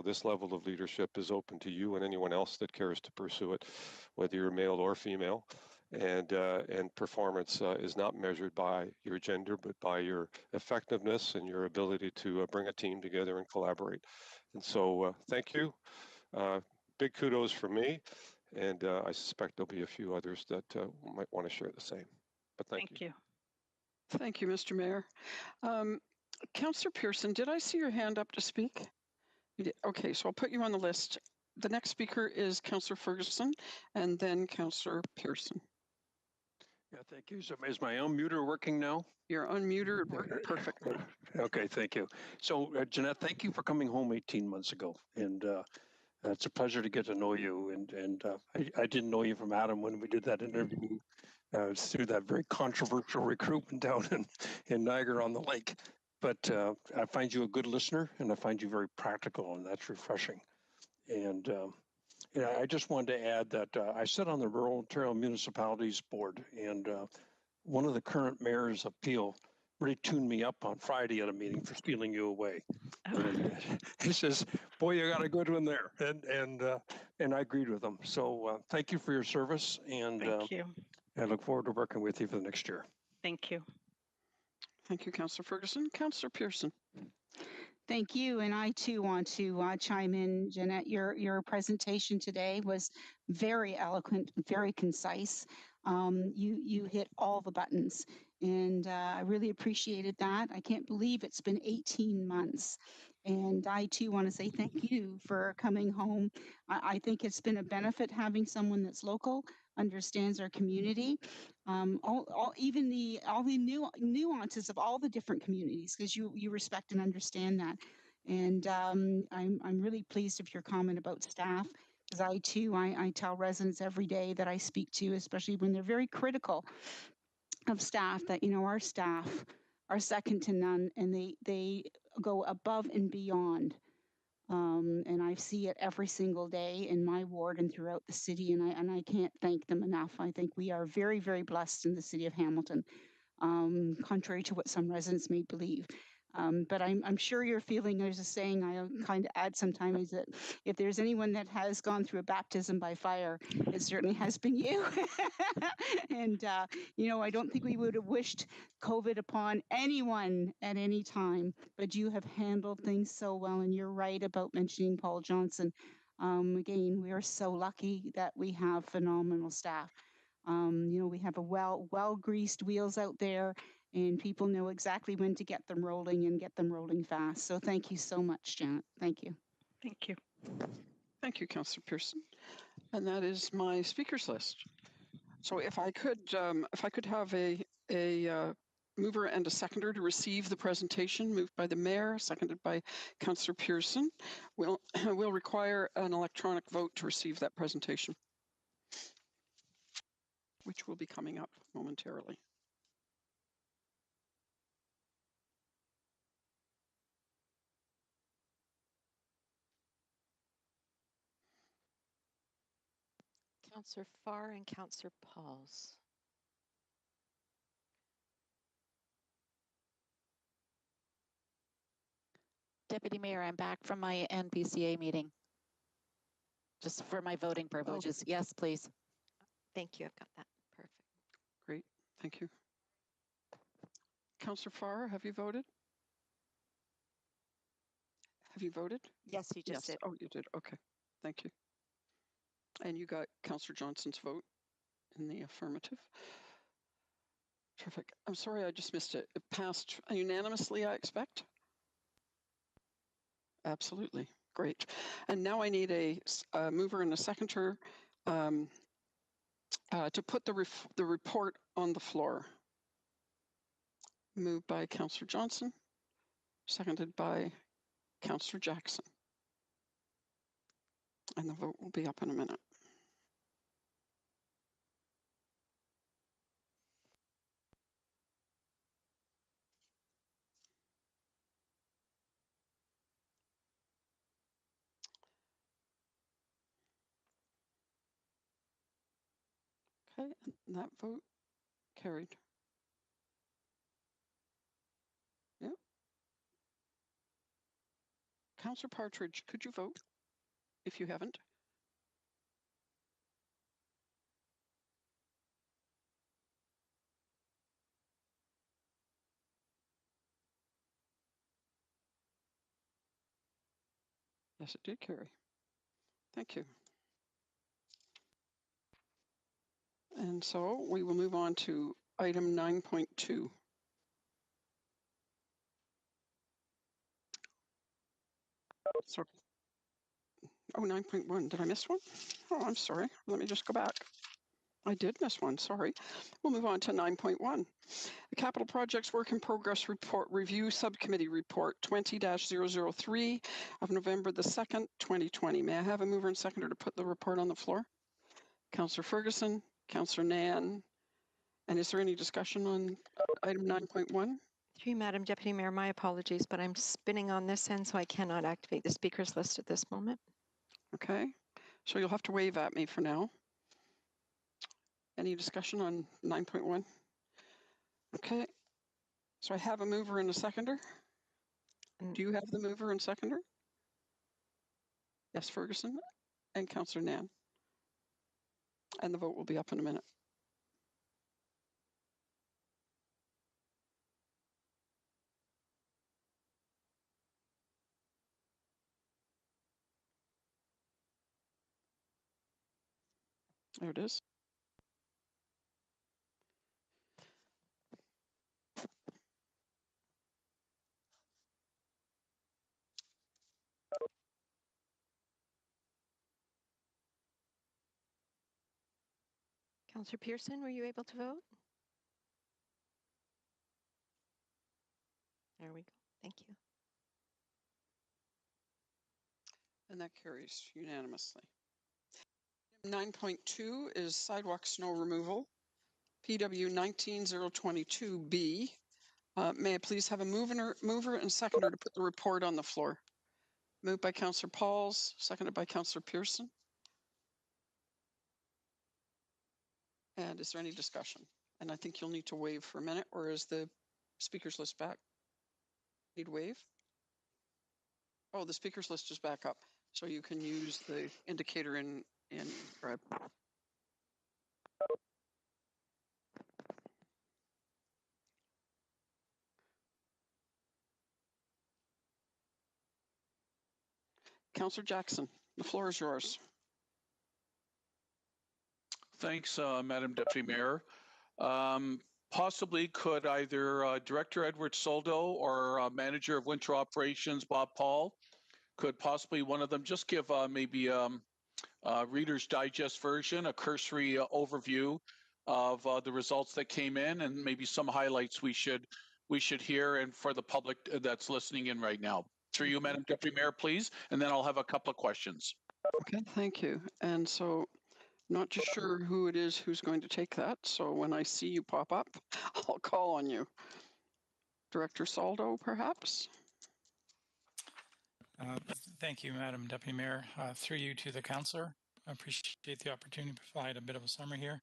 this level of leadership is open to you and anyone else that cares to pursue it, whether you're male or female. And performance is not measured by your gender, but by your effectiveness and your ability to bring a team together and collaborate. And so thank you. Big kudos from me. And I suspect there'll be a few others that might want to share the same. But thank you. Thank you, Mr. Mayor. Councillor Pearson, did I see your hand up to speak? You did. Okay, so I'll put you on the list. The next speaker is Councillor Ferguson, and then Councillor Pearson. Yeah, thank you. So is my unmuter working now? You're unmuted perfectly. Okay, thank you. So Jeanette, thank you for coming home 18 months ago. And it's a pleasure to get to know you. And I didn't know you from Adam when we did that interview through that very controversial recruitment down in Niagara-on-the-Lake. But I find you a good listener, and I find you very practical, and that's refreshing. And I just wanted to add that I sit on the Rural Ontario Municipalities Board, and one of the current mayor's appeal really tuned me up on Friday at a meeting for stealing you away. And he says, "Boy, you got a good one there," and I agreed with him. So thank you for your service, and thank you. I look forward to working with you for the next year. Thank you. Thank you, Councillor Ferguson. Councillor Pearson. Thank you, and I too want to chime in, Jeanette. Your presentation today was very eloquent, very concise. You hit all the buttons, and I really appreciated that. I can't believe it's been 18 months, and I too want to say thank you for coming home. I think it's been a benefit having someone that's local, understands our community, all the nuances of all the different communities, because you respect and understand that. And I'm really pleased with your comment about staff, because I too I tell residents every day that I speak to, especially when they're very critical of staff, that our staff are second to none, and they go above and beyond. And I see it every single day in my ward and throughout the city, and I can't thank them enough. I think we are very, very blessed in the city of Hamilton, contrary to what some residents may believe. But I'm sure you're feeling, there's a saying I kind of add sometimes, that if there's anyone that has gone through a baptism by fire, it certainly has been you. And, I don't think we would have wished COVID upon anyone at any time, but you have handled things so well. And you're right about mentioning Paul Johnson. Again, we are so lucky that we have phenomenal staff. We have a well-greased wheels out there, and people know exactly when to get them rolling and get them rolling fast. So thank you so much, Janet. Thank you. Thank you. Thank you, Councillor Pearson. And that is my speakers list. So if I could have a mover and a seconder to receive the presentation, moved by the mayor, seconded by Councillor Pearson. We'll require an electronic vote to receive that presentation, which will be coming up momentarily. Councillor Farr and Councillor Pauls. Deputy Mayor, I'm back from my NPCA meeting. Just for my voting privileges. Yes, please. Thank you. I've got that. Perfect. Great. Thank you. Councillor Farr, have you voted? Have you voted? Yes, you just did. Oh, you did. Okay. Thank you. And you got Councillor Johnson's vote in the affirmative. Terrific. I'm sorry, I just missed it. It passed unanimously, I expect? Absolutely. Great. And now I need a mover and a seconder to put the report on the floor. Moved by Councillor Johnson, seconded by Councillor Jackson. And the vote will be up in a minute. Okay, and that vote carried. Yep. Councillor Partridge, could you vote if you haven't? Yes, it did carry. Thank you. And so we will move on to item 9.2. Sorry. Oh, 9.1. Did I miss one? Oh, I'm sorry. Let me just go back. I did miss one. Sorry. We'll move on to 9.1. The Capital Projects Work in Progress Report Review Subcommittee Report 20-003 of November the 2nd, 2020. May I have a mover and seconder to put the report on the floor? Councillor Ferguson, Councillor Nan, and is there any discussion on item 9.1? Through you, Madam Deputy Mayor, my apologies, but I'm spinning on this end, so I cannot activate the speakers list at this moment. Okay, so you'll have to wave at me for now. Any discussion on 9.1? Okay, so I have a mover and a seconder. Do you have the mover and seconder? Yes, Ferguson and Councillor Nan. And the vote will be up in a minute. There it is. Councillor Pearson, were you able to vote? There we go. Thank you. And that carries unanimously. 9.2 is sidewalk snow removal, PW 19022B. May I please have a mover and seconder to put the report on the floor? Moved by Councillor Pauls, seconded by Councillor Pearson. And is there any discussion? And I think you'll need to wave for a minute, or is the speakers list back? Need wave? Oh, the speakers list is back up. So you can use the indicator in Scribe. Councillor Jackson, the floor is yours. Thanks, Madam Deputy Mayor. Possibly could either Director Edward Soldo or Manager of Winter Operations Bob Paul, could possibly one of them just give maybe Reader's Digest version, a cursory overview of the results that came in, and maybe some highlights we should hear, and for the public that's listening in right now. Through you, Madam Deputy Mayor, please, and then I'll have a couple of questions. Okay, thank you. And so, not too sure who it is who's going to take that. So when I see you pop up, I'll call on you. Director Saldo, perhaps? Thank you, Madam Deputy Mayor. Through you to the councillor, I appreciate the opportunity to provide a bit of a summary here.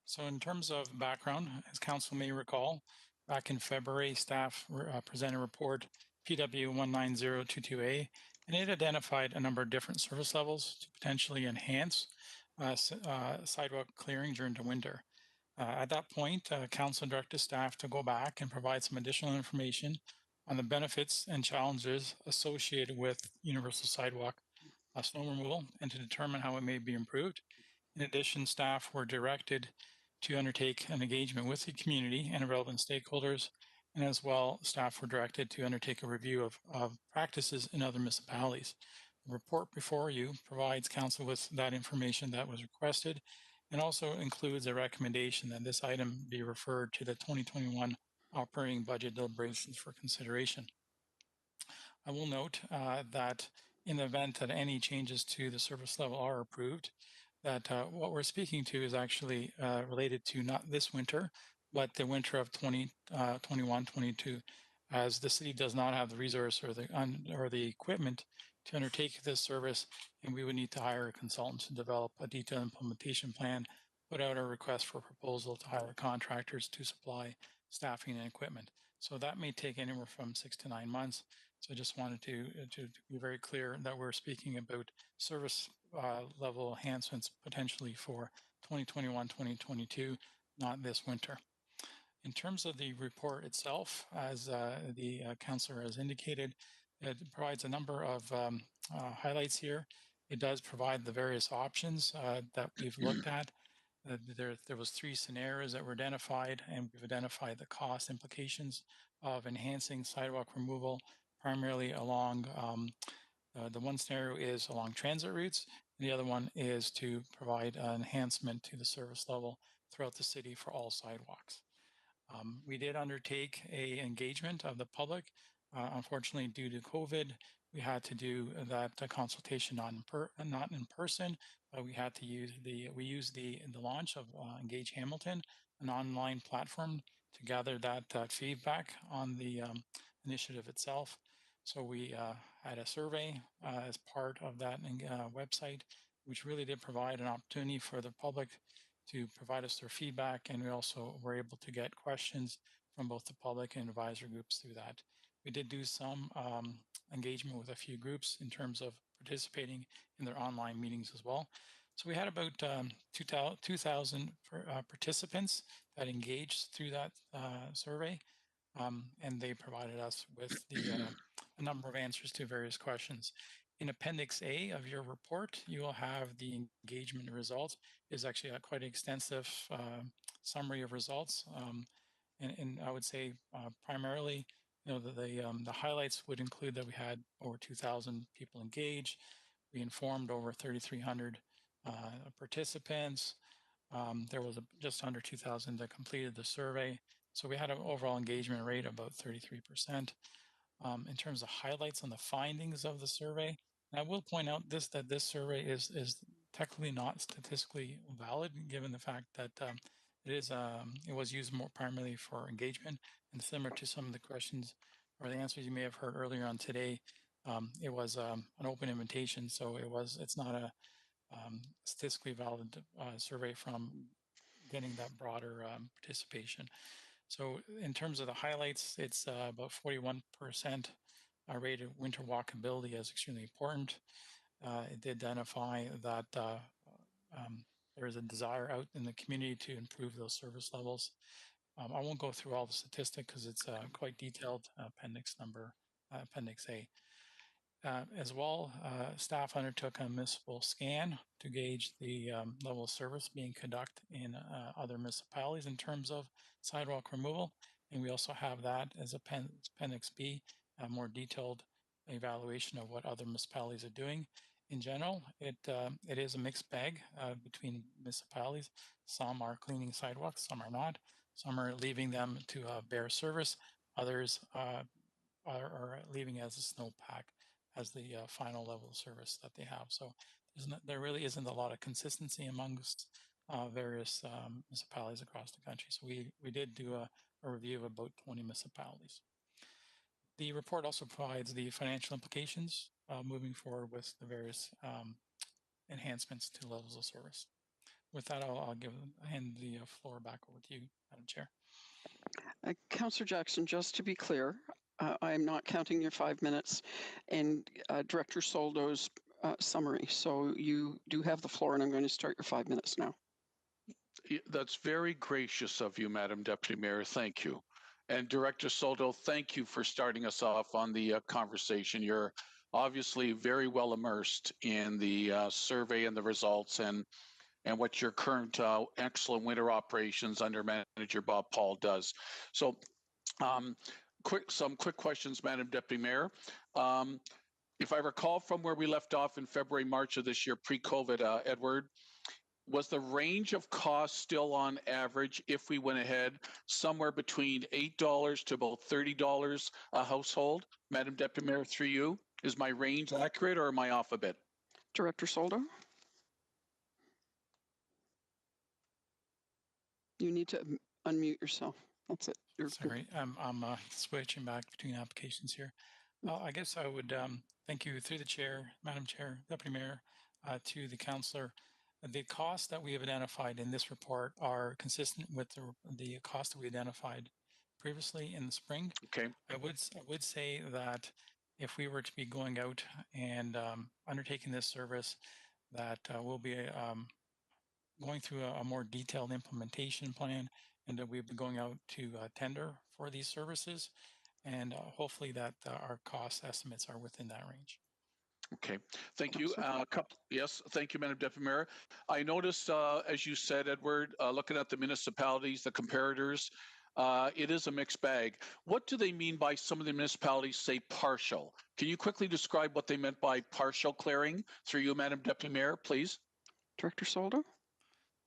So in terms of background, as council may recall, back in February, staff presented a report PW 19022A, and it identified a number of different service levels to potentially enhance sidewalk clearing during the winter. At that point, council directed staff to go back and provide some additional information on the benefits and challenges associated with universal sidewalk snow removal, and to determine how it may be improved. In addition, staff were directed to undertake an engagement with the community and relevant stakeholders, and as well, staff were directed to undertake a review of practices in other municipalities. The report before you provides council with that information that was requested, and also includes a recommendation that this item be referred to the 2021 operating budget deliberations for consideration. I will note that in the event that any changes to the service level are approved, that what we're speaking to is actually related to not this winter, but the winter of 2021-22, as the city does not have the resource or the equipment to undertake this service, and we would need to hire a consultant to develop a detailed implementation plan, put out a request for proposal to hire contractors to supply staffing and equipment. So that may take anywhere from 6 to 9 months. So I just wanted to be very clear that we're speaking about service level enhancements potentially for 2021-2022, not this winter. In terms of the report itself, as the councillor has indicated, it provides a number of highlights here. It does provide the various options that we've looked at. There was 3 scenarios that were identified, and we've identified the cost implications of enhancing sidewalk removal, primarily along the one scenario is along transit routes, and the other one is to provide an enhancement to the service level throughout the city for all sidewalks. We did undertake a engagement of the public. Unfortunately, due to COVID, we had to do that consultation not in person, but we had to use the launch of Engage Hamilton, an online platform, to gather that feedback on the initiative itself. So we had a survey as part of that website, which really did provide an opportunity for the public to provide us their feedback, and we also were able to get questions from both the public and advisor groups through that. We did do some engagement with a few groups in terms of participating in their online meetings as well. So we had about 2,000 participants that engaged through that survey, and they provided us with a number of answers to various questions. In Appendix A of your report, you will have the engagement results. It's actually a quite extensive summary of results, and I would say primarily, the highlights would include that we had over 2,000 people engaged. We informed over 3,300 participants. There was just under 2,000 that completed the survey. So we had an overall engagement rate of about 33%. In terms of highlights on the findings of the survey, and I will point out that this survey is technically not statistically valid, given the fact that it was used more primarily for engagement, and similar to some of the questions or the answers you may have heard earlier on today, it was an open invitation, so it's not a statistically valid survey from getting that broader participation. So in terms of the highlights, it's about 41% rated winter walkability as extremely important. It did identify that there is a desire out in the community to improve those service levels. I won't go through all the statistics because it's quite detailed, Appendix A. As well, staff undertook a municipal scan to gauge the level of service being conducted in other municipalities in terms of sidewalk removal. And we also have that as Appendix B, a more detailed evaluation of what other municipalities are doing. in general, it is a mixed bag between municipalities. Some are cleaning sidewalks, some are not. Some are leaving them to bare service. Others are leaving as a snowpack as the final level of service that they have. So there really isn't a lot of consistency amongst various municipalities across the country. So we did do a review of about 20 municipalities. The report also provides the financial implications moving forward with the various enhancements to levels of service. With that, I'll hand the floor back over to you, Madam Chair. Councillor Jackson, just to be clear, I am not counting your 5 minutes and Director Soldo's summary. So you do have the floor, and I'm going to start your 5 minutes now. That's very gracious of you, Madam Deputy Mayor. Thank you. And Director Soldo, thank you for starting us off on the conversation. You're obviously very well immersed in the survey and the results and what your current excellent winter operations under Manager Bob Paul does. So some quick questions, Madam Deputy Mayor. If I recall from where we left off in February, March of this year, pre-COVID, Edward, was the range of costs still on average, if we went ahead, somewhere between $8 to about $30 a household? Madam Deputy Mayor, through you, is my range accurate or am I off a bit? Director Soldo? You need to unmute yourself. That's it. Sorry, I'm switching back between applications here. I guess I would thank you through the chair, Madam Chair, Deputy Mayor, to the councillor. The costs that we have identified in this report are consistent with the cost that we identified previously in the spring. Okay. I would say that if we were to be going out and undertaking this service, that we'll be going through a more detailed implementation plan, and that we'll be going out to tender for these services, and hopefully that our cost estimates are within that range. Okay, thank you. Yes, thank you, Madam Deputy Mayor. I noticed, as you said, Edward, looking at the municipalities, the comparators, it is a mixed bag. What do they mean by some of the municipalities say partial? Can you quickly describe what they meant by partial clearing through you, Madam Deputy Mayor, please? Director Soldo?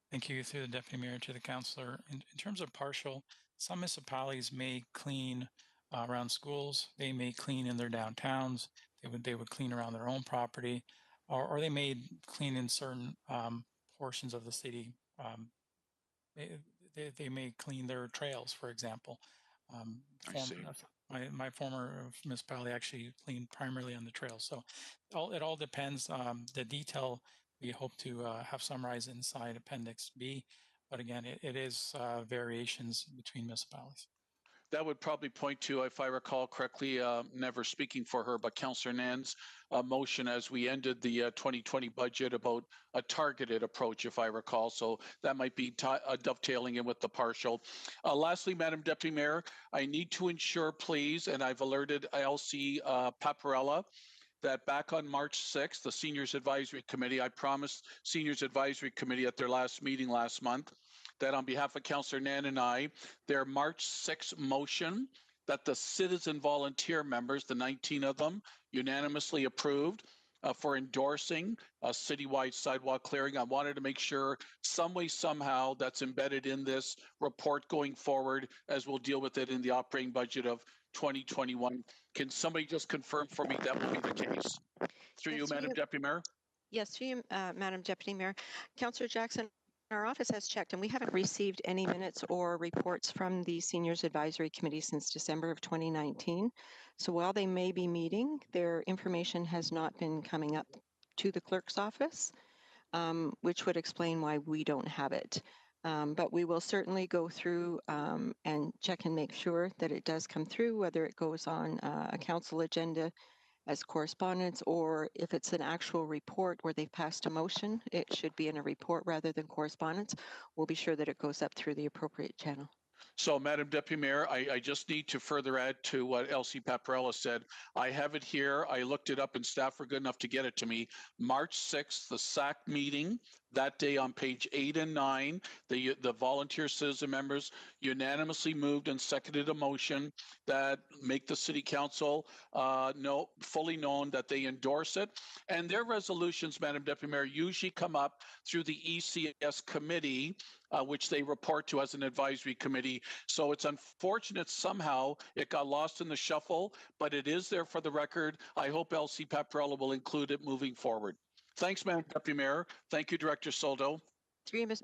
Thank you through the Deputy Mayor to the councillor. In terms of partial, some municipalities may clean around schools. They may clean in their downtowns. They would clean around their own property, or they may clean in certain portions of the city. They may clean their trails, for example. My former municipality actually cleaned primarily on the trails. So it all depends. The detail we hope to have summarized inside Appendix B, but again, it is variations between municipalities. That would probably point to, if I recall correctly, never speaking for her, but Councillor Nan's motion as we ended the 2020 budget about a targeted approach, if I recall. So that might be dovetailing in with the partial. Lastly, Madam Deputy Mayor, I need to ensure, please, and I've alerted Elsie Paparella, that back on March 6th, the Seniors Advisory Committee, I promised Seniors Advisory Committee at their last meeting last month, that on behalf of Councillor Nan and I, their March 6th motion that the citizen volunteer members, the 19 of them, unanimously approved for endorsing a citywide sidewalk clearing. I wanted to make sure some way, somehow that's embedded in this report going forward as we'll deal with it in the operating budget of 2021. Can somebody just confirm for me that will be the case? Through you, Madam Deputy Mayor. Yes, through you, Madam Deputy Mayor. Councillor Jackson, our office has checked and we haven't received any minutes or reports from the Seniors Advisory Committee since December of 2019. So while they may be meeting, their information has not been coming up to the clerk's office, which would explain why we don't have it. But we will certainly go through and check and make sure that it does come through, whether it goes on a council agenda as correspondence, or if it's an actual report where they've passed a motion, it should be in a report rather than correspondence. We'll be sure that it goes up through the appropriate channel. So, Madam Deputy Mayor, I just need to further add to what Elsie Paparella said. I have it here. I looked it up and staff were good enough to get it to me. March 6th, the SAC meeting That day on page 8 and 9, the volunteer citizen members unanimously moved and seconded a motion that make the city council fully known that they endorse it. And their resolutions, Madam Deputy Mayor, usually come up through the ECS committee, which they report to as an advisory committee. So it's unfortunate somehow it got lost in the shuffle, but it is there for the record. I hope Elsie Paparella will include it moving forward. Thanks, Madam Deputy Mayor. Thank you, Director Soldo.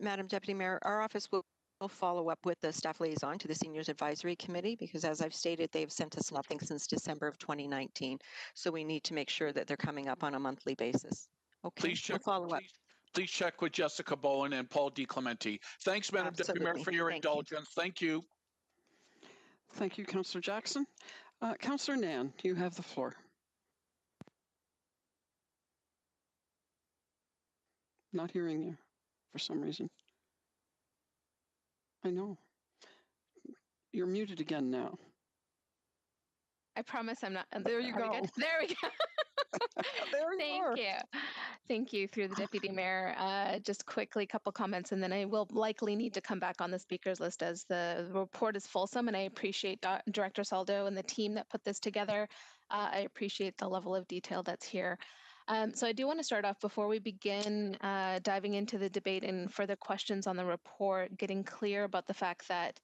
Madam Deputy Mayor, our office will follow up with the staff liaison to the Seniors Advisory Committee because, as I've stated, they've sent us nothing since December of 2019. So we need to make sure that they're coming up on a monthly basis. Okay, Please check. We'll follow up. Please check with Jessica Bowen and Paul DiClemente. Thanks, Madam Deputy Mayor, for your indulgence. Thank you. Thank you, Councillor Jackson. Councillor Nan, you have the floor. Not hearing you for some reason. I know. You're muted again now. I promise I'm not. There you go. There we go. Thank you. Thank you, through the Deputy Mayor. Just quickly, a couple comments, and then I will likely need to come back on the speakers list as the report is fulsome, and I appreciate Director Soldo and the team that put this together. I appreciate the level of detail that's here. So I do want to start off before we begin diving into the debate and further questions on the report, getting clear about the fact that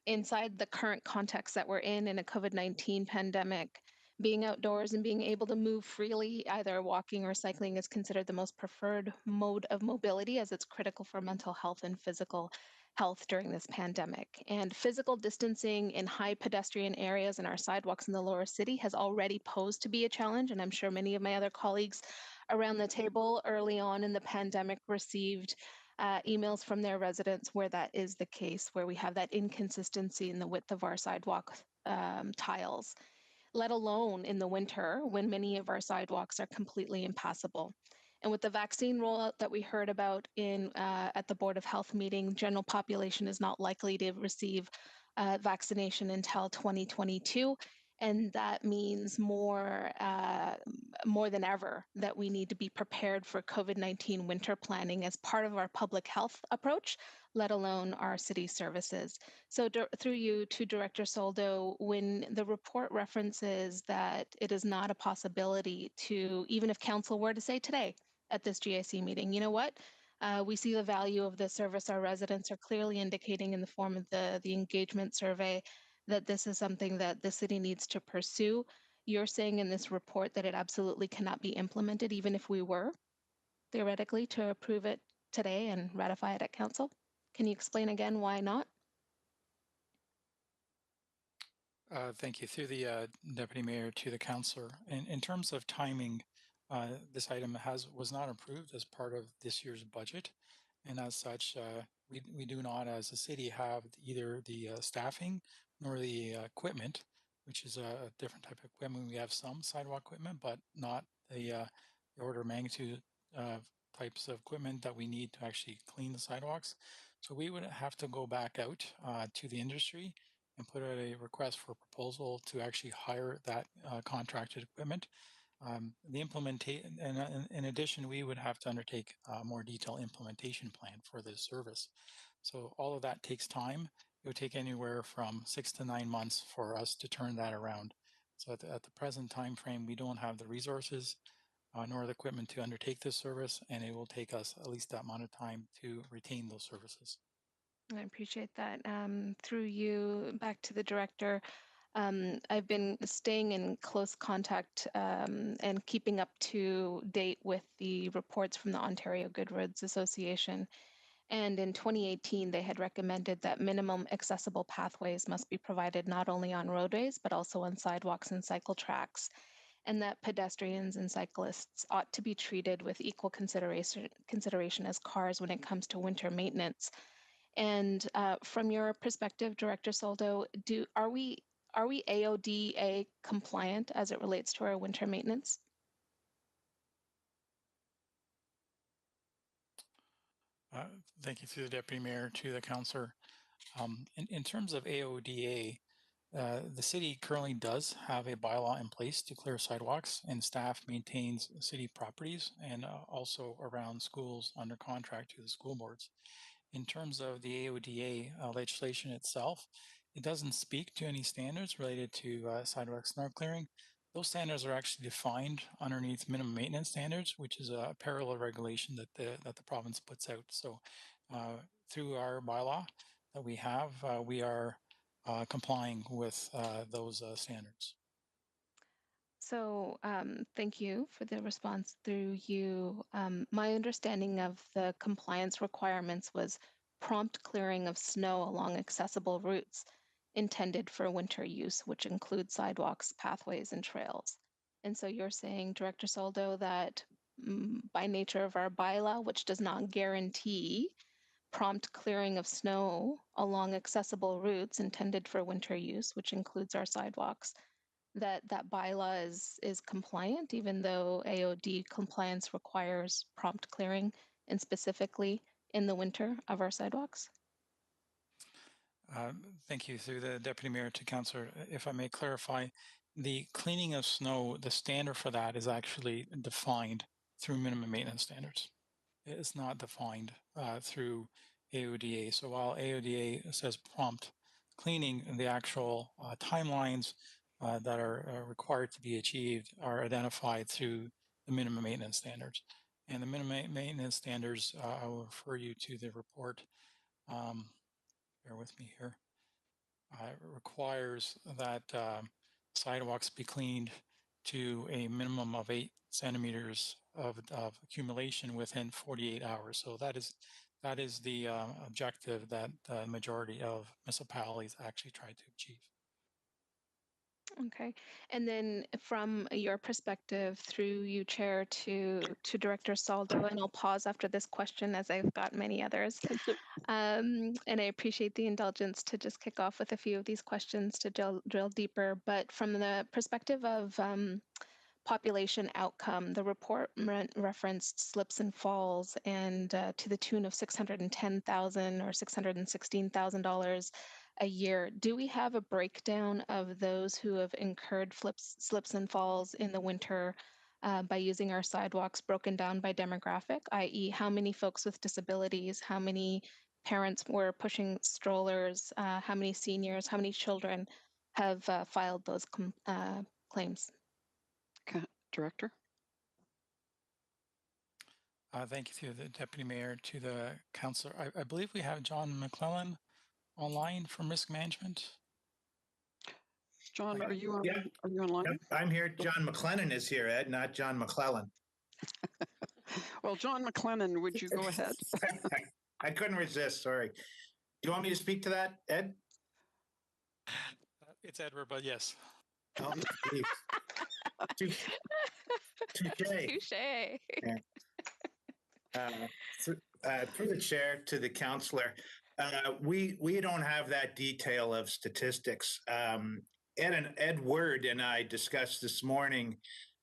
inside the current context that we're in a COVID-19 pandemic, being outdoors and being able to move freely, either walking or cycling, is considered the most preferred mode of mobility, as it's critical for mental health and physical health during this pandemic. And physical distancing in high pedestrian areas and our sidewalks in the lower city has already posed to be a challenge. And I'm sure many of my other colleagues around the table early on in the pandemic received emails from their residents where that is the case, where we have that inconsistency in the width of our sidewalk tiles, let alone in the winter when many of our sidewalks are completely impassable. And with the vaccine rollout that we heard about at the Board of Health meeting, general population is not likely to receive vaccination until 2022. And that means more than ever that we need to be prepared for COVID-19 winter planning as part of our public health approach, let alone our city services. So through you to Director Soldo, when the report references that it is not a possibility to, even if council were to say today at this GIC meeting, you know what? We see the value of the service. Our residents are clearly indicating in the form of the engagement survey that this is something that the city needs to pursue. You're saying in this report that it absolutely cannot be implemented, even if we were theoretically to approve it today and ratify it at council. Can you explain again why not? Thank you. Through the Deputy Mayor to the Councillor. In terms of timing, this item was not approved as part of this year's budget. And as such, we do not as a city have either the staffing nor the equipment, which is a different type of equipment. We have some sidewalk equipment, but not the order of magnitude types of equipment that we need to actually clean the sidewalks. So we would have to go back out to the industry and put out a request for proposal to actually hire that contracted equipment. The implementation, and in addition, we would have to undertake a more detailed implementation plan for this service. So all of that takes time. It would take anywhere from 6 to 9 months for us to turn that around. So at the present time frame, we don't have the resources nor the equipment to undertake this service, and it will take us at least that amount of time to retain those services. I appreciate that. Through you, back to the director. I've been staying in close contact and keeping up to date with the reports from the Ontario Good Roads Association. And in 2018, they had recommended that minimum accessible pathways must be provided not only on roadways, but also on sidewalks and cycle tracks, and that pedestrians and cyclists ought to be treated with equal consideration as cars when it comes to winter maintenance. And from your perspective, Director Soldo, are we AODA compliant as it relates to our winter maintenance? Thank you, through the Deputy Mayor to the Councillor. In terms of AODA, The city currently does have a bylaw in place to clear sidewalks, and staff maintains city properties and also around schools under contract to the school boards. In terms of the AODA legislation itself, it doesn't speak to any standards related to sidewalk snow clearing. Those standards are actually defined underneath minimum maintenance standards, which is a parallel regulation that the province puts out. So through our bylaw that we have, we are complying with those standards. So thank you for the response through you. My understanding of the compliance requirements was prompt clearing of snow along accessible routes intended for winter use, which include sidewalks, pathways, and trails. And so you're saying, Director Soldo, that by nature of our bylaw, which does not guarantee prompt clearing of snow along accessible routes intended for winter use, which includes our sidewalks, that bylaw is compliant, even though AOD compliance requires prompt clearing, and specifically in the winter of our sidewalks? Thank you. Through the Deputy Mayor to Councillor, if I may clarify, the cleaning of snow, the standard for that is actually defined through minimum maintenance standards. It is not defined through AODA. So while AODA says prompt cleaning, the actual timelines that are required to be achieved are identified through the minimum maintenance standards. And the minimum maintenance standards, I will refer you to the report. Bear with me here. Requires that sidewalks be cleaned to a minimum of 8 centimeters of accumulation within 48 hours. So that is the objective that the majority of municipalities actually try to achieve. Okay. And then from your perspective, through you, Chair, to Director Soldo, and I'll pause after this question as I've got many others. And I appreciate the indulgence to just kick off with a few of these questions to drill deeper. But from the perspective of population outcome, the report referenced slips and falls, and to the tune of $610,000 or $616,000 a year. Do we have a breakdown of those who have incurred slips and falls in the winter by using our sidewalks, broken down by demographic, i.e. how many folks with disabilities, how many parents were pushing strollers, how many seniors, how many children have filed those claims? Okay. Director? Thank you through the Deputy Mayor to the Councillor. I believe we have John McClellan online from Risk Management. John, are you Yeah. are you online? Yep, I'm here. John McLennan is here, Ed, not John McClellan. Well, John McLennan, would you go ahead? I couldn't resist. Sorry. Do you want me to speak to that, Ed? It's Edward, but yes. Oh, Touche. Touche. Yeah. Through the chair to the councillor, we don't have that detail of statistics. Ed Word and I discussed this morning.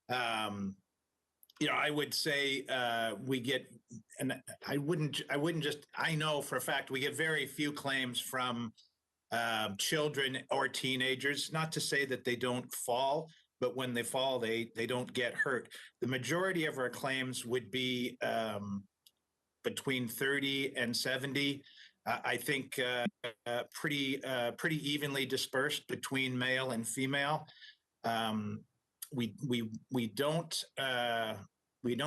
I would say we get, and I know for a fact we get very few claims from children or teenagers. Not to say that they don't fall, but when they fall, they don't get hurt. The majority of our claims would be between 30 and 70. I think pretty evenly dispersed between male and female. We don't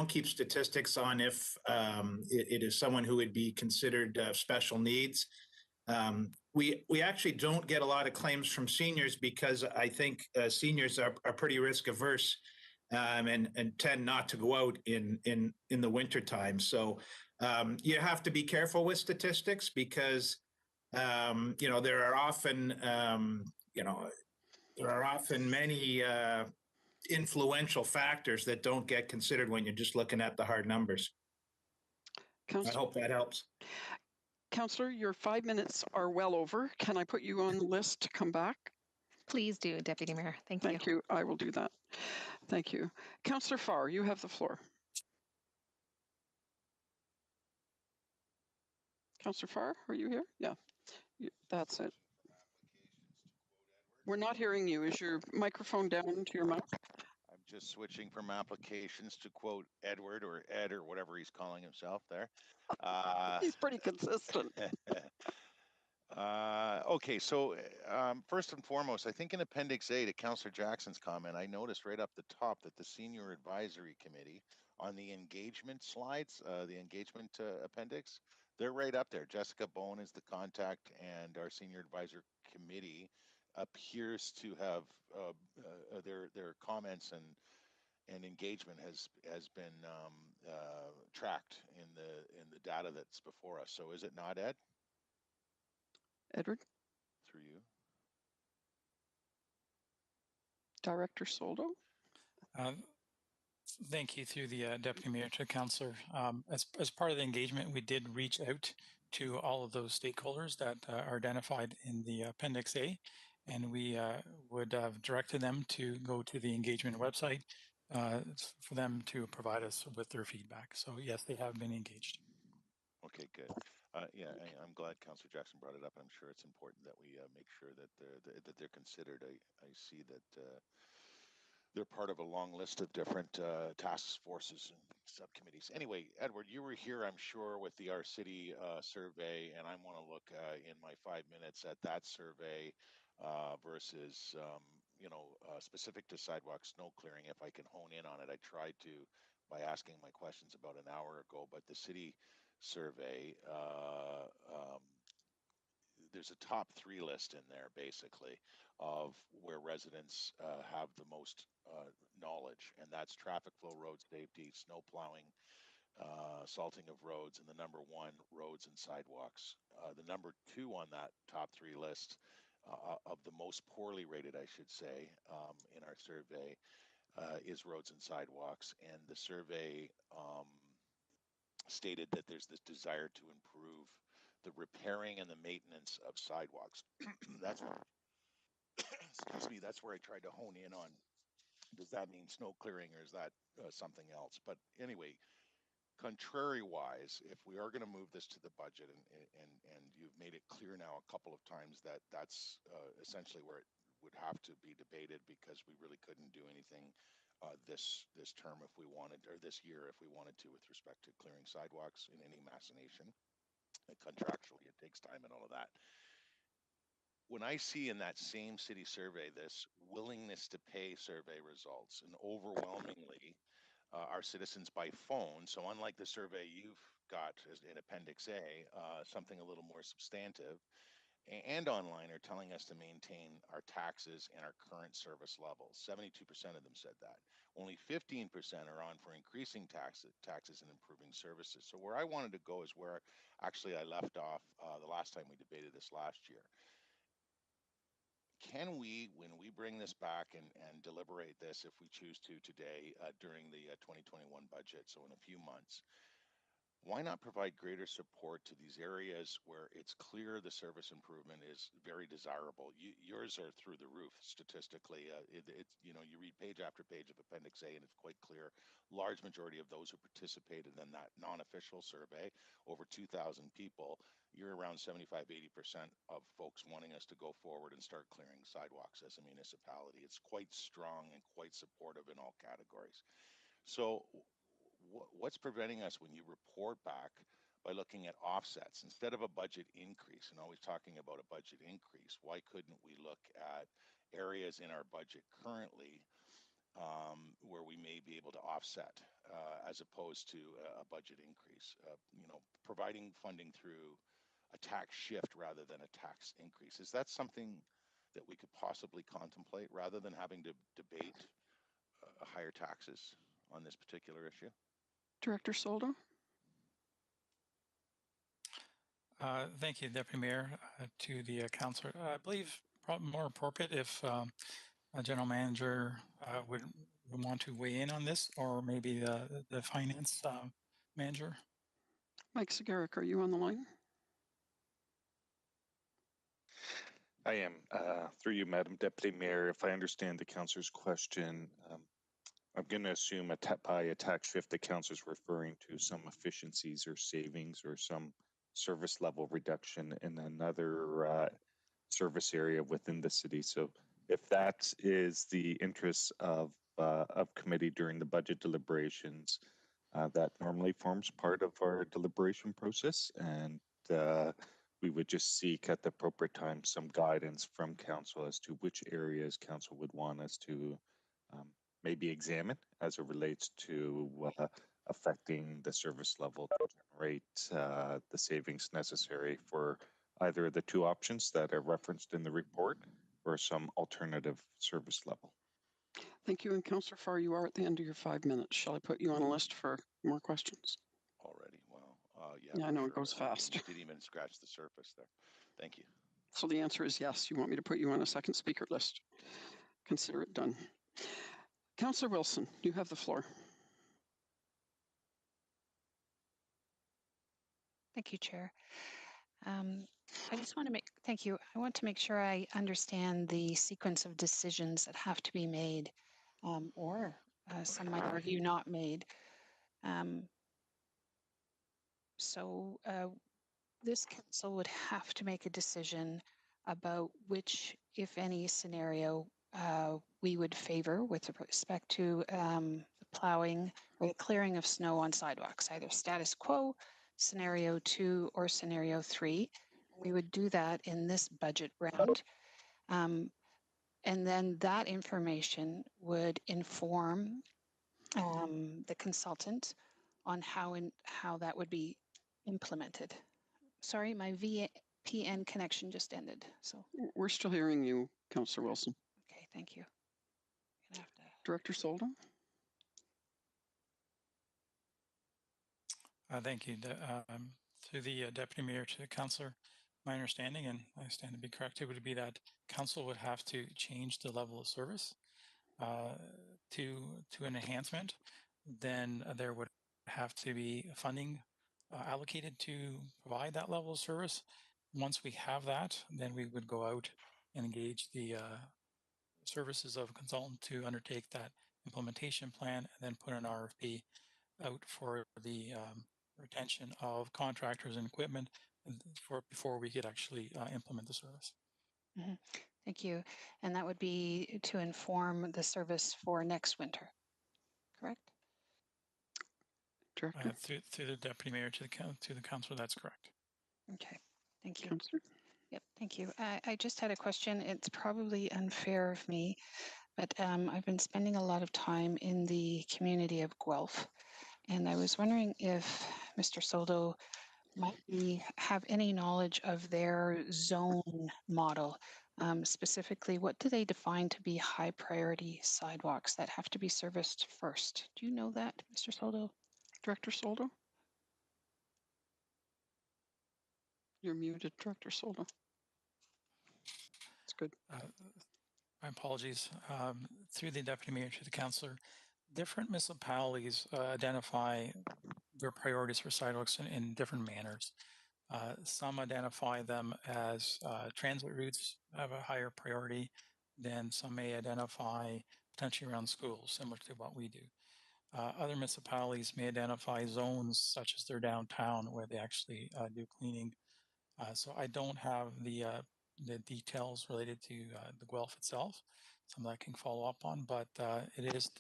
keep statistics on if it is someone who would be considered special needs. We actually don't get a lot of claims from seniors because I think seniors are pretty risk averse and tend not to go out in the wintertime. So you have to be careful with statistics because there are often many influential factors that don't get considered when you're just looking at the hard numbers. I hope that helps. Councillor, your 5 minutes are well over. Can I put you on the list to come back? Please do, Deputy Mayor. Thank you. Thank you. I will do that. Thank you. Councillor Farr, you have the floor. Councillor Farr, are you here? Yeah, that's it. We're not hearing you. Is your microphone down to your mouth? I'm just switching from applications to quote Edward or Ed or whatever he's calling himself there. He's pretty consistent. Okay, so first and foremost, I think in Appendix A to Councillor Jackson's comment, I noticed right up the top that the Senior Advisory Committee on the engagement slides, the engagement appendix, they're right up there. Jessica Bowen is the contact, and our Senior Advisor Committee appears to have their comments and engagement has been tracked in the data that's before us. So is it not, Ed? Edward? Through you. Director Soldo? Thank you through the Deputy Mayor to Councillor. As part of the engagement, we did reach out to all of those stakeholders that are identified in the Appendix A, and we would have directed them to go to the engagement website for them to provide us with their feedback. So yes, they have been engaged. Okay, good. Yeah, I'm glad Councillor Jackson brought it up. I'm sure it's important that we make sure that they're considered. I see that they're part of a long list of different task forces and subcommittees. Anyway, Edward, you were here, I'm sure, with the Our City survey, and I want to look in my 5 minutes at that survey versus, specific to sidewalk snow clearing. If I can hone in on it, I tried to by asking my questions about an hour ago, but the city survey, there's a top 3 list in there basically of where residents have the most knowledge, and that's traffic flow, road safety, snow plowing, salting of roads, and the number 1, roads and sidewalks. The number 2 on that top 3 list of the most poorly rated, I should say, in our survey is roads and sidewalks, and the survey stated that there's this desire to improve the repairing and the maintenance of sidewalks. That's excuse me, that's where I tried to hone in on. Does that mean snow clearing, or is that something else? But anyway, contrary wise, if we are going to move this to the budget, and you've made it clear now a couple of times that that's essentially where it would have to be debated, because we really couldn't do anything this term if we wanted, or this year if we wanted to, with respect to clearing sidewalks in any Massanation. Contractually, it takes time and all of that. When I see in that same city survey this willingness to pay survey results, and overwhelmingly our citizens by phone, so unlike the survey you've got in Appendix A, something a little more substantive, and online, are telling us to maintain our taxes and our current service levels. 72% of them said that. Only 15% are on for increasing taxes and improving services. So where I wanted to go is where actually I left off the last time we debated this last year. Can we, when we bring this back and deliberate this, if we choose to today during the 2021 budget, so in a few months, why not provide greater support to these areas where it's clear the service improvement is very desirable? Yours are through the roof statistically. You read page after page of Appendix A, and it's quite clear. Large majority of those who participated in that non-official survey, over 2,000 people, you're around 75–80% of folks wanting us to go forward and start clearing sidewalks as a municipality. It's quite strong and quite supportive in all categories. So what's preventing us when you report back by looking at offsets instead of a budget increase, and always talking about a budget increase? Why couldn't we look at areas in our budget currently where we may be able to offset as opposed to a budget increase? Providing funding through a tax shift rather than a tax increase. Is that something that we could possibly contemplate rather than having to debate higher taxes on this particular issue? Director Soldo? Thank you, Deputy Mayor. To the councillor, I believe probably more appropriate if a general manager would want to weigh in on this, or maybe the finance manager. Mike Sagaric, are you on the line? I am. Through you, Madam Deputy Mayor, if I understand the councillor's question, I'm going to assume by a tax shift, the councillor's referring to some efficiencies or savings or some service level reduction in another service area within the city. So if that is the interest of committee during the budget deliberations, that normally forms part of our deliberation process, and we would just seek at the appropriate time some guidance from council as to which areas council would want us to maybe examine as it relates to affecting the service level to generate the savings necessary for either the two options that are referenced in the report or some alternative service level. Thank you. And Councillor Farr, you are at the end of your 5 minutes. Shall I put you on a list for more questions? Already, well, yeah. Yeah, I for know it sure. goes fast. You didn't even scratch the surface there. Thank you. So the answer is yes. You want me to put you on a second speaker list? Consider it done. Councillor Wilson, you have the floor. Thank you, Chair. I just want to thank you. I want to make sure I understand the sequence of decisions that have to be made, or some might argue not made. So this council would have to make a decision about which, if any, scenario we would favor with respect to the plowing or the clearing of snow on sidewalks, either status quo, scenario 2, or scenario 3. We would do that in this budget round. And then that information would inform the consultant on how that would be implemented. Sorry, my VPN connection just ended. So we're still hearing you, Councillor Wilson. Okay, thank you. Director Soldo. Thank you. Through the Deputy Mayor to the Councillor, my understanding, and I stand to be corrected, would be that Council would have to change the level of service to an enhancement. Then there would have to be funding allocated to provide that level of service. Once we have that, then we would go out and engage the services of a consultant to undertake that implementation plan, and then put an RFP out for the retention of contractors and equipment before we could actually implement the service. Mm-hmm. Thank you. And that would be to inform the service for next winter, correct? Director? Through the Deputy Mayor to the Council, that's correct. Okay, thank you. Councillor? Yep, thank you. I just had a question. It's probably unfair of me, but I've been spending a lot of time in the community of Guelph, and I was wondering if Mr. Soldo might have any knowledge of their zone model. Specifically, what do they define to be high priority sidewalks that have to be serviced first? Do you know that, Mr. Soldo? Director Soldo? You're muted, Director Soldo. That's good. My apologies. Through the Deputy Mayor to the Councillor, different municipalities identify their priorities for sidewalks in different manners. Some identify them as transit routes have a higher priority, then some may identify potentially around schools, similar to what we do. Other municipalities may identify zones such as their downtown where they actually do cleaning. So I don't have the details related to the Guelph itself, something I can follow up on, but it is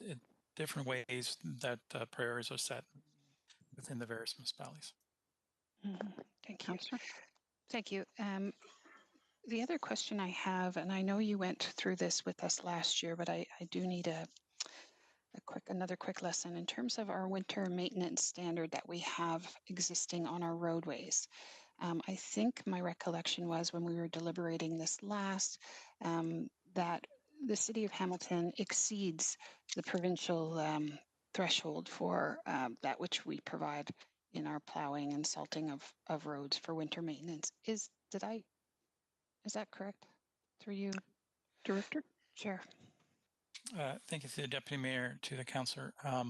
different ways that priorities are set within the various municipalities. Mm-hmm. Thank you. Thank you. The other question I have, and I know you went through this with us last year, but I do need another quick lesson in terms of our winter maintenance standard that we have existing on our roadways. I think my recollection was when we were deliberating this last, that the City of Hamilton exceeds the provincial threshold for that which we provide in our plowing and salting of roads for winter maintenance. Is that correct? Through you, Director? Chair. Thank you to the Deputy Mayor, to the Councillor. I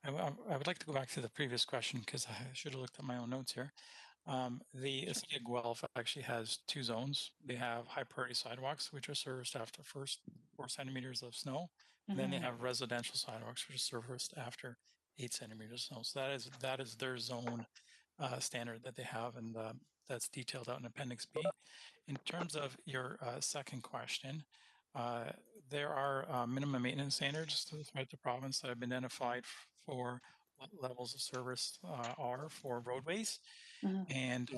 would like to go back to the previous question because I should have looked at my own notes here. The City of Guelph actually has two zones. They have high priority sidewalks, which are serviced after first 4 centimeters of snow. Mm-hmm. Then they have residential sidewalks, which are serviced after 8 centimeters of snow. So that is their zone standard that they have, and that's detailed out in Appendix B. In terms of your second question, There are minimum maintenance standards throughout the province that have been identified for what levels of service are for roadways. And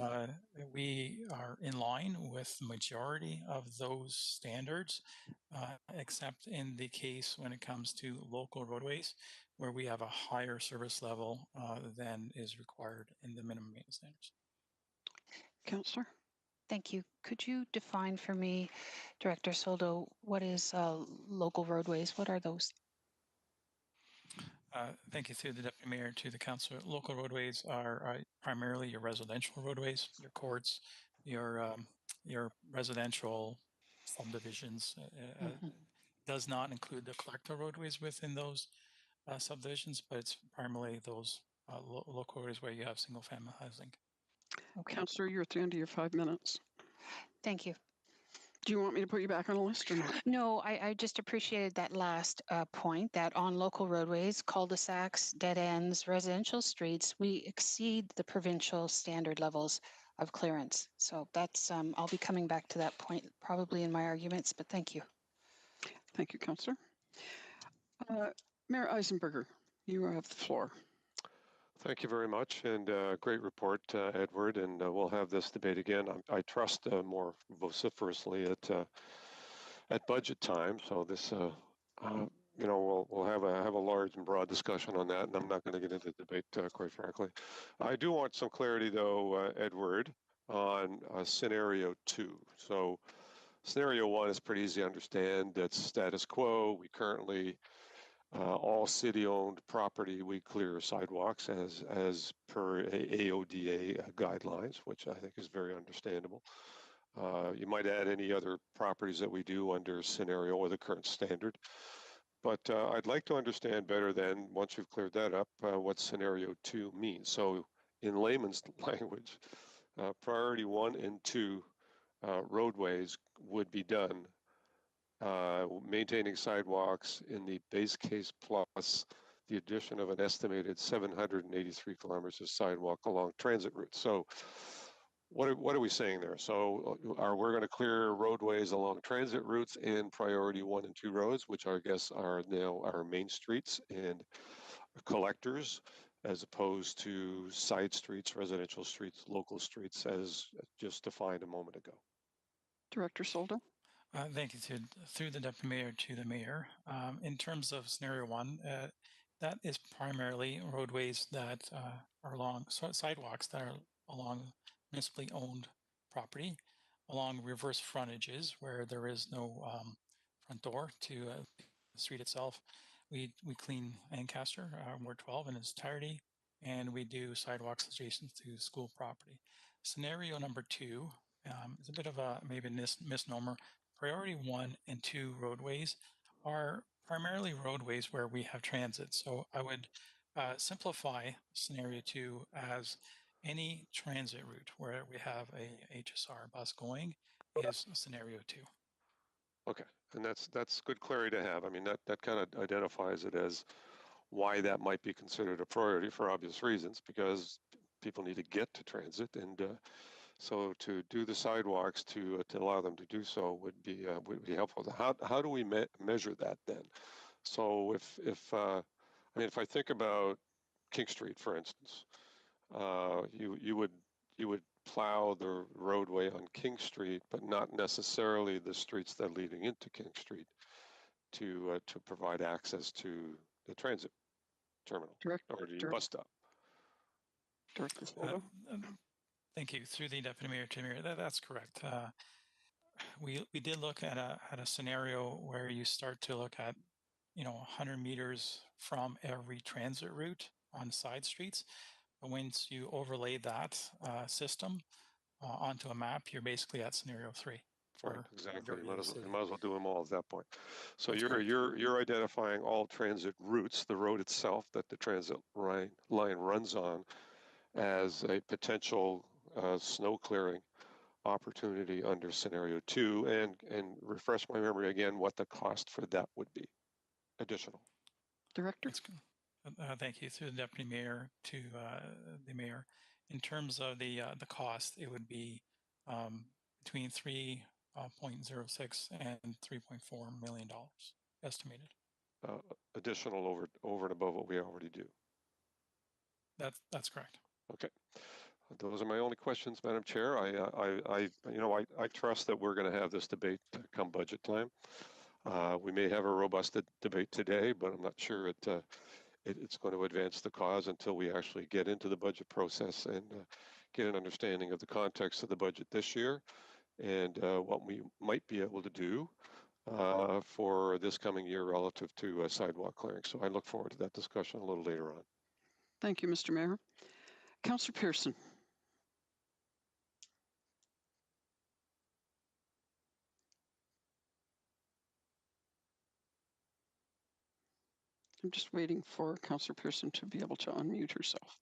we are in line with the majority of those standards, except in the case when it comes to local roadways, where we have a higher service level than is required in the minimum maintenance standards. Councillor? Thank you. Could you define for me, Director Soldo, what is local roadways? What are those? Thank you through the Deputy Mayor to the Councillor. Local roadways are primarily your residential roadways, your courts, your residential subdivisions. Does not include the collector roadways within those subdivisions, but it's primarily those local roadways where you have single family housing. Okay. Councillor, you're at the end of your 5 minutes. Thank you. Do you want me to put you back on a list or not? No, I just appreciated that last point that on local roadways, cul-de-sacs, dead ends, residential streets, we exceed the provincial standard levels of clearance. So that's, I'll be coming back to that point probably in my arguments, but thank you. Thank you, Councillor. Mayor Eisenberger, you have the floor. Thank you very much, and great report, Edward. And we'll have this debate again. I trust more vociferously at budget time. So this, you know, we'll have a large and broad discussion on that. And I'm not going to get into the debate, quite frankly. I do want some clarity, though, Edward, on scenario 2. So scenario 1 is pretty easy to understand. That's status quo. We currently all city-owned property, we clear sidewalks as per AODA guidelines, which I think is very understandable. You might add any other properties that we do under scenario or the current standard. But I'd like to understand better then, once you've cleared that up, what scenario 2 means. So in layman's language, priority 1 and 2 roadways would be done maintaining sidewalks in the base case plus the addition of an estimated 783 kilometers of sidewalk along transit routes. So what are we saying there? So we're going to clear roadways along transit routes in priority 1 and 2 roads, which I guess are now our main streets and collectors, as opposed to side streets, residential streets, local streets, as just defined a moment ago. Director Soldo? Thank you. Through the Deputy Mayor to the Mayor. In terms of scenario 1, that is primarily roadways that are along sidewalks that are along municipally owned property, along reverse frontages where there is no front door to the street itself. We clean Ancaster, Ward 12 in its entirety, and we do sidewalks adjacent to school property. Scenario number 2 is a bit of a maybe misnomer. Priority 1 and 2 roadways are primarily roadways where we have transit. So I would simplify scenario 2 as any transit route where we have a HSR bus going is scenario 2. Okay, and that's good clarity to have. I mean, that kind of identifies it as why that might be considered a priority for obvious reasons, because people need to get to transit, and so to do the sidewalks to allow them to do so would be helpful. How do we measure that then? So if I think about King Street, for instance, you would plow the roadway on King Street, but not necessarily the streets that are leading into King Street to provide access to the transit terminal or the bus stop. Director Soldo? Thank you. Through the Deputy Mayor to Mayor, that's correct. We did look at a scenario where you start to look at 100 meters from every transit route on side streets. But once you overlay that system onto a map, you're basically at scenario 3. Right, exactly. You might as well do them all at that point. So you're identifying all transit routes, the road itself that the transit line runs on, as a potential snow clearing opportunity under scenario 2, and refresh my memory again what the cost for that would be additional. Director? Thank you. Through the Deputy Mayor to the Mayor. In terms of the cost, it would be between $3 0.06 and $3.4 million estimated. Additional over and above what we already do. That's correct. Okay. Those are my only questions, Madam Chair. I trust that we're going to have this debate come budget time. We may have a robust debate today, but I'm not sure it's going to advance the cause until we actually get into the budget process and get an understanding of the context of the budget this year and what we might be able to do for this coming year relative to sidewalk clearing. So I look forward to that discussion a little later on. Thank you, Mr. Mayor. Councillor Pearson. I'm just waiting for Councillor Pearson to be able to unmute herself.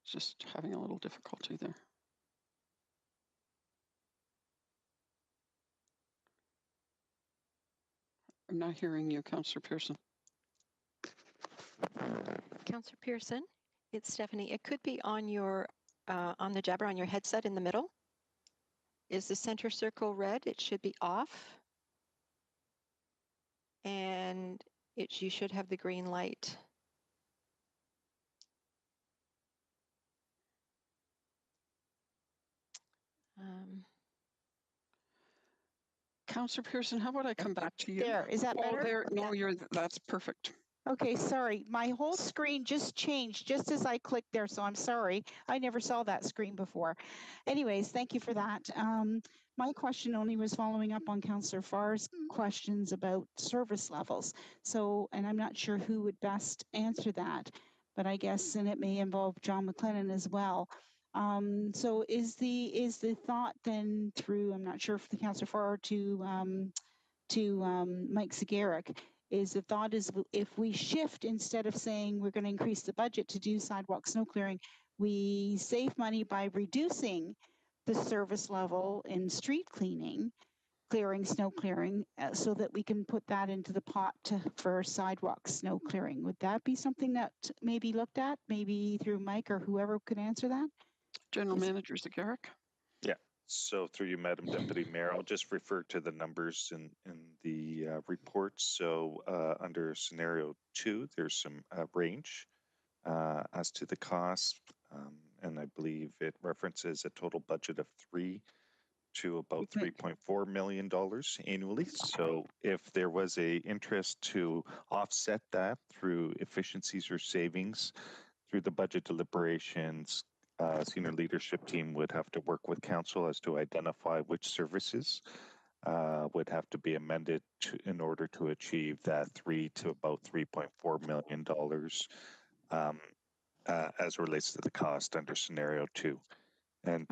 Just having a little difficulty there. I'm not hearing you, Councillor Pearson. Councillor Pearson, it's Stephanie. It could be on your on the Jabber on your headset in the middle. Is the center circle red? It should be off. And you should have the green light. Councillor Pearson, how about I come back to you? There, is that better? Oh, there, no, that's perfect. Okay, sorry. My whole screen just changed just as I clicked there, so I'm sorry. I never saw that screen before. Anyways, thank you for that. My question only was following up on Councillor Farr's questions about service levels. So, and I'm not sure who would best answer that, but I guess, and it may involve John McLennan as well. So is the thought then through, I'm not sure if the Councillor Farr to Mike Zagarek, is the thought is if we shift, instead of saying we're going to increase the budget to do sidewalk snow clearing, we save money by reducing the service level in street cleaning, snow clearing, so that we can put that into the pot for sidewalk snow clearing. Would that be something that may be looked at, maybe through Mike or whoever could answer that? General Manager Zagarek. Yeah. So through you, Madam Deputy Mayor, I'll just refer to the numbers in the report. So under scenario 2, there's some range as to the cost, and I believe it references a total budget of $3 to about $3.4 million annually. So if there was a interest to offset that through efficiencies or savings through the budget deliberations, senior leadership team would have to work with council as to identify which services would have to be amended in order to achieve that $3 to about $3.4 million as relates to the cost under scenario 2. And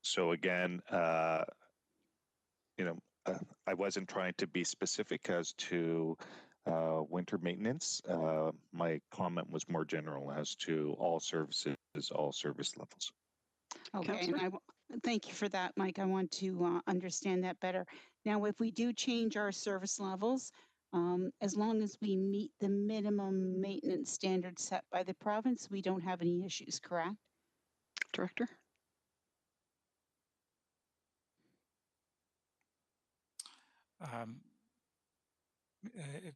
so again, I wasn't trying to be specific as to winter maintenance. My comment was more general as to all services, all service levels. Okay, and thank you for that, Mike. I want to understand that better. Now, if we do change our service levels, as long as we meet the minimum maintenance standards set by the province, we don't have any issues, correct? Director?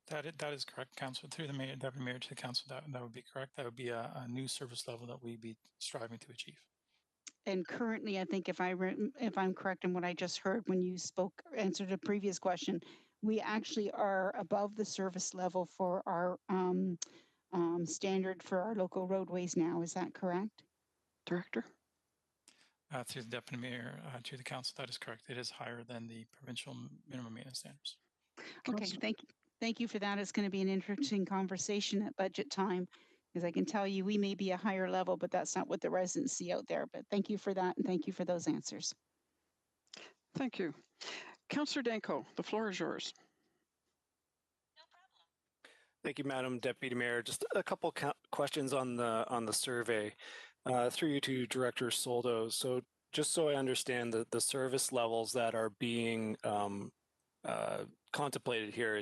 That is correct, Council. Through the Mayor, Deputy Mayor to the Council, that would be correct. That would be a new service level that we'd be striving to achieve. And currently, I think if I'm correct in what I just heard when you answered a previous question, we actually are above the service level for our standard for our local roadways now. Is that correct? Director? Through the Deputy Mayor to the Council, that is correct. It is higher than the provincial minimum maintenance standards. Okay, thank you for that. It's going to be an interesting conversation at budget time, because I can tell you we may be a higher level, but that's not what the residents see out there. But thank you for that, and thank you for those answers. Thank you. Councillor Danko, the floor is yours. Thank you, Madam Deputy Mayor. Just a couple questions on the survey through you to Director Soldo. So just so I understand the service levels that are being contemplated here,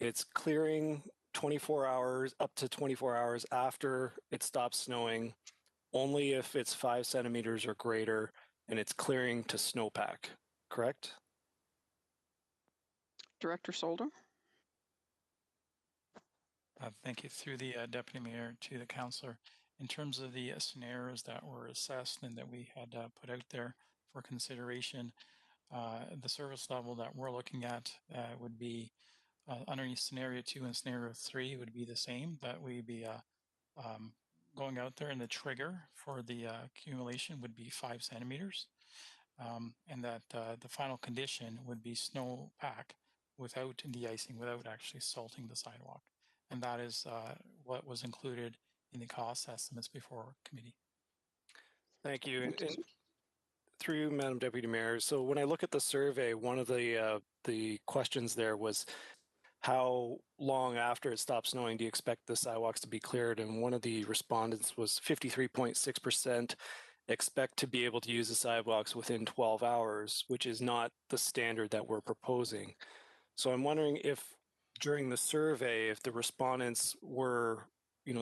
it's clearing 24 hours up to 24 hours after it stops snowing, only if it's 5 centimeters or greater, and it's clearing to snowpack, correct? Director Soldo? Thank you. Through the Deputy Mayor to the Councillor, in terms of the scenarios that were assessed and that we had put out there for consideration, the service level that we're looking at would be underneath scenario 2 and scenario 3 would be the same, that we'd be going out there, and the trigger for the accumulation would be 5 centimeters, and that the final condition would be snowpack without de-icing, without actually salting the sidewalk. And that is what was included in the cost estimates before committee. Thank you. And through you, Madam Deputy Mayor. So when I look at the survey, one of the questions there was how long after it stops snowing do you expect the sidewalks to be cleared? And one of the respondents was 53.6% expect to be able to use the sidewalks within 12 hours, which is not the standard that we're proposing. So I'm wondering if during the survey, if the respondents were,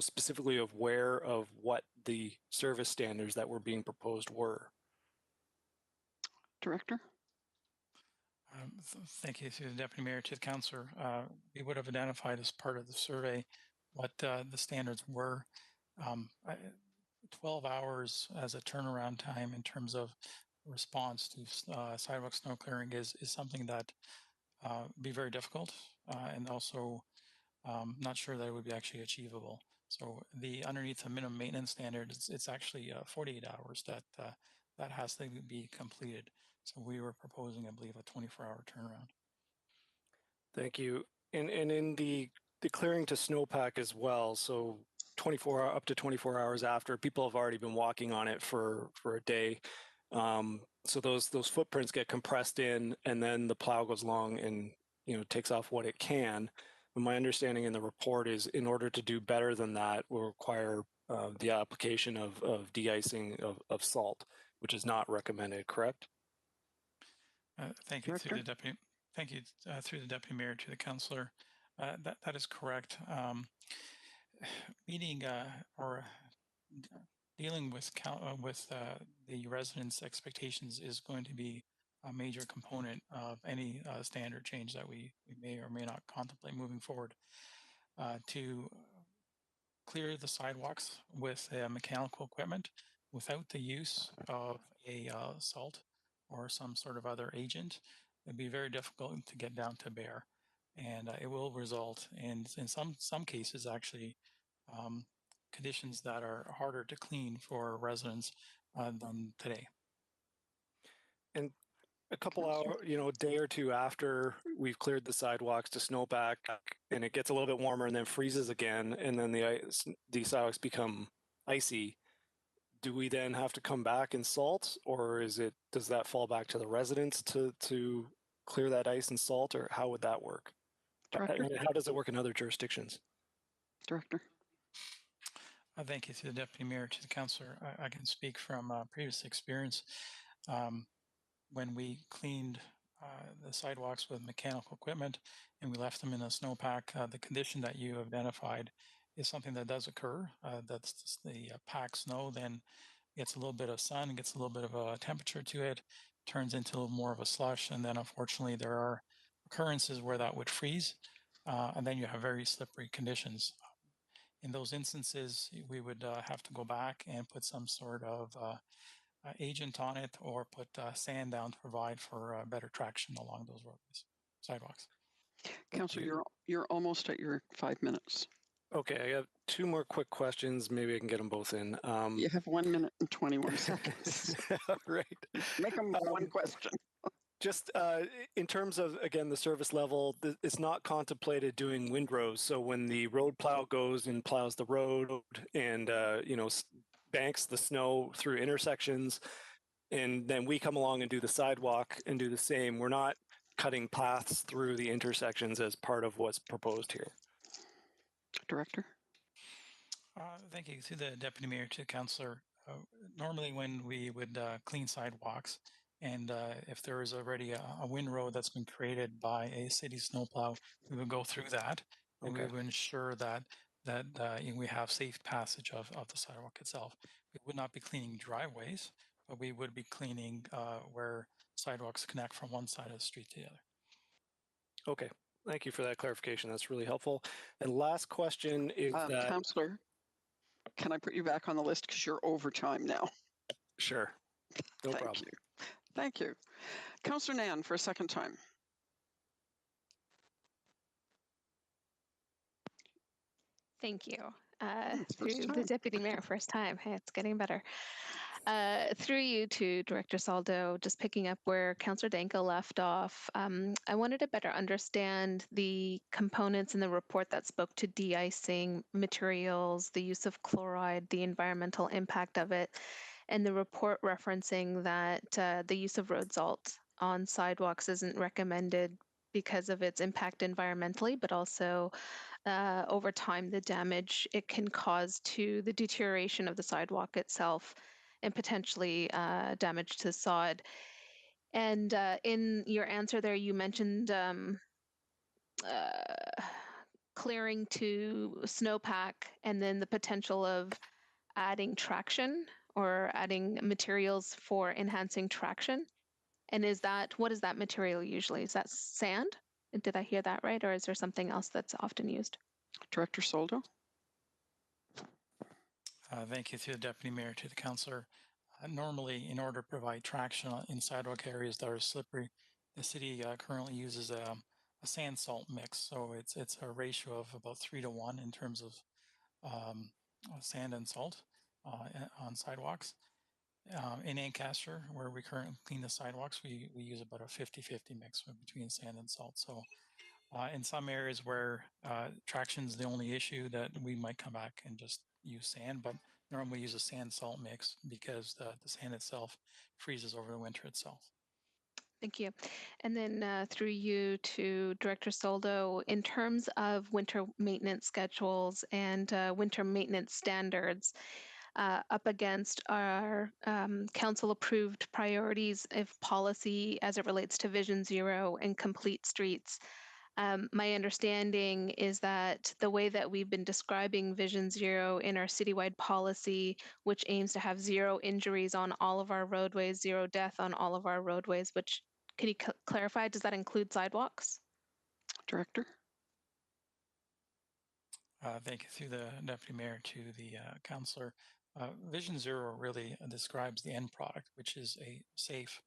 specifically aware of what the service standards that were being proposed were. Director? Thank you to the Deputy Mayor, to the Councillor. We would have identified as part of the survey what the standards were. 12 hours as a turnaround time in terms of response to sidewalk snow clearing is something that be very difficult, and also not sure that it would be actually achievable. So the underneath the minimum maintenance standard, it's actually 48 hours that has to be completed. So we were proposing, I believe, a 24-hour turnaround. Thank you. And in the clearing to snowpack as well, so up to 24 hours after, people have already been walking on it for a day. So those footprints get compressed in, and then the plow goes along and takes off what it can. And my understanding in the report is, in order to do better than that, will require the application of de-icing of salt, which is not recommended. Correct? Thank you through the deputy. Thank you through the Deputy Mayor to the Councillor. That is correct. Meeting or dealing with the residents' expectations is going to be a major component of any standard change that we may or may not contemplate moving forward. To clear the sidewalks with mechanical equipment without the use of a salt or some sort of other agent, it'd be very difficult to get down to bare, and it will result in some cases actually conditions that are harder to clean for residents than today. And a couple hours, a day or two after we've cleared the sidewalks to snowpack, and it gets a little bit warmer and then freezes again, and then the sidewalks become icy, do we then have to come back and salt, or does that fall back to the residents to clear that ice and salt, or how would that work? Director? How does it work in other jurisdictions? Director? Thank you to the Deputy Mayor, to the Councillor. I can speak from previous experience. When we cleaned the sidewalks with mechanical equipment and we left them in a snowpack, the condition that you identified is something that does occur. That's the packed snow then gets a little bit of sun, gets a little bit of a temperature to it, turns into a little more of a slush, and then unfortunately there are occurrences where that would freeze, and then you have very slippery conditions. In those instances, we would have to go back and put some sort of agent on it, or put sand down to provide for better traction along those roadways, sidewalks. Councillor, you're almost at your 5 minutes. Okay, I have two more quick questions. Maybe I can get them both in. You have 1 minute and 21 seconds. Right. Make them one question. Just in terms of, again, the service level, it's not contemplated doing windrows. So when the road plow goes and plows the road and, banks the snow through intersections, and then we come along and do the sidewalk and do the same, we're not cutting paths through the intersections as part of what's proposed here. Director? Thank you to the Deputy Mayor, to the Councillor. Normally when we would clean sidewalks, and if there is already a windrow that's been created by a city snowplow, we would go through that, and we would ensure that we have safe passage of the sidewalk itself. We would not be cleaning driveways. but we would be cleaning where sidewalks connect from one side of the street to the other. Okay, thank you for that clarification. That's really helpful. And last question is that... Counselor, can I put you back on the list because you're over time now? Sure, no Thank problem. you. Thank you. Counselor Nan for a second time. Thank you. First Through the time. Deputy Mayor, first time. Hey, it's getting better. Through you to Director Saldo, just picking up where Councillor Danko left off, I wanted to better understand the components in the report that spoke to de-icing materials, the use of chloride, the environmental impact of it, and the report referencing that the use of road salt on sidewalks isn't recommended because of its impact environmentally, but also over time, the damage it can cause to the deterioration of the sidewalk itself and potentially damage to sod. And in your answer there, you mentioned clearing to snowpack and then the potential of adding traction or adding materials for enhancing traction. And what is that material usually? Is that sand? Did I hear that right? Or is there something else that's often used? Director Soldo. Thank you to the Deputy Mayor, to the Councillor. Normally, in order to provide traction in sidewalk areas that are slippery, the city currently uses a sand salt mix. So it's a ratio of about 3-to-1 in terms of sand and salt on sidewalks. In Ancaster, where we currently clean the sidewalks, we use about a 50-50 mix between sand and salt. So in some areas where traction is the only issue, that we might come back and just use sand, but normally we use a sand salt mix because the sand itself freezes over the winter itself. Thank you. And then through you to Director Soldo, in terms of winter maintenance schedules and winter maintenance standards, up against our council approved priorities of policy as it relates to Vision Zero and complete streets. My understanding is that the way that we've been describing Vision Zero in our citywide policy, which aims to have 0 injuries on all of our roadways, 0 death on all of our roadways, which, can you clarify, does that include sidewalks? Director. Thank you through the Deputy Mayor to the Councillor. Vision Zero really describes the end product, which is a safe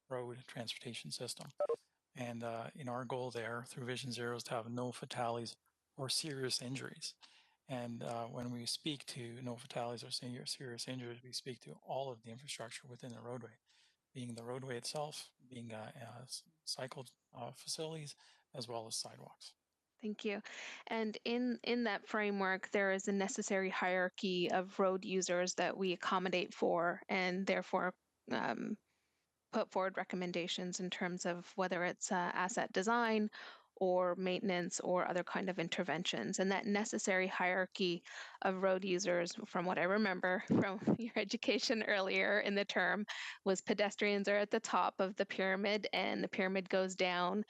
road transportation system. And in our goal there through Vision Zero is to have no fatalities or serious injuries. And when we speak to no fatalities or serious injuries, we speak to all of the infrastructure within the roadway, being the roadway itself, being cycle facilities, as well as sidewalks. Thank you. And in that framework, there is a necessary hierarchy of road users that we accommodate for, and therefore put forward recommendations in terms of whether it's asset design or maintenance or other kind of interventions. And that necessary hierarchy of road users, from what I remember from your education earlier in the term, was pedestrians are at the top of the pyramid, and the pyramid goes down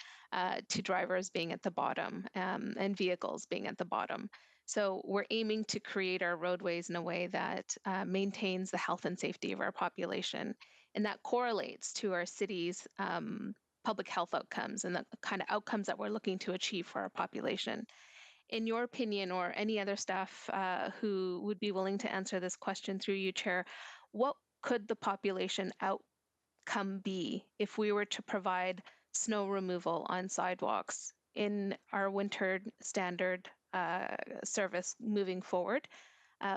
to drivers being at the bottom and vehicles being at the bottom. So we're aiming to create our roadways in a way that maintains the health and safety of our population. And that correlates to our city's public health outcomes and the kind of outcomes that we're looking to achieve for our population. In your opinion, or any other staff who would be willing to answer this question through you, Chair, what could the population outcome be if we were to provide snow removal on sidewalks in our winter standard service moving forward,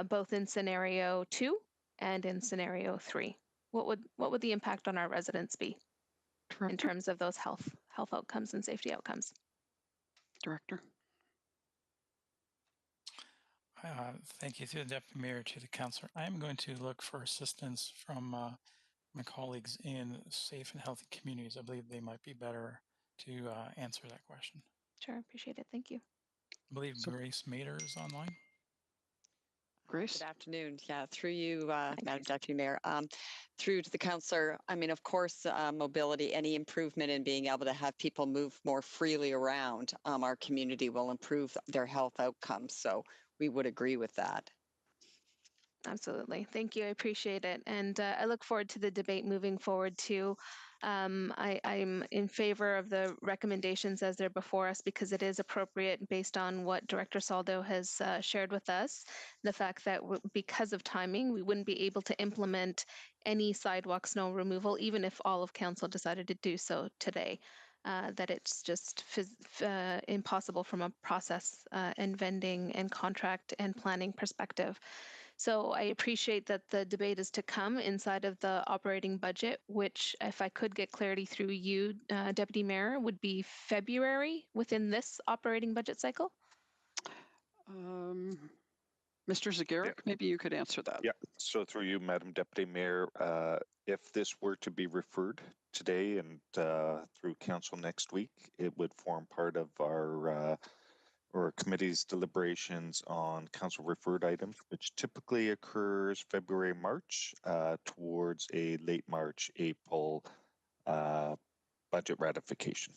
both in scenario 2 and in scenario 3? What would the impact on our residents be in terms of those health outcomes and safety outcomes? Director. Thank you to the Deputy Mayor, to the Councillor. I am going to look for assistance from my colleagues in safe and healthy communities. I believe they might be better to answer that question. Sure, appreciate it. Thank you. I believe Grace Mader is online. Grace. Good afternoon. Yeah, through you, Madam Deputy Mayor. Through to the councillor, I mean, of course, mobility, any improvement in being able to have people move more freely around our community will improve their health outcomes. So we would agree with that. Absolutely. Thank you. I appreciate it. And I look forward to the debate moving forward too. I'm in favor of the recommendations as they're before us because it is appropriate based on what Director Saldo has shared with us. The fact that because of timing, we wouldn't be able to implement any sidewalk snow removal, even if all of council decided to do so today. That it's just impossible from a process and vending and contract and planning perspective. So I appreciate that the debate is to come inside of the operating budget, which, if I could get clarity through you, Deputy Mayor, would be February within this operating budget cycle? Mr. Zagarek, maybe you could answer that. Yeah. So through you, Madam Deputy Mayor, if this were to be referred today and through council next week, it would form part of our or committee's deliberations on council referred items, which typically occurs February, March, towards a late March, April budget ratification.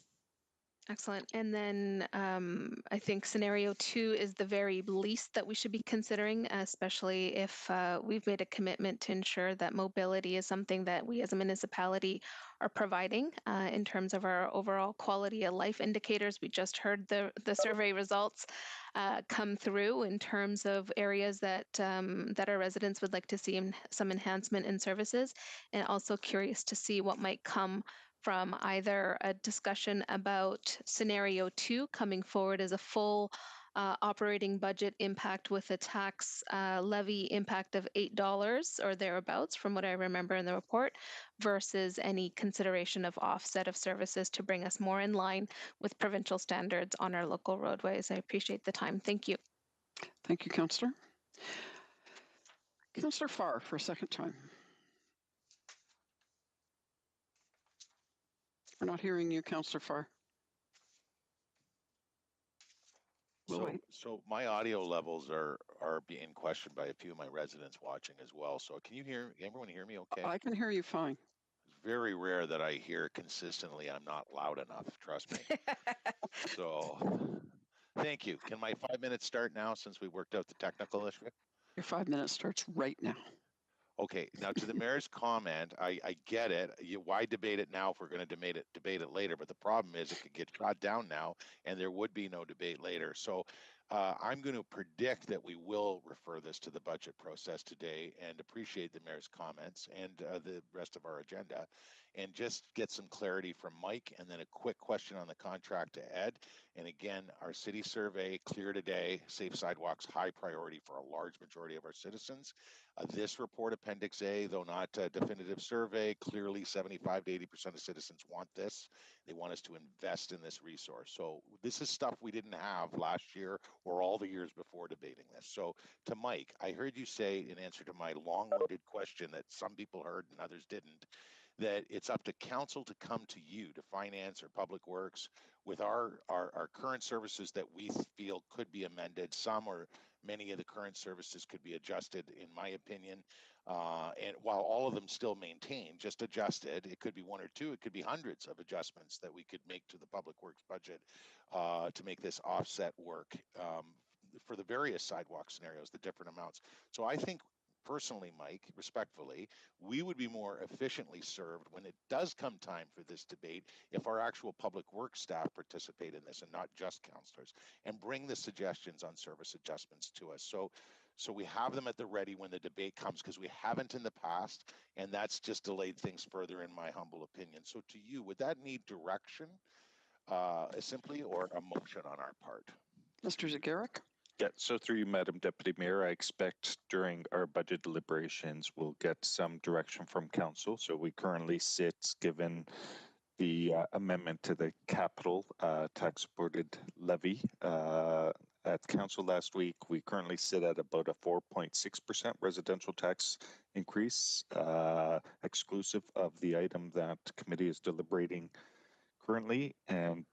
Excellent. And then I think scenario 2 is the very least that we should be considering, especially if we've made a commitment to ensure that mobility is something that we as a municipality are providing in terms of our overall quality of life indicators. We just heard the survey results come through in terms of areas that that our residents would like to see some enhancement in services, and also curious to see what might come from either a discussion about scenario 2 coming forward as a full operating budget impact with a tax levy impact of $8 or thereabouts, from what I remember in the report, versus any consideration of offset of services to bring us more in line with provincial standards on our local roadways. I appreciate the time. Thank you. Thank you, Councillor. Councillor Farr for a second time. We're not hearing you, Councillor Farr. So my audio levels are being questioned by a few of my residents watching as well. So can you hear everyone hear me okay? I can hear you fine. It's very rare that I hear consistently I'm not loud enough, trust me. So thank you. Can my 5 minutes start now since we worked out the technical issue? Your 5 minutes starts right now. Okay, now to the mayor's comment, I get it. Why debate it now if we're going to debate it later? But the problem is it could get shot down now, and there would be no debate later. So I'm going to predict that we will refer this to the budget process today, and appreciate the mayor's comments and the rest of our agenda, and just get some clarity from Mike, and then a quick question on the contract to Ed. And again, our city survey, clear today, safe sidewalks, high priority for a large majority of our citizens. This report, Appendix A, though not a definitive survey, clearly 75 to 80% of citizens want this. They want us to invest in this resource. So this is stuff we didn't have last year or all the years before debating this. So to Mike, I heard you say in answer to my long-winded question that some people heard and others didn't, that it's up to council to come to you, to finance or public works, with our current services that we feel could be amended. Some or many of the current services could be adjusted, in my opinion. And while all of them still maintained, just adjusted, it could be one or two, it could be hundreds of adjustments that we could make to the public works budget to make this offset work for the various sidewalk scenarios, the different amounts. So I think personally, Mike, respectfully, we would be more efficiently served when it does come time for this debate if our actual public works staff participate in this and not just councillors, and bring the suggestions on service adjustments to us. So we have them at the ready when the debate comes, because we haven't in the past, and that's just delayed things further, in my humble opinion. So to you, would that need direction simply, or a motion on our part? Mr. Zagarek? Yeah, so through you, Madam Deputy Mayor, I expect during our budget deliberations, we'll get some direction from council. So we currently sit, given the amendment to the capital tax supported levy at council last week, we currently sit at about a 4.6% residential tax increase, exclusive of the item that committee is deliberating currently. And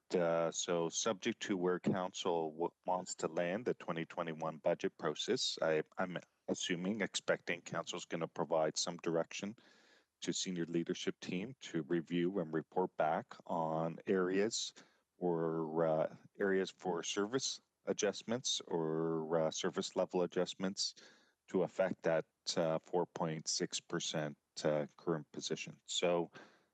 so subject to where council wants to land the 2021 budget process, I'm expecting council is going to provide some direction to senior leadership team to review and report back on areas or areas for service adjustments or service level adjustments to affect that 4.6% current position. So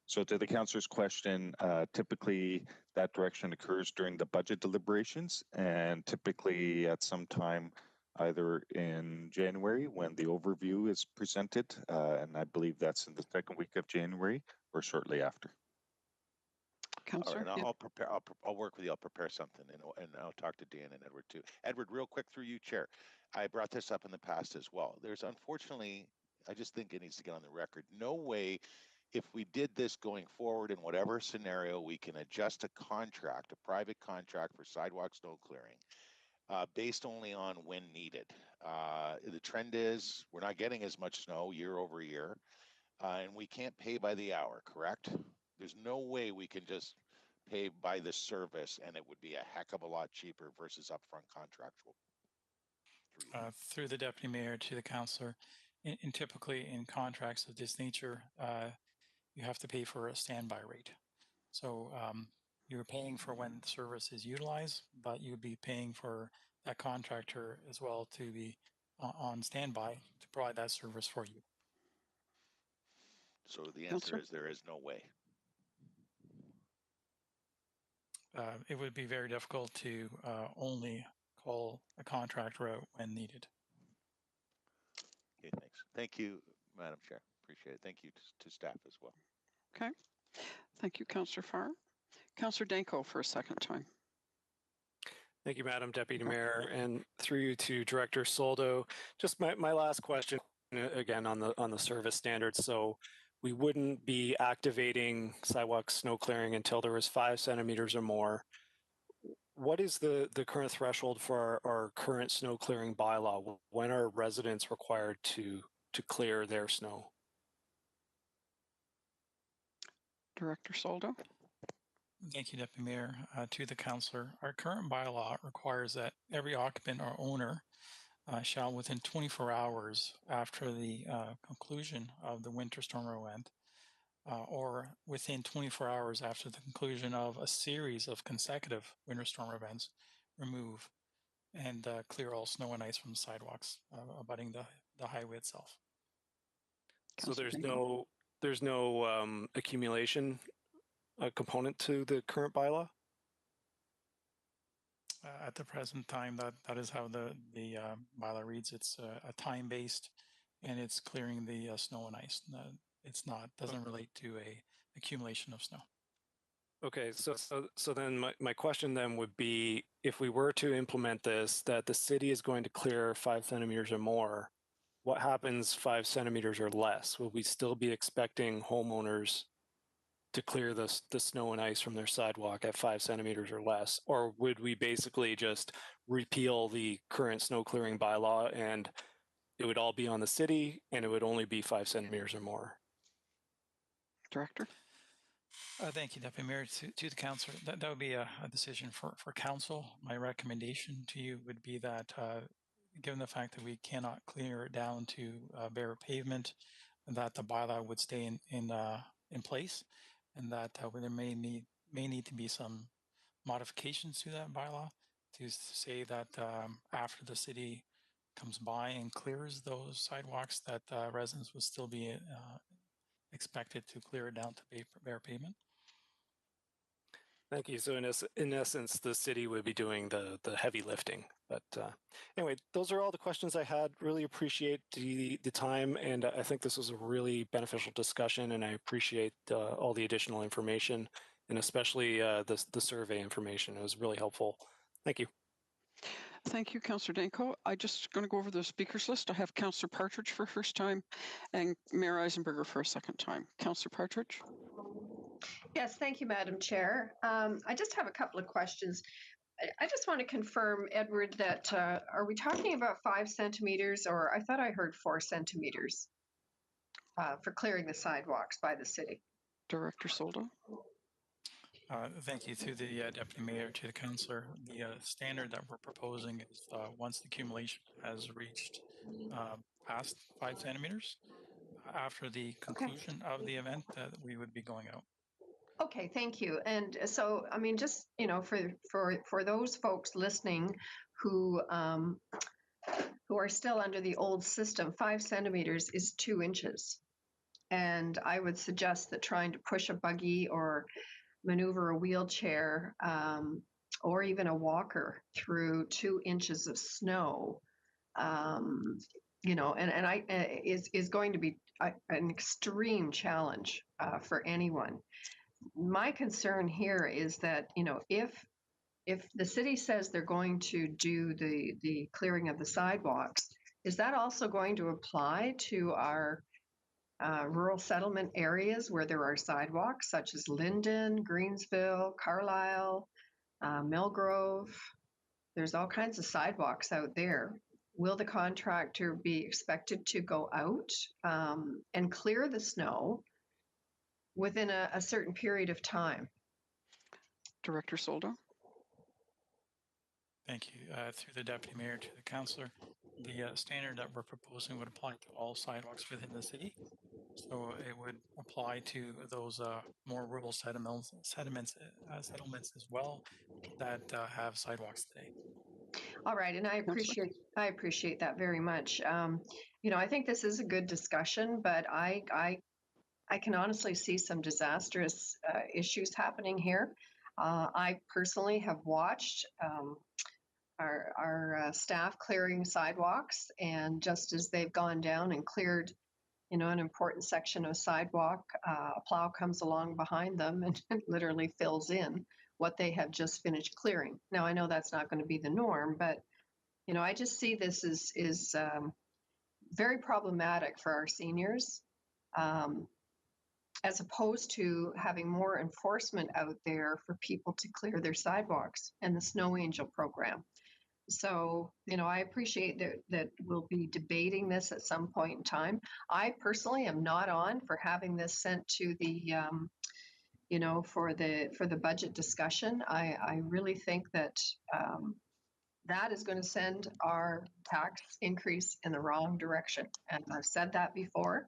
to the councillor's question, typically that direction occurs during the budget deliberations, and typically at some time either in January when the overview is presented, and I believe that's in the second week of January, or shortly after. All right, and I'll prepare. I'll work with you. I'll prepare something, and I'll talk to Dan and Edward too. Edward, real quick through you, Chair. I brought this up in the past as well. There's unfortunately, I just think it needs to get on the record. No way, if we did this going forward in whatever scenario, we can adjust a contract, a private contract for sidewalk snow clearing, based only on when needed. The trend is we're not getting as much snow year over year, and we can't pay by the hour. Correct? There's no way we can just pay by the service and it would be a heck of a lot cheaper versus upfront contractual. Through the deputy mayor to the councillor, in typically in contracts of this nature, you have to pay for a standby rate. So you're paying for when the service is utilized, but you'd be paying for that contractor as well to be on standby to provide that service for you. So the answer is there is no way. It would be very difficult to only call a contractor out when needed. Okay, thanks. Thank you, Madam Chair. Appreciate it. Thank you to staff as well. Okay. Thank you, Councillor Farr. Councillor Danko for a second time. Thank you, Madam Deputy Mayor, and through you to Director Soldo. Just my last question again on the service standards. So we wouldn't be activating sidewalk snow clearing until there was 5 centimeters or more. What is the current threshold for our current snow clearing bylaw? When are residents required to clear their snow? Director Soldo. Thank you, Deputy Mayor. To the councillor, our current bylaw requires that every occupant or owner shall, within 24 hours after the conclusion of the winter storm event, or within 24 hours after the conclusion of a series of consecutive winter storm events, remove and clear all snow and ice from the sidewalks abutting the highway itself. So there's no accumulation component to the current bylaw? At the present time, that is how the bylaw reads. It's a time-based, and it's clearing the snow and ice. Doesn't relate to a accumulation of snow. Okay, so then my question then would be, if we were to implement this, that the city is going to clear 5 centimeters or more, what happens 5 centimeters or less? Will we still be expecting homeowners to clear the snow and ice from their sidewalk at 5 centimeters or less? Or would we basically just repeal the current snow clearing bylaw and it would all be on the city and it would only be 5 centimeters or more? Director? Thank you, Deputy Mayor. To the councillor, that would be a decision for council. My recommendation to you would be that given the fact that we cannot clear it down to bare pavement, that the bylaw would stay in place, and that there may need to be some modifications to that bylaw to say that after the city comes by and clears those sidewalks, that residents would still be expected to clear it down to bare pavement. Thank you. So in essence, the city would be doing the heavy lifting. But anyway, those are all the questions I had. Really appreciate the time, and I think this was a really beneficial discussion, and I appreciate all the additional information, and especially the survey information. It was really helpful. Thank you. Thank you, Councillor Danko. I'm just going to go over the speakers list. I have Councillor Partridge for first time and Mayor Eisenberger for a second time. Councillor Partridge. Yes, thank you, Madam Chair. I just have a couple of questions. I just want to confirm, Edward, that are we talking about 5 centimeters, or I thought I heard 4 centimeters for clearing the sidewalks by the city? Director Soldo. Thank you to the Deputy Mayor, to the councillor. The standard that we're proposing is once the accumulation has reached past 5 centimeters, after the conclusion of the event, that we would be going out. Okay, thank you. And so, I mean, just, you know, for those folks listening who who are still under the old system, 5 centimeters is 2 inches. And I would suggest that trying to push a buggy or maneuver a wheelchair or even a walker through 2 inches of snow, is going to be an extreme challenge for anyone. My concern here is that, if the city says they're going to do the clearing of the sidewalks, is that also going to apply to our rural settlement areas where there are sidewalks, such as Linden, Greensville, Carlisle, Millgrove? There's all kinds of sidewalks out there. Will the contractor be expected to go out and clear the snow within a certain period of time? Director Soldo. Thank you. Through the deputy mayor to the councillor, the standard that we're proposing would apply to all sidewalks within the city. So it would apply to those more rural settlements as well that have sidewalks today. All right, and I appreciate that very much. I think this is a good discussion, but I can honestly see some disastrous issues happening here. I personally have watched our staff clearing sidewalks, and just as they've gone down and cleared, an important section of sidewalk, a plow comes along behind them and literally fills in what they have just finished clearing. Now, I know that's not going to be the norm, but I just see this is very problematic for our seniors, as opposed to having more enforcement out there for people to clear their sidewalks and the Snow Angel program. So, I appreciate that we'll be debating this at some point in time. I personally am not on for having this sent to the, for the budget discussion. I really think that that is going to send our tax increase in the wrong direction. And I've said that before.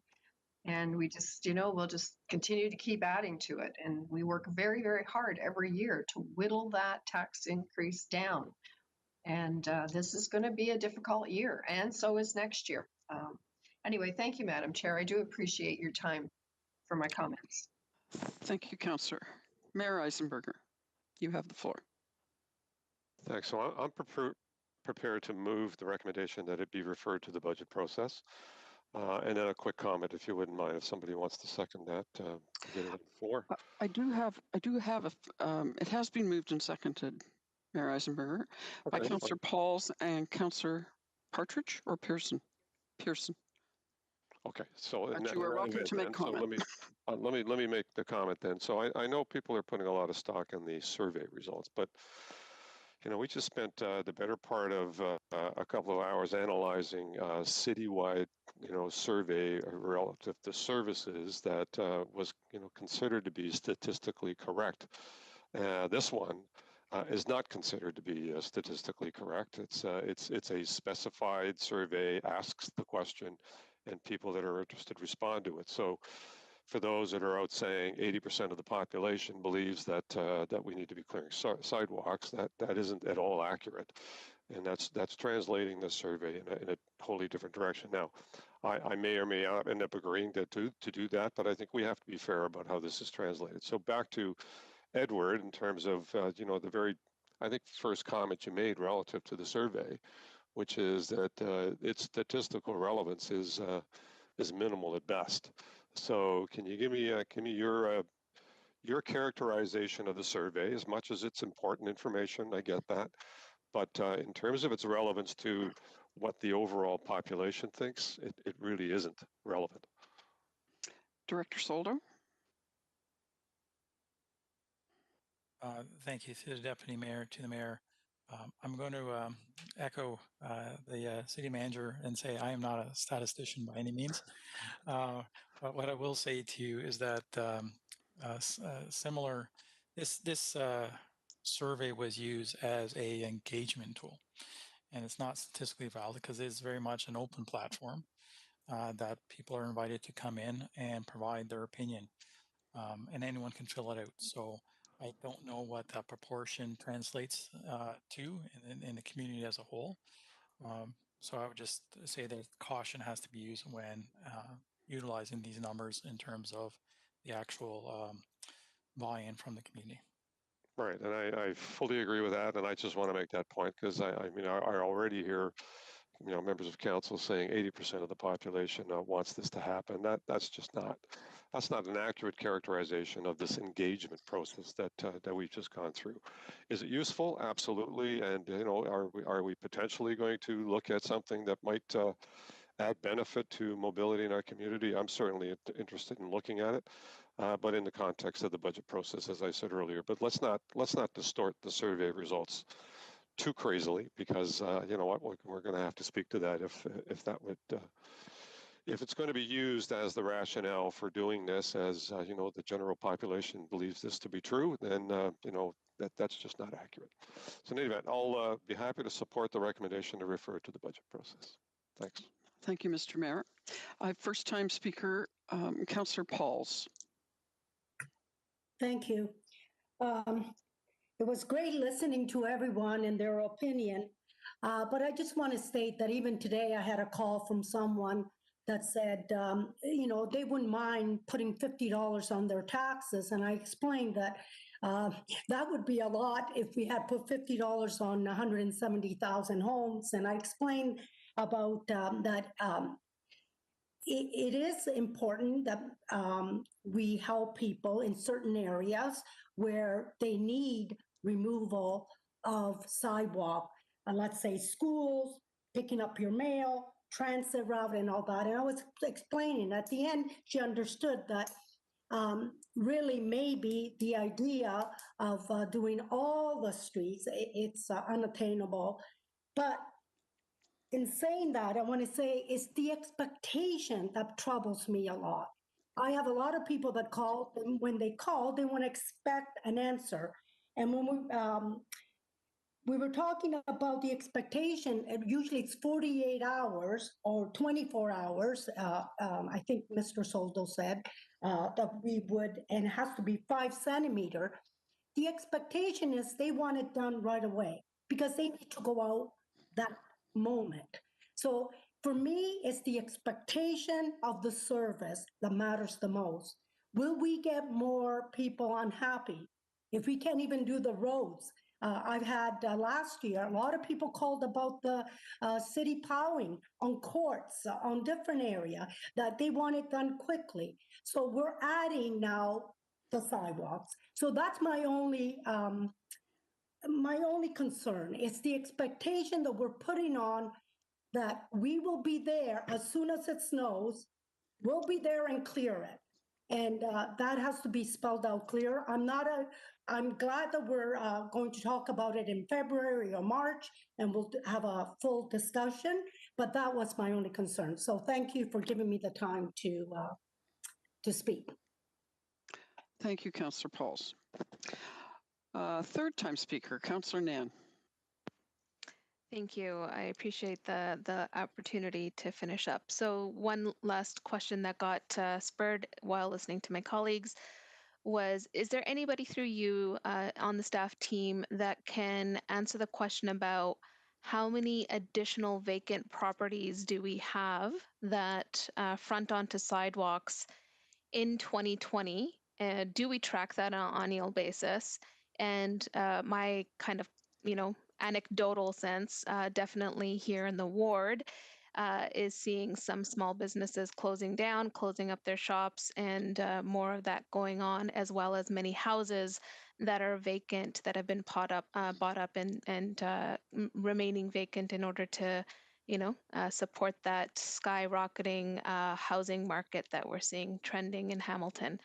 And we just, we'll just continue to keep adding to it. And we work very, very hard every year to whittle that tax increase down. And this is going to be a difficult year, and so is next year. Anyway, thank you, Madam Chair. I do appreciate your time for my comments. Thank you, Councillor. Mayor Eisenberger, you have the floor. Thanks. So I'm prepared to move the recommendation that it be referred to the budget process. And then a quick comment, if you wouldn't mind, if somebody wants to second that, get it on the floor. I do have it has been moved and seconded, Mayor Eisenberger, by Councillor Pauls and Councillor Partridge or Pearson? Pearson. Okay, so but you are welcome to make comment. So let me make the comment then. So I know people are putting a lot of stock in the survey results, but we just spent the better part of a couple of hours analyzing a citywide, survey relative to services that was, considered to be statistically correct. This one is not considered to be statistically correct. It's a specified survey, asks the question, and people that are interested respond to it. So for those that are out saying 80% of the population believes that that we need to be clearing sidewalks, that isn't at all accurate. And that's translating the survey in a wholly different direction. Now, I may or may not end up agreeing to do that, but I think we have to be fair about how this is translated. So back to Edward, in terms of the very, I think, first comment you made relative to the survey, which is that its statistical relevance is minimal at best. So can you give me your characterization of the survey? As much as it's important information, I get that, but in terms of its relevance to what the overall population thinks, it really isn't relevant. Director Soldo. Thank you to the deputy mayor, to the mayor. I'm going to echo the city manager and say I am not a statistician by any means. But what I will say to you is that this survey was used as a engagement tool, and it's not statistically valid because it's very much an open platform that people are invited to come in and provide their opinion, and anyone can fill it out. So I don't know what that proportion translates to in the community as a whole. So I would just say that caution has to be used when utilizing these numbers in terms of the actual buy-in from the community. Right, and I fully agree with that, and I just want to make that point because I mean I already hear, you know, members of council saying 80% of the population wants this to happen. That's just not an accurate characterization of this engagement process that we've just gone through. Is it useful? Absolutely, and you know, are we potentially going to look at something that might add benefit to mobility in our community? I'm certainly interested in looking at it. But in the context of the budget process, as I said earlier. But let's not distort the survey results too crazily, because you know what, we're going to have to speak to that if that would if it's going to be used as the rationale for doing this, as you know, the general population believes this to be true, then you know that's just not accurate. So in any event, I'll be happy to support the recommendation to refer to the budget process. Thanks. Thank you, Mr. Mayor. First time speaker, Councillor Pauls. Thank you. It was great listening to everyone and their opinion, but I just want to state that even today I had a call from someone that said, you know, they wouldn't mind putting $50 on their taxes, and I explained that that would be a lot if we had put $50 on 170,000 homes, and I explained about that it is important that we help people in certain areas where they need removal of sidewalk, let's say schools, picking up your mail, transit route and all that. And I was explaining at the end, she understood that really maybe the idea of doing all the streets, it's unattainable. But in saying that, I want to say it's the expectation that troubles me a lot. I have a lot of people that call, and when they call, they want to expect an answer. And when we were talking about the expectation, and usually it's 48 hours or 24 hours, I think Mr. Soldo said, that we would, and it has to be 5 centimeter. The expectation is they want it done right away because they need to go out that moment. So for me, it's the expectation of the service that matters the most. Will we get more people unhappy if we can't even do the roads? I've had last year, a lot of people called about the city plowing on courts, on different area, that they want it done quickly. So we're adding now the sidewalks. So that's my only concern. It's the expectation that we're putting on that we will be there as soon as it snows. We'll be there and clear it. And that has to be spelled out clear. I'm glad that we're going to talk about it in February or March, and we'll have a full discussion, but that was my only concern. So thank you for giving me the time to speak. Thank you, Councillor Pauls. Third time speaker, Councillor Nan. Thank you. I appreciate the opportunity to finish up. So one last question that got spurred while listening to my colleagues was, is there anybody through you on the staff team that can answer the question about how many additional vacant properties do we have that front onto sidewalks in 2020? Do we track that on an annual basis? And my kind of, you know, anecdotal sense, definitely here in the ward, is seeing some small businesses closing down, closing up their shops, and more of that going on, as well as many houses that are vacant, that have been bought up and remaining vacant in order to, you know, support that skyrocketing housing market that we're seeing trending in Hamilton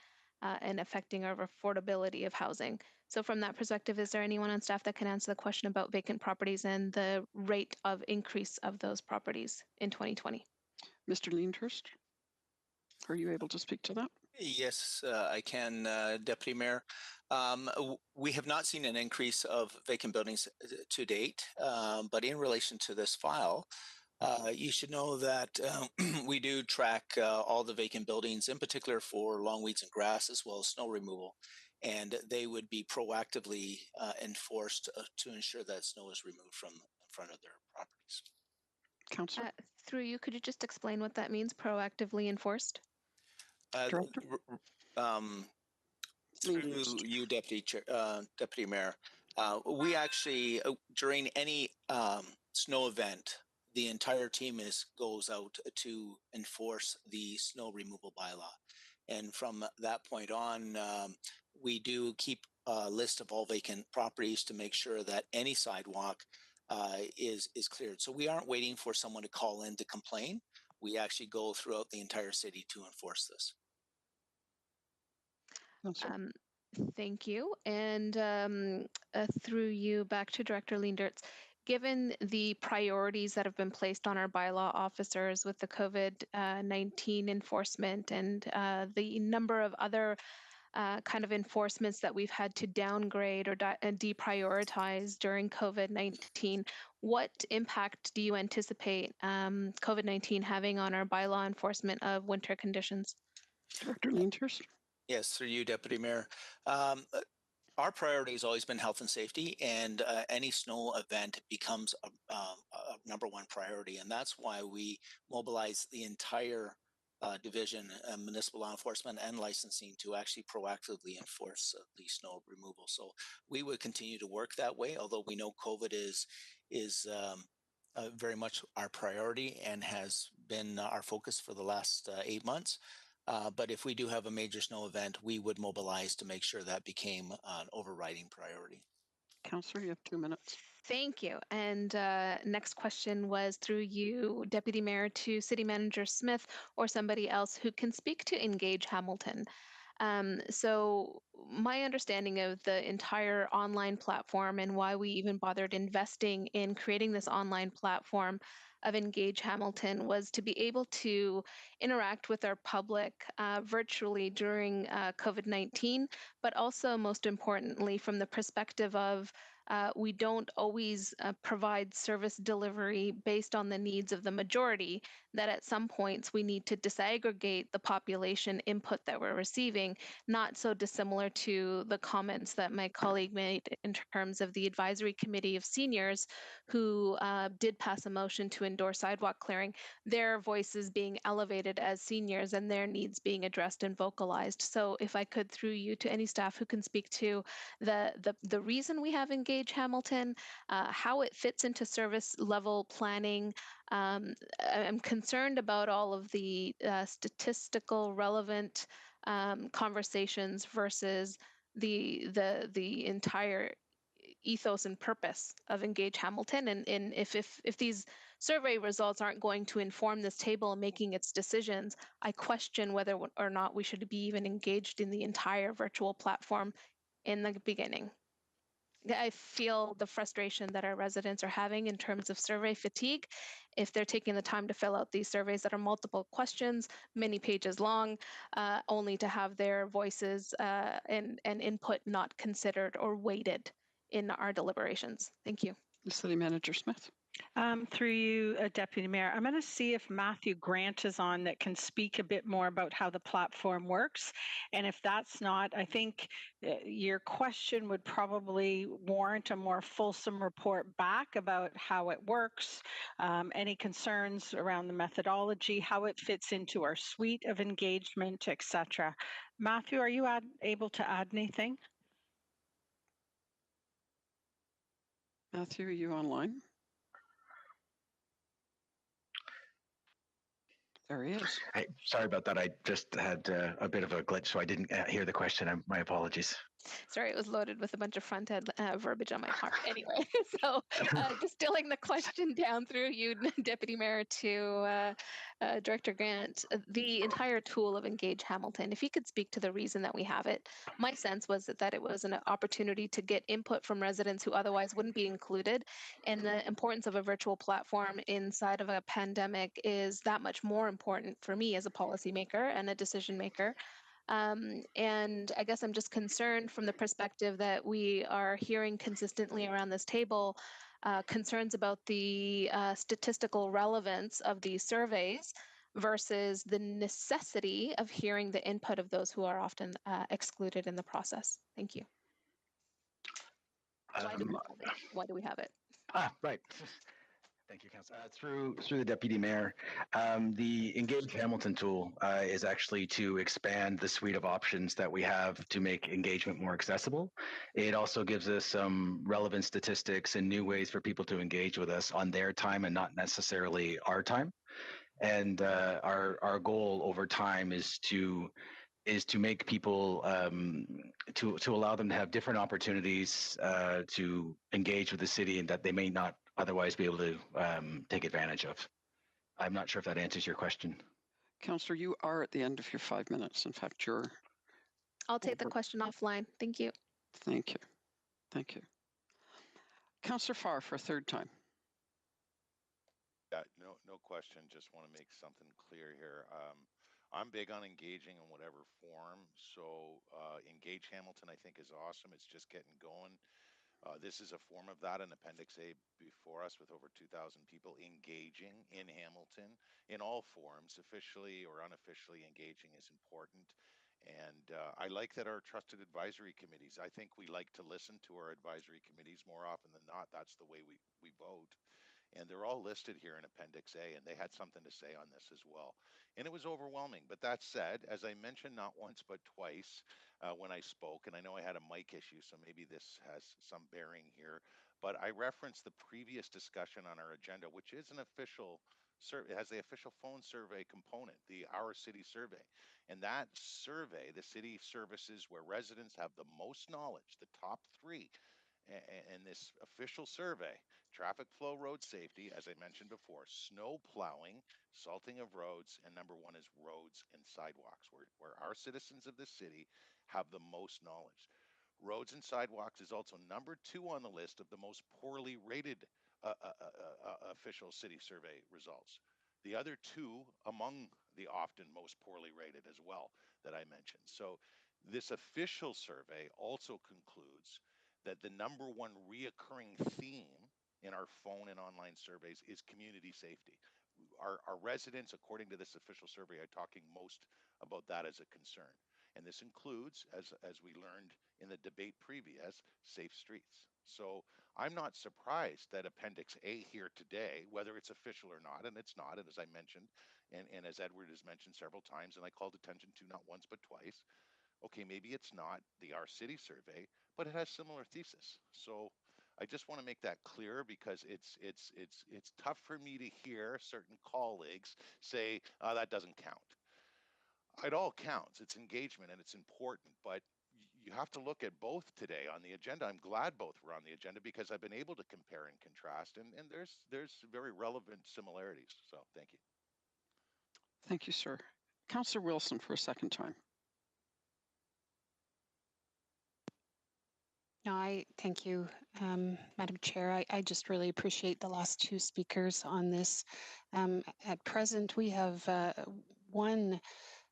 and affecting our affordability of housing. So from that perspective, is there anyone on staff that can answer the question about vacant properties and the rate of increase of those properties in 2020? Mr. Leandhurst, are you able to speak to that? Yes, I can, Deputy Mayor. We have not seen an increase of vacant buildings to date, but in relation to this file, you should know that we do track all the vacant buildings, in particular for long weeds and grass, as well as snow removal. And they would be proactively enforced to ensure that snow is removed from in front of their properties. Councillor? Through you, could you just explain what that means, proactively enforced? Director? Through you, Deputy Mayor, we actually, during any snow event, the entire team goes out to enforce the snow removal bylaw. And from that point on, we do keep a list of all vacant properties to make sure that any sidewalk is cleared. So we aren't waiting for someone to call in to complain. We actually go throughout the entire city to enforce this. Thank you. And through you, back to Director Leendertz. Given the priorities that have been placed on our bylaw officers with the COVID-19 enforcement and the number of other kind of enforcements that we've had to downgrade or deprioritize during COVID-19, what impact do you anticipate COVID-19 having on our bylaw enforcement of winter conditions? Director Leendertz? Yes, through you, Deputy Mayor. Our priority has always been health and safety, and any snow event becomes a number one priority. And that's why we mobilize the entire division, municipal law enforcement and licensing, to actually proactively enforce the snow removal. So we would continue to work that way, although we know COVID is very much our priority and has been our focus for the last 8 months. But if we do have a major snow event, we would mobilize to make sure that became an overriding priority. Councillor, you have 2 minutes. Thank you. And next question was through you, Deputy Mayor, to City Manager Smith or somebody else who can speak to Engage Hamilton. So my understanding of the entire online platform and why we even bothered investing in creating this online platform of Engage Hamilton was to be able to interact with our public virtually during COVID-19, but also most importantly from the perspective of we don't always provide service delivery based on the needs of the majority, that at some points we need to disaggregate the population input that we're receiving, not so dissimilar to the comments that my colleague made in terms of the Advisory Committee of Seniors who did pass a motion to endorse sidewalk clearing, their voices being elevated as seniors and their needs being addressed and vocalized. So if I could, through you, to any staff who can speak to the reason we have Engage Hamilton, how it fits into service level planning. I'm concerned about all of the statistical relevant conversations versus the entire ethos and purpose of Engage Hamilton. And if these survey results aren't going to inform this table and making its decisions, I question whether or not we should be even engaged in the entire virtual platform in the beginning. I feel the frustration that our residents are having in terms of survey fatigue. If they're taking the time to fill out these surveys that are multiple questions, many pages long, only to have their voices and input not considered or weighted in our deliberations. Thank you. City Manager Smith. Through you, Deputy Mayor, I'm going to see if Matthew Grant is on that can speak a bit more about how the platform works. And if that's not, I think your question would probably warrant a more fulsome report back about how it works, any concerns around the methodology, how it fits into our suite of engagement, etc. Matthew, are you able to add anything? Matthew, are you online? There he is. Hey, sorry about that. I just had a bit of a glitch, so I didn't hear the question. My apologies. Sorry, it was loaded with a bunch of front-end verbiage on my part. Anyway, so distilling the question down through you, Deputy Mayor, to Director Grant, the entire tool of Engage Hamilton, if he could speak to the reason that we have it. My sense was that it was an opportunity to get input from residents who otherwise wouldn't be included. And the importance of a virtual platform inside of a pandemic is that much more important for me as a policymaker and a decision maker. And I guess I'm just concerned from the perspective that we are hearing consistently around this table concerns about the statistical relevance of these surveys versus the necessity of hearing the input of those who are often excluded in the process. Thank you. Why do we have it? Right. Thank you, Council. Through the Deputy Mayor, the Engage Hamilton tool is actually to expand the suite of options that we have to make engagement more accessible. It also gives us some relevant statistics and new ways for people to engage with us on their time and not necessarily our time. And our goal over time is to make people to allow them to have different opportunities to engage with the city and that they may not otherwise be able to take advantage of. I'm not sure if that answers your question. Councillor, you are at the end of your 5 minutes. In fact, you're. I'll take the question offline. Thank you. Thank you. Thank you. Councillor Farr for a third time. Yeah, no question. Just want to make something clear here. I'm big on engaging in whatever form. So Engage Hamilton, I think, is awesome. It's just getting going. This is a form of that, an Appendix A before us with over 2,000 people engaging in Hamilton in all forms, officially or unofficially engaging is important. And I like that our trusted advisory committees, I think we like to listen to our advisory committees more often than not. That's the way we vote. And they're all listed here in Appendix A, and they had something to say on this as well. And it was overwhelming. But that said, as I mentioned not once but twice when I spoke, and I know I had a mic issue, so maybe this has some bearing here, but I referenced the previous discussion on our agenda, which is an official survey. It has the official phone survey component, the Our City survey. And that survey, the city services where residents have the most knowledge, the top 3, and this official survey, traffic flow, road safety, as I mentioned before, snow plowing, salting of roads, and number 1 is roads and sidewalks, where our citizens of the city have the most knowledge. Roads and sidewalks is also number 2 on the list of the most poorly rated official city survey results. The other 2 among the often most poorly rated as well that I mentioned. So this official survey also concludes that the number 1 reoccurring theme in our phone and online surveys is community safety. Our residents, according to this official survey, are talking most about that as a concern. And this includes, as we learned in the debate previous, safe streets. So I'm not surprised that Appendix A here today, whether it's official or not, and it's not, and as I mentioned, and as Edward has mentioned several times, and I called attention to not once but twice, okay, maybe it's not the Our City survey, but it has similar thesis. So I just want to make that clear because it's tough for me to hear certain colleagues say, oh, that doesn't count. It all counts. It's engagement and it's important, but you have to look at both today on the agenda. I'm glad both were on the agenda because I've been able to compare and contrast, and there's very relevant similarities. So thank you. Thank you, sir. Councillor Wilson for a second time. No, I thank you, Madam Chair. I just really appreciate the last 2 speakers on this. At present, we have 1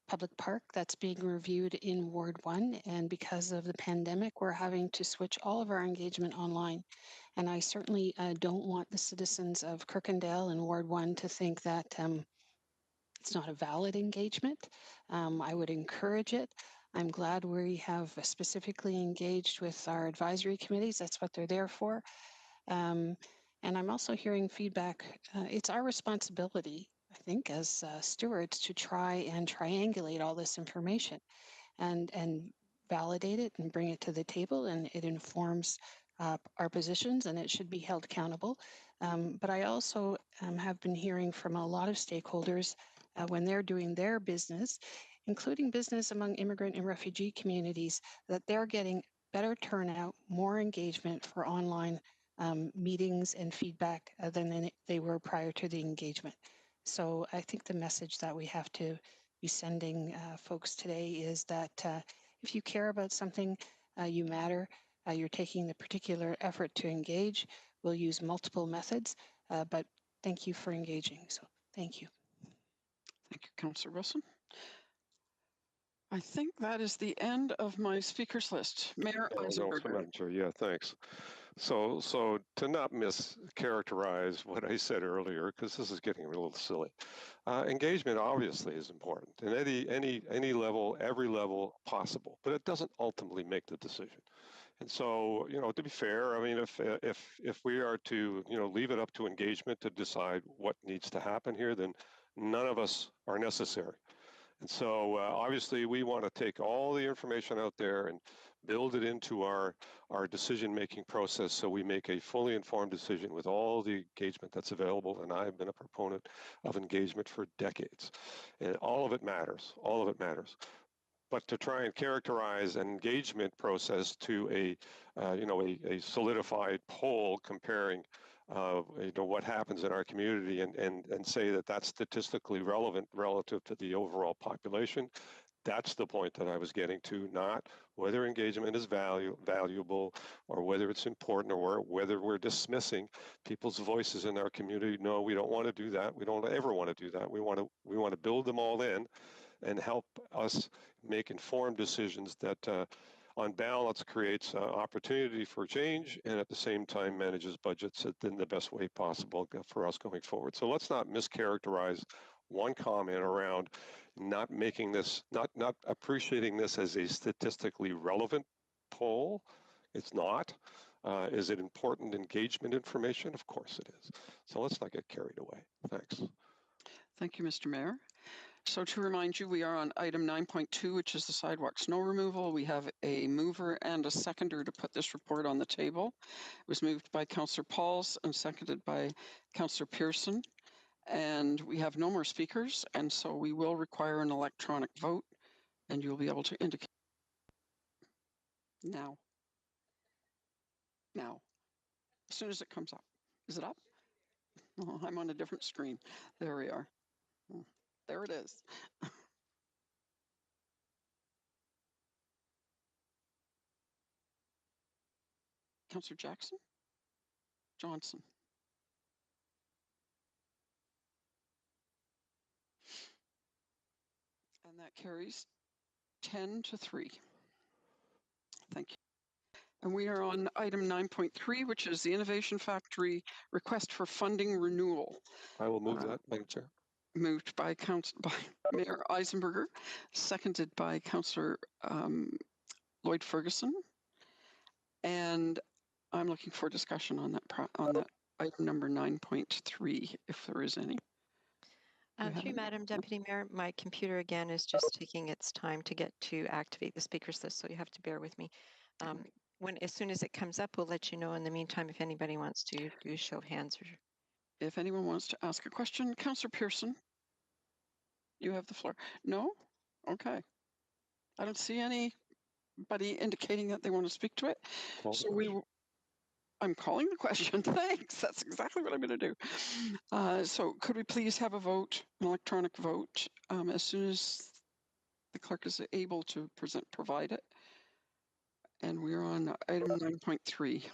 public park that's being reviewed in Ward 1, and because of the pandemic, we're having to switch all of our engagement online. And I certainly don't want the citizens of Kirkendale and Ward 1 to think that it's not a valid engagement. I would encourage it. I'm glad we have specifically engaged with our advisory committees. That's what they're there for. And I'm also hearing feedback. It's our responsibility, I think, as stewards to try and triangulate all this information and validate it and bring it to the table, and it informs our positions and it should be held accountable. But I also have been hearing from a lot of stakeholders when they're doing their business, including business among immigrant and refugee communities, that they're getting better turnout, more engagement for online meetings and feedback than they were prior to the engagement. So I think the message that we have to be sending folks today is that if you care about something, you matter, you're taking the particular effort to engage. We'll use multiple methods, but thank you for engaging. So thank you. Thank you, Councillor Wilson. I think that is the end of my speakers list. Mayor Eisenberger. Yeah, thanks. So to not mischaracterize what I said earlier, because this is getting a little silly, engagement obviously is important in any level, every level possible, but it doesn't ultimately make the decision. And so, to be fair, I mean, if we are to, leave it up to engagement to decide what needs to happen here, then none of us are necessary. And so, obviously, we want to take all the information out there and build it into our decision-making process so we make a fully informed decision with all the engagement that's available. And I've been a proponent of engagement for decades. And all of it matters. All of it matters. But to try and characterize an engagement process to a solidified poll comparing what happens in our community and say that that's statistically relevant relative to the overall population, that's the point that I was getting to, not whether engagement is valuable or whether it's important or whether we're dismissing people's voices in our community. No, we don't want to do that. We don't ever want to do that. We want to build them all in and help us make informed decisions that on balance creates opportunity for change and at the same time manages budgets in the best way possible for us going forward. So let's not mischaracterize one comment around not making this, not appreciating this as a statistically relevant poll. It's not. Is it important engagement information? Of course it is. So let's not get carried away. Thanks. Thank you, Mr. Mayor. So to remind you, we are on item 9.2, which is the sidewalk snow removal. We have a mover and a seconder to put this report on the table. It was moved by Councillor Pauls and seconded by Councillor Pearson. And we have no more speakers, and so we will require an electronic vote, and you'll be able to indicate now. Now, as soon as it comes up. Is it up? Oh, I'm on a different screen. There we are. There it is. Councillor Jackson? Johnson? And that carries 10-3. Thank you. And we are on item 9.3, which is the Innovation Factory request for funding renewal. I will move that, Madam Chair. Moved by Mayor Eisenberger, seconded by Councillor Lloyd Ferguson. And I'm looking for discussion on that item number 9.3, if there is any. Through Madam Deputy Mayor, my computer again is just taking its time to get to activate the speakers list, so you have to bear with me. As soon as it comes up, we'll let you know. In the meantime, if anybody wants to do show of hands. If anyone wants to ask a question, Councillor Pearson, you have the floor. No? Okay. I don't see anybody indicating that they want to speak to it. I'm calling the question. Thanks. That's exactly what I'm going to do. So could we please have a vote, an electronic vote, as soon as the clerk is able to provide it. And we're on item 9.3.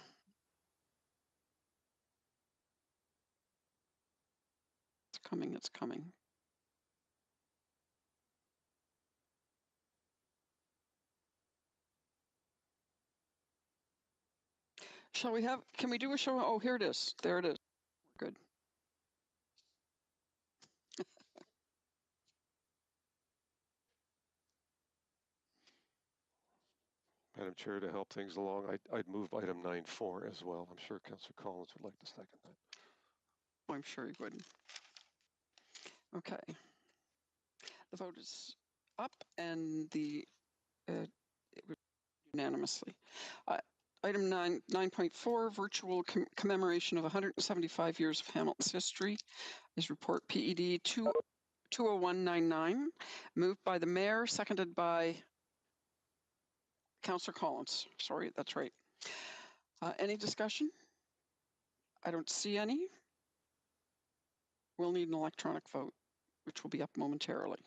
It's coming, it's coming. Can we do a show? Oh, here it is. There it is. Good. Madam Chair, to help things along, I'd move item 9.4 as well. I'm sure Councillor Collins would like to second that. I'm sure he would. Okay. The vote is up and it was unanimously. Item 9.4, virtual commemoration of 175 years of Hamilton's history is report PED 20199, moved by the mayor, seconded by Councillor Collins. Sorry, that's right. Any discussion? I don't see any. We'll need an electronic vote, which will be up momentarily.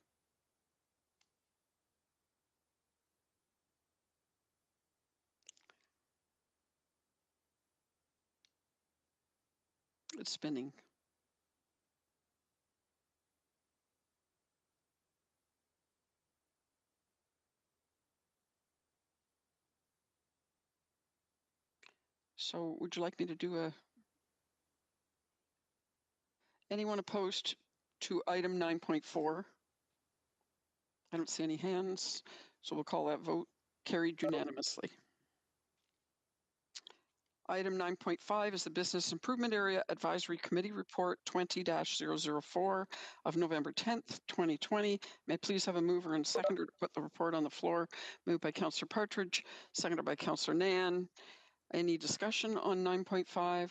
It's spinning. So would you like me to do anyone opposed to item 9.4? I don't see any hands, so we'll call that vote carried unanimously. Item 9.5 is the Business Improvement Area Advisory Committee Report 20-004 of November 10th, 2020. May I please have a mover and seconder to put the report on the floor? Moved by Councillor Partridge, seconded by Councillor Nan. Any discussion on 9.5?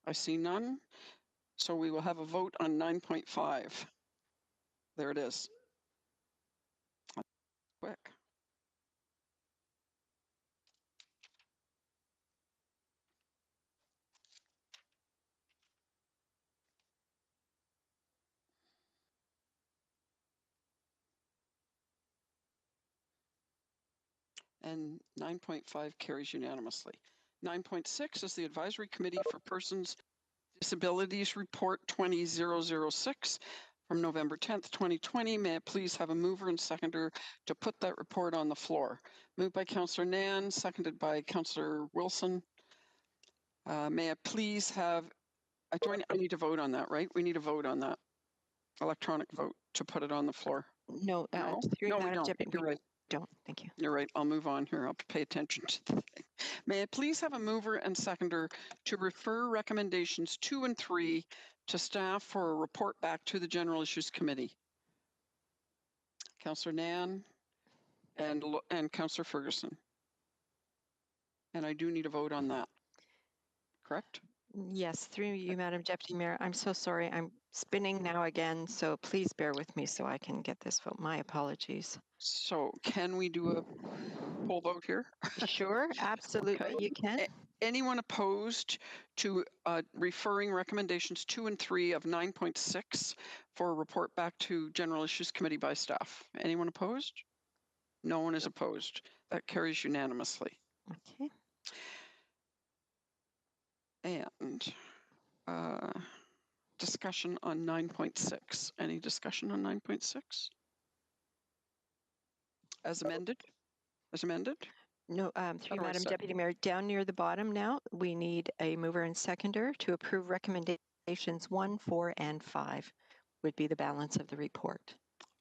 I see none. So we will have a vote on 9.5. There it is. Quick. And 9.5 carries unanimously. 9.6 is the Advisory Committee for Persons Disabilities Report 20-006 from November 10th, 2020. May I please have a mover and seconder to put that report on the floor? Moved by Councillor Nan, seconded by Councillor Wilson. May I please have, I need to vote on that, right? We need a vote on that. Electronic vote to put it on the floor. No, No, through no, we Madam don't. Deputy, You're right. don't. Thank you. You're right. I'll move on here. I'll pay attention to the thing. May I please have a mover and seconder to refer recommendations 2 and 3 to staff for a report back to the General Issues Committee? Councillor Nan and Councillor Ferguson. And I do need a vote on that. Correct? Yes, through you, Madam Deputy Mayor. I'm so sorry. I'm spinning now again, so please bear with me so I can get this vote. My apologies. So can we do a poll vote here? Sure, absolutely, Okay. you can. Anyone opposed to referring recommendations 2 and 3 of 9.6 for a report back to General Issues Committee by staff? Anyone opposed? No one is opposed. That carries unanimously. Okay. And discussion on 9.6. Any discussion on 9.6? As amended? As amended? No, through you, Or Madam second. Deputy Mayor, down near the bottom now, we need a mover and seconder to approve recommendations 1, 4, and 5 would be the balance of the report.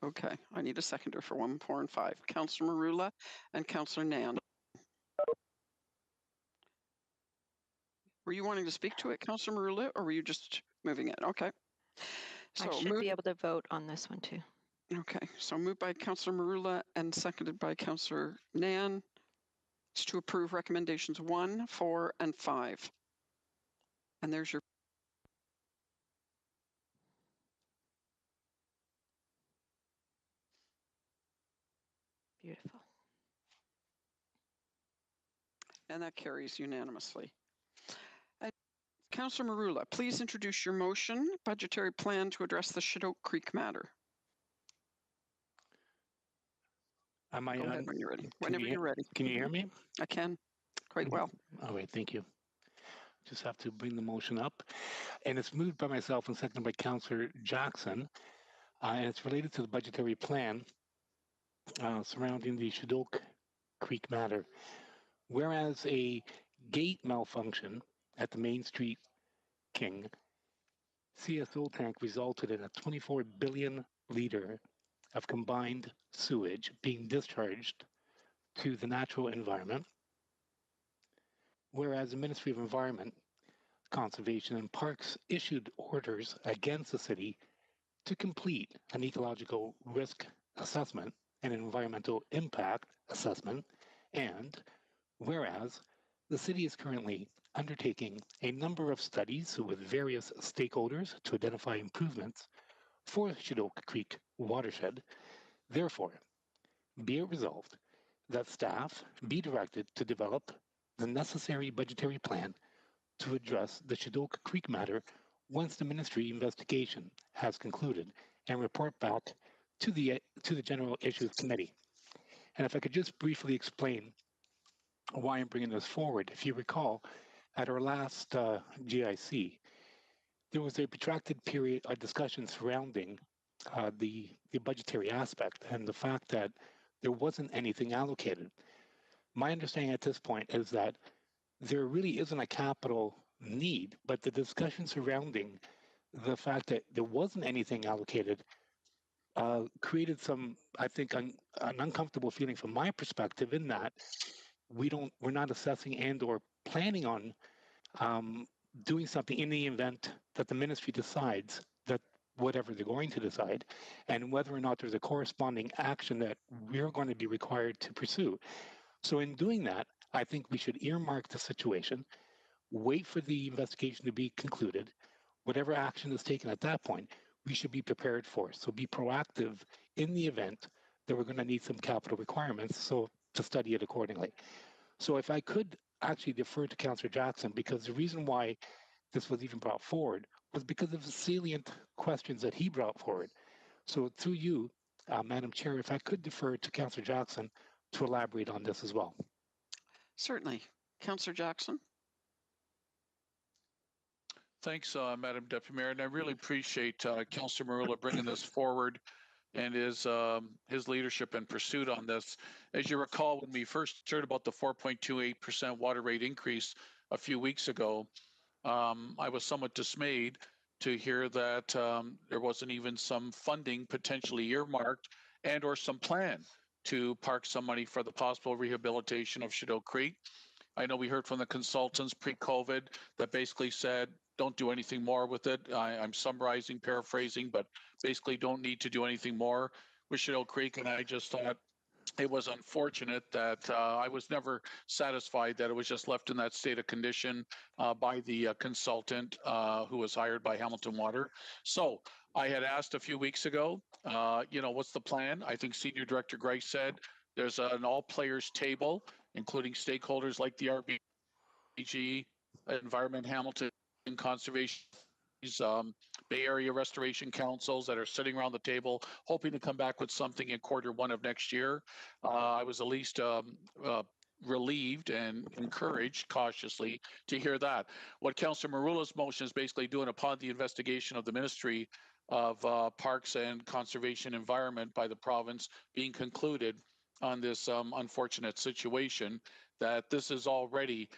Okay, I need a seconder for 1, 4, and 5. Councillor Marula and Councillor Nan. Were you wanting to speak to it, Councillor Marula, or were you just moving it? Okay. I So should be able to vote on this one too. Okay, so moved by Councillor Marula and seconded by Councillor Nan. It's to approve recommendations 1, 4, and 5. And there's your Beautiful. and that carries unanimously. Councillor Marula, please introduce your motion, budgetary plan to address the Shadoke Creek matter. Am I Go on? ahead when you're ready. Can Whenever you, you're ready. Can you hear me? I can, quite well. All right, thank you. Just have to bring the motion up. And it's moved by myself and seconded by Councillor Jackson. And it's related to the budgetary plan surrounding the Shadoke Creek matter. Whereas a gate malfunction at the Main Street King CSO tank resulted in a 24 billion liter of combined sewage being discharged to the natural environment. Whereas the Ministry of Environment, Conservation and Parks issued orders against the city to complete an ecological risk assessment and environmental impact assessment, and whereas the city is currently undertaking a number of studies with various stakeholders to identify improvements for the Shadoke Creek watershed, therefore, be it resolved that staff be directed to develop the necessary budgetary plan to address the Shadoke Creek matter once the ministry investigation has concluded and report back to the General Issues Committee. And if I could just briefly explain why I'm bringing this forward. If you recall, at our last GIC, there was a protracted period of discussion surrounding the budgetary aspect and the fact that there wasn't anything allocated. My understanding at this point is that there really isn't a capital need, but the discussion surrounding the fact that there wasn't anything allocated created some, I think, an uncomfortable feeling from my perspective in that we're not assessing and or planning on doing something in the event that the ministry decides that whatever they're going to decide, and whether or not there's a corresponding action that we're going to be required to pursue. So in doing that, I think we should earmark the situation, wait for the investigation to be concluded. Whatever action is taken at that point, we should be prepared for. So be proactive in the event that we're going to need some capital requirements, so to study it accordingly. So if I could actually defer to Councillor Jackson, because the reason why this was even brought forward was because of the salient questions that he brought forward. So through you, Madam Chair, if I could defer to Councillor Jackson to elaborate on this as well. Certainly. Councillor Jackson. Thanks, Madam Deputy Mayor, and I really appreciate Councillor Marula bringing this forward and his leadership and pursuit on this. As you recall, when we first heard about the 4.28% water rate increase a few weeks ago, I was somewhat dismayed to hear that there wasn't even some funding potentially earmarked and or some plan to park some money for the possible rehabilitation of Shadow Creek. I know we heard from the consultants pre-COVID that basically said, don't do anything more with it. I'm summarizing, paraphrasing, but basically don't need to do anything more with Shadow Creek. And I just thought it was unfortunate that I was never satisfied that it was just left in that state of condition by the consultant who was hired by Hamilton Water. So I had asked a few weeks ago, what's the plan? I think Senior Director Grice said there's an all players table, including stakeholders like the RBG, Environment Hamilton, Conservation, Bay Area Restoration Councils that are sitting around the table, hoping to come back with something in Q1 of next year. I was at least relieved and encouraged cautiously to hear that. What Councillor Marula's motion is basically doing upon the investigation of the Ministry of Parks and Conservation Environment by the province being concluded on this unfortunate situation, that this is already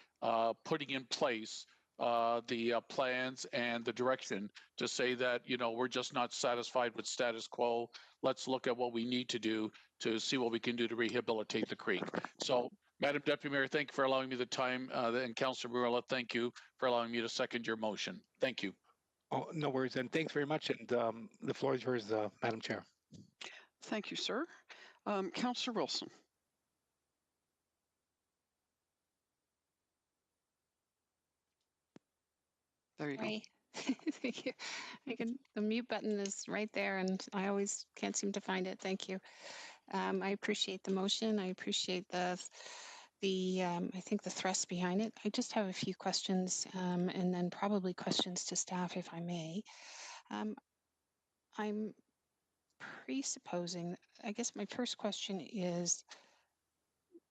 putting in place the plans and the direction to say that, we're just not satisfied with status quo. Let's look at what we need to do to see what we can do to rehabilitate the creek. So, Madam Deputy Mayor, thank you for allowing me the time. And Councillor Marula, thank you for allowing me to second your motion. Thank you. Oh, no worries, and thanks very much. And the floor is yours, Madam Chair. Thank you, sir. Councillor Wilson. There you go. Thank you. The mute button is right there, and I always can't seem to find it. Thank you. I appreciate the motion. I appreciate the I think the thrust behind it. I just have a few questions, and then probably questions to staff, if I may. I'm presupposing. I guess my first question is,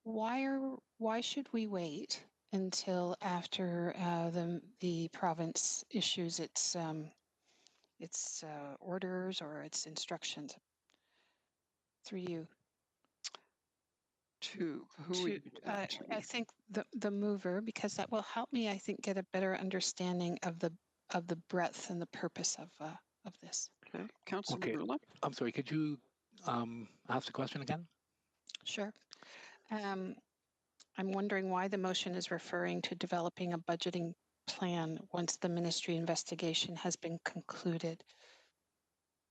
why should we wait until after the province issues its orders or its instructions? Through you. I think the mover, because that will help me, I think, get a better understanding of the breadth and the purpose of this. Okay, Councillor Marula. I'm sorry. Could you ask the question again? Sure. I'm wondering why the motion is referring to developing a budgeting plan once the ministry investigation has been concluded.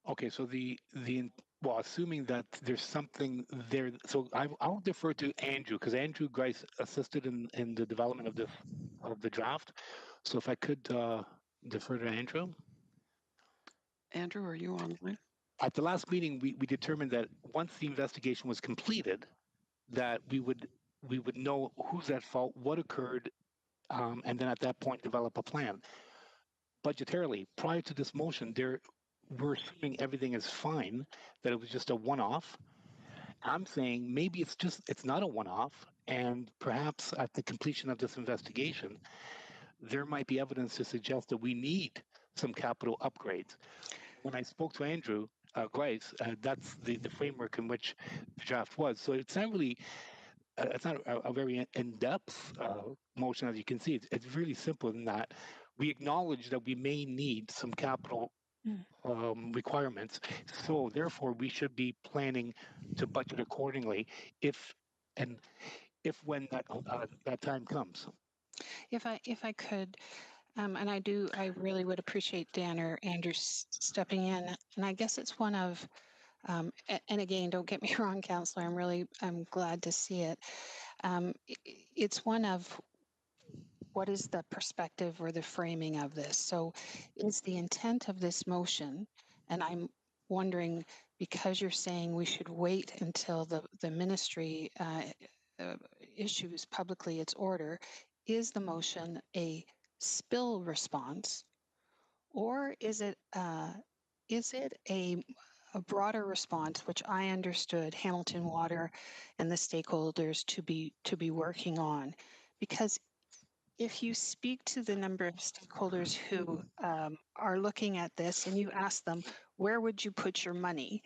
Okay, so well, assuming that there's something there, so I'll defer to Andrew, because Andrew Grice assisted in the development of the draft. So if I could defer to Andrew. Andrew, are you online? At the last meeting, we determined that once the investigation was completed, that we would know who's at fault, what occurred, and then at that point develop a plan. Budgetarily, prior to this motion, we're assuming everything is fine, that it was just a one-off. I'm saying maybe it's not a one-off, and perhaps at the completion of this investigation, there might be evidence to suggest that we need some capital upgrades. When I spoke to Andrew Grice, that's the framework in which the draft was. So it's not really, it's not a very in-depth motion, as you can see. It's really simple in that we acknowledge that we may need some capital requirements. So therefore, we should be planning to budget accordingly if when that time comes. If I could, and I really would appreciate Dan or Andrew stepping in. And I guess it's one of, and again, don't get me wrong, Counselor, I'm glad to see it. It's one of what is the perspective or the framing of this? So is the intent of this motion, and I'm wondering, because you're saying we should wait until the ministry issues publicly its order, is the motion a spill response, or is it a broader response, which I understood Hamilton Water and the stakeholders to be working on? Because if you speak to the number of stakeholders who are looking at this and you ask them, where would you put your money?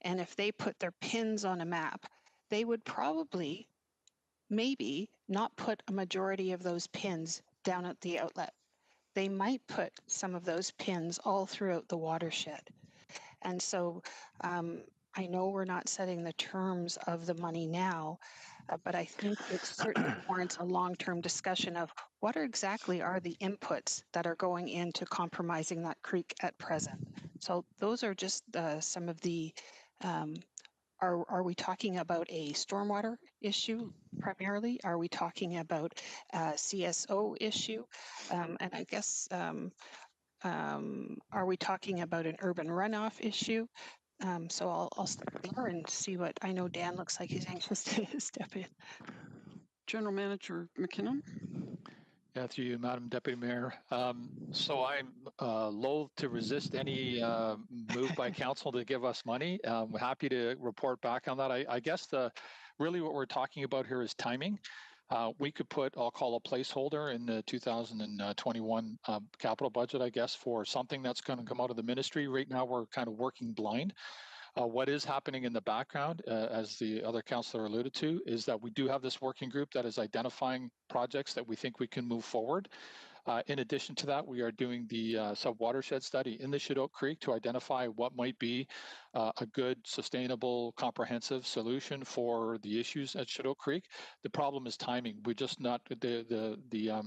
And if they put their pins on a map, they would probably, maybe, not put a majority of those pins down at the outlet. They might put some of those pins all throughout the watershed. And so I know we're not setting the terms of the money now, but I think it certainly warrants a long-term discussion of what exactly are the inputs that are going into compromising that creek at present. So those are just some of the, are we talking about a stormwater issue primarily? Are we talking about a CSO issue? And I guess, are we talking about an urban runoff issue? So I'll step there and see what, I know Dan looks like he's anxious to step in. General Manager McKinnon. Yeah, through you, Madam Deputy Mayor. So I'm loath to resist any move by council to give us money. I'm happy to report back on that. I guess really what we're talking about here is timing. We could put, I'll call a placeholder in the 2021 capital budget, I guess, for something that's going to come out of the ministry. Right now, we're kind of working blind. What is happening in the background, as the other councillor alluded to, is that we do have this working group that is identifying projects that we think we can move forward. In addition to that, we are doing the sub-watershed study in the Chute Creek to identify what might be a good, sustainable, comprehensive solution for the issues at Chute Creek. The problem is timing. We're just not the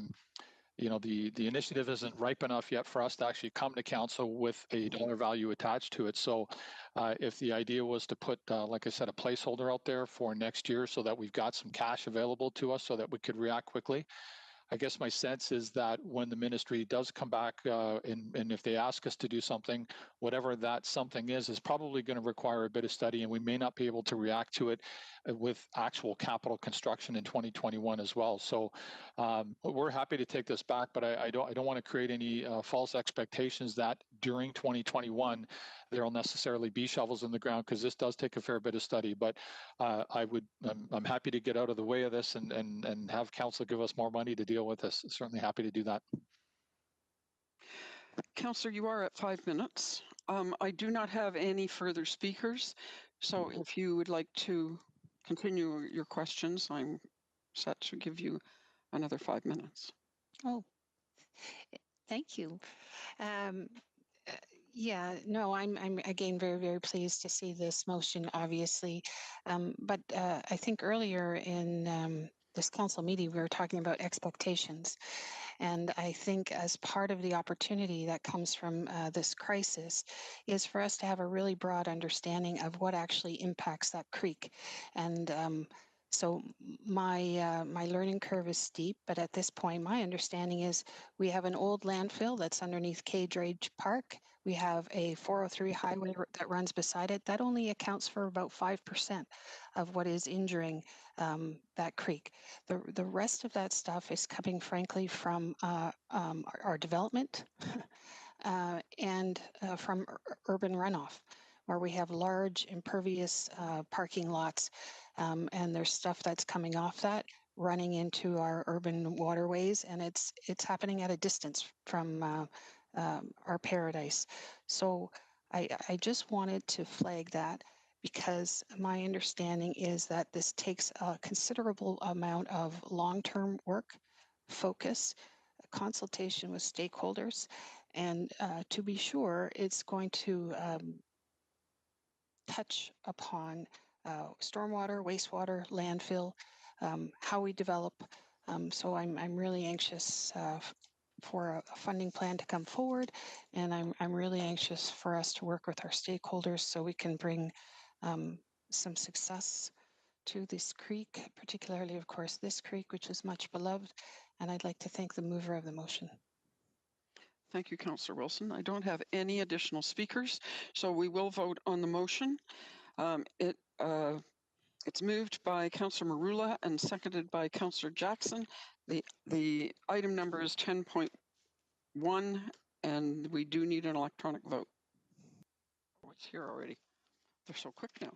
initiative isn't ripe enough yet for us to actually come to council with a dollar value attached to it. So if the idea was to put, like I said, a placeholder out there for next year so that we've got some cash available to us so that we could react quickly, I guess my sense is that when the ministry does come back and if they ask us to do something, whatever that something is probably going to require a bit of study, and we may not be able to react to it with actual capital construction in 2021 as well. So we're happy to take this back, but I don't want to create any false expectations that during 2021 there will necessarily be shovels in the ground, because this does take a fair bit of study. But I'm happy to get out of the way of this and have council give us more money to deal with this. Certainly happy to do that. Councillor, you are at 5 minutes. I do not have any further speakers. So if you would like to continue your questions, I'm set to give you another 5 minutes. Oh, thank you. Yeah, no, I'm again very, very pleased to see this motion, obviously. But I think earlier in this council meeting, we were talking about expectations. And I think as part of the opportunity that comes from this crisis is for us to have a really broad understanding of what actually impacts that creek. And so my learning curve is steep, but at this point, my understanding is we have an old landfill that's underneath Cage Park. We have a 403 highway that runs beside it. That only accounts for about 5% of what is injuring that creek. The rest of that stuff is coming, frankly, from our development and from urban runoff, where we have large impervious parking lots, and there's stuff that's coming off that running into our urban waterways, and it's happening at a distance from our paradise. So I just wanted to flag that, because my understanding is that this takes a considerable amount of long-term work, focus, consultation with stakeholders, and to be sure, it's going to touch upon stormwater, wastewater, landfill, how we develop So I'm really anxious for a funding plan to come forward, and I'm really anxious for us to work with our stakeholders so we can bring some success to this creek, particularly, of course, this creek, which is much beloved. And I'd like to thank the mover of the motion. Thank you, Councillor Wilson. I don't have any additional speakers, so we will vote on the motion. It's moved by Councillor Marula and seconded by Councillor Jackson. The item number is 10.1, and we do need an electronic vote. Oh, it's here already. They're so quick now.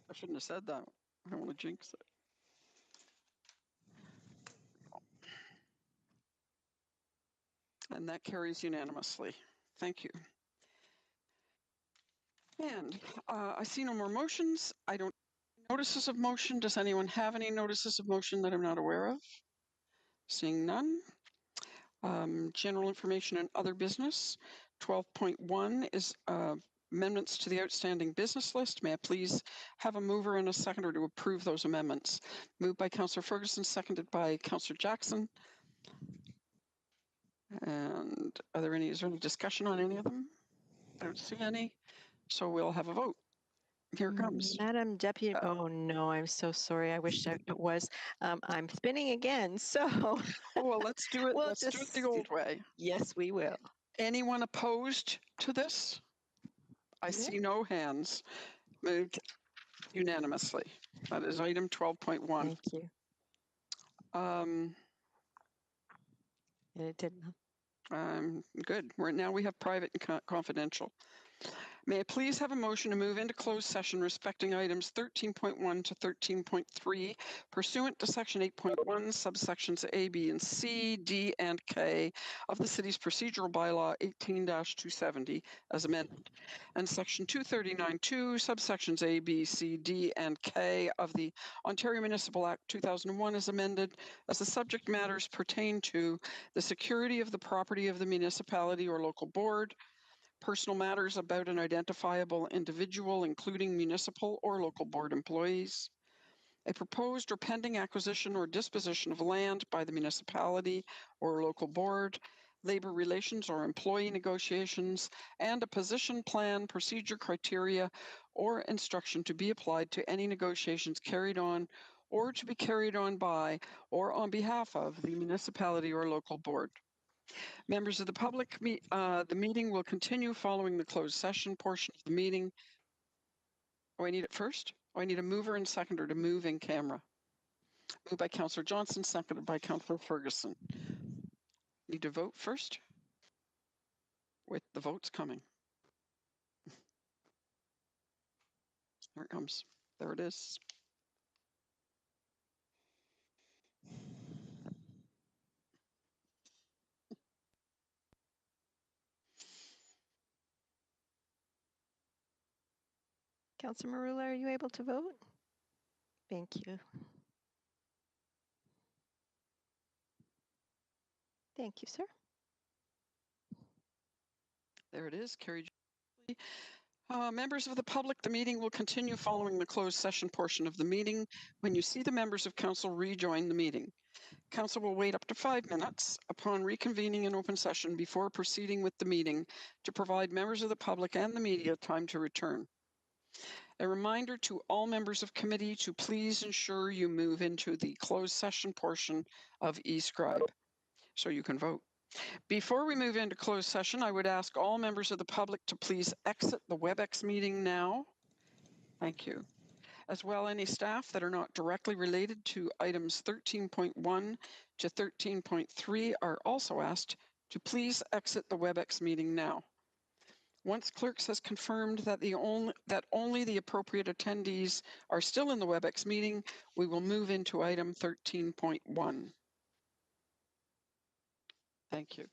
I shouldn't have said that. I don't want to jinx it. And that carries unanimously. Thank you. And I see no more motions. I don't notices of motion. Does anyone have any notices of motion that I'm not aware of? Seeing none. General information and other business. 12.1 is amendments to the outstanding business list. May I please have a mover and a seconder to approve those amendments? Moved by Councillor Ferguson, seconded by Councillor Jackson. And is there any discussion on any of them? I don't see any. So we'll have a vote. Here it comes. Madam Deputy, oh no, I'm so sorry. I wish it was. I'm spinning again, so. Oh, well, let's do it. Let's do it the old way. Yes, we will. Anyone opposed to this? I see no hands. Moved unanimously. That is item 12.1. Thank you. It didn't. Good. Now we have private and confidential. May I please have a motion to move into closed session respecting items 13.1 to 13.3 pursuant to section 8.1 subsections A, B, and C, D, and K of the city's procedural bylaw 18-270 as amended, and section 239.2 subsections A, B, C, D, and K of the Ontario Municipal Act 2001 as amended, as the subject matters pertain to the security of the property of the municipality or local board, personal matters about an identifiable individual, including municipal or local board employees, a proposed or pending acquisition or disposition of land by the municipality or local board, labor relations or employee negotiations, and a position plan, procedure, criteria, or instruction to be applied to any negotiations carried on or to be carried on by or on behalf of the municipality or local board. Members of the public, the meeting will continue following the closed session portion of the meeting. Oh, I need it first? Oh, I need a mover and seconder to move in camera. Moved by Councillor Johnson, seconded by Councillor Ferguson. Need to vote first? Wait, the vote's coming. There it comes. There it is. Councillor Marula, are you able to vote? Thank you. Thank you, sir. There it is, carried. Members of the public, the meeting will continue following the closed session portion of the meeting. When you see the members of council rejoin the meeting, council will wait up to 5 minutes upon reconvening in open session before proceeding with the meeting to provide members of the public and the media time to return. A reminder to all members of committee to please ensure you move into the closed session portion of eScribe so you can vote. Before we move into closed session, I would ask all members of the public to please exit the WebEx meeting now. Thank you. As well, any staff that are not directly related to items 13.1 to 13.3 are also asked to please exit the WebEx meeting now. Once Clerks has confirmed that only the appropriate attendees are still in the WebEx meeting, we will move into item 13.1. Thank you.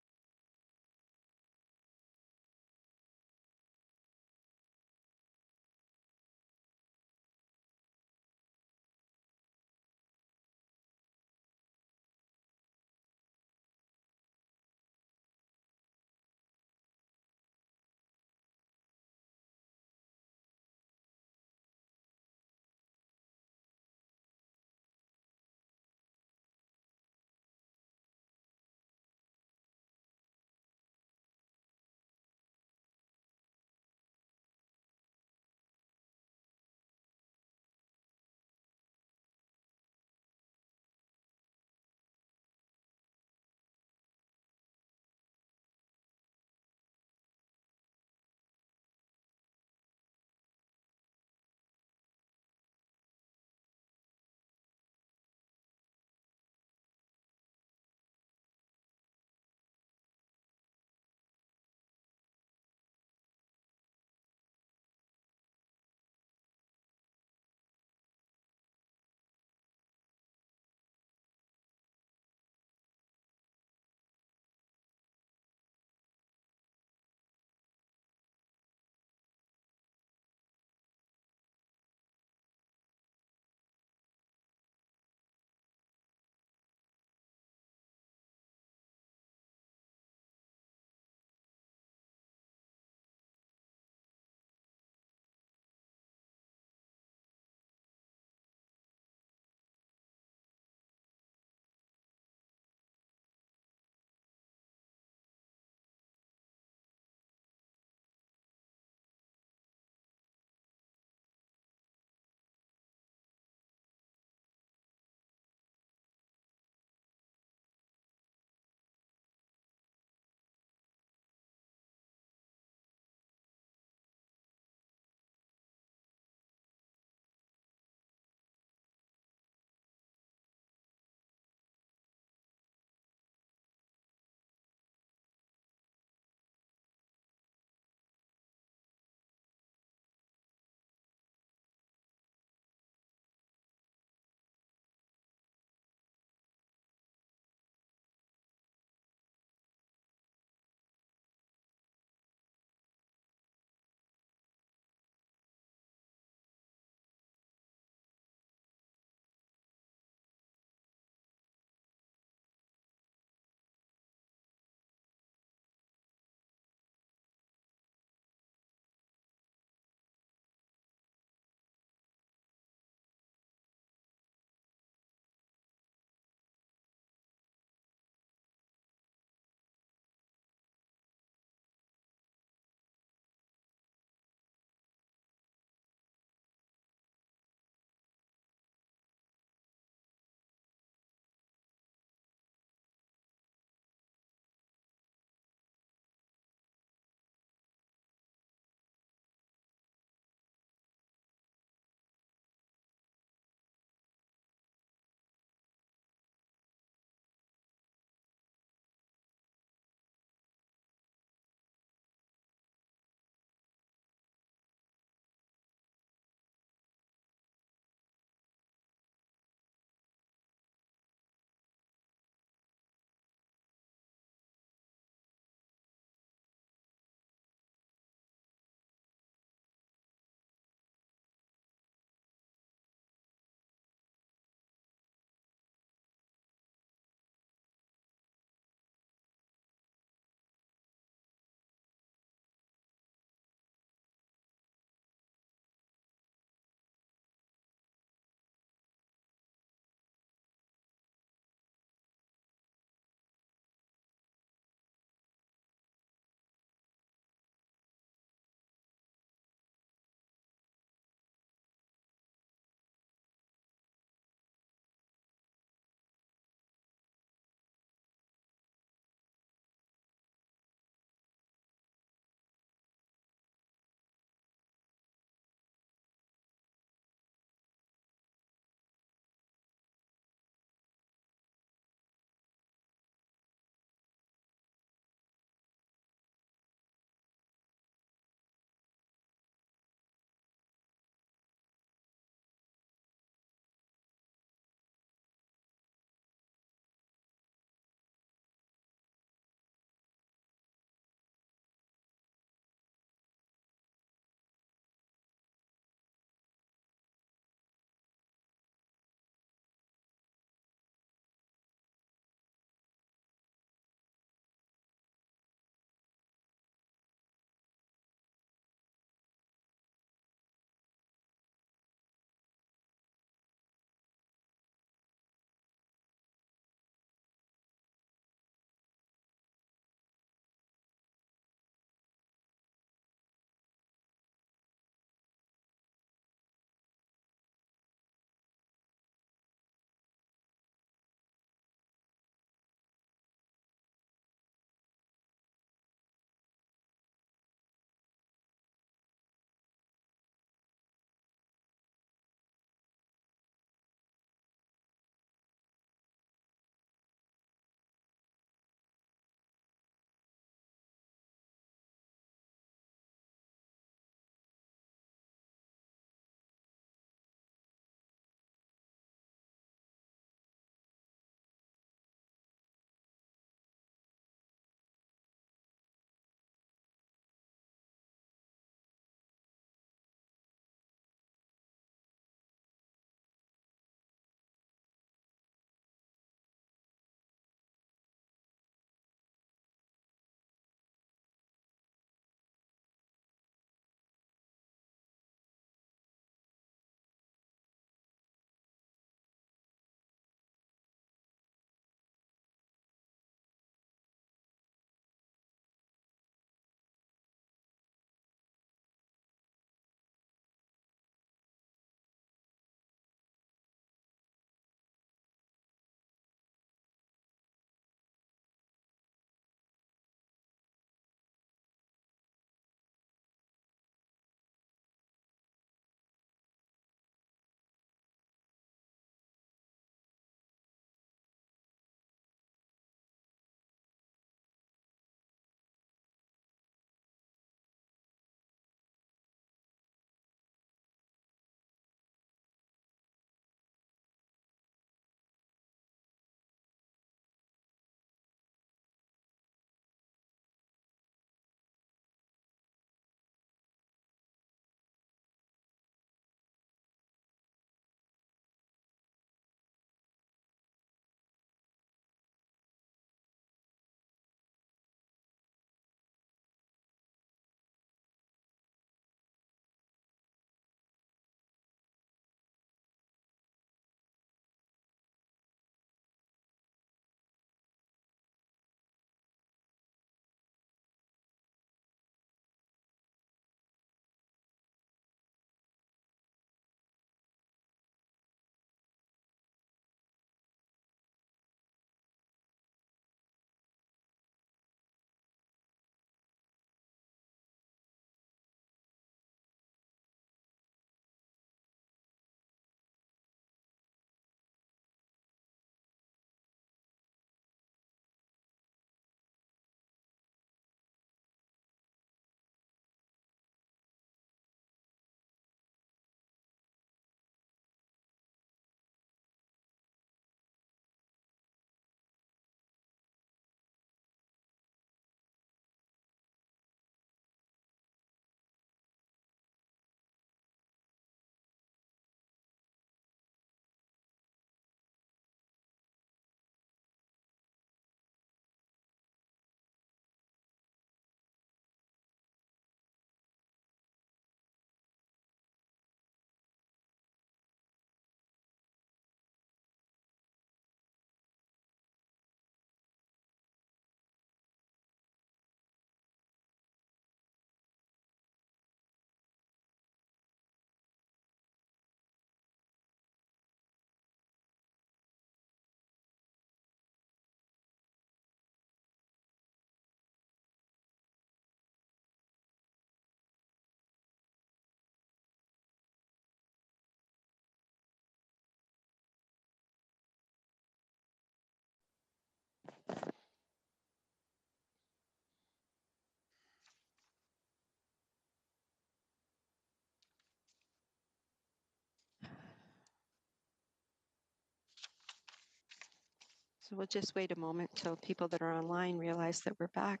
So we'll just wait a moment till people that are online realize that we're back.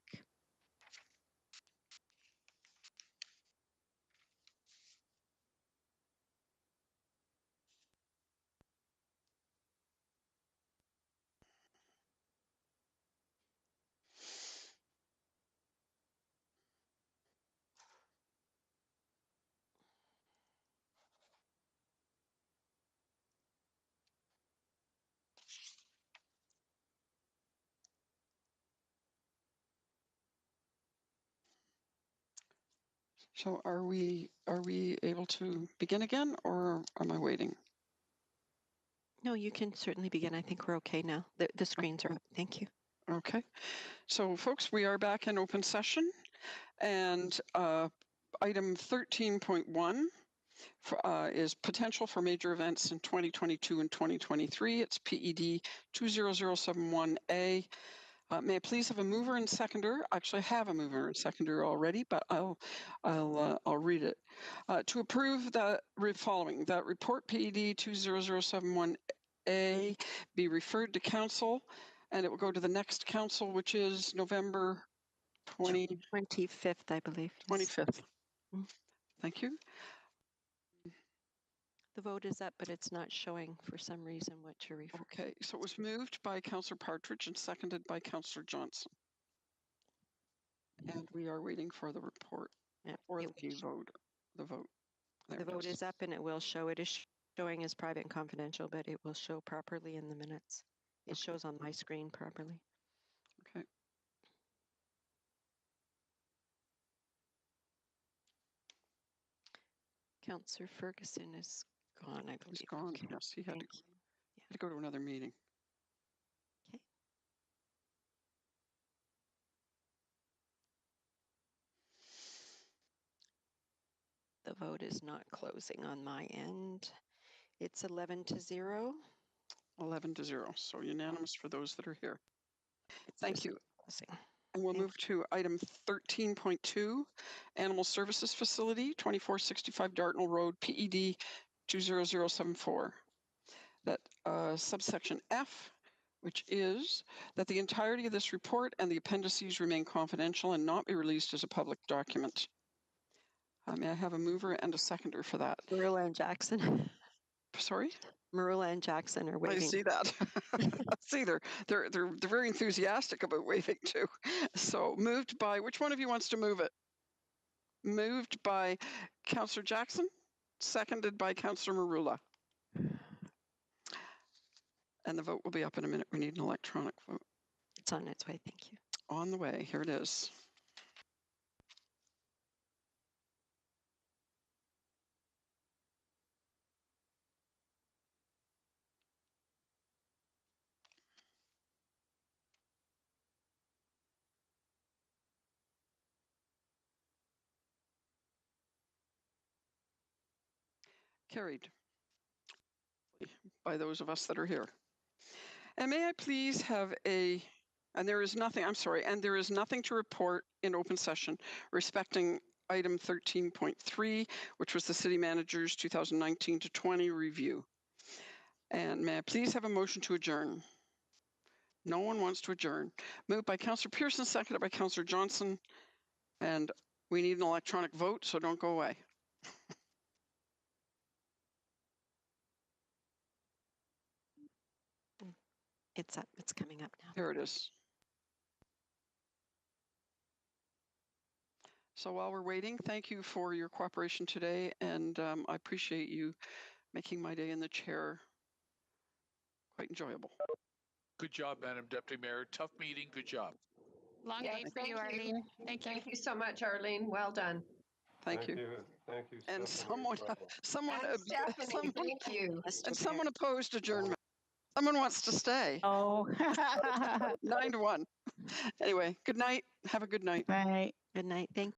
So are we able to begin again, or am I waiting? No, you can certainly begin. I think we're okay now. The screens are up. Thank you. Okay. So folks, we are back in open session, and item 13.1 is potential for major events in 2022 and 2023. It's PED 20071A. May I please have a mover and seconder? Actually, I have a mover and seconder already, but I'll read it. To approve the following: that report PED 20071A be referred to council, and it will go to the next council, which is November 25th, I believe. 25th. Thank you. The vote is up, but it's not showing for some reason what you're referring. Okay, so it was moved by Councillor Partridge and seconded by Councillor Johnson. And we are waiting for the report or the vote. The vote. The vote is up, and it will show. It is showing as private and confidential, but it will show properly in the minutes. It shows on my screen properly. Okay. Councillor Ferguson is gone, I believe. He's gone. Okay. Yes, he had to go to another meeting. Okay. The vote is not closing on my end. It's 11-0. 11-0. So unanimous for those that are here. Thank you. Closing. And we'll move to item 13.2, Animal Services Facility, 2465 Dartnell Road, PED 20074. That subsection F, which is that the entirety of this report and the appendices remain confidential and not be released as a public document. May I have a mover and a seconder for that? Marilla and Jackson. Sorry? Marilla and Jackson are waiting. I see that. See, they're very enthusiastic about waving too. So moved by, which one of you wants to move it? Moved by Councillor Jackson, seconded by Councillor Marula. And the vote will be up in a minute. We need an electronic vote. It's on its way. Thank you. On the way. Here it is. Carried by those of us that are here. And may I please have and there is nothing to report in open session respecting item 13.3, which was the city manager's 2019-20 review. And may I please have a motion to adjourn? No one wants to adjourn. Moved by Councillor Pearson, seconded by Councillor Johnson. And we need an electronic vote, so don't go away. It's up. It's coming up now. Here it is. So while we're waiting, thank you for your cooperation today, and I appreciate you making my day in the chair quite enjoyable. Good job, Madam Deputy Mayor. Tough meeting. Good job. Long Yeah, day for you, Arlene. Thank you. Thank you so much, Arlene. Well done. Thank you. Thank you. And someone And Stephanie, thank you. and someone opposed adjournment. Someone wants to stay. Oh. 9-1. Anyway, good night. Have a good night. Bye. Good night. Thank